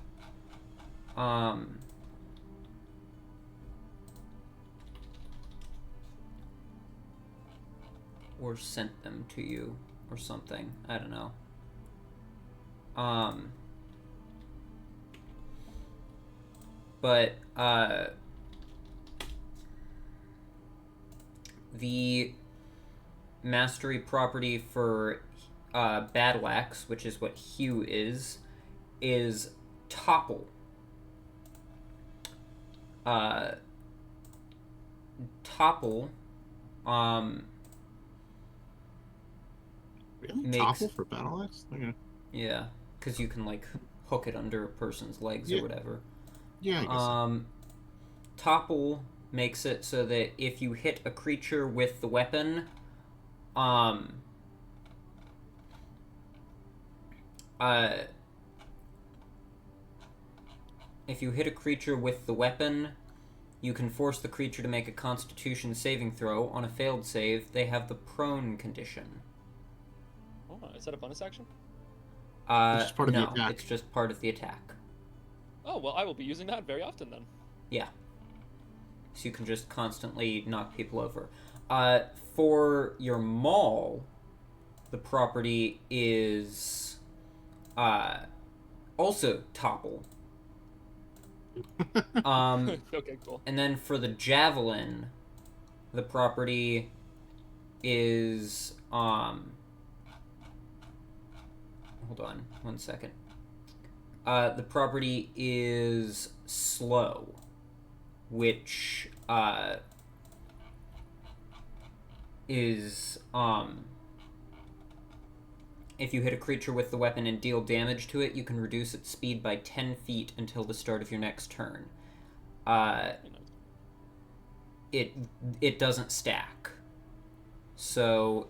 Or sent them to you, or something. I don't know. But, the mastery property for Battle Axe, which is what Hue is Topple. Topple, Really? makes... Topple for Battle Axe? Okay. Yeah, because you can, like, hook it under a person's legs or whatever. Yeah, I guess so. Topple makes it so that if you hit a creature with the weapon, if you hit a creature with the weapon, you can force the creature to make a Constitution saving throw. On a failed save, they have the prone condition. Oh, is that a bonus action? It's just part of the no, attack. it's just part of the attack. Oh, well, I will be using that very often then. Yeah. So you can just constantly knock people over. For your maul, the property is also Topple. Okay, cool. And then for the javelin, the property is hold on one second. The property is slow, which is if you hit a creature with the weapon and deal damage to it, you can reduce its speed by 10 feet until the start of your next turn. It doesn't stack. So,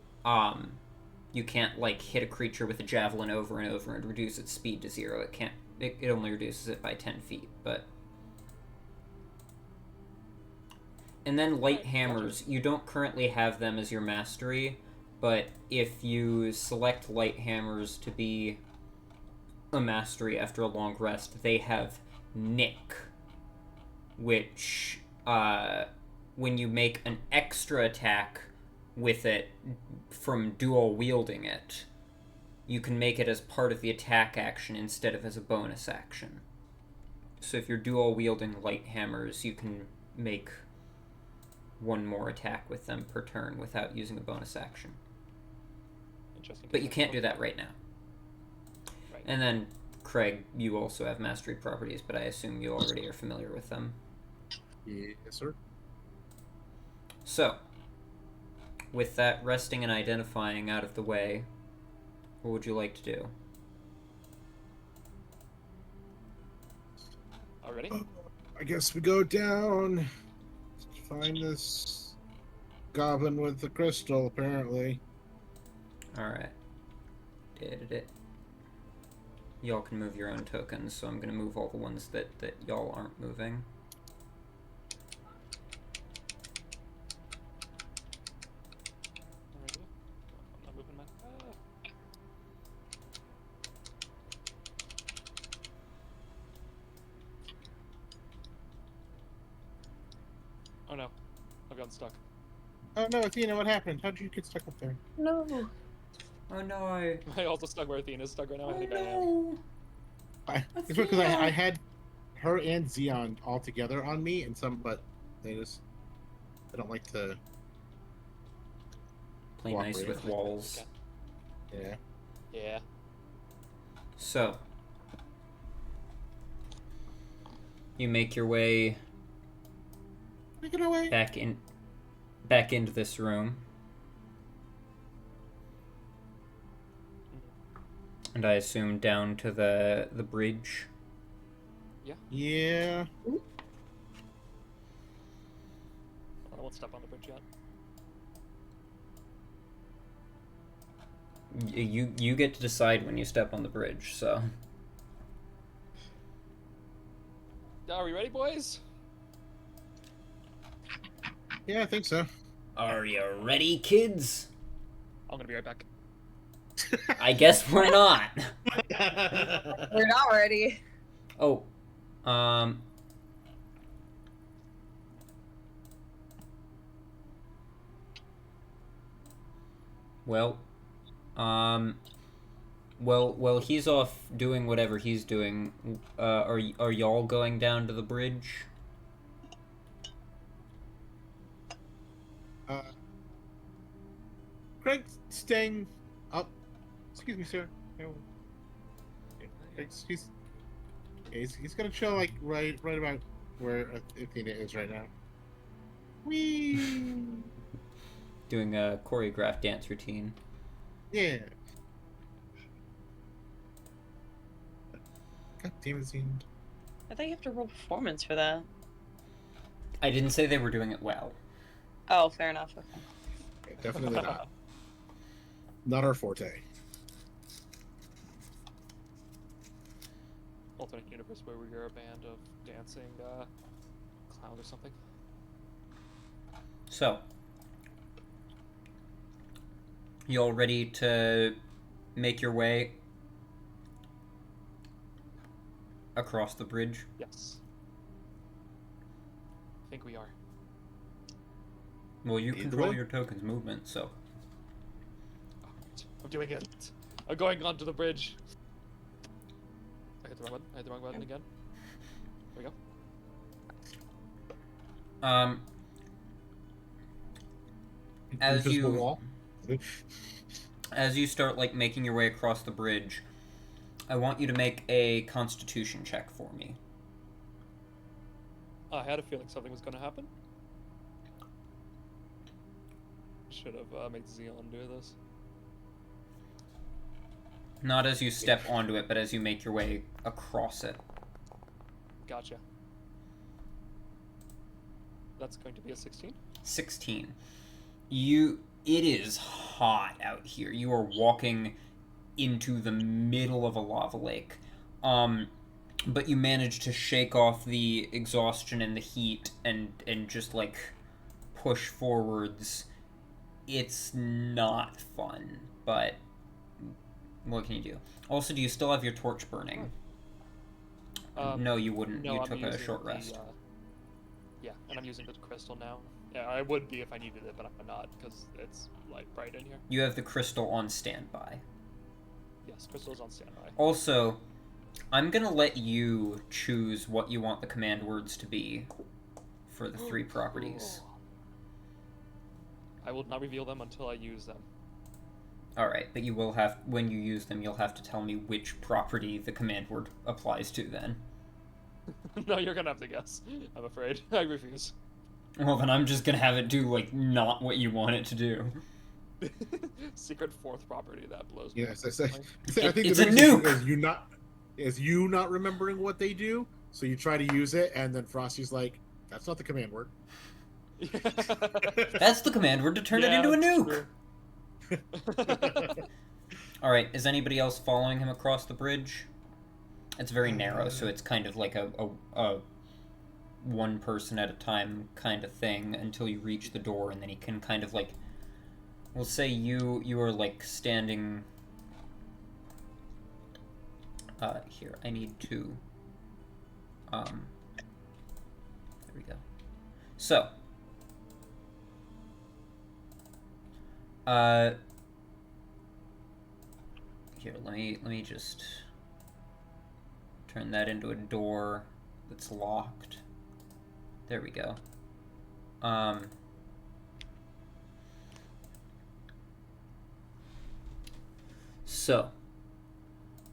you can't, like, hit a creature with a javelin over and over and reduce its speed to 0. It can't. It only reduces it by 10 feet, but... And then light hammers. You don't currently have them as your mastery, but if you select light hammers to be a mastery after a long rest, they have Nick, which, when you make an extra attack with it from dual wielding it, you can make it as part of the attack action instead of as a bonus action. So if you're dual wielding light hammers, you can make one more attack with them per turn without using a bonus action. Interesting. But you can't do that right now. Right. And then, Craig, you also have mastery properties, but I assume you already are familiar with them. Yes, sir. So, with that resting and identifying out of the way, what would you like to do? Already? I guess we go down. Find this goblin with the crystal, apparently. Alright. Y'all can move your own tokens, so I'm gonna move all the ones that y'all aren't moving. I'm not moving my... Oh no, I've gotten stuck. Oh no, Athena, what happened? How did you get stuck up there? No. Oh no! I also stuck where Athena's stuck right now. I Oh think I am. no! It's because I had her and Xeon all together on me, and but they don't like to Play nice cooperate. with walls. Okay. Yeah. Yeah. So, you make your way Make it away. back into this room. And I assume down to the bridge. Yeah. I won't step on the bridge yet. You get to decide when you step on the bridge, so. Are we ready, boys? Yeah, I think so. Are you ready, kids? I'm gonna be right back. I guess we're not. We're not ready. Oh, well, well, he's off doing whatever he's doing. Are y'all going down to the bridge? Craig's staying up. Excuse me, sir. He's gonna chill like right about where Athena is right now. Whee! Doing a choreographed dance routine. Yeah. God damn it, seemed. I thought you have to roll performance for that. I didn't say they were doing it well. Oh, fair enough. Okay. Yeah, definitely not. Not our forte. Alternate universe where we are a band of dancing clowns or something. So, you all ready to make your way across the bridge? Yes. I think we are. Well, you Either control way. your token's movement, so. Alright, I'm doing it. I'm going onto the bridge. I hit the wrong button. I hit the wrong button again. There we go. As Invisible you wall. as you start like making your way across the bridge, I want you to make a Constitution check for me. I had a feeling something was going to happen. Should have made Xeon do this. Not as you step onto it, but as you make your way across it. Gotcha. That's going to be a 16. 16. It is hot out here. You are walking into the middle of a lava lake. But you manage to shake off the exhaustion and the heat and just like push forwards. It's not fun, but what can you do? Also, do you still have your torch burning? No, you wouldn't. No, you I'm took a using short the, rest. yeah, and I'm using the crystal now. Yeah, I would be if I needed it, but I'm not because it's like bright in here. You have the crystal on standby. Yes, crystal's on standby. Also, I'm gonna let you choose what you want the command words to be for the 3 properties. Cool. I will not reveal them until I use them. Alright, but you will have, when you use them, you'll have to tell me which property the command word applies to then. No, you're gonna have to guess. I'm afraid. I refuse. Well, then I'm just gonna have it do, like, not what you want it to do. Secret 4th property that blows me. Yes, I think It's the a biggest issue nuke! is you not remembering what they do, so you try to use it, and then Frosty's like, "That's not the command word." That's the command word to turn it into a nuke! True. Alright, is anybody else following him across the bridge? It's very narrow, so it's kind of like a one person at a time kind of thing until you reach the door, and then he can kind of like... We'll say you are like standing... here, I need to... There we go. So... Here, let me just turn that into a door that's locked. There we go. So,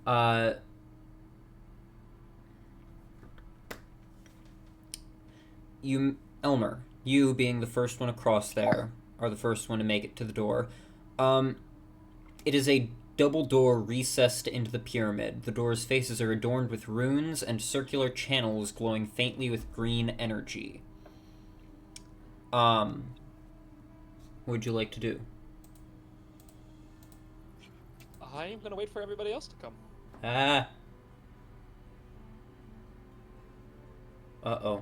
Elmer, you being the first one across there, are the first one to make it to the door. It is a double door recessed into the pyramid. The door's faces are adorned with runes and circular channels glowing faintly with green energy. What would you like to do? I'm gonna wait for everybody else to come. Ah. Uh-oh.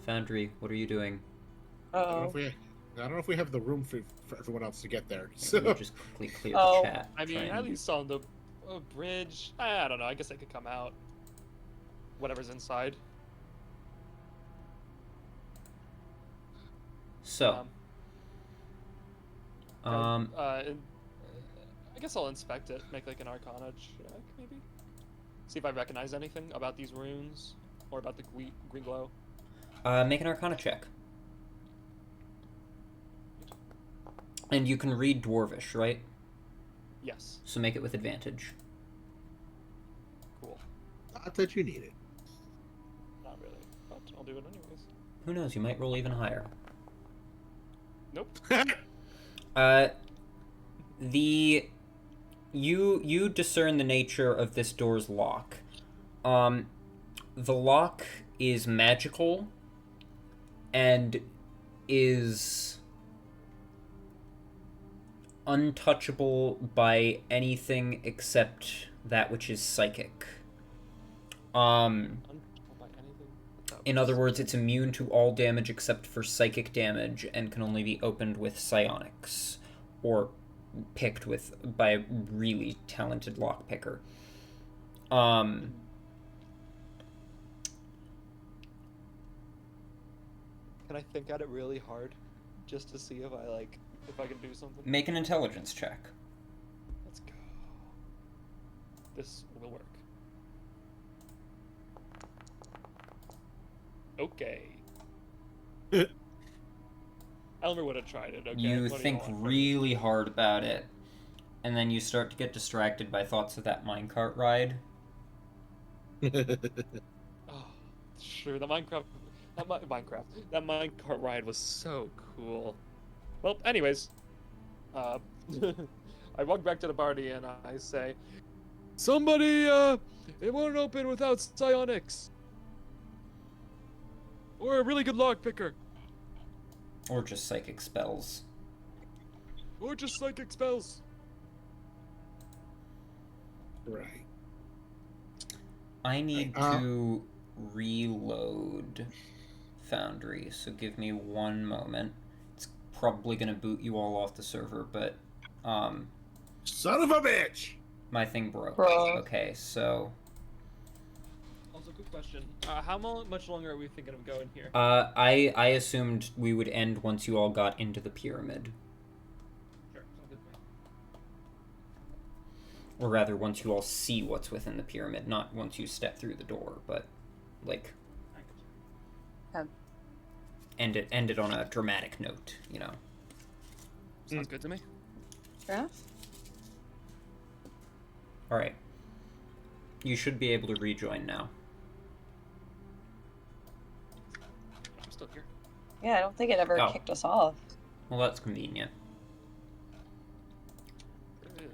Foundry, what are you doing? I don't know if we have the room for everyone else to get there. So So just quickly clear the chat. I mean, at least on the bridge. I don't know. I guess they could come out. Whatever's inside. So. I guess I'll inspect it. Make like an Arcana check, maybe. See if I recognize anything about these runes or about the green glow. Make an Arcana check. And you can read Dwarvish, right? Yes. So make it with advantage. Cool. Not that you need it. Not really, but I'll do it anyways. Who knows? You might roll even higher. Nope. You discern the nature of this door's lock. The lock is magical and is untouchable by anything except that which is psychic. In other words, it's immune to all damage except for psychic damage and can only be opened with psionics or picked by a really talented lockpicker. Can I think at it really hard just to see if I can do something? Make an intelligence check. Let's go. This will work. Okay. Elmer would have tried it, okay? You think really hard about it, and then you start to get distracted by thoughts of that minecart ride. Oh, sure, that minecart ride was so cool. Well, anyways, I walk back to the party and I say, somebody, it won't open without psionics. Or a really good lockpicker. Or just psychic spells. Or just psychic spells. Right. I need to reload Foundry, so give me one moment. It's probably gonna boot you all off the server, but son of a bitch! My thing broke. Bro. Okay, so Also, quick question. How much longer are we thinking of going here? I assumed we would end once you all got into the pyramid. Sure, sounds good to me. Or rather, once you all see what's within the pyramid, not once you step through the door, but, like, end it on a dramatic note, you know. Sounds good to me. Fair enough. Alright. You should be able to rejoin now. I'm still here. Yeah, I don't think it ever kicked us off. Well, that's convenient.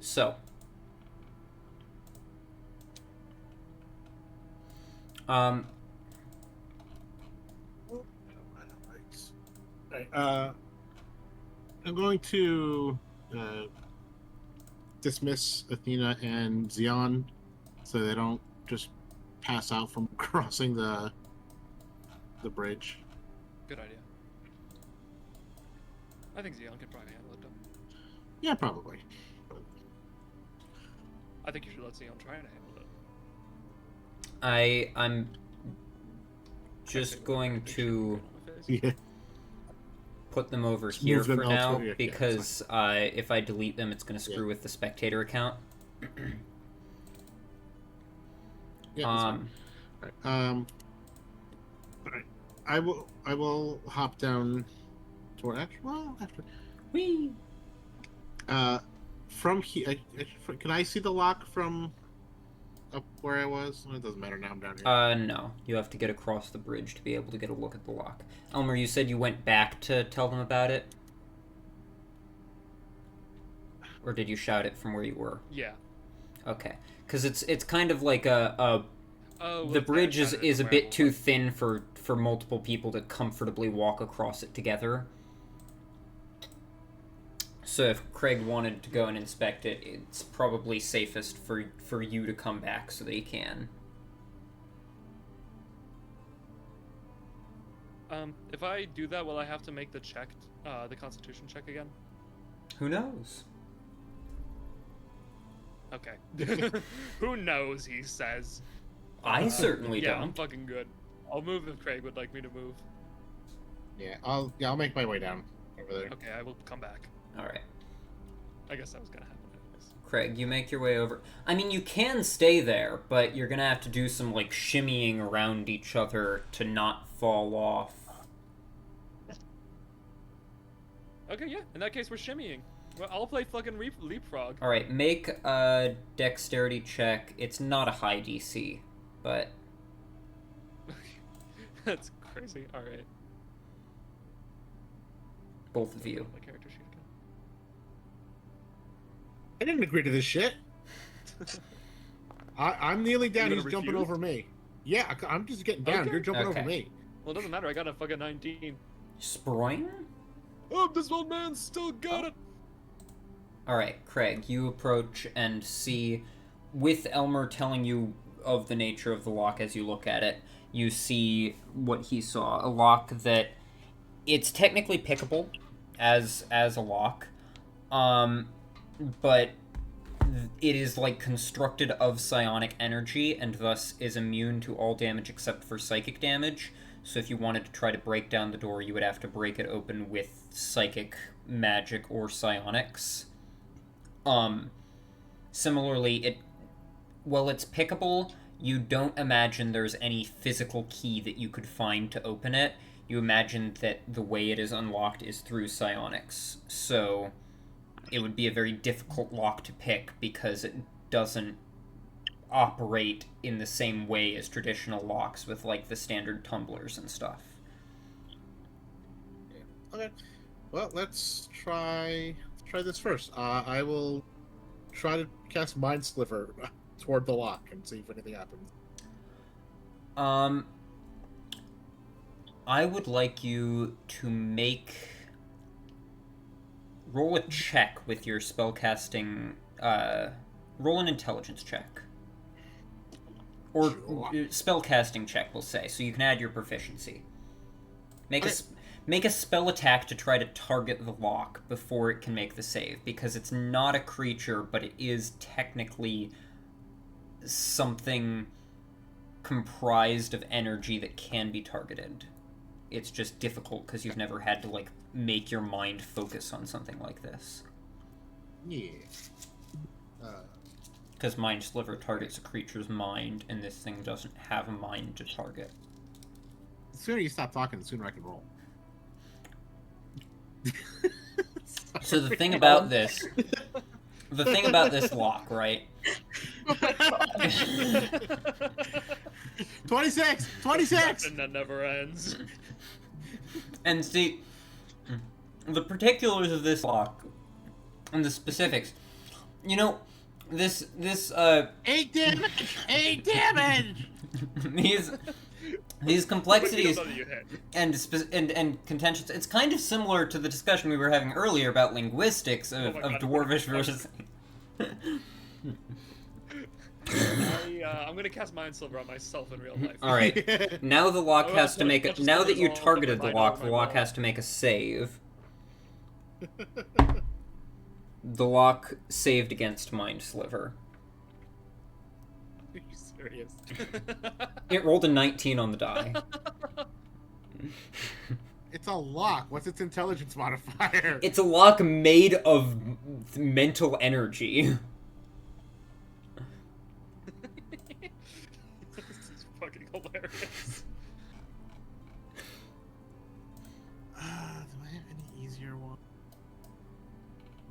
So. I'm going to dismiss Athena and Xeon so they don't just pass out from crossing the bridge. Good idea. I think Xeon could probably handle it though. Yeah, probably. I think you should let Xeon try and handle it. I'm just going to put them over here for now, because if I delete them, it's going to screw with the spectator account. All right. I will hop down toward after. from here, can I see the lock from up where I was? Well, it doesn't matter now. I'm down here. No. You have to get across the bridge to be able to get a look at the lock. Elmer, you said you went back to tell them about it? Or did you shout it from where you were? Yeah. Okay. Because it's kind of like the bridge is a bit too thin for multiple people to comfortably walk across it together. So if Craig wanted to go and inspect it, it's probably safest for you to come back so that he can. If I do that, will I have to make the check, the Constitution check again? Who knows? Okay. Who knows, he says. I certainly yeah, don't. I'm fucking good. I'll move if Craig would like me to move. Yeah, I'll make my way down over there. Okay, I will come back. Alright. I guess that was gonna happen anyways. Craig, you make your way over. I mean, you can stay there, but you're gonna have to do some, like, shimmying around each other to not fall off. Okay, yeah. In that case, we're shimmying. Well, I'll play fucking leapfrog. Alright, make a dexterity check. It's not a high DC, but... That's crazy. Alright. Both of you. My character sheet again. I didn't agree to this shit. I'm kneeling down. He's jumping refuse? over me. Yeah, I'm just getting down. Okay. You're jumping Okay. over me. Well, it doesn't matter. I got a fucking 19. Sproing? Oh, this old man still got it. Alright, Craig, you approach and see, with Elmer telling you of the nature of the lock as you look at it, you see what he saw. A lock that, it's technically pickable as a lock, but it is, like, constructed of psionic energy, and thus is immune to all damage except for psychic damage. So if you wanted to try to break down the door, you would have to break it open with psychic magic or psionics. Similarly, while it's pickable, you don't imagine there's any physical key that you could find to open it. You imagine that the way it is unlocked is through psionics. So it would be a very difficult lock to pick because it doesn't operate in the same way as traditional locks with, like, the standard tumblers and stuff. Okay. Well, let's try this first. I will try to cast Mind Sliver toward the lock and see if anything happens. I would like you to roll a check with your spellcasting, roll an intelligence check. Or spellcasting check, we'll say, so you can add your proficiency. Make a spell attack to try to target the lock before it can make the save, because it's not a creature, but it is technically something comprised of energy that can be targeted. It's just difficult because you've never had to, like, make your mind focus on something like this. Yeah. Because Mind Sliver targets a creature's mind, and this thing doesn't have a mind to target. The sooner you stop talking, the sooner I can roll. So the thing about this lock, right? 26! 26! And that never ends. And see, the particulars of this lock, and the specifics, you know, this 8 damage! 8 damage! these complexities But you don't know that you hit. and contentions, it's kind of similar to the discussion we were having earlier about linguistics of God. Dwarvish versus... I'm gonna cast Mind Sliver on myself in real life. Alright, now the lock has to make a... Now that you targeted the lock has to make a save. The lock saved against Mind Sliver. Are you serious? It rolled a 19 on the die. It's a lock. What's its intelligence modifier? It's a lock made of mental energy. This is fucking hilarious. Do I have any easier one?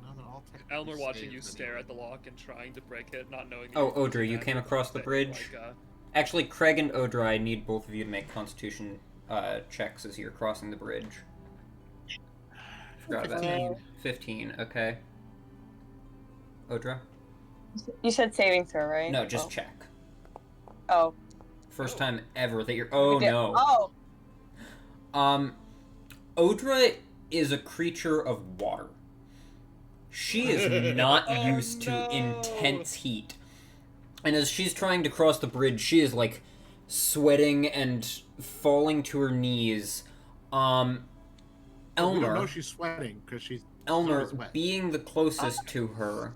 No, they're all technically Elmer watching you saves stare anyway. at the lock and trying to break it, not knowing. Oh, Odra, you came across the bridge? Like, Actually, Craig and Odra, I need both of you to make Constitution checks as you're crossing the bridge. Forgot about that. 15, okay. Odra? You said saving throw, right? No, just check. Oh. First time ever that you're... Oh, Okay. no. Oh. Odra is a creature of water. She is not used to intense heat. And as she's trying to cross the bridge, she is, like, sweating and falling to her knees. Elmer... We don't know she's sweating, because she's... Elmer, being the closest to her,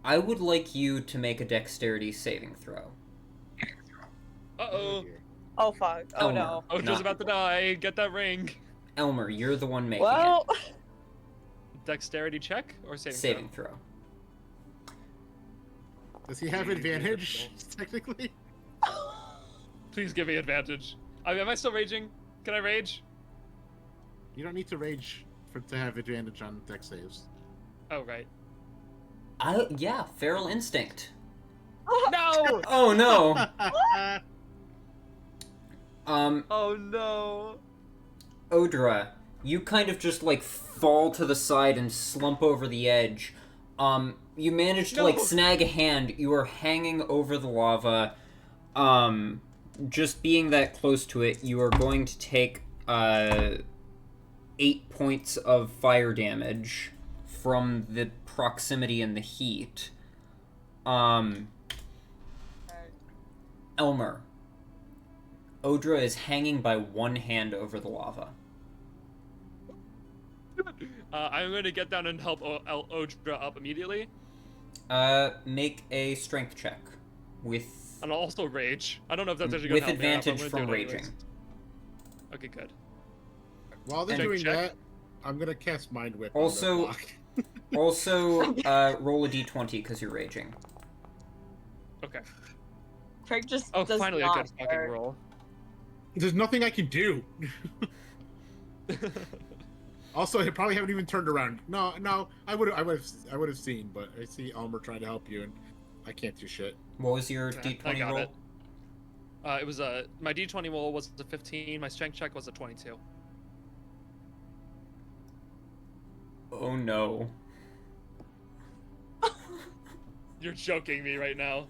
I would like you to make a dexterity saving throw. Uh-oh. Oh, fuck. Oh, Elmer, no. Odra's about to die. Get that ring. Elmer, you're the one making Well... it. Dexterity check or saving Saving throw. Does he have advantage, technically? Please give me advantage. Am I still raging? Can I rage? You don't need to rage to have advantage on dex saves. Oh, right. Yeah, feral instinct. No! Oh, no! Oh, no. Odra, you kind of just, like, fall to the side and slump over the edge. You manage to, like, snag a hand. You are hanging over the lava. Just being that close to it, you are going to take, 8 points of fire damage from the proximity and the heat. Elmer. Odra is hanging by one hand over the lava. I'm going to get down and help Odra up immediately. Make a strength check with... And I'll also rage. I don't know if that's actually going to help me. With advantage from raging. Okay, good. While they're doing that, I'm going to cast Mind Whip also, on their block. Also, roll a d20 because you're raging. Okay. Craig just Oh, does finally not a good fucking roll. There's nothing I can do. Also, I probably haven't even turned around. No, I would have seen, but I see Elmer trying to help you, and I can't do shit. What was your d20 I got roll? it. It was my d20 roll was a 15. My strength check was a 22. Oh no. You're joking me right now.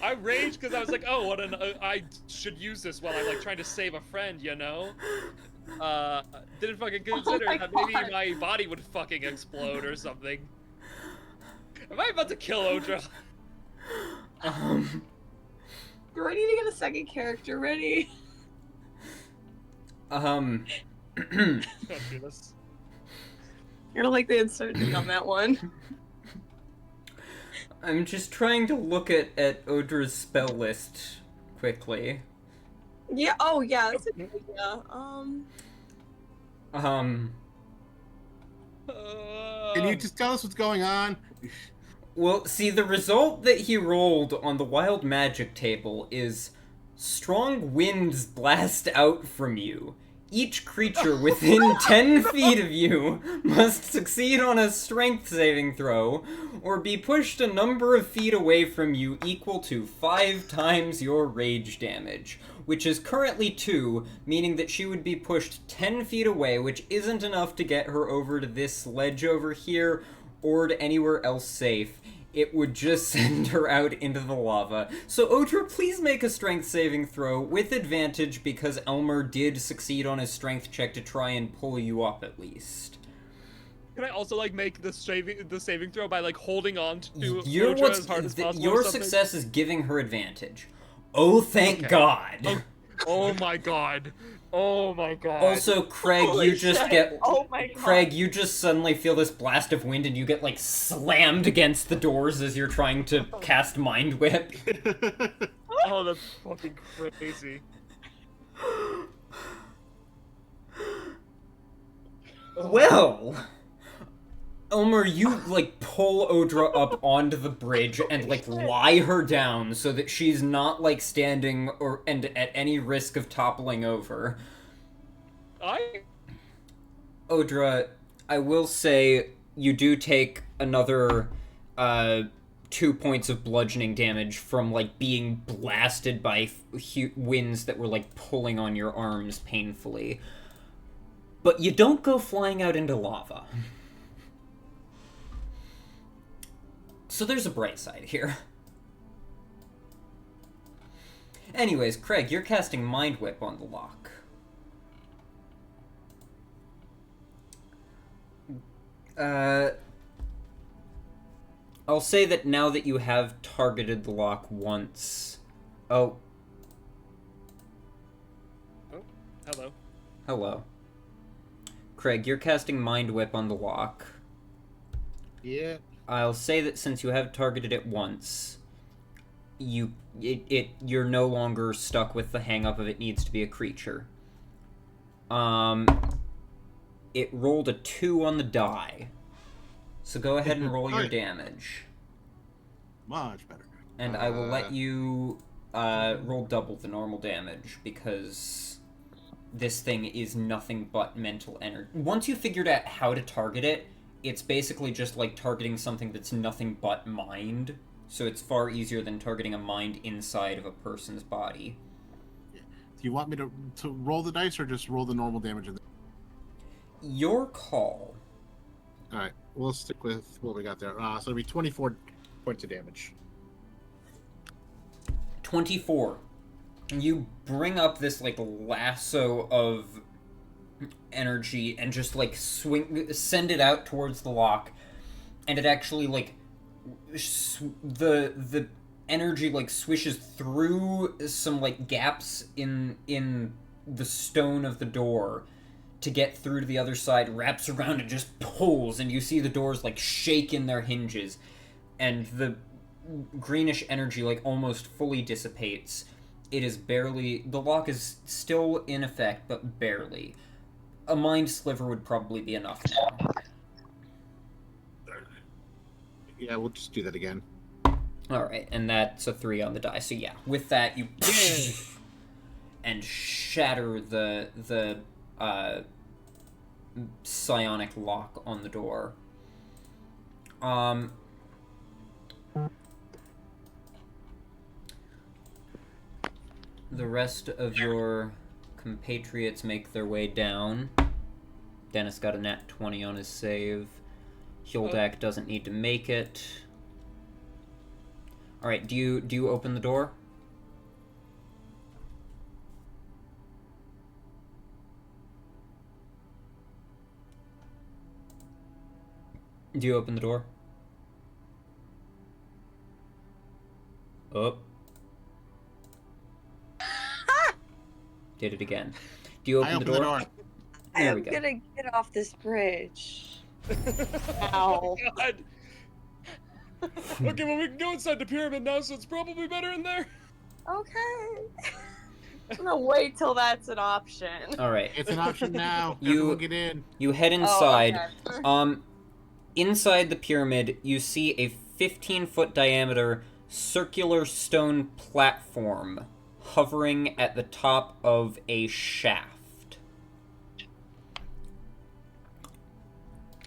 I raged because I was like, oh, I should use this while I'm like trying to save a friend, you know? Didn't fucking consider that maybe my body would fucking explode or something. Am I about to kill Odra? Do I need to get a second character ready? Don't do this. You're gonna like the uncertainty on that one. I'm just trying to look at Odra's spell list quickly. Yeah, oh yeah, that's a good idea. Can you just tell us what's going on? Well, see, the result that he rolled on the wild magic table is strong winds blast out from you. Each creature within 10 feet of you must succeed on a strength saving throw, or be pushed a number of feet away from you equal to 5 times your rage damage, which is currently 2, meaning that she would be pushed 10 feet away, which isn't enough to get her over to this ledge over here, or to anywhere else safe. It would just send her out into the lava. So Odra, please make a strength saving throw with advantage because Elmer did succeed on his strength check to try and pull you up at least. Can I also like make the saving throw by like holding on to Your Odra as hard as possible? Your success is giving her advantage. Oh, thank God. Oh my God. Oh my God. Also, Craig, Holy you just shit. get... Oh my God. Craig, you just suddenly feel this blast of wind and you get, like, slammed against the doors as you're trying to cast Mind Whip. Oh, that's fucking crazy. Well... Elmer, you, like, pull Odra up onto the bridge and, like, lie her down so that she's not, like, standing and at any risk of toppling over. I Odra, I will say you do take another 2 points of bludgeoning damage from, like, being blasted by winds that were, like, pulling on your arms painfully. But you don't go flying out into lava. So there's a bright side here. Anyways, Craig, you're casting Mind Whip on the lock. I'll say that now that you have targeted the lock once... Oh. Oh, hello. Hello. Craig, you're casting Mind Whip on the lock. Yeah. I'll say that since you have targeted it once, you're no longer stuck with the hang-up of it needs to be a creature. It rolled a 2 on the die. So go ahead and roll your damage. Much better. And I will let you roll double the normal damage, because this thing is nothing but mental energy. Once you figured out how to target it, it's basically just like targeting something that's nothing but mind. So it's far easier than targeting a mind inside of a person's body. Do you want me to roll the dice or just roll the normal damage? Your call. Alright, we'll stick with what we got there. So it'll be 24 points of damage. 24. You bring up this, like, lasso of energy and just, like, send it out towards the lock. And it actually, like, the energy, like, swishes through some, like, gaps in the stone of the door to get through to the other side, wraps around and just pulls, and you see the doors, like, shake in their hinges, and the greenish energy, like, almost fully dissipates. It is barely... The lock is still in effect, but barely. A mind sliver would probably be enough now. Yeah, we'll just do that again. Alright, and that's a 3 on the die. So yeah, with that, you... and shatter the psionic lock on the door. The rest of your compatriots make their way down. Dennis got a nat 20 on his save. Hildak doesn't need to make it. Alright, do you open the door? Do you open the door? Oh. Did it again. Do you open the door? There we go. I'm gonna get off this bridge. Ow. God. Okay, well, we can go inside the pyramid now, so it's probably better in there. Okay. I'm gonna wait till that's an option. Alright. It's an option now. Everyone get in. You head inside. Oh, okay. Inside the pyramid, you see a 15-foot diameter circular stone platform hovering at the top of a shaft.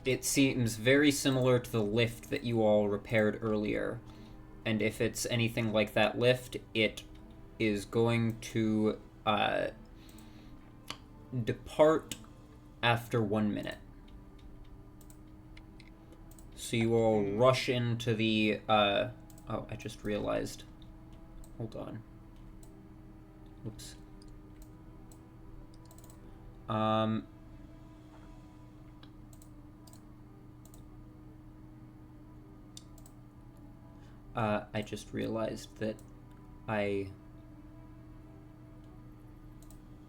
It seems very similar to the lift that you all repaired earlier. And if it's anything like that lift, it is going to depart after 1 minute. So you all rush into the, oh, I just realized. Hold on. Oops. I just realized that I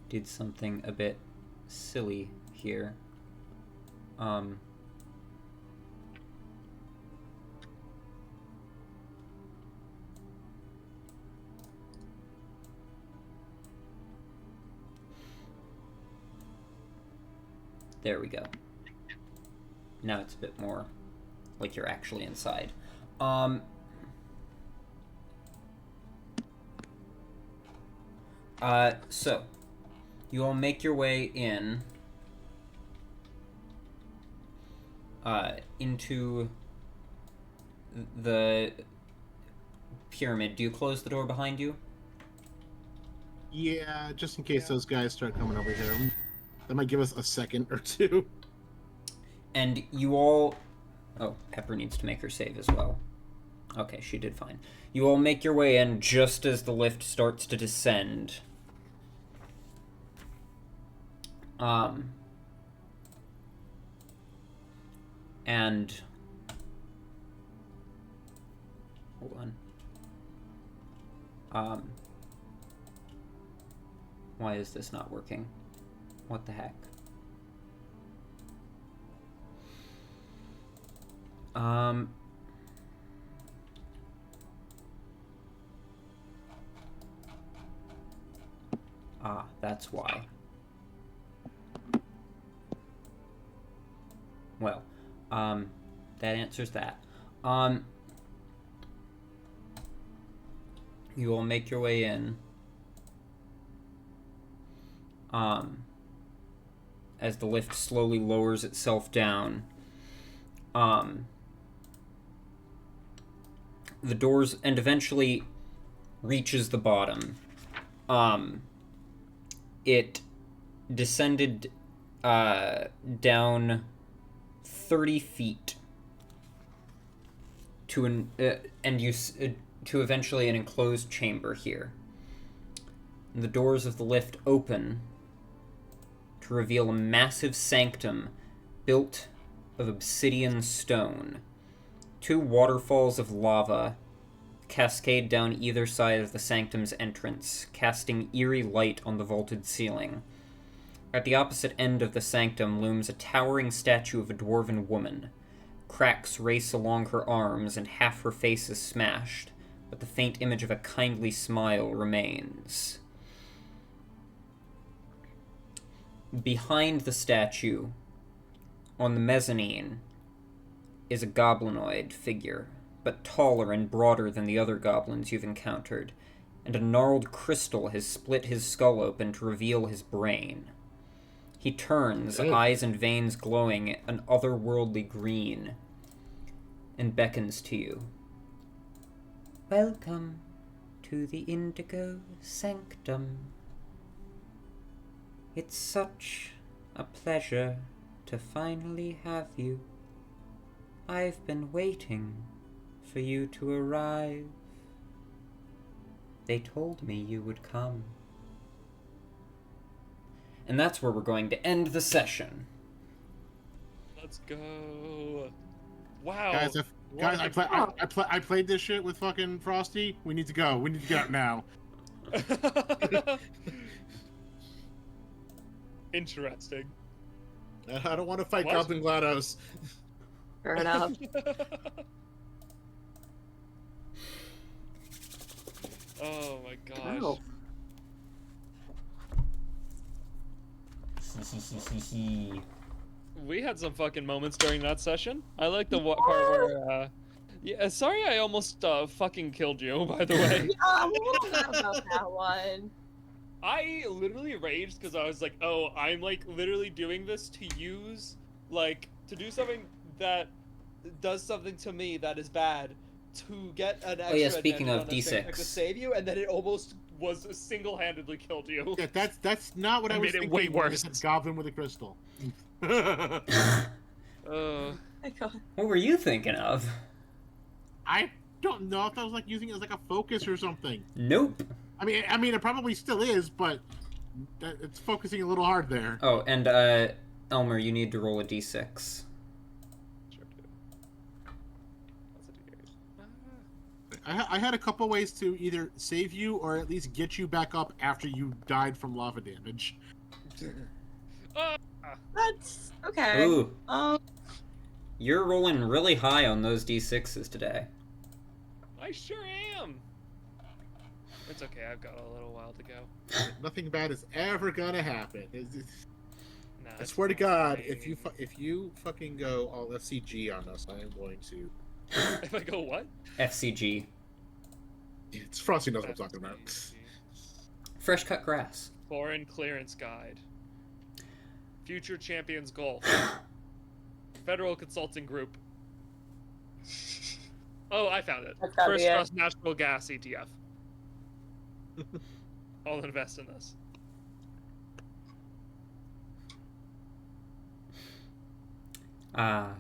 did something a bit silly here. There we go. Now it's a bit more like you're actually inside. So, you all make your way in. into the pyramid. Do you close the door behind you? Yeah, just in case those guys start coming over here. That might give us a second or two. And you all... Oh, Pepper needs to make her save as well. Okay, she did fine. You all make your way in just as the lift starts to descend. And... Hold on. Why is this not working? What the heck? That's why. Well, that answers that. You will make your way in. As the lift slowly lowers itself down. The doors, and eventually reaches the bottom. It descended down 30 feet to to eventually an enclosed chamber here. And the doors of the lift open to reveal a massive sanctum built of obsidian stone. 2 waterfalls of lava cascade down either side of the sanctum's entrance, casting eerie light on the vaulted ceiling. At the opposite end of the sanctum looms a towering statue of a dwarven woman. Cracks race along her arms, and half her face is smashed, but the faint image of a kindly smile remains. Behind the statue, on the mezzanine, is a goblinoid figure, but taller and broader than the other goblins you've encountered, and a gnarled crystal has split his skull open to reveal his brain. He turns, eyes and veins glowing an otherworldly green, and beckons to you. Welcome to the Indigo Sanctum. It's such a pleasure to finally have you. I've been waiting for you to arrive. They told me you would come. And that's where we're going to end the session. Let's go. Wow. Guys, I played this shit with fucking Frosty. We need to go. We need to get out now. Interesting. I don't want to fight Goblin GLaDOS. Fair enough. Oh my gosh. Oh. We had some fucking moments during that session. I like the part where, yeah, sorry I almost fucking killed you, by the way. I'm a little mad about that one. I literally raged because I was like, oh, I'm like literally doing this to use, like, to do something that does something to me that is bad, to get an extra. Oh yeah, speaking of D6 to D6. save you, and then it almost was single-handedly killed you. Yeah, that's not what I was made it thinking. way when I worse. said Goblin with a crystal. My God. What were you thinking of? I don't know if I was like using it as like a focus or something. Nope. I mean, it probably still is, but it's focusing a little hard there. Oh, and Elmer, you need to roll a d6. I had a couple ways to either save you or at least get you back up after you died from lava damage. That's okay. Ooh. You're rolling really high on those d6s today. I sure am. It's okay, I've got a little while to go. Nothing bad is ever gonna happen. Nah, I it's swear to God, fine. if you fucking go all FCG on us, I am going to. If I go what? FCG. It's Frosty knows what I'm talking about. Fresh cut grass. Foreign clearance guide. Future champions golf. Federal Consulting Group. Oh, I found it. That's gotta be First it. Trust Natural Gas ETF. I'll invest in this. Now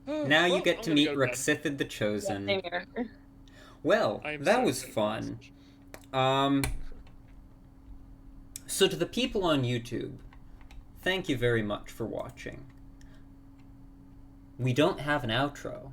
Well, you get I'm to gonna meet go to bed. Rexithid the Yeah, Chosen. same here. Well, I am that so was excited. fun. So to the people on YouTube, thank you very much for watching. We don't have an outro,